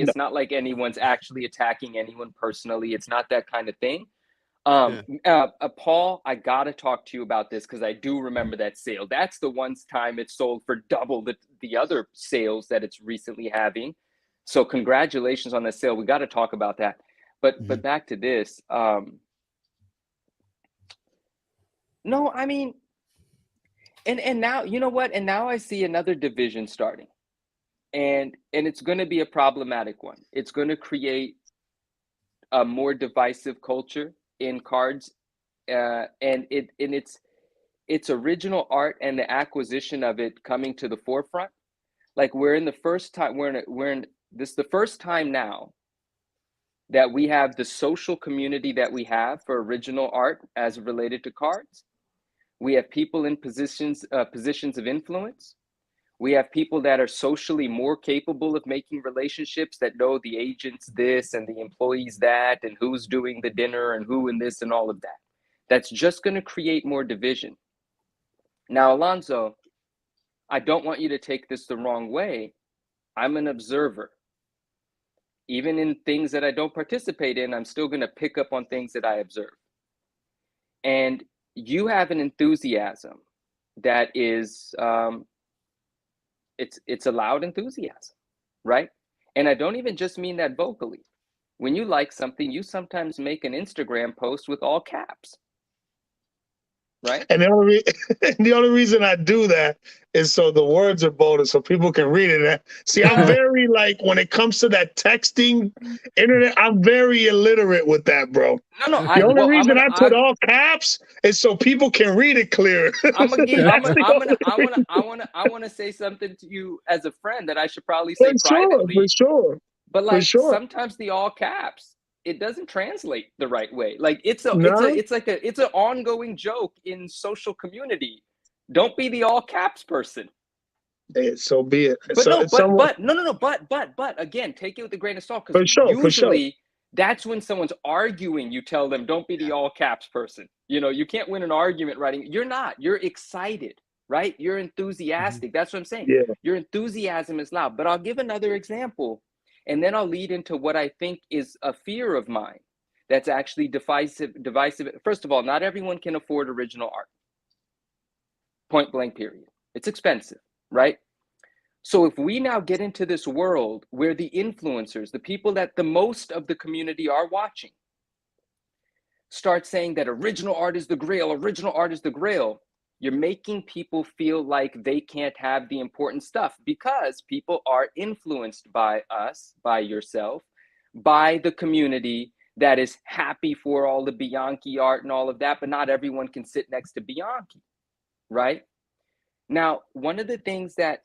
anyone's actually attacking anyone personally. It's not that kind of thing. Paul, I gotta talk to you about this because I do remember that sale. That's the one time it sold for double the other sales that it's recently having. So congratulations on the sale. We got to talk about that. But back to this. No, I mean, and now, you know what? And now I see another division starting. And it's going to be a problematic one. It's going to create a more divisive culture in cards, and its original art and the acquisition of it coming to the forefront. Like we're in the first time the first time now that we have the social community that we have for original art as related to cards. We have people in positions of influence. We have people that are socially more capable of making relationships, that know the agents this and the employees that, and who's doing the dinner and who and this and all of that. That's just going to create more division. Now, Alonzo, I don't want you to take this the wrong way. I'm an observer. Even in things that I don't participate in, I'm still going to pick up on things that I observe. And you have an enthusiasm that is, it's a loud enthusiasm, right? And I don't even just mean that vocally. When you like something, you sometimes make an Instagram post with all caps, right? And the only reason I do that is so the words are bolder, so people can read it. See, I'm very like when it comes to that texting internet, I'm very illiterate with that, bro. No. The only reason I put all caps is so people can read it clear. I want to say something to you as a friend that I should probably say privately. For sure. But like sometimes the all caps, it doesn't translate the right way. Like it's an ongoing joke in social community. Don't be the all caps person. Hey, so be it. But again, take it with a grain of salt, because usually that's when someone's arguing. You tell them, don't be the all caps person. You know, you can't win an argument writing. You're not. You're excited, right? You're enthusiastic. That's what I'm saying. Yeah. Your enthusiasm is loud. But I'll give another example, and then I'll lead into what I think is a fear of mine that's actually divisive. First of all, not everyone can afford original art. Point blank, period. It's expensive, right? So if we now get into this world where the influencers, the people that the most of the community are watching, start saying that original art is the grail, you're making people feel like they can't have the important stuff, because people are influenced by us, by yourself, by the community that is happy for all the Bianchi art and all of that, but not everyone can sit next to Bianchi, right? Now, one of the things that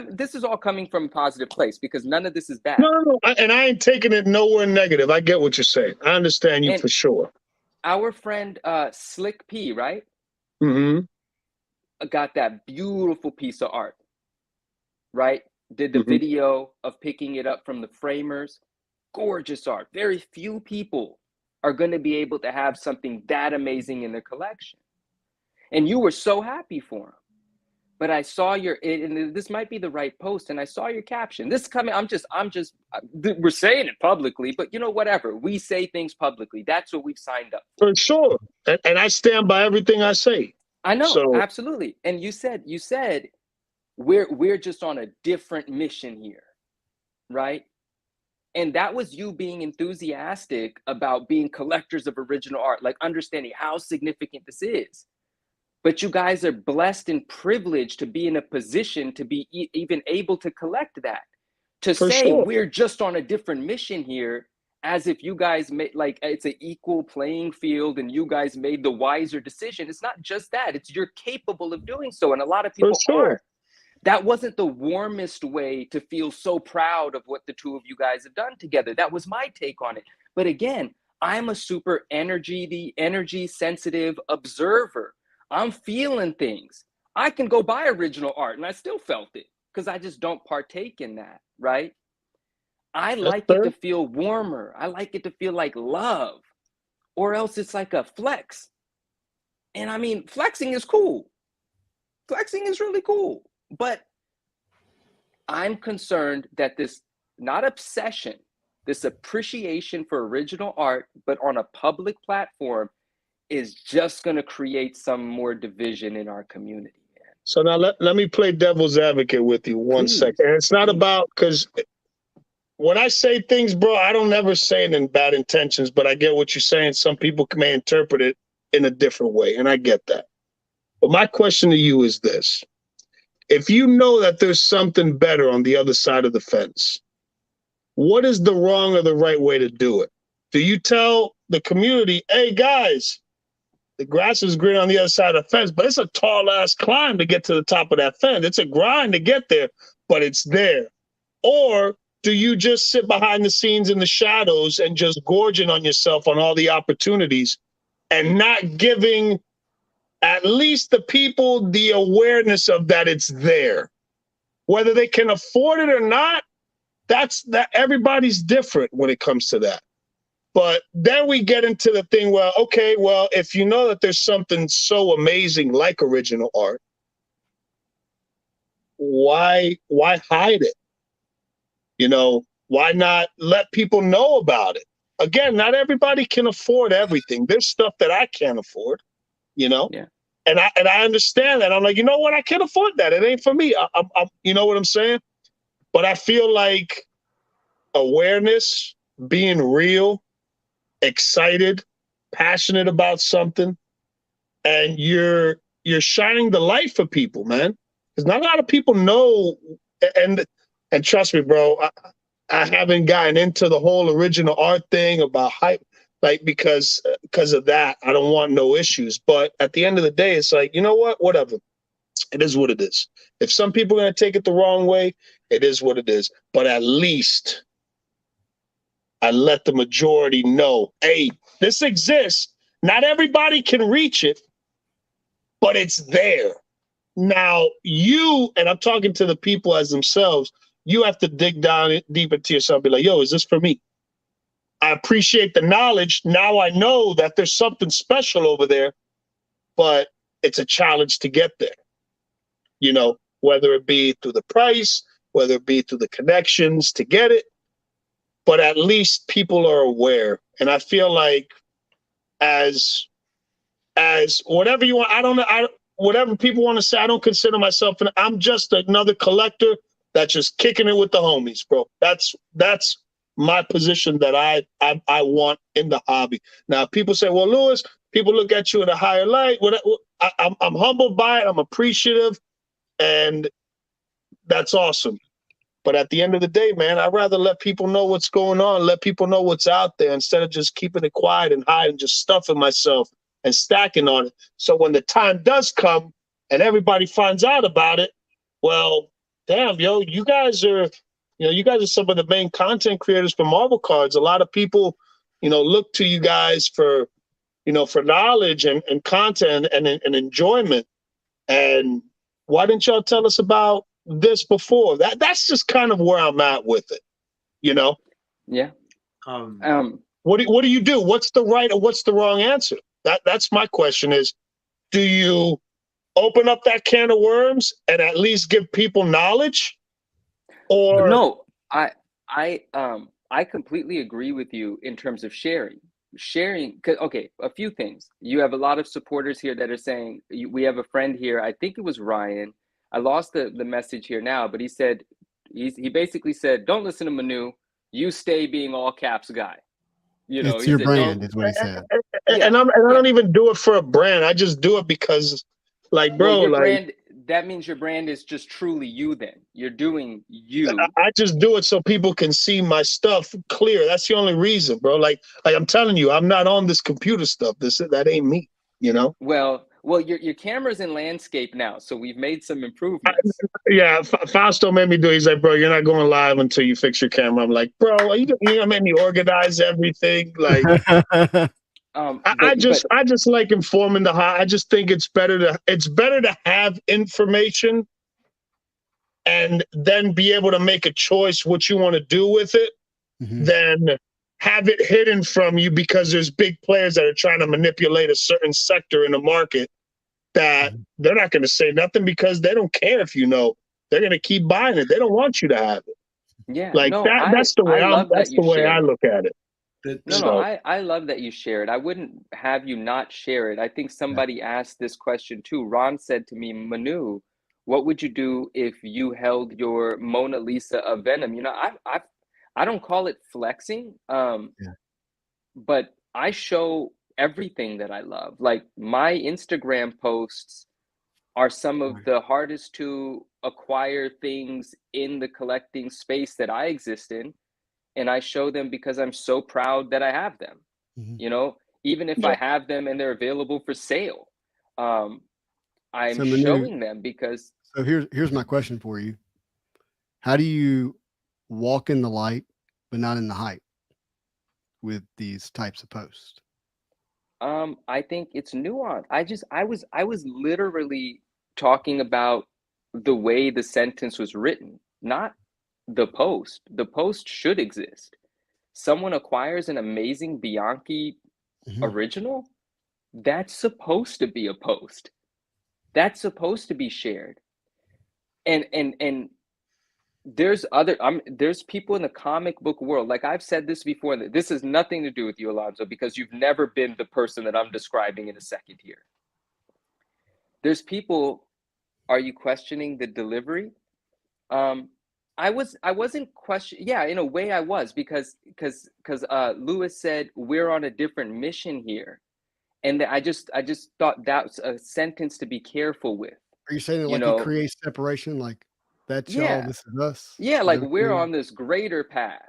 this is all coming from a positive place, because none of this is bad. No, and I ain't taking it nowhere negative. I get what you're saying. I understand you for sure. Our friend Slick P, right? Mm-hmm. Got that beautiful piece of art, right? Did the video of picking it up from the framers. Gorgeous art. Very few people are going to be able to have something that amazing in their collection. And you were so happy for him. But I saw and this might be the right post, and I saw your caption. This is coming, we're saying it publicly, but you know, whatever. We say things publicly. That's what we've signed up for. For sure. And I stand by everything I say. I know, absolutely. And you said we're just on a different mission here, right? And that was you being enthusiastic about being collectors of original art, like understanding how significant this is. But you guys are blessed and privileged to be in a position to be even able to collect that. To say we're just on a different mission here, as if you guys made, like, it's an equal playing field and you guys made the wiser decision. It's not just that. It's you're capable of doing so. And a lot of people aren't. That wasn't the warmest way to feel so proud of what the two of you guys have done together. That was my take on it. But again, I'm a super energy sensitive observer. I'm feeling things. I can go buy original art and I still felt it, because I just don't partake in that, right? I like it to feel warmer. I like it to feel like love, or else it's like a flex. And I mean, flexing is cool. Flexing is really cool. But I'm concerned that this, not obsession, this appreciation for original art, but on a public platform, is just going to create some more division in our community, man. So now let me play devil's advocate with you one second. And it's not about, because when I say things, bro, I don't ever say it in bad intentions, but I get what you're saying. Some people may interpret it in a different way, and I get that. But my question to you is this. If you know that there's something better on the other side of the fence, what is the wrong or the right way to do it? Do you tell the community, hey, guys, the grass is green on the other side of the fence, but it's a tall ass climb to get to the top of that fence. It's a grind to get there, but it's there. Or do you just sit behind the scenes in the shadows and just gorging on yourself on all the opportunities and not giving at least the people the awareness of that it's there? Whether they can afford it or not, that's that everybody's different when it comes to that. But then we get into the thing, well, okay, well, if you know that there's something so amazing like original art, why hide it? You know, why not let people know about it? Again, not everybody can afford everything. There's stuff that I can't afford, you know? Yeah. And I understand that. I'm like, you know what? I can't afford that. It ain't for me. I'm you know what I'm saying? But I feel like awareness, being real, excited, passionate about something, and you're shining the light for people, man. Because not a lot of people know, and trust me, bro, I haven't gotten into the whole original art thing about hype, like because of that. I don't want no issues. But at the end of the day, it's like, you know what? Whatever. It is what it is. If some people are going to take it the wrong way, it is what it is. But at least I let the majority know, hey, this exists. Not everybody can reach it, but it's there. Now, you, and I'm talking to the people as themselves, you have to dig down deep into yourself and be like, yo, is this for me? I appreciate the knowledge. Now I know that there's something special over there, but it's a challenge to get there. You know, whether it be through the price, whether it be through the connections to get it, but at least people are aware. And I feel like as whatever you want, I don't know, whatever people want to say, I don't consider myself I'm just another collector that's just kicking it with the homies, bro. That's my position that I want in the hobby. Now, people say, well, Lewis, people look at you in a higher light. I'm humbled by it. I'm appreciative, and that's awesome. But at the end of the day, man, I'd rather let people know what's going on, let people know what's out there instead of just keeping it quiet and hiding, just stuffing myself and stacking on it. So when the time does come and everybody finds out about it, well, damn, yo, you guys are some of the main content creators for Marvel cards. A lot of people, look to you guys for knowledge and content and enjoyment. And why didn't y'all tell us about this before? That's just kind of where I'm at with it, Yeah. What do you do? What's the right or what's the wrong answer? That's my question is, do you open up that can of worms and at least give people knowledge? Or no, I completely agree with you in terms of sharing. Okay, a few things. You have a lot of supporters here that are saying, we have a friend here, I think it was Ryan. I lost the message here now, but he said, he basically said, don't listen to Manu, you stay being all caps guy. It's your brand, is what he said. And I don't even do it for a brand. I just do it because, like, bro, well, brand, that means your brand is just truly you. Then you're doing you. I just do it so people can see my stuff clear. That's the only reason, bro. Like I'm telling you, I'm not on this computer stuff. That ain't me. Well, your camera's in landscape now, so we've made some improvements. Fausto made me do it. He's like, bro, you're not going live until you fix your camera. I'm like, bro, you gonna make me organize everything? Like, I just like informing I just think it's better to have information and then be able to make a choice what you want to do with it than have it hidden from you because there's big players that are trying to manipulate a certain sector in the market that they're not going to say nothing because they don't care if you know. They're going to keep buying it. They don't want you to have it. Yeah, like no, that's the way I look at it. I love that you share it. I wouldn't have you not share it. I think somebody asked this question too. Ron said to me, Manu, what would you do if you held your Mona Lisa of Venom? I don't call it flexing, but I show everything that I love. Like my Instagram posts are some of the hardest to acquire things in the collecting space that I exist in. And I show them because I'm so proud that I have them. You know, even if I have them and they're available for sale, I'm So, Manu, showing them because. So here's my question for you. How do you walk in the light, but not in the hype with these types of posts? I think it's nuanced. I was literally talking about the way the sentence was written, not the post. The post should exist. Someone acquires an amazing Bianchi original, that's supposed to be a post. That's supposed to be shared. And there's there's people in the comic book world, like I've said this before, and this has nothing to do with you, Alonzo, because you've never been the person that I'm describing in a second here. There's people, are you questioning the delivery? I wasn't questioning. Yeah, in a way I was, because Lewis said we're on a different mission here, and I just thought that's a sentence to be careful with. Are you saying that, like, it creates separation, like that's y'all, this is us? Yeah, like we're on this greater path.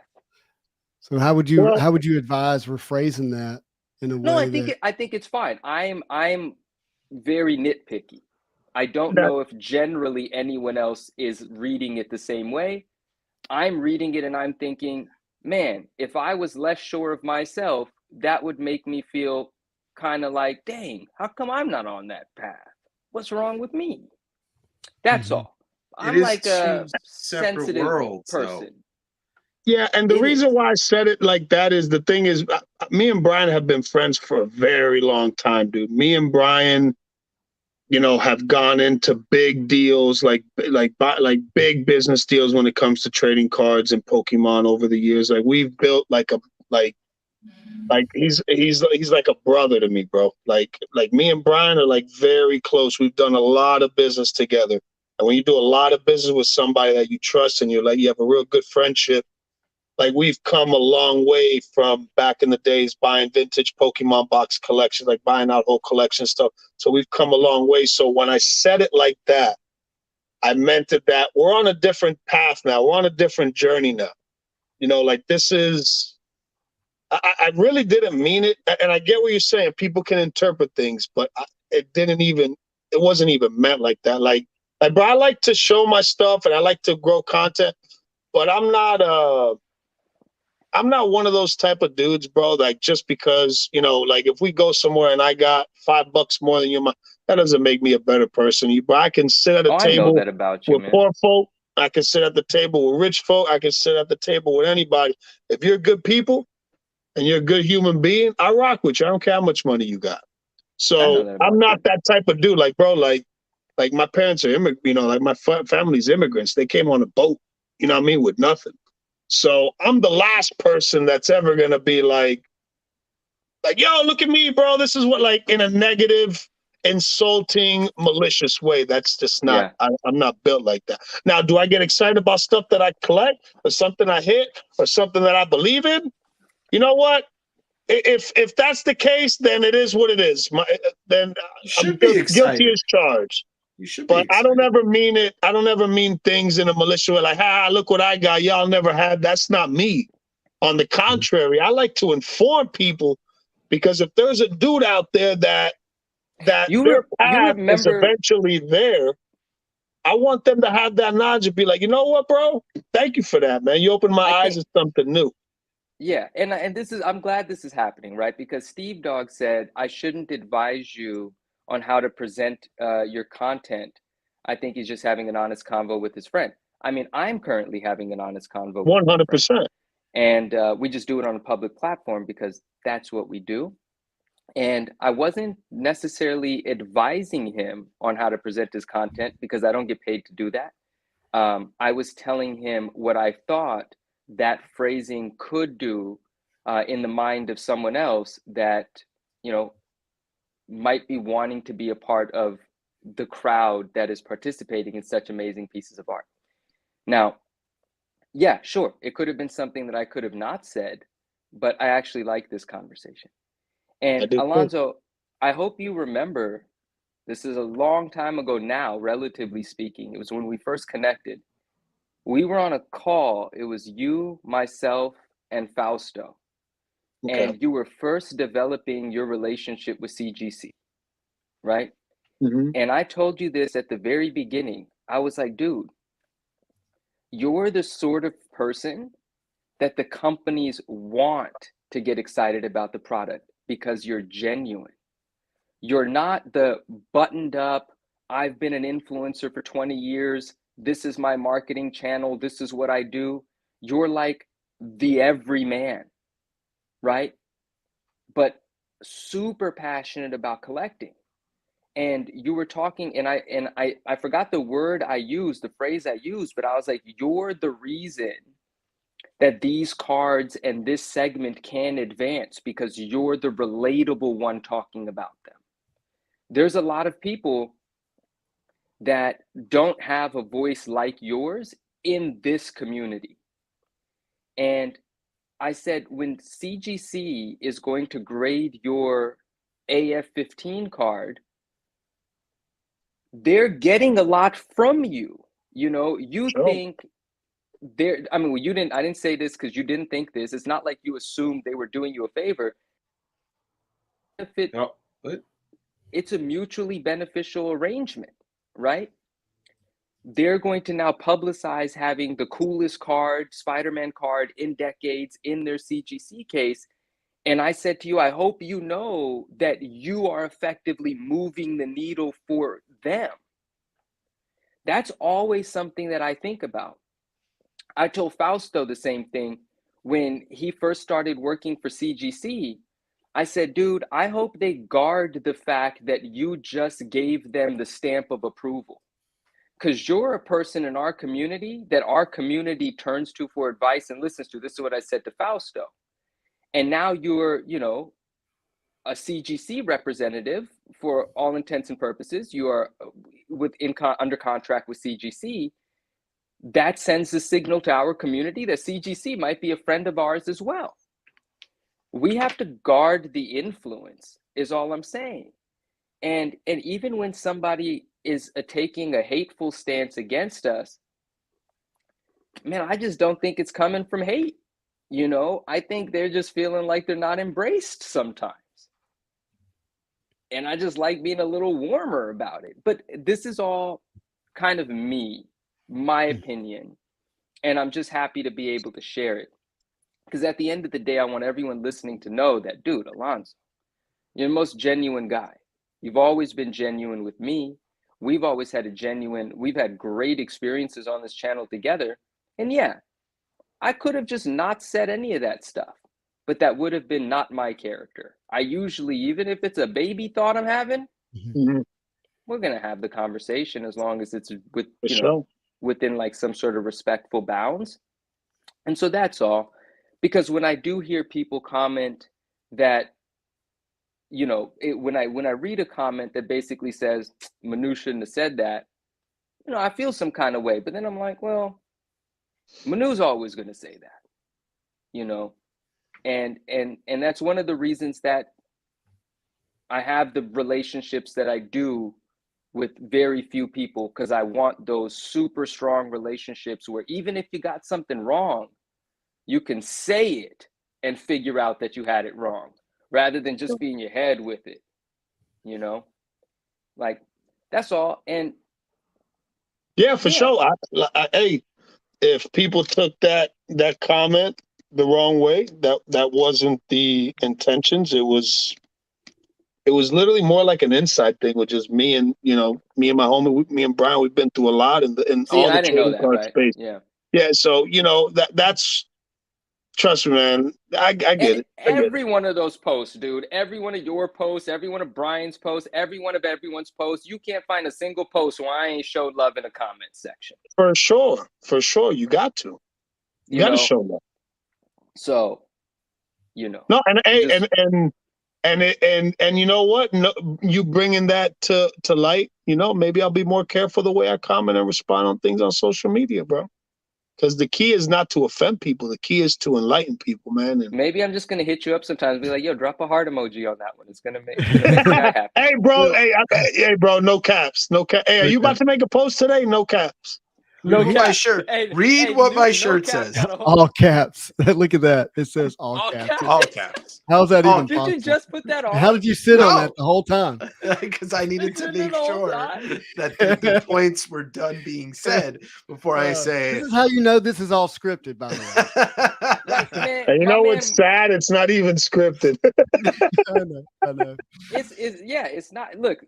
So how would you advise rephrasing that in a way? No, I think it's fine. I'm very nitpicky. I don't know if generally anyone else is reading it the same way. I'm reading it and I'm thinking, man, if I was less sure of myself, that would make me feel kind of like, dang, how come I'm not on that path? What's wrong with me? That's all. I'm like a sensitive worlds, person. though. Yeah, and the reason why I said it like that is, the thing is, me and Brian have been friends for a very long time, dude. Me and Brian, you know, have gone into big deals, like big business deals when it comes to trading cards and Pokemon over the years. Like we've built like he's like a brother to me, bro. Like me and Brian are like very close. We've done a lot of business together. And when you do a lot of business with somebody that you trust and you have a real good friendship, like we've come a long way from back in the days buying vintage Pokemon box collections, like buying out whole collection stuff. So we've come a long way. So when I said it like that, I meant it that we're on a different path now. We're on a different journey now. You know, like this is, I really didn't mean it. And I get what you're saying. People can interpret things, but it wasn't even meant like that. Like, bro, I like to show my stuff and I like to grow content, but I'm not one of those type of dudes, bro. Like just because, you know, like if we go somewhere and I got $5 more than you, that doesn't make me a better person. But I can sit at a table I know that about you, with poor folk. I can sit at the table with rich folk. I can sit at the table with anybody. If you're good people and you're a good human being, I rock with you. I don't care how much money you got. So I'm not that type of dude. Like, bro, like my parents are you know, like my family's immigrants. They came on a boat, you know what I mean, with nothing. So I'm the last person that's ever gonna be like, yo, look at me, bro. This is what, like, in a negative, insulting, malicious way. That's just not. Yeah. I'm not built like that. Now, do I get excited about stuff that I collect, or something I hit, or something that I believe in? You know what? If that's the case, then it is what it is. Then I'm guilty as charged. You should be. But I don't ever mean it. I don't ever mean things in a malicious way, like, look what I got. Y'all never had. That's not me. On the contrary, I like to inform people, because if there's a dude out there that their path is eventually there, I want them to have that knowledge and be like, you know what, bro? Thank you for that, man. You opened my eyes to something new. Yeah, and this is, I'm glad this is happening, right? Because Steve Dogg said I shouldn't advise you on how to present your content. I think he's just having an honest convo with his friend. I mean, I'm currently having an honest convo. 100%. And we just do it on a public platform because that's what we do. And I wasn't necessarily advising him on how to present his content because I don't get paid to do that. I was telling him what I thought that phrasing could do in the mind of someone else that, you know, might be wanting to be a part of the crowd that is participating in such amazing pieces of art. Now, Yeah, sure. It could have been something that I could have not said, but I actually like this conversation. I And did too. Alonzo, I hope you remember, this is a long time ago now, relatively speaking. It was when we first connected. We were on a call. It was you, myself, and Fausto. Okay. And you were first developing your relationship with CGC, right? Hmm. And I told you this at the very beginning. I was like, dude, you're the sort of person that the companies want to get excited about the product because you're genuine. You're not the buttoned up, I've been an influencer for 20 years. This is my marketing channel. This is what I do. You're like the everyman, right? But super passionate about collecting. And you were talking, and I forgot the word I used, the phrase I used, but I was like, you're the reason that these cards and this segment can advance because you're the relatable one talking about them. There's a lot of people that don't have a voice like yours in this community. And I said, when CGC is going to grade your AF-15 card, they're getting a lot from you. You know, you Sure. think they're, I mean, well, I didn't say this because you didn't think this. It's not like you assumed they were doing you a favor. No, what? It's a mutually beneficial arrangement, right? They're going to now publicize having the coolest card, Spider-Man card in decades in their CGC case. And I said to you, I hope you know that you are effectively moving the needle for them. That's always something that I think about. I told Fausto the same thing when he first started working for CGC. I said, dude, I hope they guard the fact that you just gave them the stamp of approval. Because you're a person in our community that our community turns to for advice and listens to. This is what I said to Fausto. And now you're, you know, a CGC representative for all intents and purposes. You are under contract with CGC. That sends the signal to our community that CGC might be a friend of ours as well. We have to guard the influence, is all I'm saying. And even when somebody is taking a hateful stance against us, man, I just don't think it's coming from hate. You know, I think they're just feeling like they're not embraced sometimes. And I just like being a little warmer about it. But this is all kind of me, my opinion. And I'm just happy to be able to share it. Because at the end of the day, I want everyone listening to know that, dude, Alonzo, you're the most genuine guy. You've always been genuine with me. We've always had we've had great experiences on this channel together. And yeah, I could have just not said any of that stuff, but that would have been not my character. I usually, even if it's a baby thought I'm having, Hmm. we're going to have the conversation as long as it's with, For you know, sure. within like some sort of respectful bounds. And so that's all. Because when I do hear people comment that, you know, when I read a comment that basically says Manu shouldn't have said that, you know, I feel some kind of way. But then I'm like, well, Manu's always going to say that, you know, and that's one of the reasons that I have the relationships that I do with very few people, because I want those super strong relationships where even if you got something wrong, you can say it and figure out that you had it wrong rather than just be in your head with it, you know, like that's all. And Yeah, for yeah, sure. Hey, if people took that comment the wrong way, that wasn't the intentions. It was literally more like an inside thing, which is me and my homie, me and Brian. We've been through a lot in see, all and the I didn't know trading that, card right? space. Yeah. Yeah, so that's trust me, man. I get And it. I get it. every one of those posts, dude, every one of your posts, every one of Brian's posts, every one of everyone's posts, you can't find a single post where I ain't showed love in a comment section. For sure. For sure. You got to. You got to show love. So, you know. No, and just, and you know what? No, you bringing that to light, maybe I'll be more careful the way I comment and respond on things on social media, bro. Because the key is not to offend people. The key is to enlighten people, man. And Maybe I'm just gonna hit you up sometimes. Be like, yo, drop a heart emoji on that one. It's gonna make the guy happy. hey, bro. Hey, bro. No caps. No cap. Hey, are you about to make a post today? No caps. No Read what my cap. shirt. Hey, Read hey, what my no shirt cap says. got a whole- All caps. Look at that. It says all All caps. caps. All caps. How's that All- even Did possible? you just put that on? How did you sit on No. that the whole time? Because I needed to Isn't it make all sure time? that the points were done being said before I say This it. is how you know this is all scripted, by the way. Like, man, And you my know man, what's sad? It's not even scripted. I know. it's not. Look,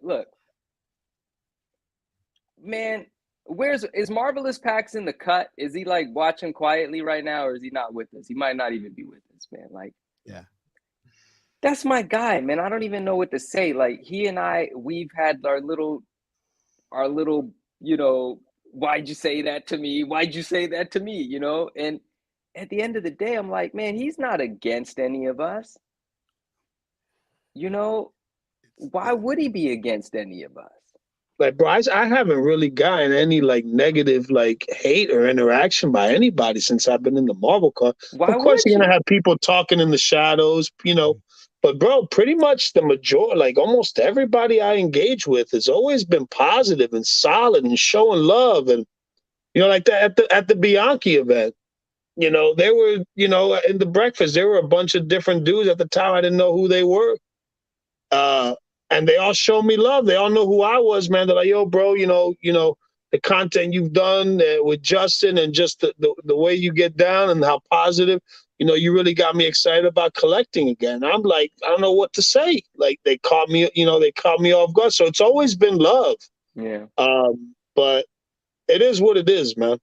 man. Is Marvelous Pax in the cut? Is he like watching quietly right now, or is he not with us? He might not even be with us, man. Like, Yeah. That's my guy, man. I don't even know what to say. Like, he and I, we've had our little, you know, why'd you say that to me? Why'd you say that to me? You know, and at the end of the day, I'm like, man, he's not against any of us. You know, why would he be against any of us? Like, bro, I haven't really gotten any like negative like hate or interaction by anybody since I've been in the Marvel car. Why Of course, would you're gonna you? have people talking in the shadows, you know. But bro, pretty much the majority, like almost everybody I engage with, has always been positive and solid and showing love. And you know, like that at the Bianchi event, you know, there were, you know, in the breakfast, there were a bunch of different dudes at the time. I didn't know who they were. And they all showed me love. They all know who I was, man. They're like, yo, bro, you know, the content you've done with Justin and just the way you get down and how positive, you know, you really got me excited about collecting again. I'm like, I don't know what to say. Like they caught me off guard. So it's always been love. Yeah. But it is what it is, man.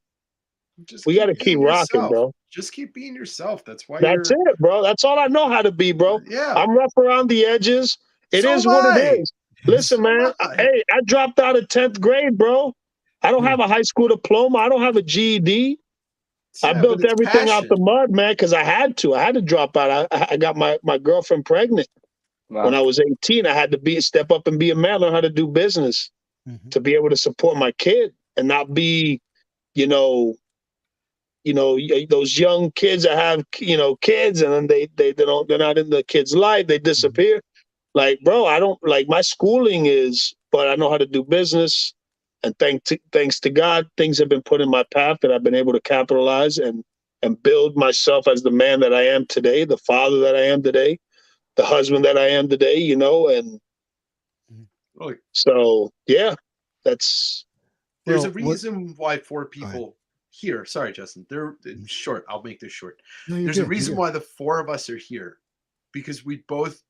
We got to keep rocking, bro. Just keep being yourself. That's why That's it, bro. That's all I know how to be, bro. Yeah. I'm rough around the edges. It is what it is. Listen, man. Hey, I dropped out of 10th grade, bro. I don't have a high school diploma. I don't have a GED. I built everything out the mud, man, because I had to. I had to drop out. I got my girlfriend pregnant when I was 18. I had to step up and be a man, learn how to do business to be able to support my kid and not be, you know, those young kids that have, you know, kids and then they're not in the kid's life. They disappear. Like, bro, I don't like my schooling but I know how to do business. And thanks to God, things have been put in my path that I've been able to capitalize and build myself as the man that I am today, the father that I am today, the husband that I am today, you know, and so yeah, there's a reason why 4 people here. Sorry, Justin. They're short. I'll make this short. There's a reason why the 4 of us are here, because we both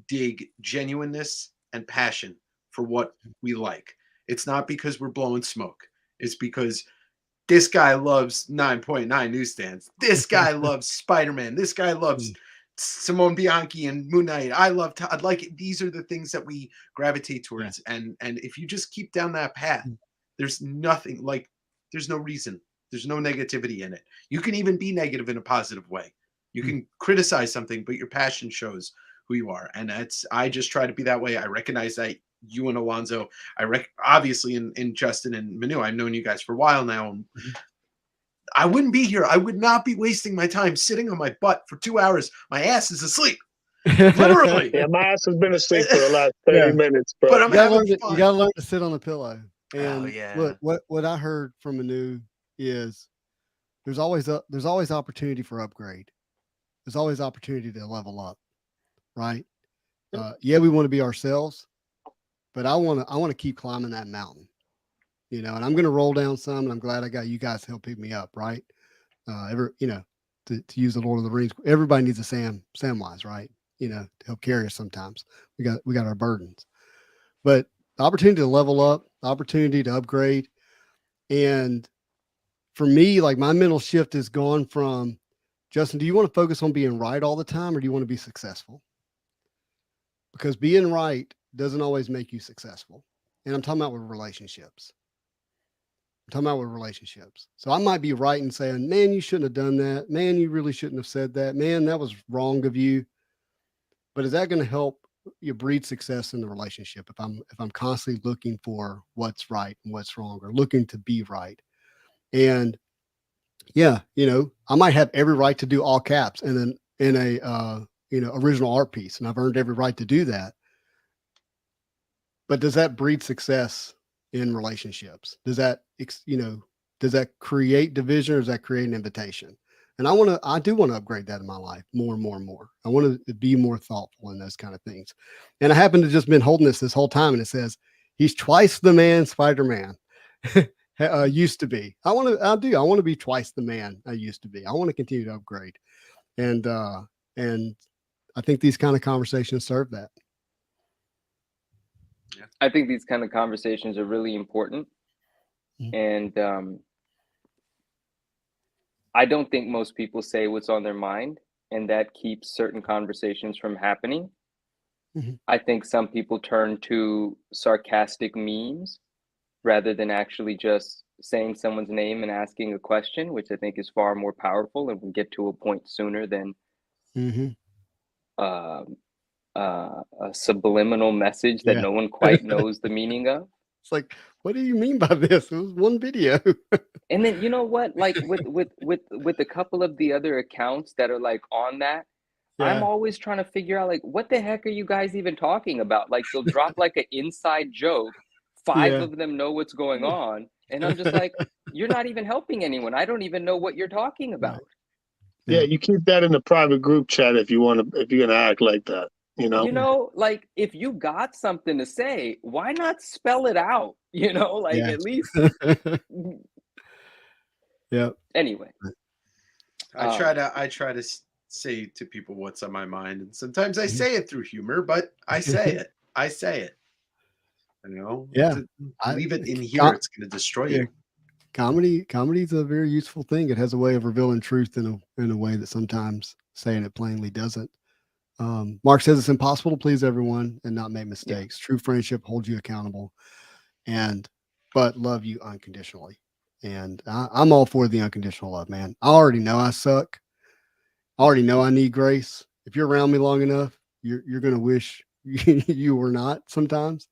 dig genuineness and passion for what we like. It's not because we're blowing smoke. It's because this guy loves 9.9 newsstands. This guy loves Spider-Man. This guy loves Simone Bianchi and Moon Knight. These are the things that we gravitate towards. Yeah. And if you just keep down that path, there's nothing like, there's no reason. There's no negativity in it. You can even be negative in a positive way. You can criticize something, but your passion shows who you are. And I just try to be that way. I recognize that you and Alonzo, obviously in Justin and Manu, I've known you guys for a while now. And I wouldn't be here. I would not be wasting my time sitting on my butt for 2 hours. My ass is asleep. Literally. Yeah, my ass has been asleep for the last 30 minutes, bro. But I'm having fun. You gotta learn to sit on the pillow. And yeah. look, what I heard from Manu is there's always opportunity for upgrade. There's always opportunity to level up, right? Yeah, we want to be ourselves, but I want to keep climbing that mountain, you know. And I'm going to roll down some, and I'm glad I got you guys to help pick me up, right? To use the Lord of the Rings, everybody needs a Samwise, right? You know, to help carry us sometimes. We got our burdens, but the opportunity to level up, the opportunity to upgrade, and for me, like my mental shift has gone from, Justin, do you want to focus on being right all the time, or do you want to be successful? Because being right doesn't always make you successful. And I'm talking about with relationships. So I might be right in saying, man, you shouldn't have done that. Man, you really shouldn't have said that. Man, that was wrong of you. But is that going to help you breed success in the relationship if I'm constantly looking for what's right and what's wrong, or looking to be right? And yeah, I might have every right to do all caps in a original art piece, and I've earned every right to do that. But does that breed success in relationships? Does that create division, or does that create an invitation? And I do want to upgrade that in my life more and more and more. I want to be more thoughtful in those kind of things. And I happen to just been holding this whole time, and it says he's twice the man Spider-Man used to be. I want to be twice the man I used to be. I want to continue to upgrade, and I think these kind of conversations serve that. I think these kind of conversations are really important. And I don't think most people say what's on their mind, and that keeps certain conversations from happening. I think some people turn to sarcastic memes rather than actually just saying someone's name and asking a question, which I think is far more powerful and will get to a point sooner than a subliminal message that no one quite knows the meaning of. It's like, what do you mean by this? It was one video. And then, you know what, like with a couple of the other accounts that are like on that, I'm always trying to figure out, like, what the heck are you guys even talking about? Like, they'll drop like an inside joke. 5 of them know what's going on. And I'm just like, you're not even helping anyone. I don't even know what you're talking about. Yeah, you keep that in the private group chat if you're gonna act like that. Like, if you got something to say, why not spell it out? At least. Yeah. Anyway, I try to say to people what's on my mind, and sometimes I say it through humor, but I say it. I say it. Yeah. Leave it in here. It's going to destroy you. Comedy is a very useful thing. It has a way of revealing truth in a way that sometimes saying it plainly doesn't. Mark says it's impossible to please everyone and not make mistakes. True friendship holds you accountable, but love you unconditionally. And I'm all for the unconditional love, man. I already know I suck. I already know I need grace. If you're around me long enough, you're going to wish you were not sometimes.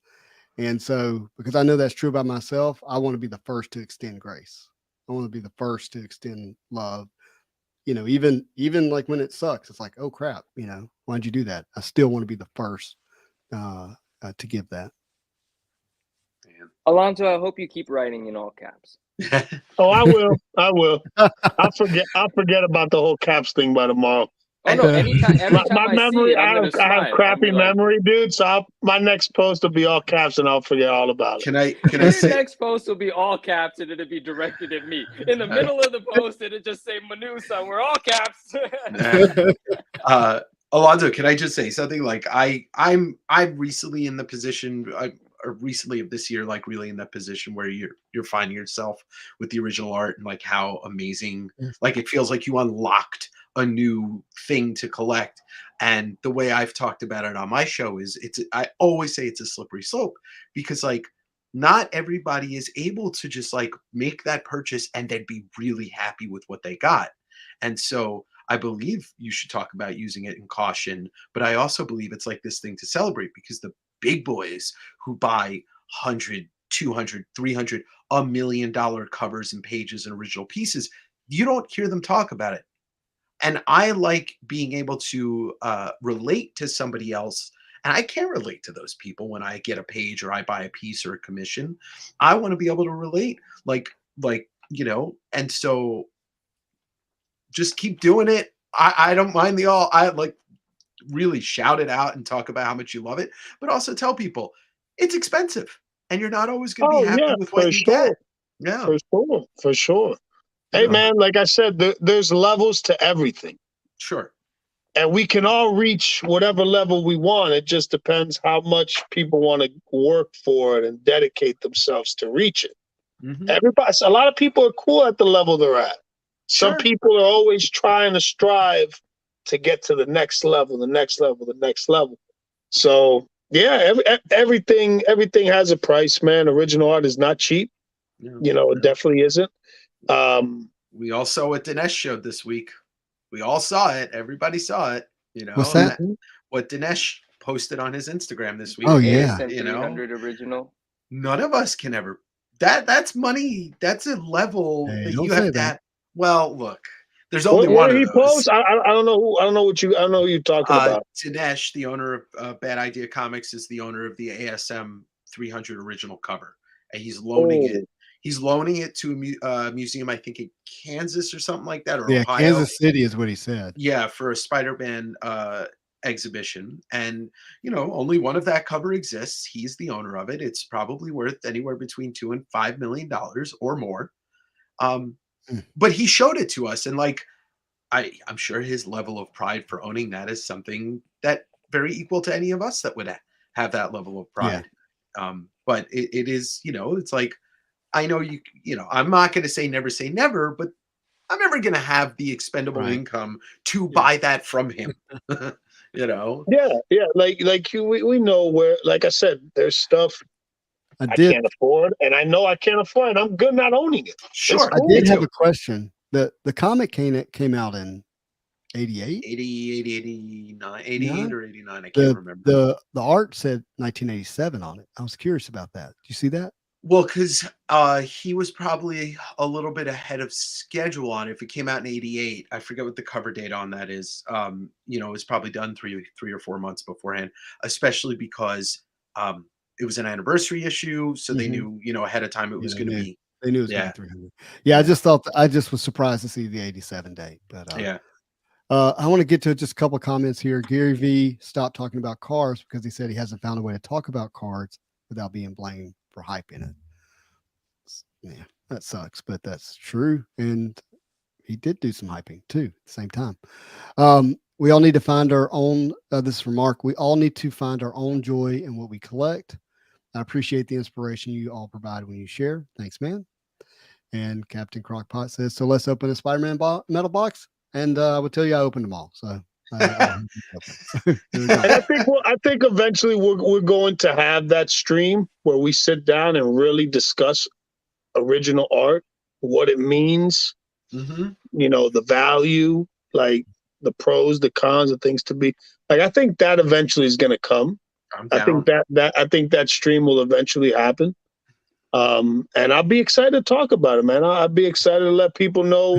And so, because I know that's true about myself, I want to be the first to extend grace. I want to be the first to extend love. Even like when it sucks, it's like, oh crap, why'd you do that? I still want to be the first to give that. Alonzo, I hope you keep writing in all caps. Oh, I will. I'll forget about the whole caps thing by tomorrow. Oh no! Every time my I memory, see it, I'm gonna smile. I have crappy memory, dude. So my next post will be all caps, and I'll forget all about it. Can I say? Next post will be all caps, and it'll be directed at me. In the middle of the post, it'll just say Manu somewhere, all caps. Alonzo, can I just say something? Like I'm recently in the position. Or recently of this year, like really in that position where you're finding yourself with the original art and like how amazing, like it feels like you unlocked a new thing to collect. And the way I've talked about it on my show is I always say it's a slippery slope, because like not everybody is able to just like make that purchase and then be really happy with what they got. And so I believe you should talk about using it in caution, but I also believe it's like this thing to celebrate, because the big boys who buy 100, 200, 300, $1 million covers and pages and original pieces, you don't hear them talk about it. And I like being able to relate to somebody else. And I can't relate to those people when I get a page or I buy a piece or a commission. I want to be able to relate, and so just keep doing it. I don't mind I like really shout it out and talk about how much you love it, but also tell people it's expensive and you're not always going to be happy with what you get. Yeah, for sure. Hey man, like I said, there's levels to everything. Sure. And we can all reach whatever level we want. It just depends how much people want to work for it and dedicate themselves to reach it. A lot of people are cool at the level they're at. Some people are always trying to strive to get to the next level, the next level, the next level. So yeah, everything has a price, man. Original art is not cheap. It definitely isn't. We all saw what Dinesh showed this week. We all saw it. Everybody saw it. What's that? What Dinesh posted on his Instagram this week. Oh yeah, 300 original. None of us can ever. That's money. That's a level that you have to have. Well, look, there's only What one did of he those. post? I don't know who. I don't know what you. I don't know who you're talking about. Dinesh, the owner of Bad Idea Comics, is the owner of the ASM 300 original cover, and he's loaning it. Oh, He's loaning it to a museum, I think in Kansas or something like that, or Yeah, Ohio. Kansas City is what he said. Yeah, for a Spider-Man exhibition, and only one of that cover exists. He's the owner of it. It's probably worth anywhere between $2 and $5 million or more. Mm. But he showed it to us, and like I'm sure his level of pride for owning that is something that very equal to any of us that would have that level of Yeah. pride. But it is, it's like, I know I'm not going to say never, but I'm never going to have the expendable Right. income to Yeah. buy that from him. yeah. Like we know where. Like I said, there's stuff I I did can't afford, and I know I can't afford. And I'm good not owning it. Sure. It's I cool. did have too. a question. The comic came out in 88. 89, 88 Nine? or 89. I can't remember. The art said 1987 on it. I was curious about that. Did you see that? Well, because he was probably a little bit ahead of schedule on it. If it came out in 88, I forget what the cover date on that is. It was probably done three or 4 months beforehand, especially because it was an anniversary issue. So they Mhm. knew, ahead of time it was they going to knew. be. They knew it was going Yeah. to be 300. Yeah, I just thought I just was surprised to see the 87 date. But Yeah. I want to get to just a couple of comments here. Gary V stopped talking about cars because he said he hasn't found a way to talk about cards without being blamed for hyping it. Yeah, that sucks, but that's true. And he did do some hyping too at the same time. We all need to find our own. This is from Mark. We all need to find our own joy in what we collect. I appreciate the inspiration you all provide when you share. Thanks, man. And Captain Crockpot says, so let's open a Spider-Man metal box. And I would tell you I opened them all. So there we go. And I think eventually we're going to have that stream where we sit down and really discuss original art, what it means, Mm-hmm. the value, like the pros, the cons, the things to be. Like I think that eventually is going to come. I'm I down. think that stream will eventually happen. And I'll be excited to talk about it, man. I'll be excited to let people know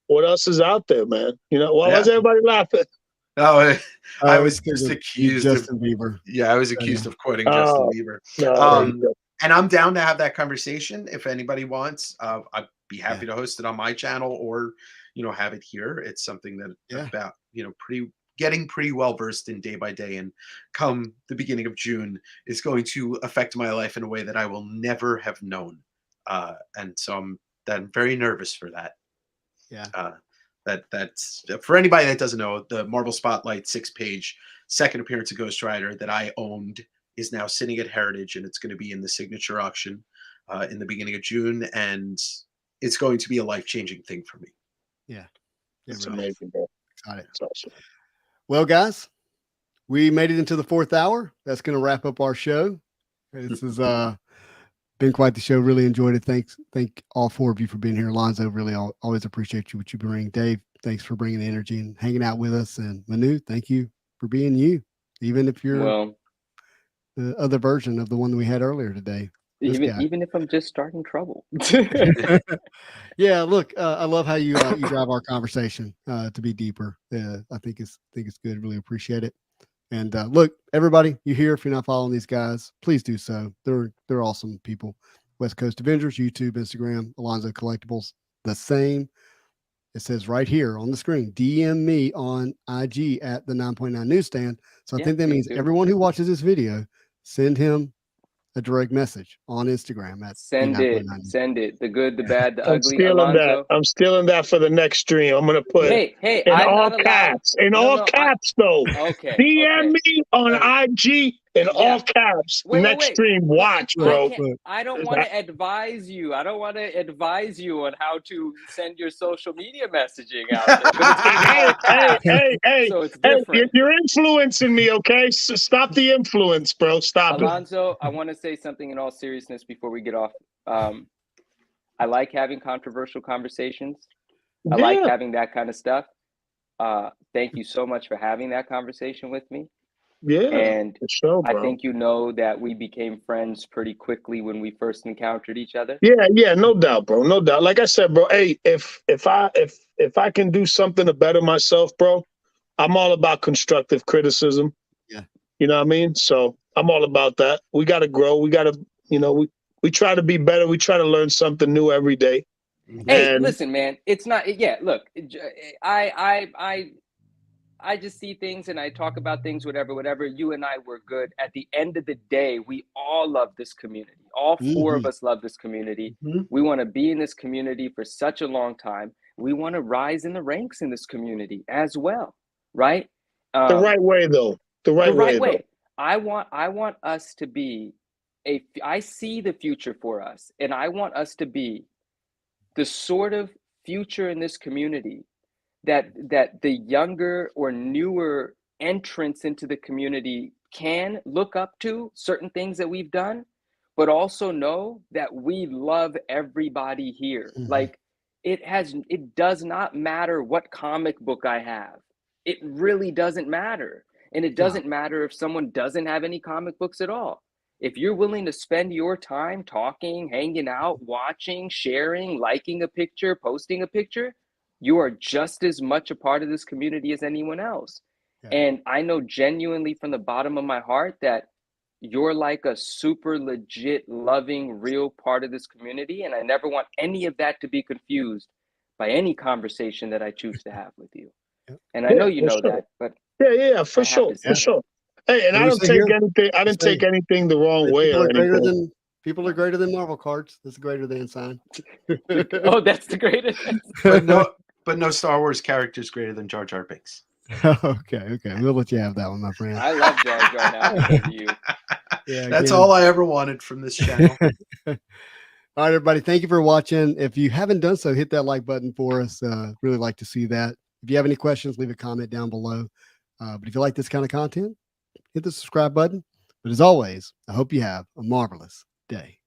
what else is out there, man. Why is everybody laughing? Oh, I was it's 'cause just of accused of Justin Bieber. I was accused of quoting Justin Oh, Bieber. no, And I'm down to have that conversation if anybody wants. I'd be happy to host it on my channel or have it here. It's something that about getting pretty well versed in day by day, and come the beginning of June is going to affect my life in a way that I will never have known. And so I'm very nervous for that. Yeah. That's for anybody that doesn't know, the Marvel Spotlight 6-page second appearance of Ghost Rider that I owned is now sitting at Heritage, and it's going to be in the signature auction in the beginning of June, and it's going to be a life-changing thing for me. Yeah. it's really amazing, bro. Got it. It's awesome. Well, guys, we made it into the 4th hour. That's going to wrap up our show. This has been quite the show. Really enjoyed it. Thank all 4 of you for being here. Alonzo, really always appreciate you, what you bring. Dave, thanks for bringing the energy and hanging out with us. And Manu, thank you for being you, even if you're the other version of the one that we had earlier today. Even if I'm just starting trouble. Yeah, look, I love how you drive our conversation to be deeper. I think it's good. Really appreciate it. And look, everybody, you here? If you're not following these guys, please do so. They're awesome people. West Coast Avengers, YouTube, Instagram, Alonzo Collectibles, the same. It says right here on the screen, DM me on IG at the 9.9 Newsstand. So I think that means everyone who watches this video, send him a direct message on Instagram at send it. The good, the bad, the ugly. Stealing Alonzo. that. I'm stealing that for the next stream. I'm gonna put hey, in I'm all not caps. In allowed. all caps, though. Okay. DM me on IG in all caps. Next stream. Watch, bro. I don't want to advise you. I don't want to advise you on how to send your social media messaging out there. But it's gonna be all caps. Hey, so it's different. You're influencing me, okay? So stop the influence, bro. Stop Alonzo, I want to say something in all seriousness before we get off. I like having controversial conversations. I like having that kind of stuff. Thank you so much for having that conversation with me. Yeah, And for sure, I bro. think you know that we became friends pretty quickly when we first encountered each other. Yeah, no doubt, bro. No doubt. Like I said, bro, hey, if I can do something to better myself, bro, I'm all about constructive criticism. Yeah. You know what I mean? So I'm all about that. We gotta grow. We gotta, we try to be better. We try to learn something new every day. Hey, And listen, man, it's not. Yeah, look, I just see things and I talk about things, whatever. You and I were good. At the end of the day, we all love this community. All four of us love this community. We want to be in this community for such a long time. We want to rise in the ranks in this community as well, right? the right way, though. The right way, though. I want us to be I see the future for us, and I want us to be the sort of future in this community that the younger or newer entrants into the community can look up to certain things that we've done, but also know that we love everybody here. Like it does not matter what comic book I have. It really doesn't matter. And it doesn't matter if someone doesn't have any comic books at all. If you're willing to spend your time talking, hanging out, watching, sharing, liking a picture, posting a picture, you are just as much a part of this community as anyone else. Yeah. And I know genuinely from the bottom of my heart that you're like a super legit, loving, real part of this community. And I never want any of that to be confused by any conversation that I choose to have with you. And I know you know that, but yeah, for sure, for sure. Hey, and I don't take anything. I didn't take anything the wrong way or anything. People are greater than Marvel cards. That's a greater than sign. Oh, that's the greatest. But no Star Wars characters greater than Jar Jar Binks. Okay. We'll let you have that one, my friend. I love Jar Jar now because of you. Yeah, that's all I ever wanted from this channel. All right, everybody. Thank you for watching. If you haven't done so, hit that like button for us. Really like to see that. If you have any questions, leave a comment down below. But if you like this kind of content, hit the subscribe button. But as always, I hope you have a marvelous day.